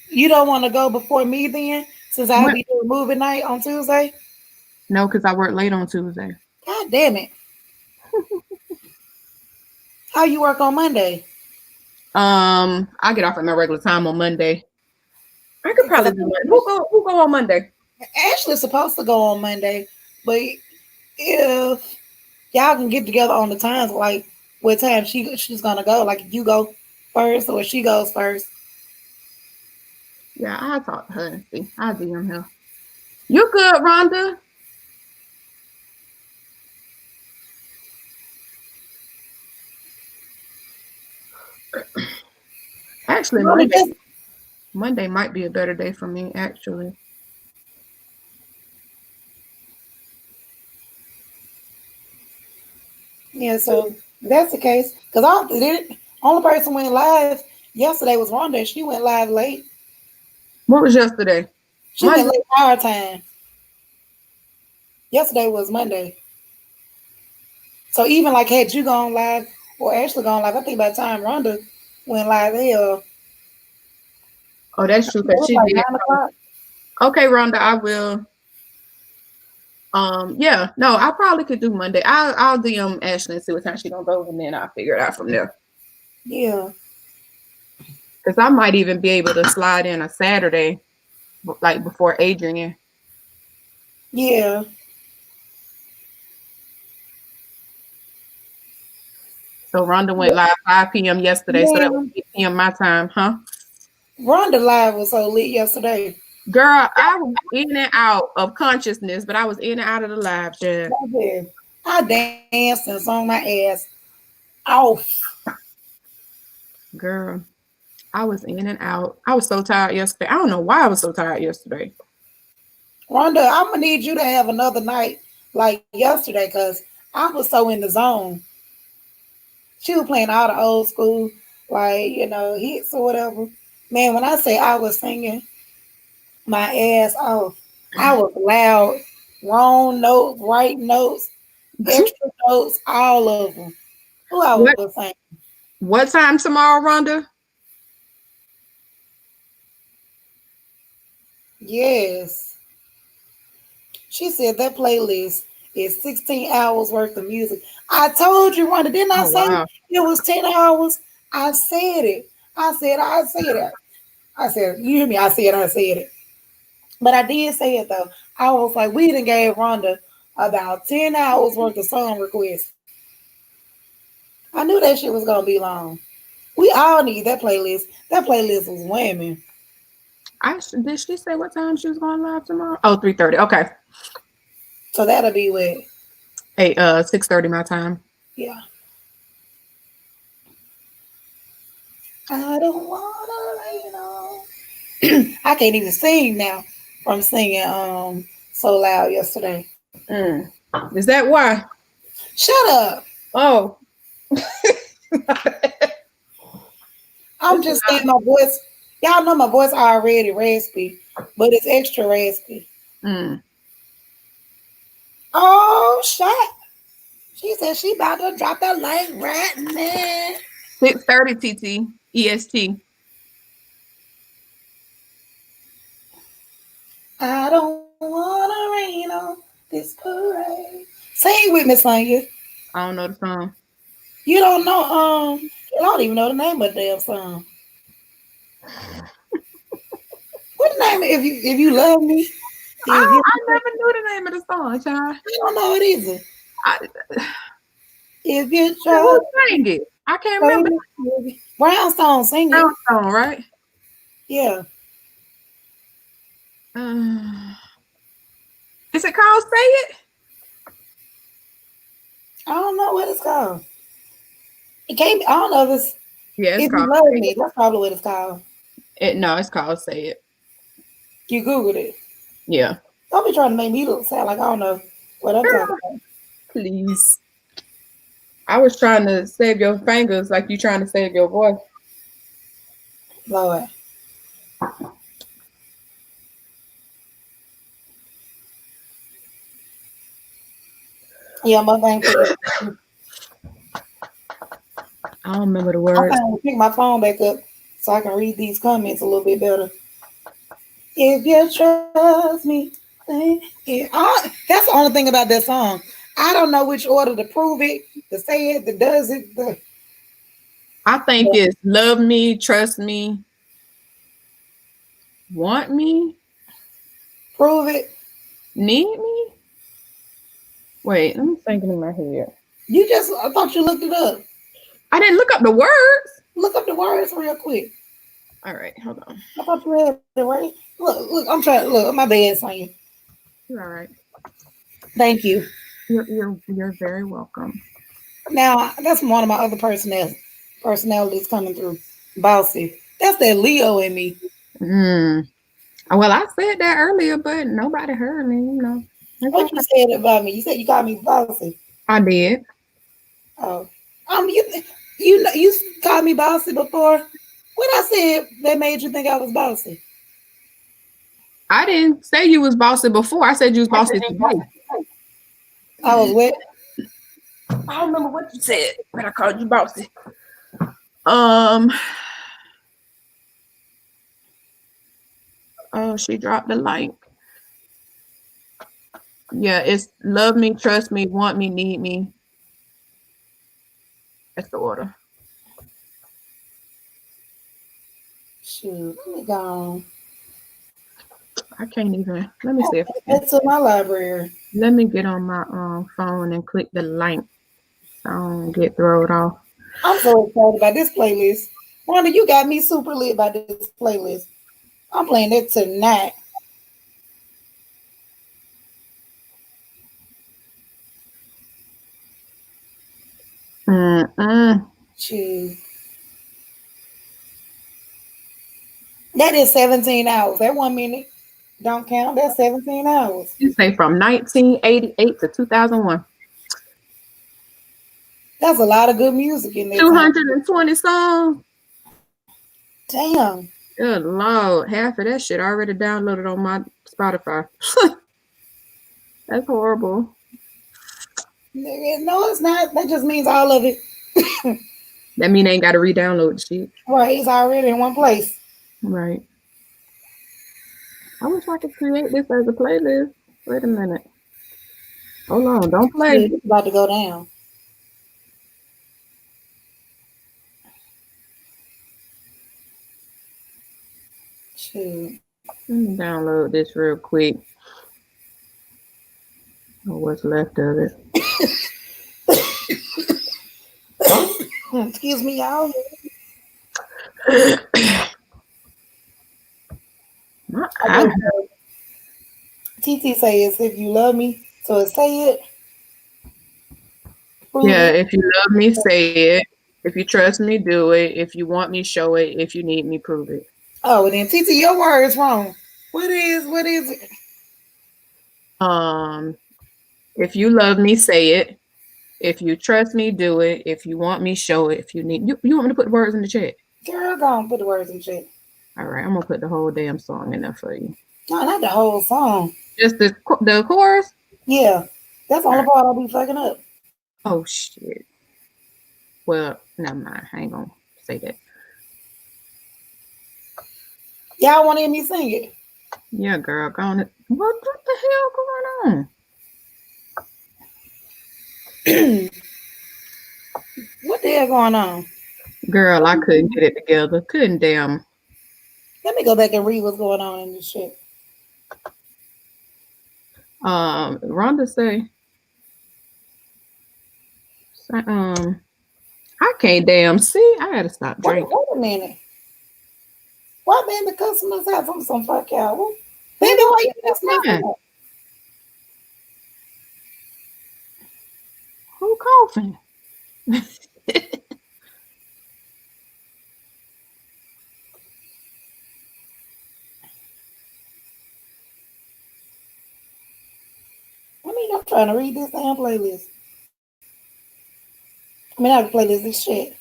You don't want to go before me then, since I'll When, be doing movie night on Tuesday. no, because I work late on Tuesday. God damn it! How you work on Monday? I get off at my regular time on Monday. I could Because probably do Monday. Who go on Monday? Ashley's supposed to go on Monday, but if y'all can get together on the times, like what time she's gonna go, like if you go first or she goes first. Yeah, I'll talk to her and see. I'll DM her. You good, Rhonda? Actually, Mommy, Monday might be a better day for me, actually. Yeah, so if that's the case, because I did only person went live yesterday was Rhonda. She went live late. What was yesterday? She went Monday. late our time. Yesterday was Monday. So even like had you gone live or Ashley gone live, I think by the time Rhonda went live, Oh, that's true, it because was she like did. 9 o'clock. Okay, Rhonda, I will. Yeah, no, I probably could do Monday. I'll DM Ashley and see what time she gonna go, and then I'll figure it out from there. Yeah. Because I might even be able to slide in a Saturday, like before Adrian. Yeah. So Rhonda went live 5 p.m. yesterday, so that was Man, 8 p.m. my time, huh? Rhonda live was so lit yesterday. Girl, I was in and out of consciousness, but I was in and out of the live chat. I danced and sung my ass off. Girl, I was in and out. I was so tired yesterday. I don't know why I was so tired yesterday. Rhonda, I'm gonna need you to have another night like yesterday because I was so in the zone. She was playing all the old school, like, hits or whatever. Man, when I say I was singing my ass off, I was loud, wrong notes, right notes, extra notes, all of them. Who I was saying? What time tomorrow, Rhonda? Yes. She said that playlist is 16 hours worth of music. I told you, Rhonda, didn't I Oh, say wow. it was 10 hours? I said it. I said it. I said, you hear me? I said it. But I did say it though. I was like, we done gave Rhonda about 10 hours worth of song requests. I knew that shit was gonna be long. We all need that playlist. That playlist was whamming. Did she say what time she was going live tomorrow? Oh, 3:30. Okay. So that'll be what? 6:30 my time. Yeah. I don't wanna rain on. I can't even sing now from singing so loud yesterday. Is that why? Shut up. Oh. I'm just saying my voice. Y'all know my voice already raspy, but it's extra raspy. Oh shit. She said she about to drop that link right now. 6:30 TT EST. I don't wanna rain on this parade. Sing with me, Sonya. I don't know the song. You don't know, you don't even know the name of the damn song. What the name if you love me? I never knew the name of the song, child. I don't know it either. I, If you who try, sang it? I can't remember. Brownstone sing it. Brownstone, right? Yeah. Is it called Say It? I don't know what it's called. It can't be, I don't know if it's Yeah, it's If You called Love Say Me. That's probably what it's called. It. No, it's called Say It. You Googled it. Yeah. Don't be trying to make me look sound like I don't know what I'm talking about. Please. I was trying to save your fingers like you trying to save your voice. Lord. Yeah, my thing. I don't remember the I'm words. trying to pick my phone back up so I can read these comments a little bit better. If you trust me, that's the only thing about that song. I don't know which order to prove it, to say it, to does it. I think it's love me, trust me, want me, prove it, need me. Wait, let me think in my head. I thought you looked it up. I didn't look up the words. Look up the words real quick. All right, hold on. I thought you read it right. Look, I'm trying. Look, my bad, son. You're all right. Thank you. You're very welcome. Now that's one of my other personalities coming through. Bossy. That's that Leo in me. Well, I said that earlier, but nobody heard me. You know. What you said about me? You said you called me bossy. I did. Oh, you called me bossy before. What I said that made you think I was bossy? I didn't say you was bossy before. I said you was bossy today. I was what? I don't remember what you said, but I called you bossy. Oh, she dropped the link. Yeah, it's love me, trust me, want me, need me. That's the order. Shoot, let me go. I can't even. Let me see if it's in my library. Let me get on my phone and click the link so I don't get thrown off. I'm so excited about this playlist. Wanda, you got me super lit by this playlist. I'm playing it tonight. Shoot. That is 17 hours. That 1 minute don't count. That's 17 hours. You say from 1988 to 2001. That's a lot of good music in there. 220 songs. Damn. Good Lord. Half of that shit already downloaded on my Spotify. That's horrible. No, it's not. That just means all of it. That mean they ain't got to re-download the shit. Right, it's already in one place. Right. I wish I could create this as a playlist. Wait a minute. Hold on, don't play. Yeah, it's about to go down. Shoot. Let me download this real quick. Oh, what's left of it. Excuse me, y'all. TT says, if you love me, so it say it. Yeah, if you love me, say it. If you trust me, do it. If you want me, show it. If you need me, prove it. Oh, and then TT, your word is wrong. What is it? If you love me, say it. If you trust me, do it. If you want me, show it. If you need you want me to put the words in the chat? Girl, go on, put the words in the chat. All right, I'm gonna put the whole damn song in there for you. No, not the whole song. Just the chorus? Yeah. That's the only part I'll be fucking up. Oh shit. Well, never mind. I ain't gonna say that. Y'all want to hear me sing it? Yeah, girl, go on it. What the hell going on? What the hell going on? Girl, I couldn't get it together. Couldn't damn. Let me go back and read what's going on in this shit. Rhonda say I can't damn see. I gotta stop drinking. Wait a minute. Why baby customers have some fuck y'all? Baby, why you listening? Who coughing? I'm trying to read this damn playlist. Not the playlist, this shit.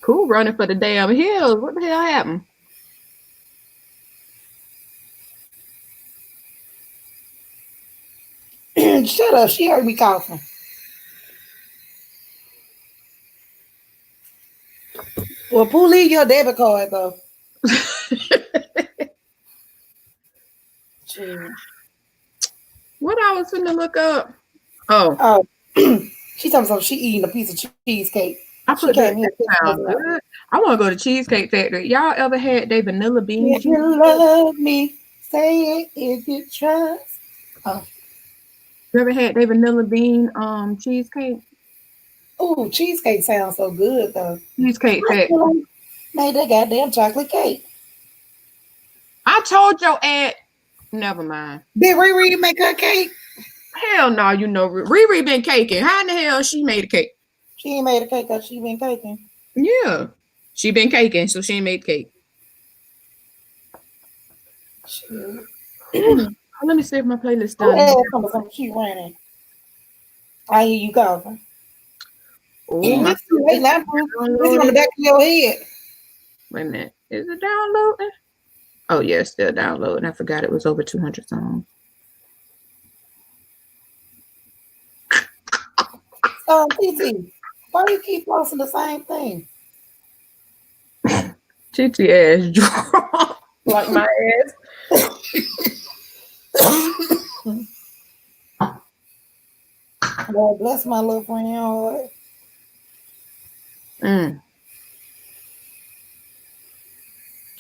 Cool running for the damn hills. What the hell happened? Shut up. She heard me coughing. Well, Pooh, leave your debit card, though. What I was finna look up? Oh. She talking about she eating a piece of cheesecake. I put that sound good. I want to go to Cheesecake Factory. Y'all ever had their vanilla bean? If you love me, say it if you trust. You ever had their vanilla bean cheesecake? Ooh, cheesecake sounds so good though. Cheesecake Factory. Made that goddamn chocolate cake. I told your aunt. Never mind. Did Riri make her cake? Hell no, you know Riri been caking. How in the hell she made a cake? She ain't made a cake because she been caking. Yeah. She been caking, so she ain't made cake. Let me see if my playlist done. Some cute running. I hear you coughing. Oh, my it's on the back of your head. Wait a minute. Is it downloading? Oh, yeah, it's still downloading. I forgot it was over 200 songs. TT, why do you keep posting the same thing? TT ass drunk like my ass. Lord bless my little friend heart.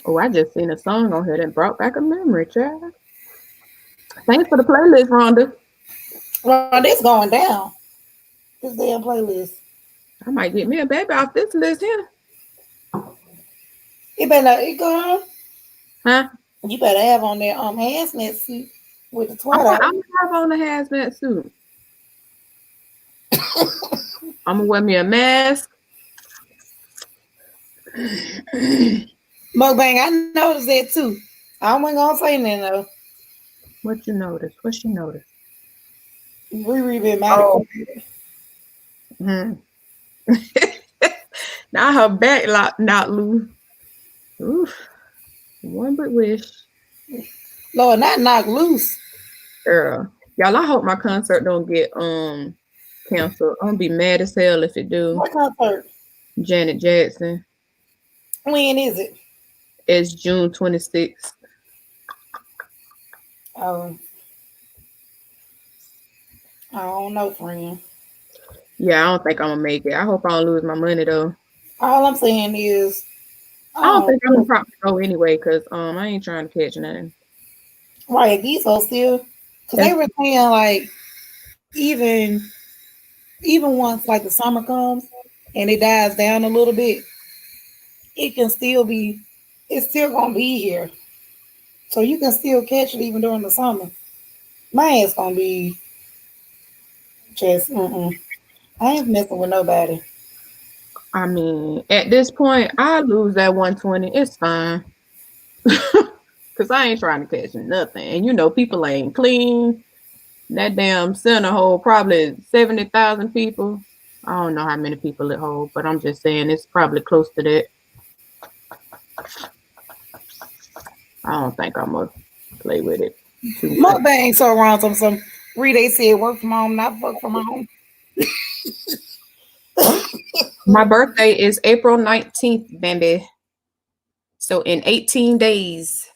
Oh, I just seen a song on here that brought back a memory, child. Thanks for the playlist, Rhonda. Well, it's going down. This damn playlist. I might get me a baby off this list here. You better it go. Huh? You better have on that hazmat suit with the Twilight. I'm gonna have on the hazmat suit. I'm gonna wear me a mask. Mukbang, I noticed that too. I wasn't gonna say nothing though. What you notice? What you notice? Riri been mad. Now her back not loose. Oof. One but wish. Lord, not knock loose. Girl. Y'all, I hope my concert don't get canceled. I'm gonna be mad as hell if it do. What concert? Janet Jackson. When is it? It's June 26th. I don't know, friend. Yeah, I don't think I'm gonna make it. I hope I don't lose my money though. All I'm saying is I don't think I'm gonna probably go anyway, because I ain't trying to catch nothing. Right, these are still because they were saying like even once like the summer comes and it dies down a little bit, it's still gonna be here. So you can still catch it even during the summer. Mine's gonna be just I ain't messing with nobody. I mean, at this point, I lose that 120. It's fine. Cause I ain't trying to catch nothing. And you know, people ain't clean. That damn center hold probably 70,000 people. I don't know how many people it hold, but I'm just saying it's probably close to that. I don't think I'm gonna play with it. Mukbang ain't so wrong. Some read they said work from home, not work from home. My birthday is April 19th, baby. So in 18 days.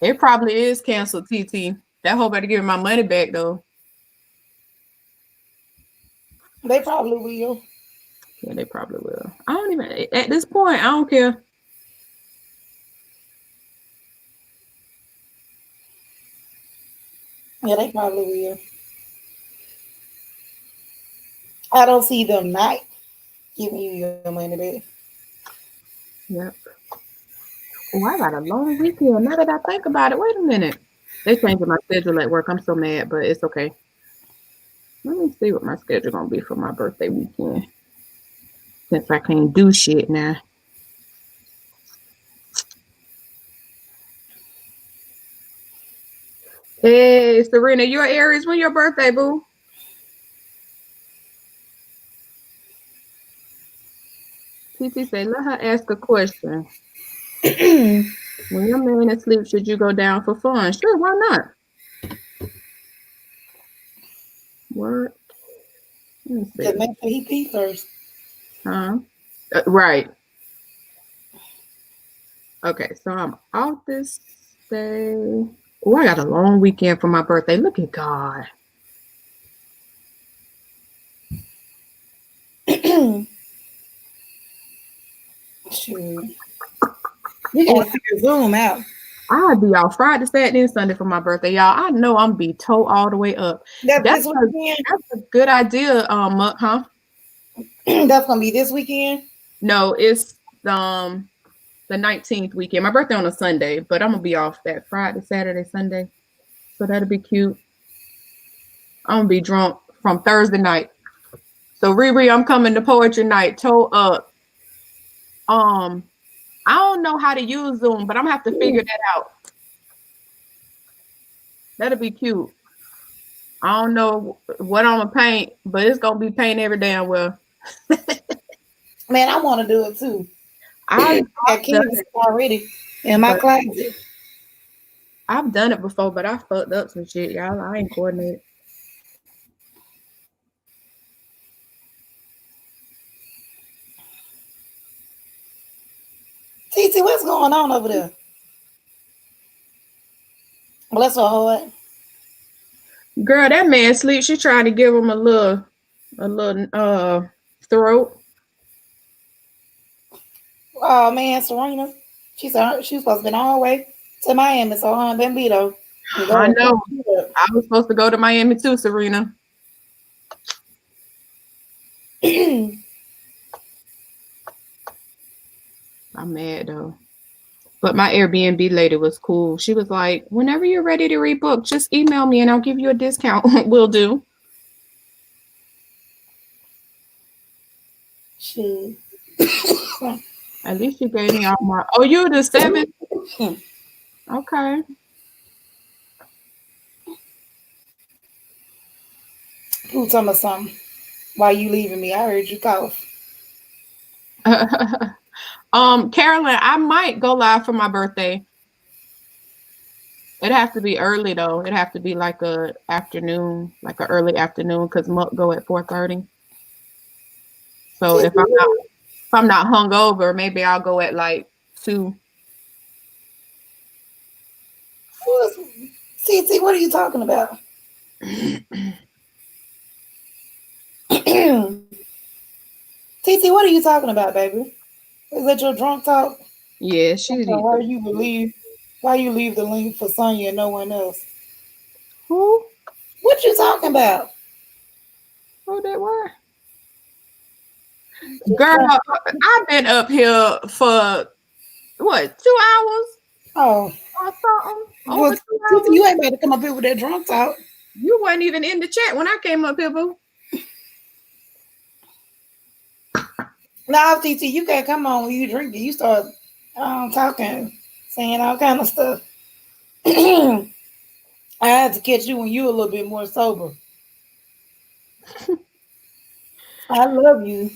It probably is canceled, TT. That whole better give me my money back though. They probably will. Yeah, they probably will. I don't even at this point, I don't care. Yeah, they probably will. I don't see them not giving you your money back. Yep. Oh, I got a long weekend. Now that I think about it, wait a minute. They changed my schedule at work. I'm so mad, but it's okay. Let me see what my schedule gonna be for my birthday weekend. Since I can't do shit now. Hey, Serena, you're Aries. When your birthday, boo? TT say, let her ask a question. When your man is asleep, should you go down for fun? Sure, why not? What? Let me see. Just make sure he pee first. Huh? Right. Okay, so I'm off this day. Oh, I got a long weekend for my birthday. Look at God. Shoot. You gotta figure Zoom out. I'll be off Friday, Saturday, and Sunday for my birthday, y'all. I know I'm be toe all the way up. That's weekend. That's a good idea, Muck, huh? That's gonna be this weekend. No, it's the 19th weekend. My birthday on a Sunday, but I'm gonna be off that Friday, Saturday, Sunday. So that'll be cute. I'm gonna be drunk from Thursday night. So Riri, I'm coming to poetry night, toe up. I don't know how to use Zoom, but I'm gonna have to figure that out. That'll be cute. I don't know what I'm gonna paint, but it's gonna be paint every damn well. Man, I want to do it too. I got canvas already in my closet. I've done it before, but I fucked up some shit, y'all. I ain't coordinated. TT, what's going on over there? Bless her heart. Girl, that man sleep. She trying to give him a little throat. Oh man, Serena. She said she was supposed to be on her way to Miami, so Bambito. I know. I was supposed to go to Miami too, Serena. I'm mad though. But my Airbnb lady was cool. She was like, whenever you're ready to rebook, just email me and I'll give you a discount. Will do. Shit. At least you gave me all my. Oh, you're the 7th? Okay. Who told me something? Why you leaving me? I heard you cough. Carolyn, I might go live for my birthday. It'd have to be early though. It'd have to be like a afternoon, like an early afternoon, because Muck go at 4:30. So if I'm not hungover, maybe I'll go at like 2. CT, what are you talking about? TT, what are you talking about, baby? Is that your drunk talk? Yeah, she. Why you leave the link for Sonya and no one else? Who? What you talking about? Who that was? Girl, I've been up here for what, 2 hours? Oh, or something. Well, you ain't about to come up here with that drunk talk. You weren't even in the chat when I came up here, boo. No, TT, you can't come on when you drinking. You start talking, saying all kind of stuff. I had to catch you when you were a little bit more sober. I love you.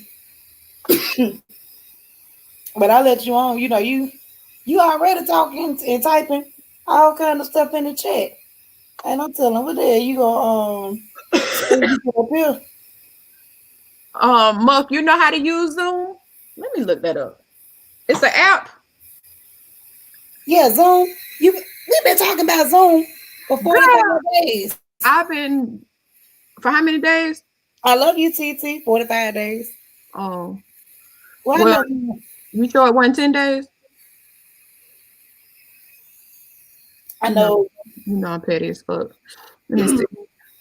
But I let you on. You know, you already talking and typing all kind of stuff in the chat. And I'm telling what the hell you gonna up here. Muck, you know how to use Zoom? Let me look that up. It's an app. Yeah, Zoom. We've been talking about Zoom for 45 days. I've been for how many days? I love you, TT. 45 days. Oh. Well, you sure it wasn't 10 days? I know. You know I'm petty as fuck. Let me see.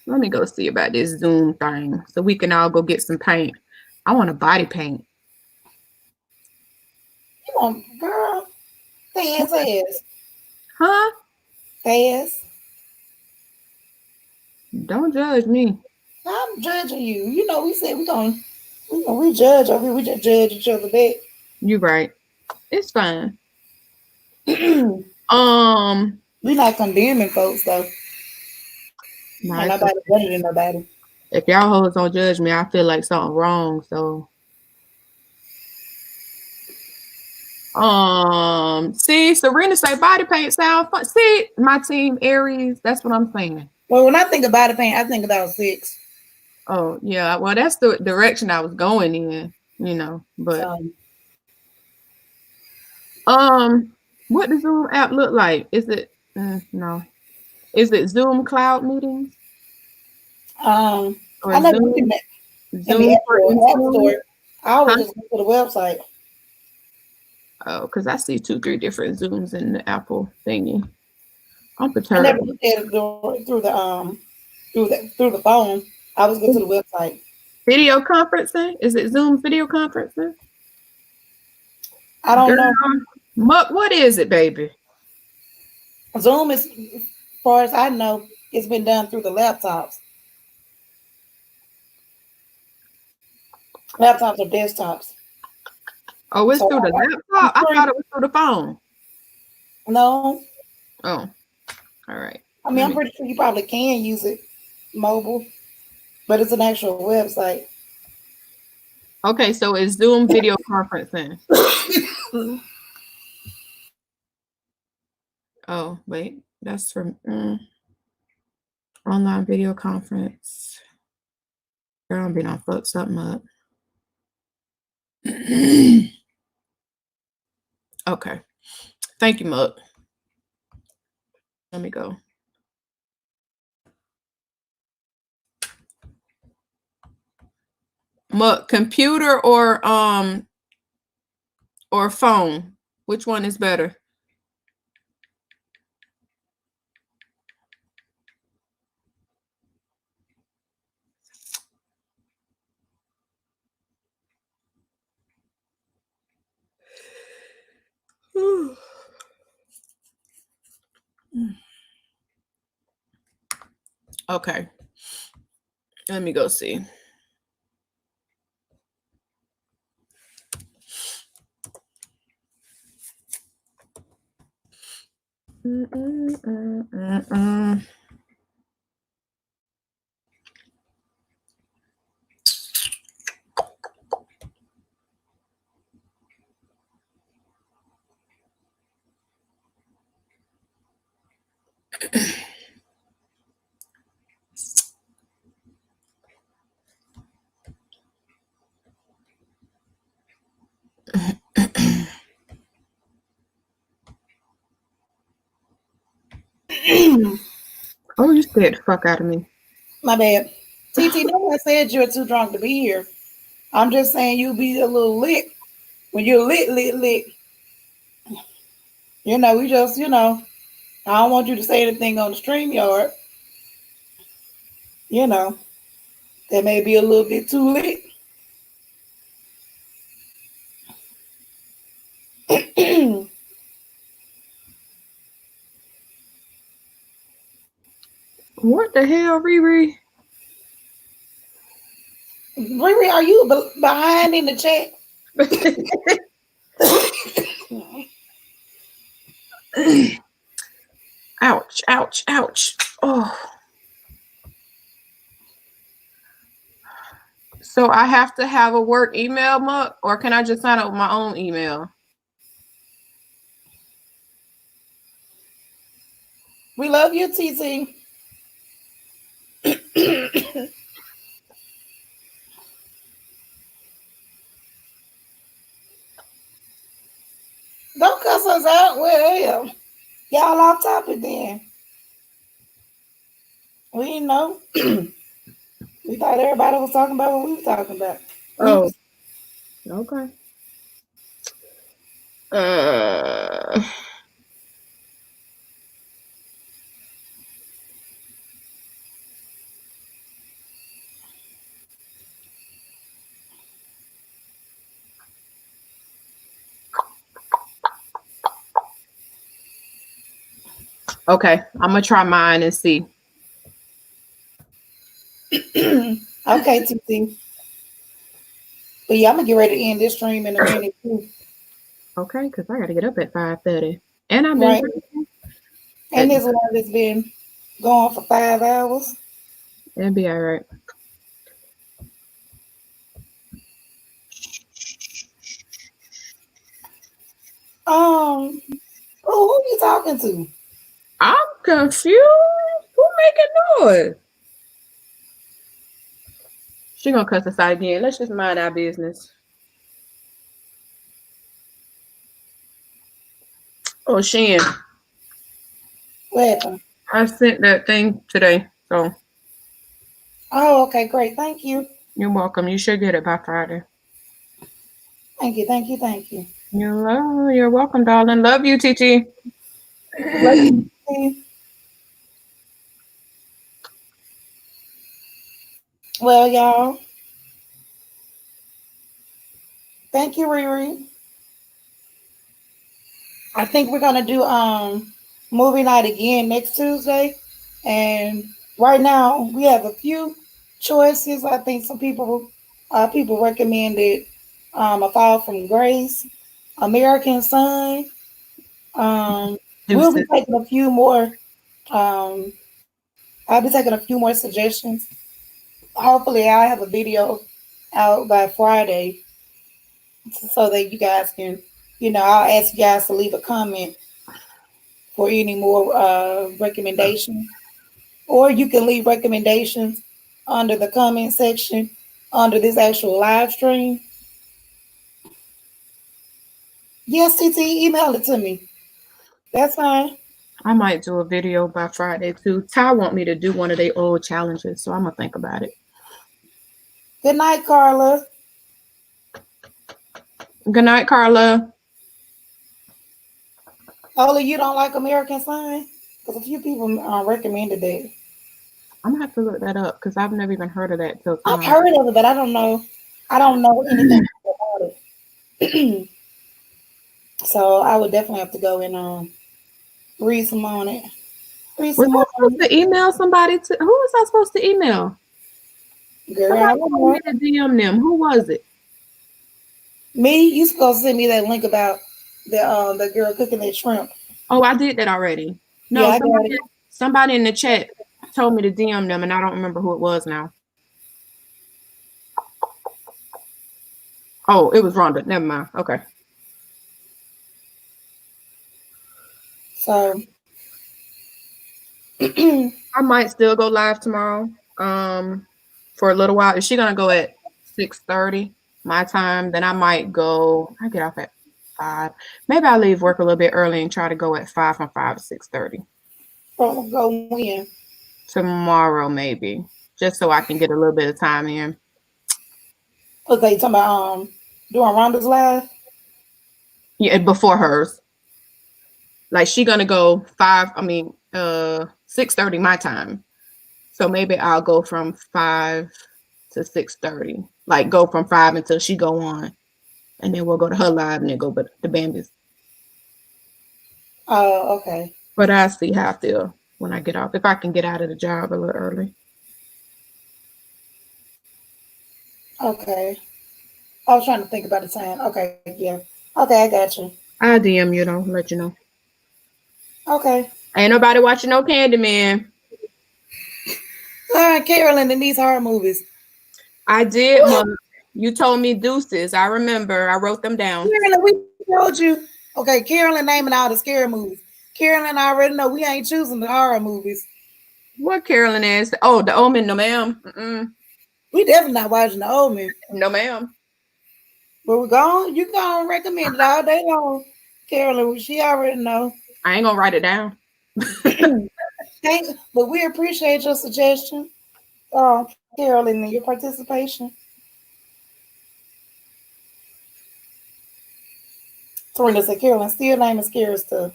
Let me go see about this Zoom thing so we can all go get some paint. I want a body paint. You want, girl, fast. Huh? Fast. Don't judge me. I'm judging you. You know, we said we judge over here. We just judge each other back. You right. It's fine. We not condemning folks though. Nah, Ain't nobody better than nobody. If y'all hoes don't judge me, I feel like something wrong. So see, Serena say body paint sound fun. See, my team Aries, that's what I'm saying. Well, when I think of body paint, I think about 6. Oh yeah, well that's the direction I was going in, you know. But what does Zoom app look like? Is it no? Is it Zoom cloud meetings? Or or I never Zoom, looked in Zoom the for App Zoom? Store. I always Huh? just go to the website. Oh, because I see 2-3 different Zooms in the Apple thingy. I'm I never perturbed. looked at it through the phone. I was go to the website. Video conferencing? Is it Zoom video conferencing? I don't know. Muck, what is it, baby? Zoom is, as far as I know, it's been done through the laptops. Laptops or desktops. Oh, it's through the laptop? I thought it was through the phone. No. Oh, all right. I mean, I'm pretty sure you probably can use it mobile, but it's an actual website. Okay, so it's Zoom video conferencing. Oh, wait, that's from online video conference. Girl, I'm being on fuck something up. Okay. Thank you, Muck. Let me go. Muck, computer or phone? Which one is better? Okay. Let me go see. Oh, you scared the fuck out of me. My bad. TT, no one said you're too drunk to be here. I'm just saying you'll be a little lit. When you're lit. You know, I don't want you to say anything on the StreamYard. You know, that may be a little bit too lit. What the hell, Riri? Riri, are you behind in the chat? Ouch, ouch, ouch. Oh. So I have to have a work email, Muck, or can I just sign up with my own email? We love you, TT. Don't cuss us out. Well, y'all off topic then. We didn't know. We thought everybody was talking about what we were talking about. Oh, okay. Okay, I'm gonna try mine and see. Okay, TT. But yeah, I'm gonna get ready to end this stream in a minute too. Okay, because I gotta get up at 5:30. And I've been Right. drinking. And this one has been going for 5 hours. It'll be all right. Who you talking to? I'm confused. Who making noise? She gonna cuss us out again. Let's just mind our business. Oh, Shen. What happened? I sent that thing today, so. Oh, okay, great. Thank you. You're welcome. You should get it by Friday. Thank you, thank you, thank you. You're welcome, darling. Love you, TT. Love you. Well, y'all. Thank you, Riri. I think we're gonna do movie night again next Tuesday. And right now we have a few choices. I think some people recommended A Fall from Grace, American Son. We'll be taking a few more. I'll be taking a few more suggestions. Hopefully, I have a video out by Friday so that you guys can, I'll ask you guys to leave a comment for any more recommendations. Or you can leave recommendations under the comment section under this actual live stream. Yes, TT, email it to me. That's fine. I might do a video by Friday too. Ty want me to do one of their old challenges, so I'm gonna think about it. Good night, Carla. Good night, Carla. Only you don't like American Son? Because a few people recommended that. I'm gonna have to look that up because I've never even heard of that till I've tonight. heard of it, but I don't know. I don't know anything about it. So I would definitely have to go and read some on it. Was I supposed to email somebody to? Who was I supposed to email? Girl, Somebody told me to DM them. Who was it? Me? You supposed to send me that link about the girl cooking that shrimp. Oh, I did that already. No, Yeah, somebody in the chat told me to DM them, and I don't remember who it was now. Oh, it was Rhonda. Never mind. Okay. So I might still go live tomorrow. For a little while. Is she gonna go at 6:30 my time? Then I might go. I get off at 5. Maybe I'll leave work a little bit early and try to go at 5 from 5 to 6:30. Go when? Tomorrow, maybe. Just so I can get a little bit of time in. Okay, you talking about doing Rhonda's live? Yeah, before hers. Like she gonna go 6:30 my time. So maybe I'll go from 5 to 6:30. Like go from 5 until she go on. And then we'll go to her live and then go but the Bambi's. Oh, okay. But I'll see how I feel when I get off. If I can get out of the job a little early. Okay. I was trying to think about the time. Okay, yeah. Okay, I got you. I'll DM you though, let you know. Okay. Ain't nobody watching no Candyman. All right, Carolyn in these horror movies. I did, Mom. You told me deuces. I remember. I wrote them down. Carolyn, we told you. Okay, Carolyn naming all the scary movies. Carolyn, I already know we ain't choosing the horror movies. What Carolyn is? Oh, The Omen. No, ma'am. We definitely not watching The Omen. No, ma'am. But we're going. You gonna recommend it all day long, Carolyn. She already know. I ain't gonna write it down. But we appreciate your suggestion, Carolyn, and your participation. Torrenda said, Carolyn, still name is scary stuff.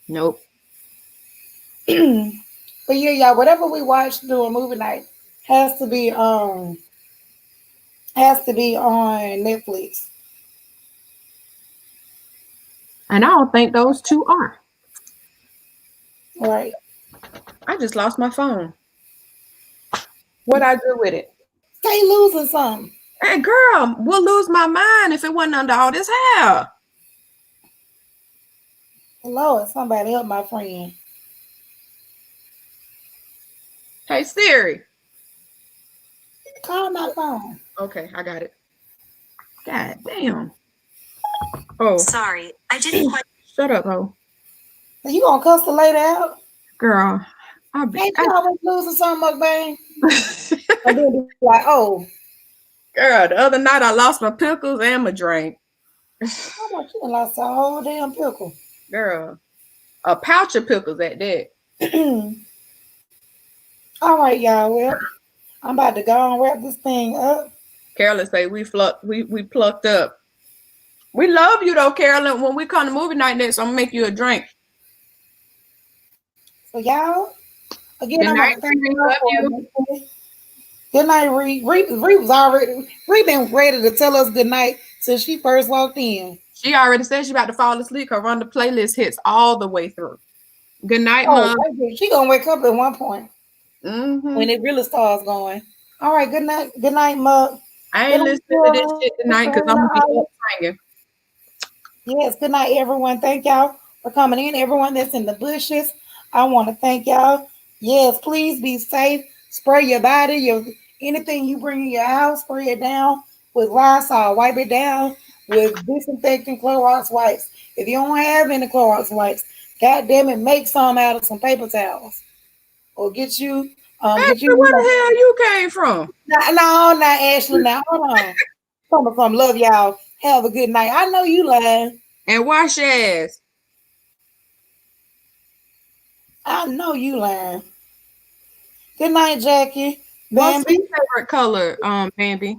Nope. But yeah, y'all, whatever we watch during movie night has to be on Netflix. And I don't think those two are. Right. I just lost my phone. What I do with it? Stay losing something. Hey, girl, we'll lose my mind if it wasn't under all this hair. Lord, somebody help my friend. Hey, Siri. Call my phone. Okay, I got it. God damn. Oh. Sorry, I didn't quite. Shut up, ho. Are you gonna cuss the lady out? Girl, Ain't you always losing something, mukbang? And then be like, oh. Girl, the other night I lost my pickles and my drink. How much you done lost a whole damn pickle? Girl, a pouch of pickles at that. All right, y'all. Well, I'm about to go and wrap this thing up. Carolyn say we plucked up. We love you though, Carolyn. When we come to movie night next, I'm gonna make you a drink. So y'all, again, Good I'm night, gonna thank Ree. you Love for you. Good night, Ree. Ree was already. Ree been ready to tell us good night since she first walked in. She already said she about to fall asleep. Her run the playlist hits all the way through. Good night, Mom. She gonna wake up at one point when it really starts going. All right, good night. Good night, Mug. I ain't listening to this shit tonight because I'm gonna be up singing. Yes, good night, everyone. Thank y'all for coming in. Everyone that's in the bushes, I want to thank y'all. Yes, please be safe. Spray your body, anything you bring in your house, spray it down with Lysol. Wipe it down with disinfectant Clorox wipes. If you don't have any Clorox wipes, God damn it, make some out of some paper towels, or get you. Where the hell you came from? No, not Ashley. Now hold on. From love y'all. Have a good night. I know you lying. And wash your ass. I know you lying. Good night, Jackie. What's Bambi. your favorite color, Bambi?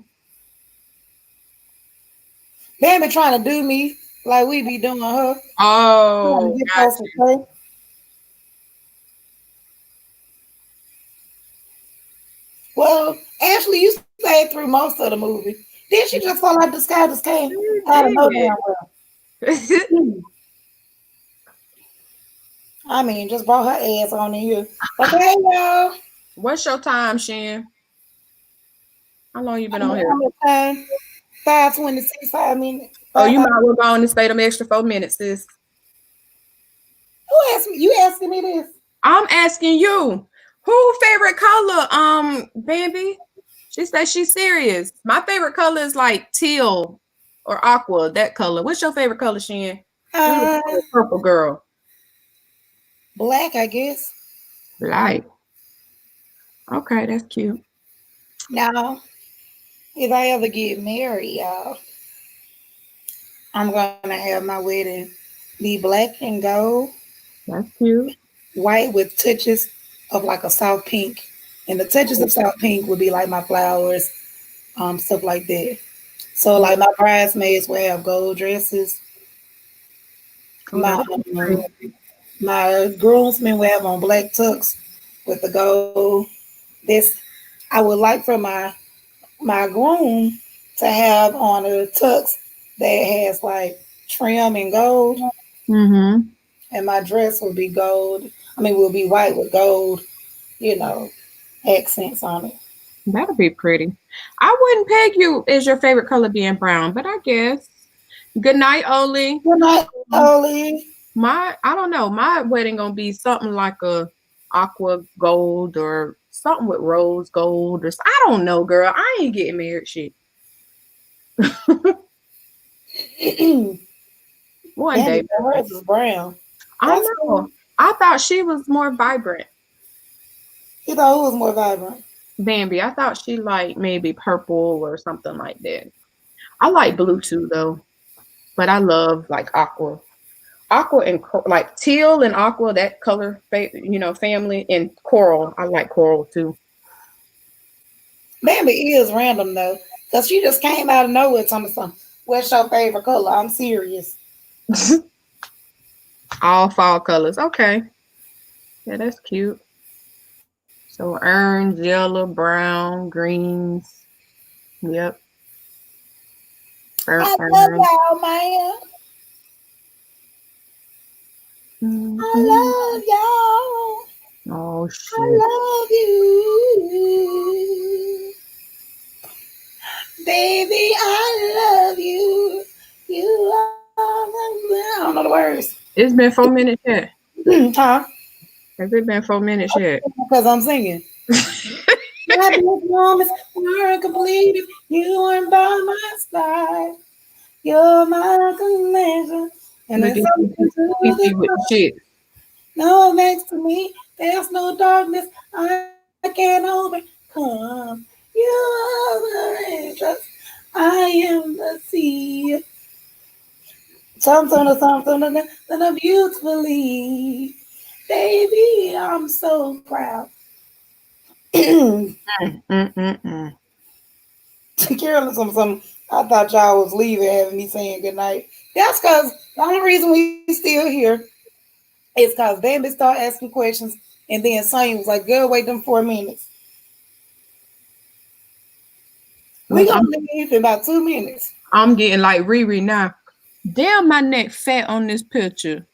Bambi trying to do me like we be doing her. Oh, gotcha. Well, Ashley, you stayed through most of the movie. Did she just fall out the sky? Just came out of no damn well. I mean, just brought her ass on in here. Okay, y'all. What's your time, Shen? How long you been on here? 5:26, 5 minutes. Oh, you might well go on and stay them extra 4 minutes, sis. Who asked me? You asking me this? I'm asking you. Who favorite color, Bambi? She said she's serious. My favorite color is like teal or aqua, that color. What's your favorite color, Shen? Purple girl. Black, I guess. Black. Okay, that's cute. Now, if I ever get married, y'all, I'm gonna have my wedding be black and gold. That's cute. White with touches of like a soft pink. And the touches of soft pink would be like my flowers, stuff like that. So like my bridesmaids will have gold dresses. My groomsmen will have on black tux with the gold. This I would like for my groom to have on a tux that has like trim and gold. Mm-hmm. And my dress will be gold. Will be white with gold, accents on it. That'll be pretty. I wouldn't peg you as your favorite color being brown, but I guess. Good night, Oli. Good night, Oli. I don't know. My wedding gonna be something like a aqua gold or something with rose gold or I don't know, girl. I ain't getting married shit. One day. Hers is brown. I know. I thought she was more vibrant. You thought who was more vibrant? Bambi. I thought she like maybe purple or something like that. I like blue too though, but I love like aqua and like teal and aqua, that color, family, and coral. I like coral too. Bambi is random though, because she just came out of nowhere telling me something. What's your favorite color? I'm serious. All fall colors. Okay. Yeah, that's cute. So orange, yellow, brown, greens. Yep. I love y'all, man. I love y'all. Oh shit. I love you. Baby, I love you. You are I don't know the words. It's been 4 minutes yet. Huh? Has it been 4 minutes yet? Because I'm singing. My moments weren't complete if you weren't by my side. You're my connection. And Look it's at something to TT with the the shit. no next to me. There's no darkness I can't overcome. You are the angels. I am the sea. Something beautifully. Baby, I'm so proud. Carolyn, something. I thought y'all was leaving, having me saying goodnight. That's because the only reason we still here is because Bambi started asking questions, and then Sonya was like, "Girl, wait them 4 minutes. We Look, gonna leave in about 2 minutes." I'm getting like Riri now. Damn, my neck fat on this picture.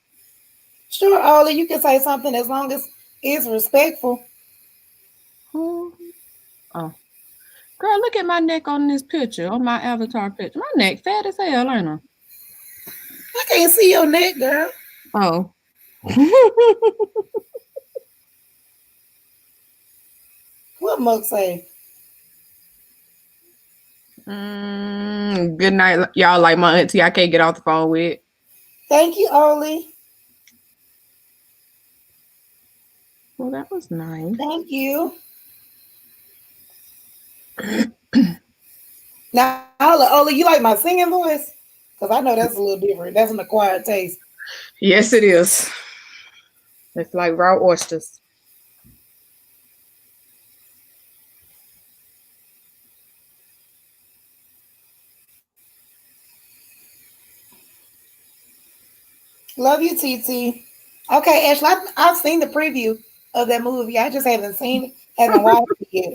Sure, Ollie, you can say something as long as it's respectful. Oh, girl, look at my neck on this picture, on my avatar picture. My neck fat as hell, ain't it? I can't see your neck, girl. Oh. What Muck say? Good night, y'all. Like my auntie, I can't get off the phone with. Thank you, Ollie. Well, that was nice. Thank you. Now, Ollie, you like my singing voice? Because I know that's a little different. That's an acquired taste. Yes, it is. It's like raw oysters. Love you, TT. Okay, Ashley, I've seen the preview of that movie. I just haven't seen it, haven't watched it yet.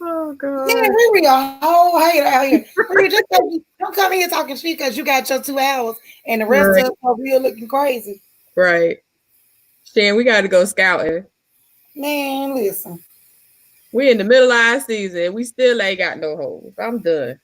Oh, God. Yeah, Riri a whole hater out here. Riri, just don't come here talking shit because you got your 2 hours and the rest of us are real looking crazy. Right. Shan, we got to go scouting. Man, listen. We in the middle of our season. We still ain't got no holes. I'm done.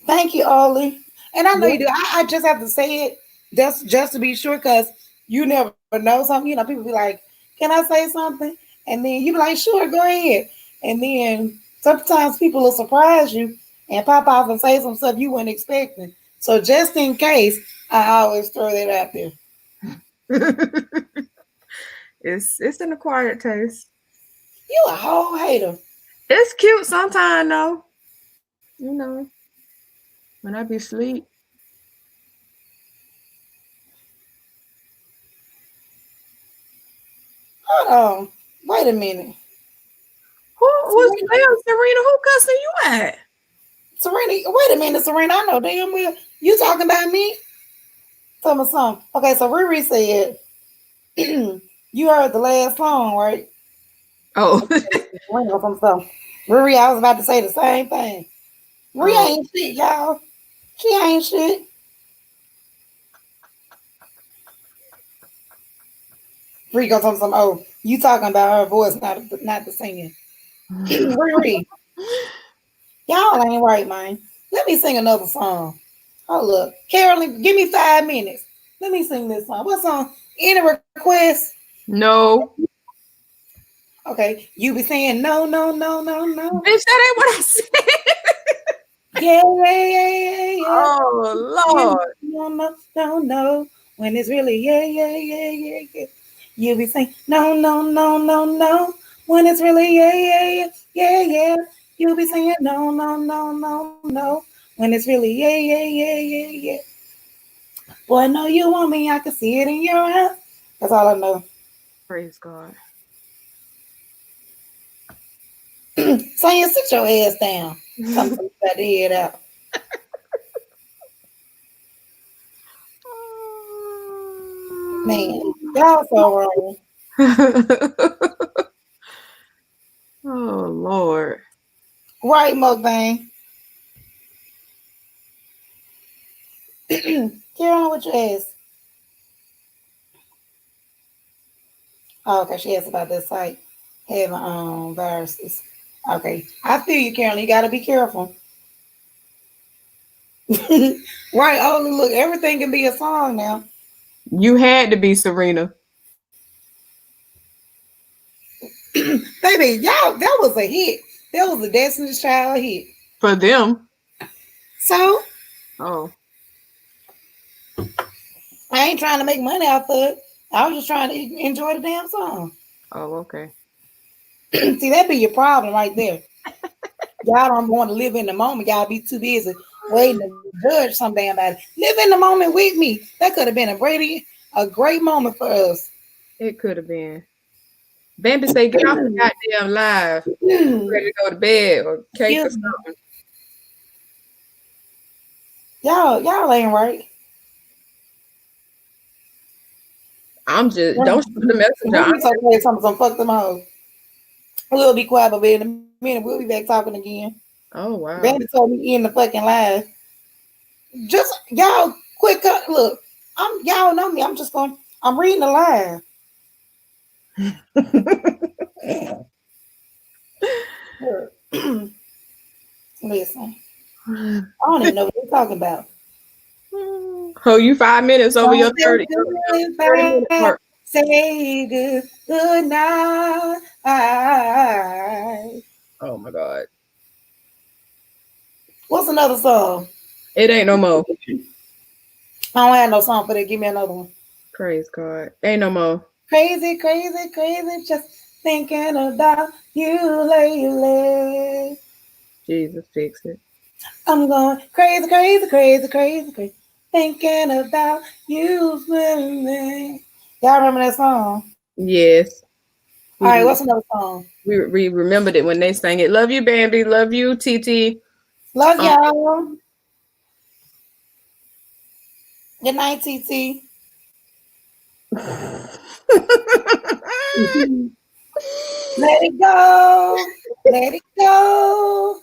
Thank you, Ollie. And I know you do. I just have to say it just to be sure because you never know something. You know, people be like, can I say something? And then you be like, sure, go ahead. And then sometimes people will surprise you and pop off and say some stuff you weren't expecting. So just in case, I always throw that out there. It's an acquired taste. You a whole hater. It's cute sometimes though. You know, when I be asleep. Hold on. Wait a minute. Who was Serena? Who cussing you at? Serena, wait a minute, Serena. I know damn well you talking about me. Tell me something. Okay, so Riri said you heard the last song, right? Oh. Riri, I was about to say the same thing. Riri ain't shit, y'all. She ain't shit. Riri gonna tell me something. Oh, you talking about her voice, not the singing. Riri, y'all ain't right, man. Let me sing another song. Oh look, Carolyn, give me 5 minutes. Let me sing this song. What song? Any requests? No. Okay, you be saying no, no, no, no, no. Bitch, that ain't what I said. Yeah. Oh Lord. No. When it's really yeah. You be saying no. When it's really yeah. You be saying no. When it's really yeah. Boy, I know you want me. I can see it in your eyes. That's all I know. Praise God. Sonya, sit your ass down. Come about to head out. Man, y'all so wrong. Oh Lord. Right, mukbang. Carolyn, what you asked? Oh, okay, she asked about this site having viruses. Okay, I feel you, Carolyn. You got to be careful. Right. Oh, look, everything can be a song now. You had to be Serena. Baby, y'all, that was a hit. That was a Destiny's Child hit. For them. So? Oh. I ain't trying to make money off of it. I was just trying to enjoy the damn song. Oh, okay. See, that be your problem right there. Y'all don't want to live in the moment. Y'all be too busy waiting to judge some damn body. Live in the moment with me. That could have been a great moment for us. It could have been. Bambi say, get off the goddamn live. Ready to go to bed or cake or something. Y'all ain't right. I'm just don't shoot the messenger. Some fuck them hoes. We'll be quiet, but in a minute we'll be back talking again. Oh wow. Bambi told me in the fucking live. Just y'all quick cut. Look, y'all know me. I'm reading the live. Listen. I don't even know what they're talking about. Oh, you 5 minutes over your 30. 30 minute mark. Say good night. Oh my God. What's another song? It ain't no more. I don't have no song for that. Give me another one. Praise God. Ain't no more. Crazy, crazy, crazy. Just thinking about you lately. Jesus, fix it. I'm going crazy, crazy, crazy, crazy, crazy. Thinking about you swimming. Y'all remember that song? Yes. All right, what's another song? We remembered it when they sang it. Love you, Bambi. Love you, TT. Love y'all. Good night, TT. Let it go. Let it go.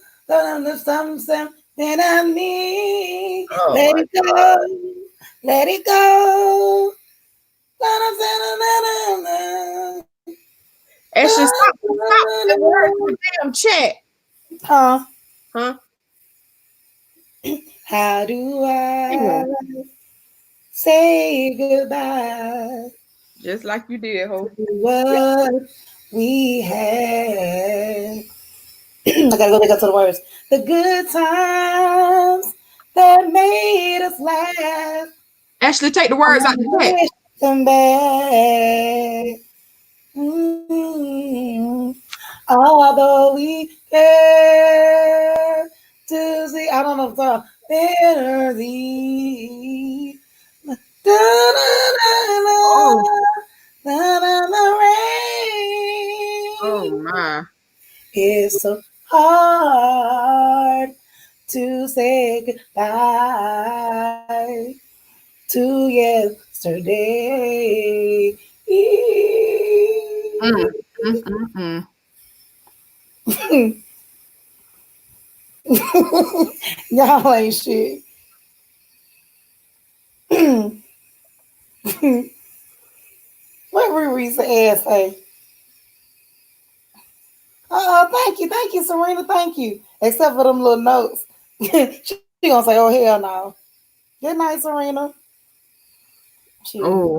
Something I need. Oh, let it go. God. Let it go. Ashley, stop the word in the damn chat. Huh? Huh? How do I say goodbye? Just like you did, Ho. What we had. I gotta go back up to the words. The good times that made us laugh. Ashley, take the words out the chat. Them back. Mm-hmm. Although we care to see, I don't know the song. Better thee. Oh my. It's so hard to say goodbye to yesterday. Y'all ain't shit. What Riri's ass say? Thank you, Serena, thank you. Except for them little notes. she gonna say, oh hell no. Good night, Serena. Oh.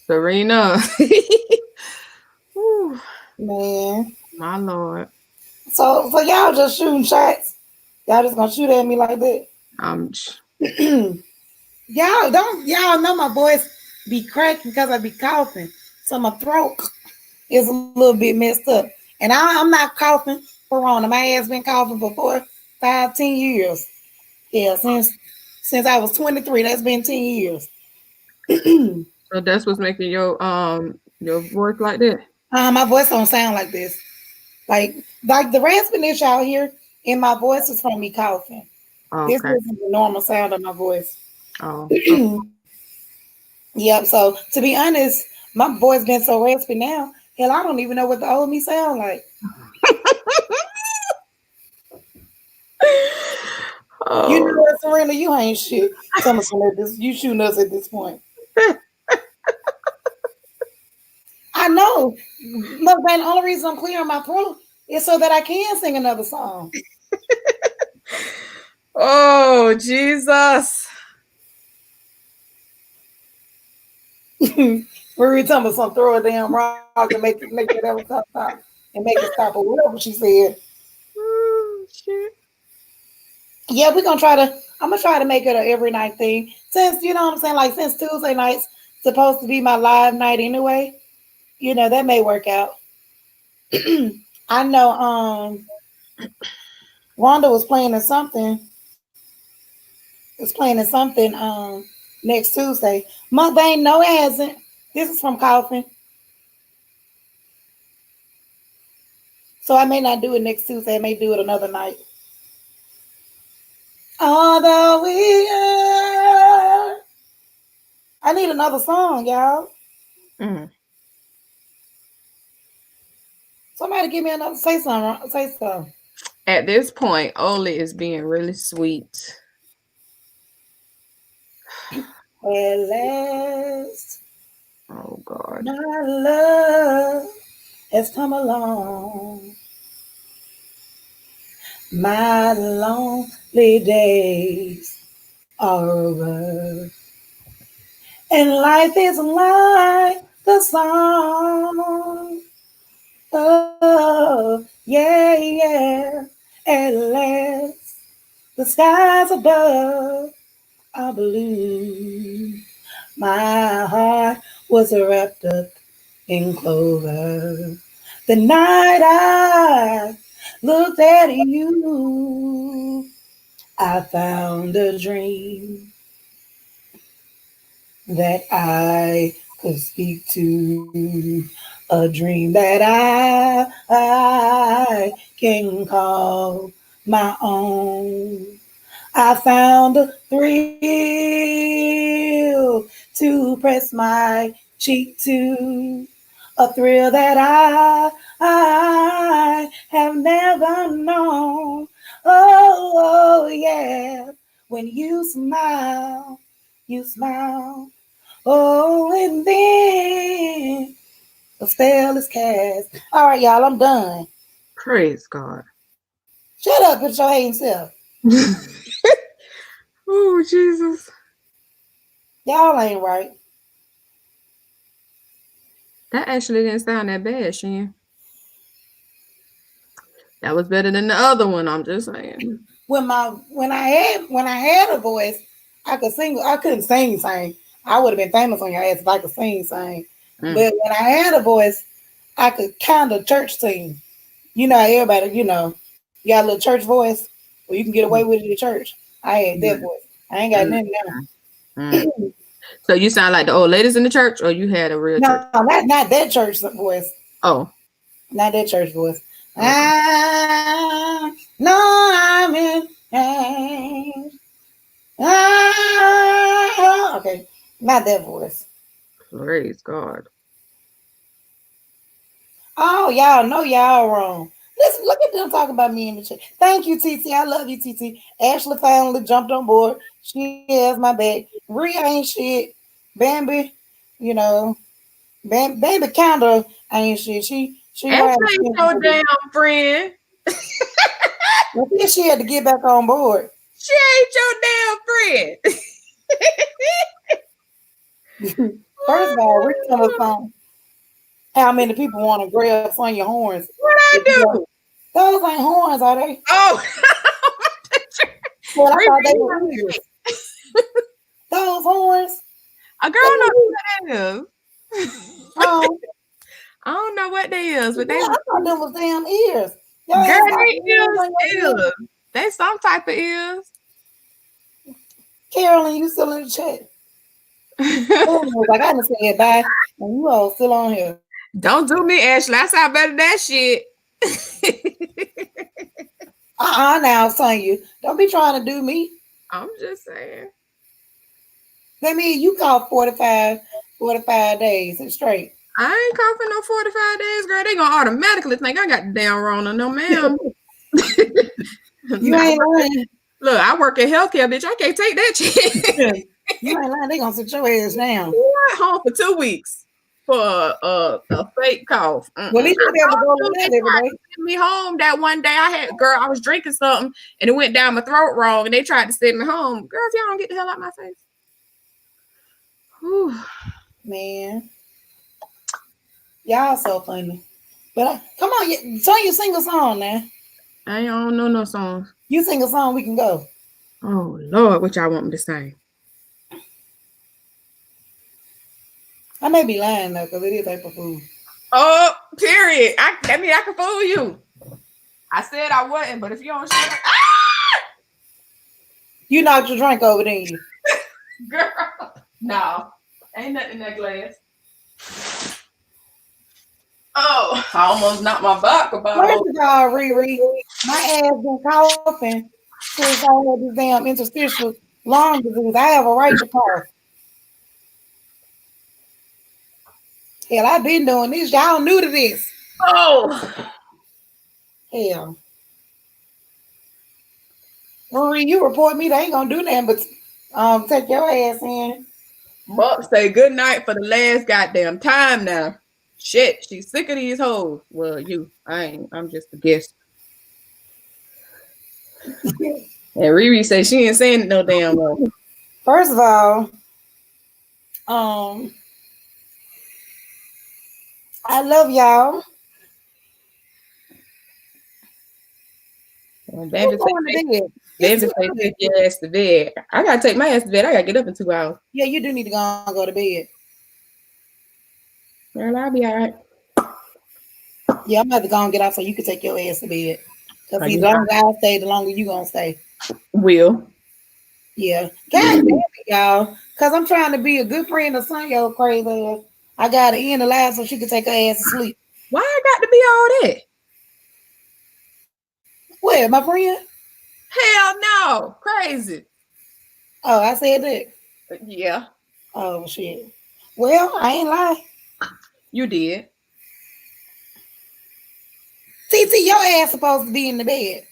Serena. Man. My Lord. So y'all just shooting shots. Y'all just gonna shoot at me like that. Y'all know my voice be cracking because I be coughing. So my throat is a little bit messed up. And I'm not coughing corona. My ass been coughing for 4, 5, 10 years. Yeah, since I was 23, that's been 10 years. So that's what's making your voice like that? My voice don't sound like this. Like the raspiness y'all hear in my voice is from me coughing. Oh, This okay. isn't the normal sound of my voice. Oh. Yep. So to be honest, my voice been so raspy now. Hell, I don't even know what the old me sound like. You know what, Serena? You ain't shit. Tell me something. You shooting us at this point. I know. Look, man, the only reason I'm clearing my throat is so that I can sing another song. Oh, Jesus. We're talking about some throw a damn rock and make it ever stop and make it stop or whatever she said. Oh, shit. Yeah, I'm gonna try to make it a every night thing. Since you know what I'm saying, like since Tuesday night's supposed to be my live night anyway, that may work out. I know Wanda was playing in something. Was playing in something next Tuesday. Mukbang, no it hasn't. This is from Coffin. So I may not do it next Tuesday, I may do it another night. Although we are. I need another song, y'all. Somebody give me another. Say something. Say something. At this point, Oli is being really sweet. At last, oh God, my love has come along. My lonely days are over, and life is like the song. Oh, yeah, yeah. At last, the skies above are blue. My heart was wrapped up in clover. The night I looked at you, I found a dream that I could speak to, a dream that I can call my own. I found a thrill to press my cheek to, a thrill that I have never known. Oh, yeah, when you smile, you smile. Oh, and then the spell is cast. All right, y'all, I'm done. Praise God. Shut up, with your hating self. Oh, Jesus. Y'all ain't right. That actually didn't sound that bad, Shen. That was better than the other one, I'm just saying. When I had a voice, I could sing. I couldn't sing. I would have been famous on your ass if I could sing. But when I had a voice, I could kind of church sing. You know, everybody, you got a little church voice, where you can get away with it in church. I had that voice. I ain't got nothing now. So you sound like the old ladies in the church, or you had a real church? No, not that church voice. Oh, not that church voice. Okay. I know I'm in pain. Okay, not that voice. Praise God. Oh, y'all know y'all wrong. Listen, look at them talking about me in the chat. Thank you, TT. I love you, TT. Ashley finally jumped on board. She has my back. Rhea ain't shit. Bambi, Baby kinda ain't shit. She Ashley ain't your damn friend. I think she had to get back on board. She ain't your damn friend. First of all, we tell us how many people want to grab on your horns. What I do? Those ain't horns, are they? Oh. Well, I thought they were ears. Those horns. A girl knows what that is. Oh. I don't know what they is, but I thought them was damn ears. Girl, they ears. They some type of ears. Carolyn, you still in the chat? Like I done said bye, and you all still on here. Don't do me, Ashley. I sound better than that shit. Now, son, you don't be trying to do me. I'm just saying. That means you caught 45 days straight. I ain't coughing no 45 days, girl. They gonna automatically think I got the damn Rona. No, ma'am. You ain't lying. Look, I work in healthcare, bitch. I can't take that shit. You ain't lying. They gonna sit your ass down. What? Home for 2 weeks for a fake cough. Well, at least you be able to go to that every day. Send me home that one day. I was drinking something and it went down my throat wrong, and they tried to send me home. Girl, if y'all don't get the hell out my face. Whew. Man, y'all so funny. But come on, Sonya, sing a song now. I don't know no songs. You sing a song, we can go. Oh Lord, what y'all want me to sing? I may be lying though, because it is April Fool. Oh, period. That mean I can fool you. I said I wasn't, but if you don't shut up, you knocked your drink over, didn't you? Girl, no, ain't nothing in that glass. Oh, I almost knocked my vodka bottle. First of all, Riri, my ass been coughing since I had this damn interstitial lung disease. I have a right to cough. Hell, I've been doing this. Y'all new to this. Oh. Hell. Riri, you report me, they ain't gonna do nothing but take your ass in. Mup say good night for the last goddamn time now. Shit, she's sick of these hoes. Well, I ain't. I'm just a guest. And Riri say she ain't saying no damn more. First of all, I love y'all. Baby say take your ass to bed. I gotta take my ass to bed. I gotta get up in 2 hours. Yeah, you do need to go to bed. Girl, I'll be all right. Yeah, I'm about to go and get out so you can take your ass to bed. Because the longer I stay, the longer you gonna stay. Will. Yeah. God damn it, y'all. Because I'm trying to be a good friend of Sonya crazy ass. I gotta end the live so she can take her ass to sleep. Why I got to be all that? What, my friend? Hell no. Crazy. Oh, I said that? Yeah. Oh, shit. Well, I ain't lying. You did. TT, your ass supposed to be in the bed.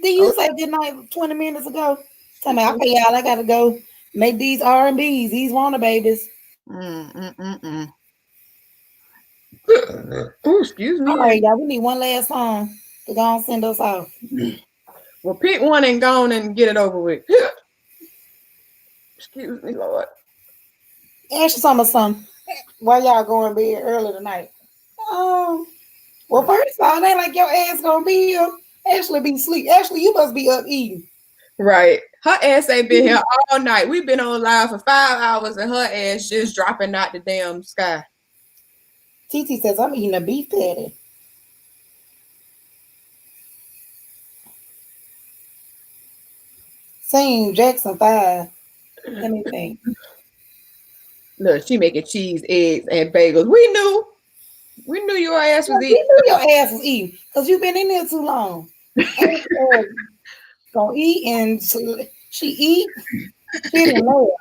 Did you say good night 20 minutes ago? Tell me, okay, y'all, I gotta go make these R&Bs, these Wanna babies. Oh, excuse me. All right, y'all, we need one last song to go and send us off. Well, pick one and go on and get it over with. Excuse me, Lord. Ask you something. Why y'all going to bed early tonight? Well, first of all, it ain't like your ass gonna be here. Ashley be asleep. Ashley, you must be up eating. Right. Her ass ain't been here all night. We've been on live for 5 hours and her ass just dropping out the damn sky. TT says, I'm eating a beef patty. Sing Jackson 5. Let me think. Look, she making cheese, eggs, and bagels. We knew your ass was eating. We knew your ass was eating because you've been in there too long. Gonna eat and she eat. She didn't know.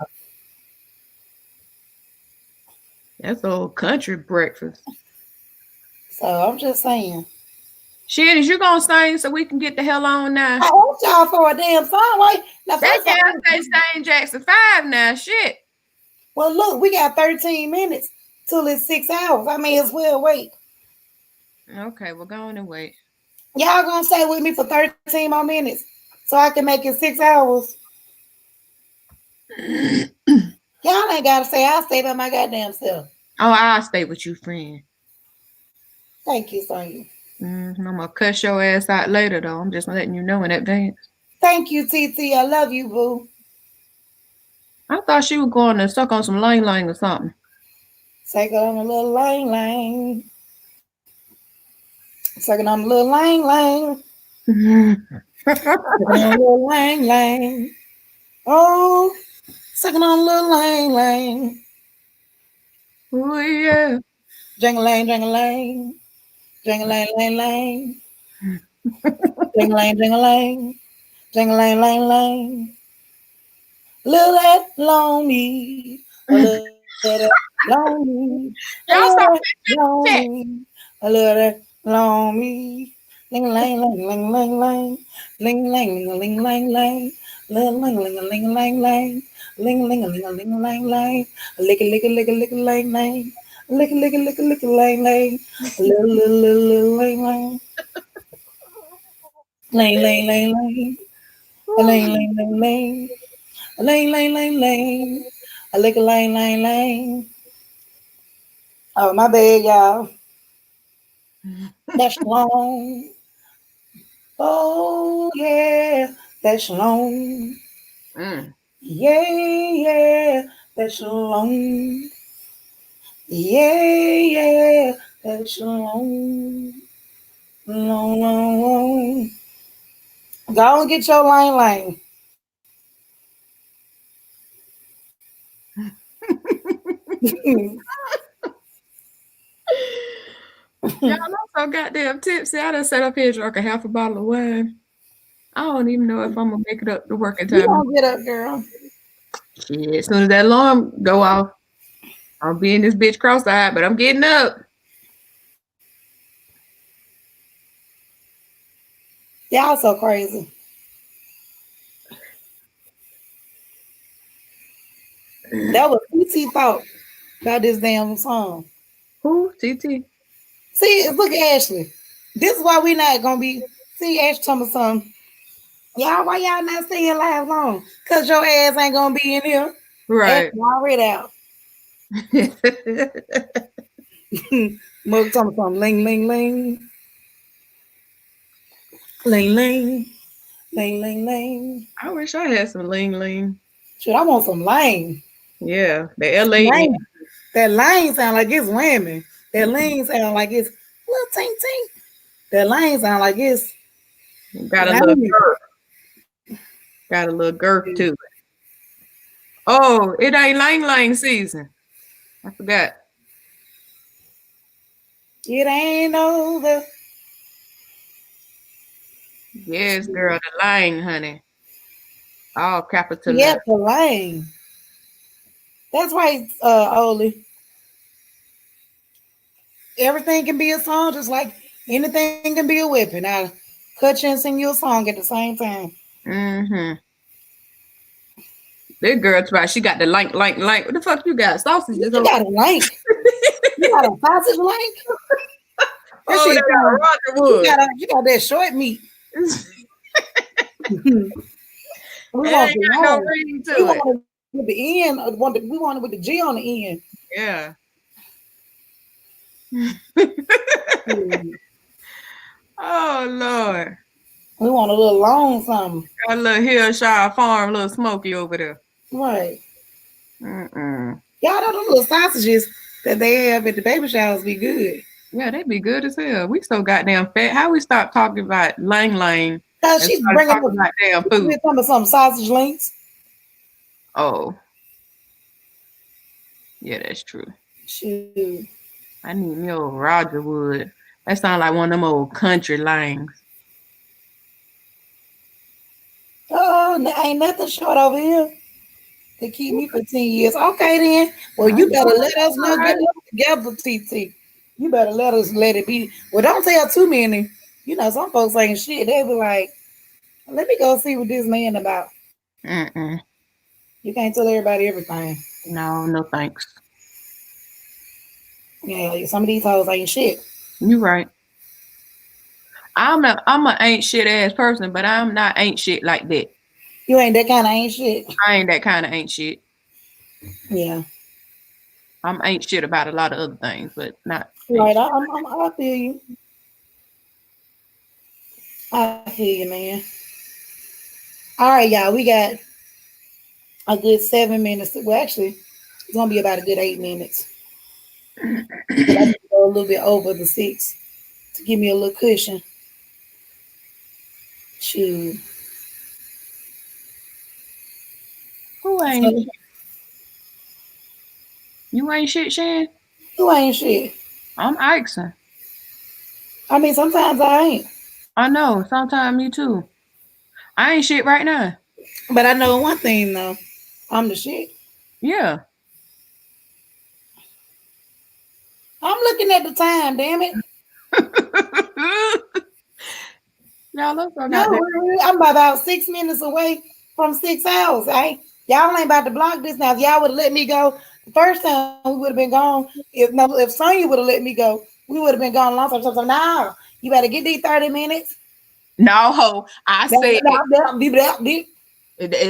That's old country breakfast. So I'm just saying. Shit, is you gonna sing so we can get the hell on now? I want y'all for a damn song. Wait, now that damn say sing Jackson 5 now. Shit. Well, look, we got 13 minutes till it's 6 hours. I may as well wait. Okay, we're going to wait. Y'all gonna stay with me for 13 more minutes so I can make it 6 hours. Y'all ain't gotta say I'll stay by my goddamn self. Oh, I'll stay with you, friend. Thank you, Sonya. I'm gonna cuss your ass out later, though. I'm just letting you know in advance. Thank you, TT. I love you, boo. I thought she was going to suck on some lang or something. Sucking on a little lang. Sucking on a little lang. Sucking on a little lang. Oh, sucking on a little lang. Oh, yeah. Jang-a-lang. Jang-a-lang. Jang-a-lang. Jang-a-lang. Little that lonely. A little that lonely. A little that lonely. Ling lang lang lang lang lang. Ling lang ling ling lang lang. Ling ling ling ling lang lang. Ling ling ling ling lang lang. Lick lick lick lick lang lang. Lick lick lick lick lang lang. Little little little lang lang. Lang lang lang lang. Lang lang lang lang. Lang lang lang lang. Lick lang lang lang. Oh my bad, y'all. That's long. Oh yeah, that's long. Yeah, yeah, that's long. Yeah, yeah, that's long. Long, long, long. Go and get your line. Y'all, I'm so goddamn tipsy. I done sat up here and drunk a half a bottle of wine. I don't even know if I'm gonna make it up to work in You time. don't get up, girl. Shit, as soon as that alarm go off, I'll be in this bitch cross-eyed, but I'm getting up. Y'all so crazy. That was TT thought about this damn song. Who? TT? See, look at Ashley. This is why we not gonna be. See, Ashley told me something. Y'all, why y'all not staying live long? Cause your ass ain't gonna be in here. Right. Ashley already out. Mug told me something. Ling, ling, ling. Ling, ling. Ling, ling, ling. I wish I had some ling ling. Shit, I want some lane. Yeah, the LA. Lane. That lane sound like it's women. That lane sound like it's little tink tink. That lane sound like it's got a little girth. Got a little girth to it. Oh, it ain't lang lang season. I forgot. It ain't over. Yes, girl, the lang, honey. All capital. Yeah, the lane. That's right, Oli. Everything can be a song, just like anything can be a weapon. I'll cut you and sing you a song at the same time. Mm-hmm. That girl's right. She got the lank. What the fuck you got? Sausages? You got a lank. You got a sausage lank? That Oh, shit, they got Roger Wood. You got that short meat. We want the no ring to we it. want it with the end. We want it with the G on the end. Yeah. Oh Lord. We want a little long something. Got a little Hillshire Farm, little smoky over there. Right. Mm-mm. Y'all know the little sausages that they have at the baby showers be good. Yeah, they be good as hell. We so goddamn fat. How we stop talking about lang? Cause she's bringing up about damn food. We're talking about some sausage links. Oh. Yeah, that's true. Shoot. I need me old Roger Wood. That sounds like one of them old country langs. Oh, ain't nothing short over here. They keep me for 10 years. Okay, then. Well, you better let us know. Get it together, TT. You better let it be. Well, don't tell too many. You know, some folks saying shit. They be like, let me go see what this man about. Mm-mm. You can't tell everybody everything. No thanks. Yeah, some of these hoes ain't shit. You right. I'm an ain't shit ass person, but I'm not ain't shit like that. You ain't that kind of ain't shit. I ain't that kind of ain't shit. Yeah. I'm ain't shit about a lot of other things, but not. Right. I feel you. I feel you, man. All right, y'all. We got a good 7 minutes. Well, actually, it's gonna be about a good 8 minutes. But I need to go a little bit over the 6 to give me a little cushion. Shoot. Who ain't shit? You ain't shit, Shan? Who ain't shit? I'm Ixon. I mean, sometimes I ain't. I know. Sometimes me too. I ain't shit right now. But I know one thing though. I'm the shit. Yeah. I'm looking at the time, damn it. Y'all look so No, goddamn. I'm about 6 minutes away from 6 hours. Y'all ain't about to block this now. If y'all would have let me go the first time, we would have been gone. If Sonya would have let me go, we would have been gone a long time. So now you better get these 30 minutes. No, ho. I said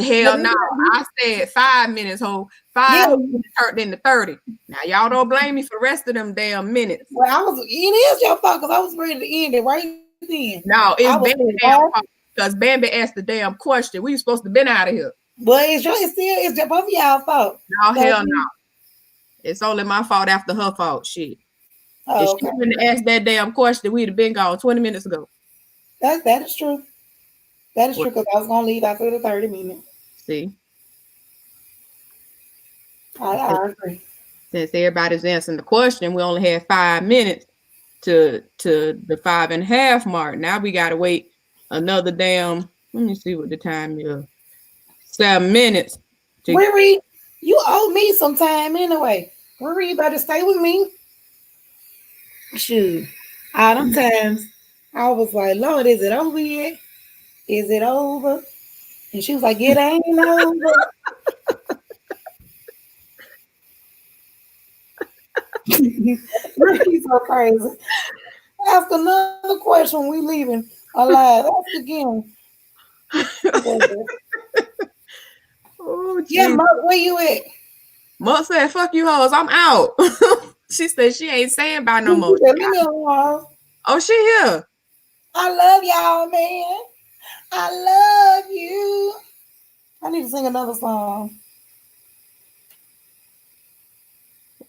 hell no. I said 5 minutes, ho. 5 minutes turned into 30. Now y'all don't blame me for the rest of them damn minutes. Well, it is your fault because I was ready to end it right then. No, it's Bambi damn fault because Bambi asked the damn question. We were supposed to been out of here. But it's both of y'all fault. No, hell no. It's only my fault after her fault. Shit. If she wouldn't ask that damn question, we'd have been gone 20 minutes ago. That is true. That is true because I was gonna leave after the 30 minutes. See. I agree. Since everybody's answering the question, we only had 5 minutes to the 5.5 mark. Now we gotta wait another damn. Let me see what the time is. 7 minutes. Riri, you owe me some time anyway. Riri, you better stay with me. Shoot. All them times I was like, Lord, is it over yet? Is it over? And she was like, it ain't over. Riri's so crazy. Ask another question when we leaving alive. Ask again. Oh, yeah, Mark, where you at? Mark said, fuck you hoes, I'm out. She said she ain't saying bye no more. Oh, she here. I love y'all, man. I love you. I need to sing another song.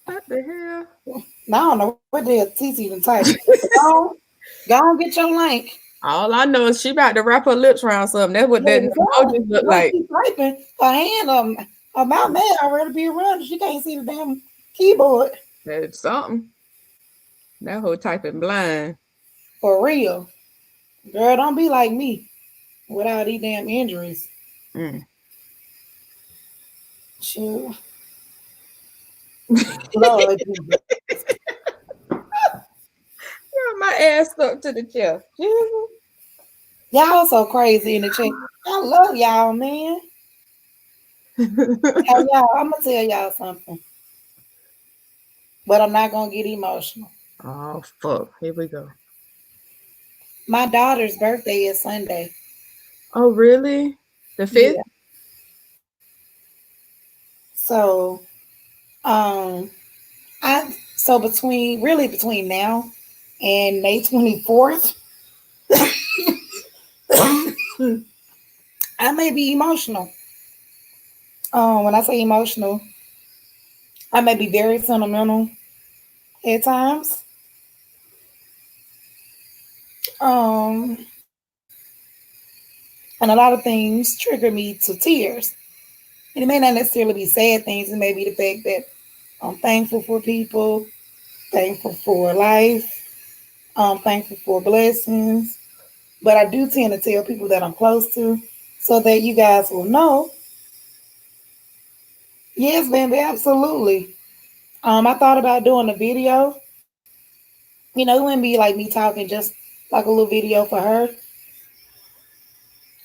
What the hell? I don't know what the hell TT even typed. Go on, get your link. All I know is she about to wrap her lips around something. That's what that emojis look like. She's typing. Her hand, her mouth may already be around. She can't see the damn keyboard. That's something. That whole typing blind. For real. Girl, don't be like me without these damn injuries. Sure. Lord Jesus. My ass stuck to the chair. Y'all so crazy in the chat. I love y'all, man. Y'all, I'm gonna tell y'all something. But I'm not gonna get emotional. Oh fuck. Here we go. My daughter's birthday is Sunday. Oh really? The 5th? Yeah. So between now and May 24th, I may be emotional. When I say emotional, I may be very sentimental at times. And a lot of things trigger me to tears. And it may not necessarily be sad things. It may be the fact that I'm thankful for people, thankful for life, I'm thankful for blessings. But I do tend to tell people that I'm close to so that you guys will know. Yes, baby, absolutely. I thought about doing a video. You know, it wouldn't be like me talking, just like a little video for her.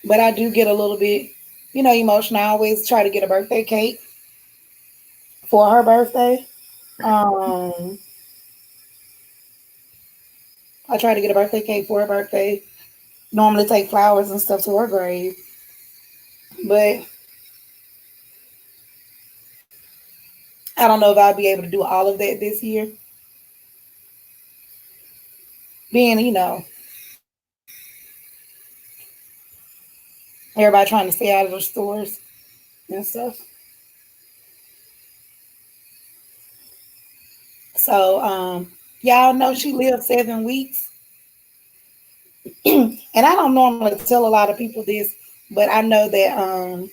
But I do get a little bit, emotional. I always try to get a birthday cake for her birthday. I try to get a birthday cake for her birthday. Normally take flowers and stuff to her grave. But I don't know if I'll be able to do all of that this year. Being, everybody trying to stay out of the stores and stuff. So, y'all know she lived 7 weeks. And I don't normally tell a lot of people this, but I know that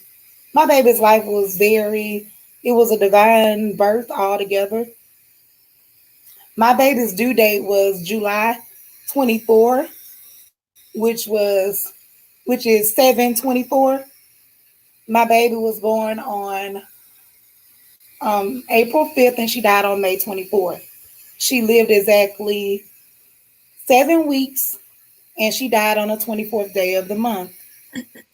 my baby's life was it was a divine birth altogether. My baby's due date was July 24, which is 7/24. My baby was born on April 5th and she died on May 24th. She lived exactly 7 weeks and she died on the 24th day of the month.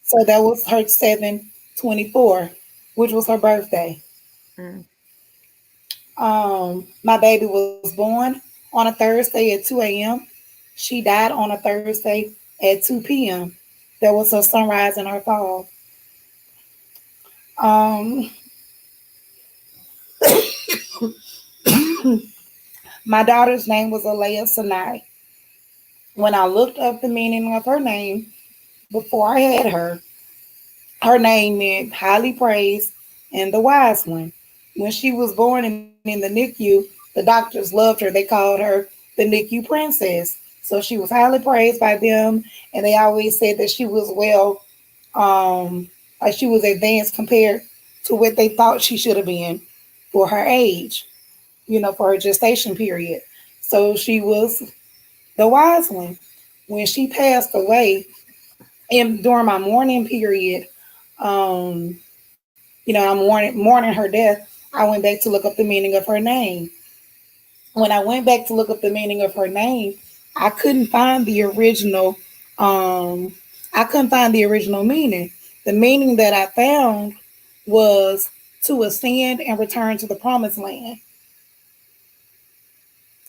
So that was her 7/24, which was her birthday. Mm. My baby was born on a Thursday at 2 a.m. She died on a Thursday at 2 p.m. That was her sunrise and her fall. Um, my daughter's name was Alea Sinai. When I looked up the meaning of her name before I had her name meant highly praised and the wise one. When she was born in the NICU, the doctors loved her. They called her the NICU princess. So she was highly praised by them, and they always said that she was like she was advanced compared to what they thought she should have been for her age, for her gestation period. So she was the wise one. When she passed away, and during my mourning period, um, I'm mourning her death. I went back to look up the meaning of her name. When I went back to look up the meaning of her name, I couldn't find the original. Um, I couldn't find the original meaning. The meaning that I found was to ascend and return to the promised land.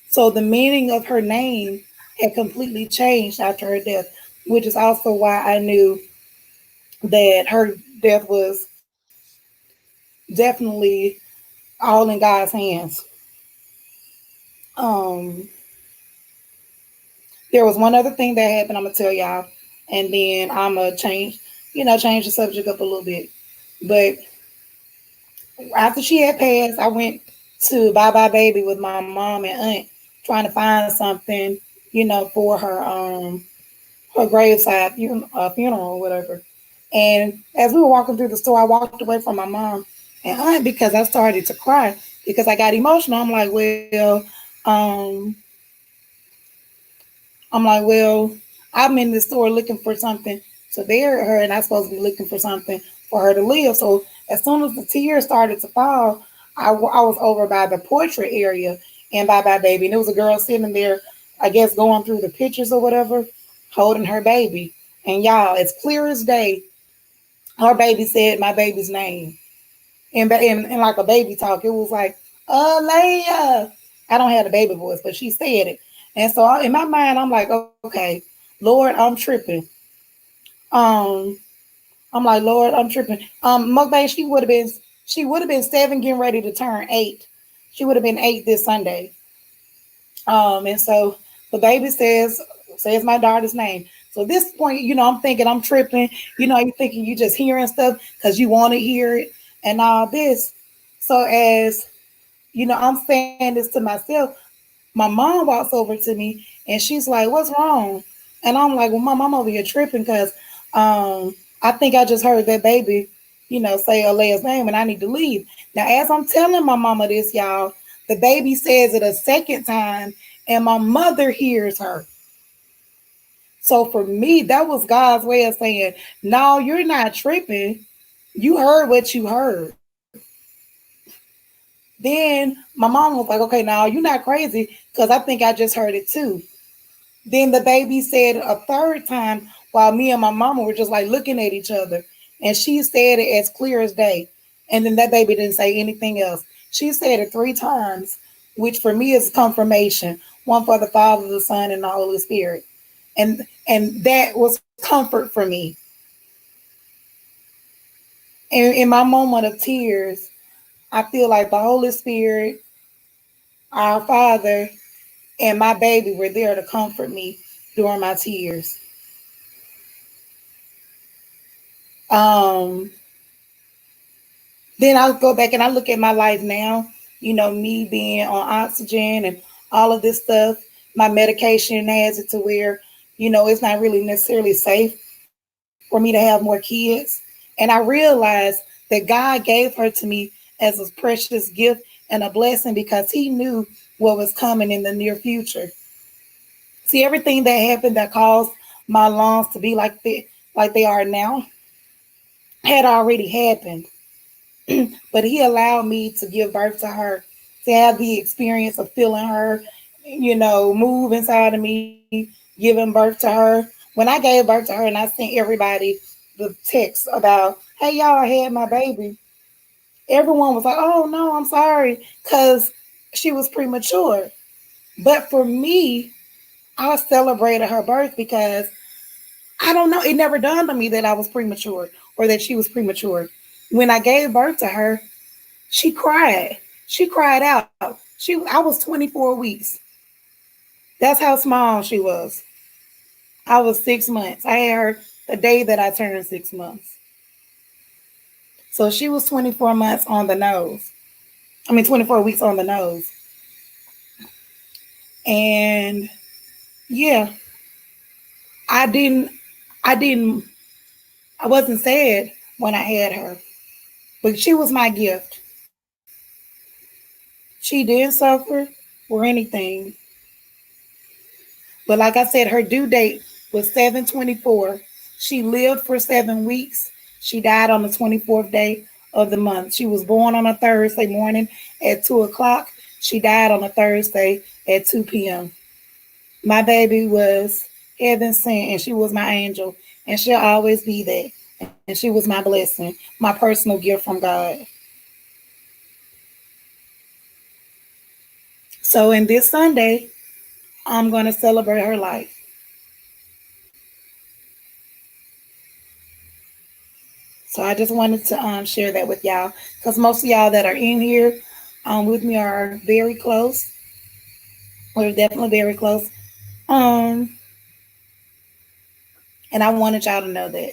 So the meaning of her name had completely changed after her death, which is also why I knew that her death was definitely all in God's hands. Um, there was one other thing that happened. I'm gonna tell y'all, and then I'm gonna change the subject up a little bit. But after she had passed, I went to Bye Bye Baby with my mom and aunt, trying to find something, for her graveside funeral or whatever. And as we were walking through the store, I walked away from my mom and aunt because I started to cry because I got emotional. Um, well, I'm in the store looking for something to bury her, and I'm supposed to be looking for something for her to live. So as soon as the tears started to fall, I was over by the portrait area and Bye Baby, and there was a girl sitting there, I guess, going through the pictures or whatever, holding her baby. And y'all, as clear as day, her baby said my baby's name. And like a baby talk, it was like, Leia. I don't have the baby voice, but she said it. And so in my mind, I'm like, okay, Lord, I'm tripping. Um, I'm like, Lord, I'm tripping. Mukbang, she would have been 7 getting ready to turn 8. She would have been 8 this Sunday. And so the baby says my daughter's name. So at this point, I'm thinking I'm tripping. You're thinking you just hearing stuff because you want to hear it and all this. So as I'm saying this to myself, my mom walks over to me and she's like, "What's wrong?" And I'm like, "Well, Mom, I'm over here tripping because I think I just heard that baby, say Alea's name and I need to leave." Now, as I'm telling my mama this, y'all, the baby says it a second time and my mother hears her. So for me, that was God's way of saying, "No, you're not tripping. You heard what you heard." Then my mom was like, "Okay, now you're not crazy because I think I just heard it too." Then the baby said a third time while me and my mama were just like looking at each other. And she said it as clear as day. And then that baby didn't say anything else. She said it 3 times, which for me is confirmation. One for the Father, the Son, and the Holy Spirit. And that was comfort for me. And in my moment of tears, I feel like the Holy Spirit, our Father, and my baby were there to comfort me during my tears. Um, then I go back and I look at my life now, me being on oxygen and all of this stuff. My medication has it to where, it's not really necessarily safe for me to have more kids. And I realized that God gave her to me as a precious gift and a blessing because He knew what was coming in the near future. See, everything that happened that caused my lungs to be like they are now had already happened. But He allowed me to give birth to her, to have the experience of feeling her move inside of me, giving birth to her. When I gave birth to her and I sent everybody the text about, hey, y'all, I had my baby, everyone was like, oh, no, I'm sorry, because she was premature. But for me, I celebrated her birth because I don't know, it never dawned on me that I was premature or that she was premature. When I gave birth to her, she cried. She cried out. I was 24 weeks. That's how small she was. I was 6 months. I had her the day that I turned 6 months. So she was 24 months on the nose. 24 weeks on the nose. And yeah, I didn't, I didn't, I wasn't sad when I had her, but she was my gift. She didn't suffer or anything. But like I said, her due date was 7/24. She lived for 7 weeks. She died on the 24th day of the month. She was born on a Thursday morning at 2 o'clock. She died on a Thursday at 2 p.m. My baby was heaven sent and she was my angel. And she'll always be that. And she was my blessing, my personal gift from God. So in this Sunday, I'm going to celebrate her life. So I just wanted to share that with y'all because most of y'all that are in here with me are very close. We're definitely very close. Um, and I wanted y'all to know that.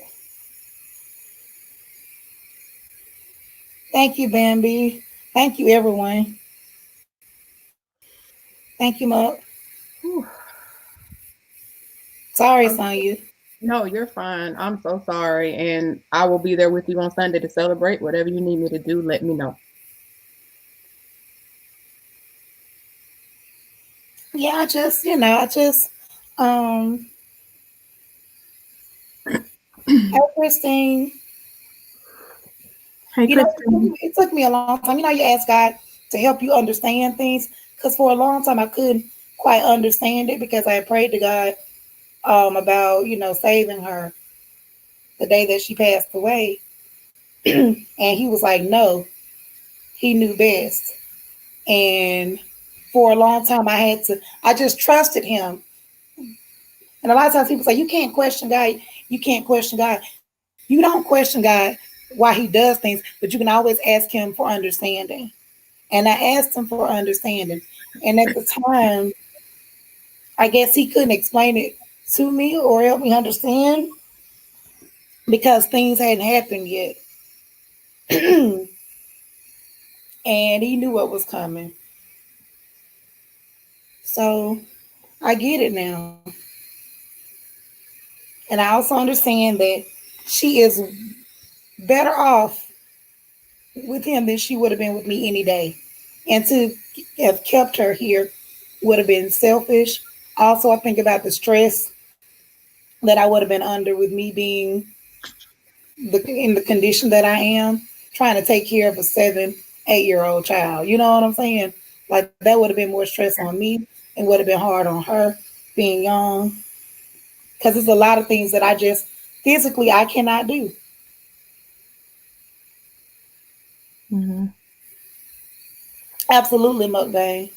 Thank you, Bambi. Thank you, everyone. Thank you, Muck. Sorry, Sonya. No, you're fine. I'm so sorry. And I will be there with you on Sunday to celebrate. Whatever you need me to do, let me know. Yeah, um, hey, Christine. Hey, Christine. It took me a long time. You ask God to help you understand things because for a long time I couldn't quite understand it because I had prayed to God about, saving her the day that she passed away. And he was like, no, he knew best. And for a long time, I just trusted him. And a lot of times people say, you can't question God. You can't question God. You don't question God why he does things, but you can always ask him for understanding. And I asked him for understanding. And at the time, I guess he couldn't explain it to me or help me understand because things hadn't happened yet. And he knew what was coming. So I get it now. And I also understand that she is better off with him than she would have been with me any day. And to have kept her here would have been selfish. Also, I think about the stress that I would have been under with me being in the condition that I am, trying to take care of a 7, 8-year-old child. You know what I'm saying? Like that would have been more stress on me and would have been hard on her being young. Because there's a lot of things that I just physically I cannot do. Mm-hmm. Absolutely, mukbang.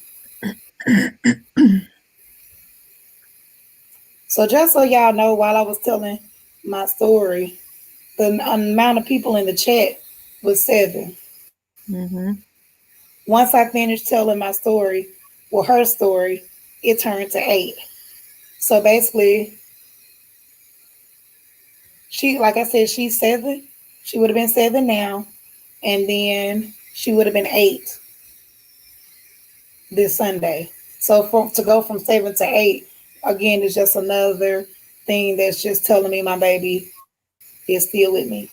So just so y'all know, while I was telling my story, the amount of people in the chat was 7. Mm-hmm. Once I finished telling my story, well, her story, it turned to 8. So basically, like I said, she's 7. She would have been 7 now, and then she would have been 8 this Sunday. So to go from 7 to 8 again is just another thing that's just telling me my baby is still with me.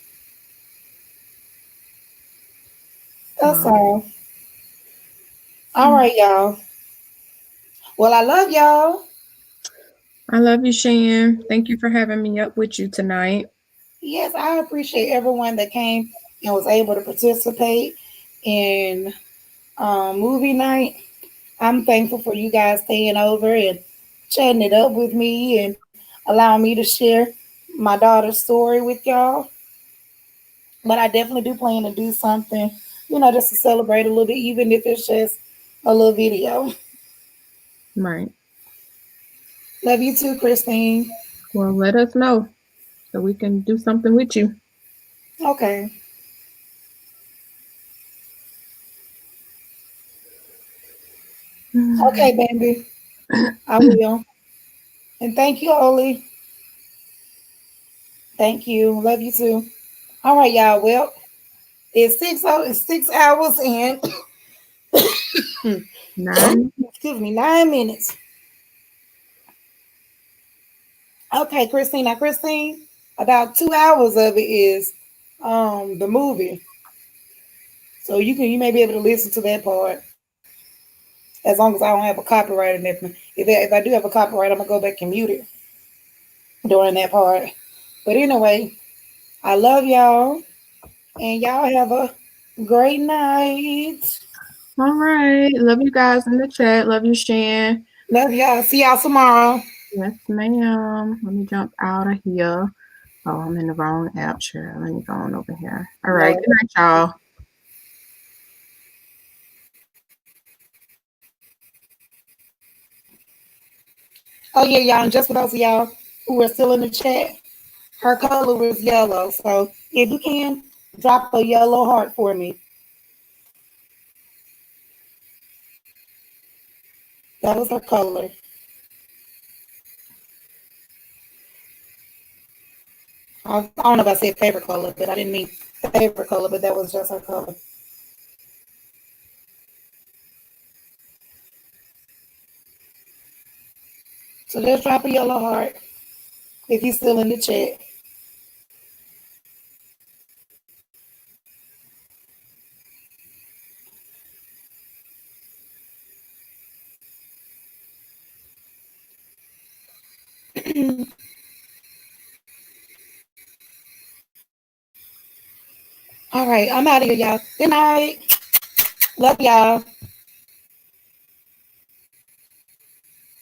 That's all. All right, y'all. Well, I love y'all. I love you, Shan. Thank you for having me up with you tonight. Yes, I appreciate everyone that came and was able to participate in movie night. I'm thankful for you guys staying over and chatting it up with me and allowing me to share my daughter's story with y'all. But I definitely do plan to do something, just to celebrate a little bit, even if it's just a little video. Right. Love you too, Christine. Well, let us know so we can do something with you. Okay. Okay, baby. I will. And thank you, Oli. Thank you. Love you too. All right, y'all. Well, it's 6 hours and 9. excuse me, 9 minutes. Okay, Christine. Now, Christine, about 2 hours of it is the movie. So you may be able to listen to that part as long as I don't have a copyright or nothing. If I do have a copyright, I'm gonna go back and mute it during that part. But anyway, I love y'all, and y'all have a great night. All right. Love you guys in the chat. Love you, Shan. Love y'all. See y'all tomorrow. Yes, ma'am. Let me jump out of here. Oh, I'm in the wrong app. Sure. Let me go on over here. All right. Good night, y'all. Oh yeah, y'all. And just for those of y'all who are still in the chat, her color was yellow. So if you can, drop a yellow heart for me. That was her color. I don't know if I said favorite color, but I didn't mean favorite color, but that was just her color. So just drop a yellow heart if you're still in the chat. All right, I'm out of here, y'all. Good night. Love y'all.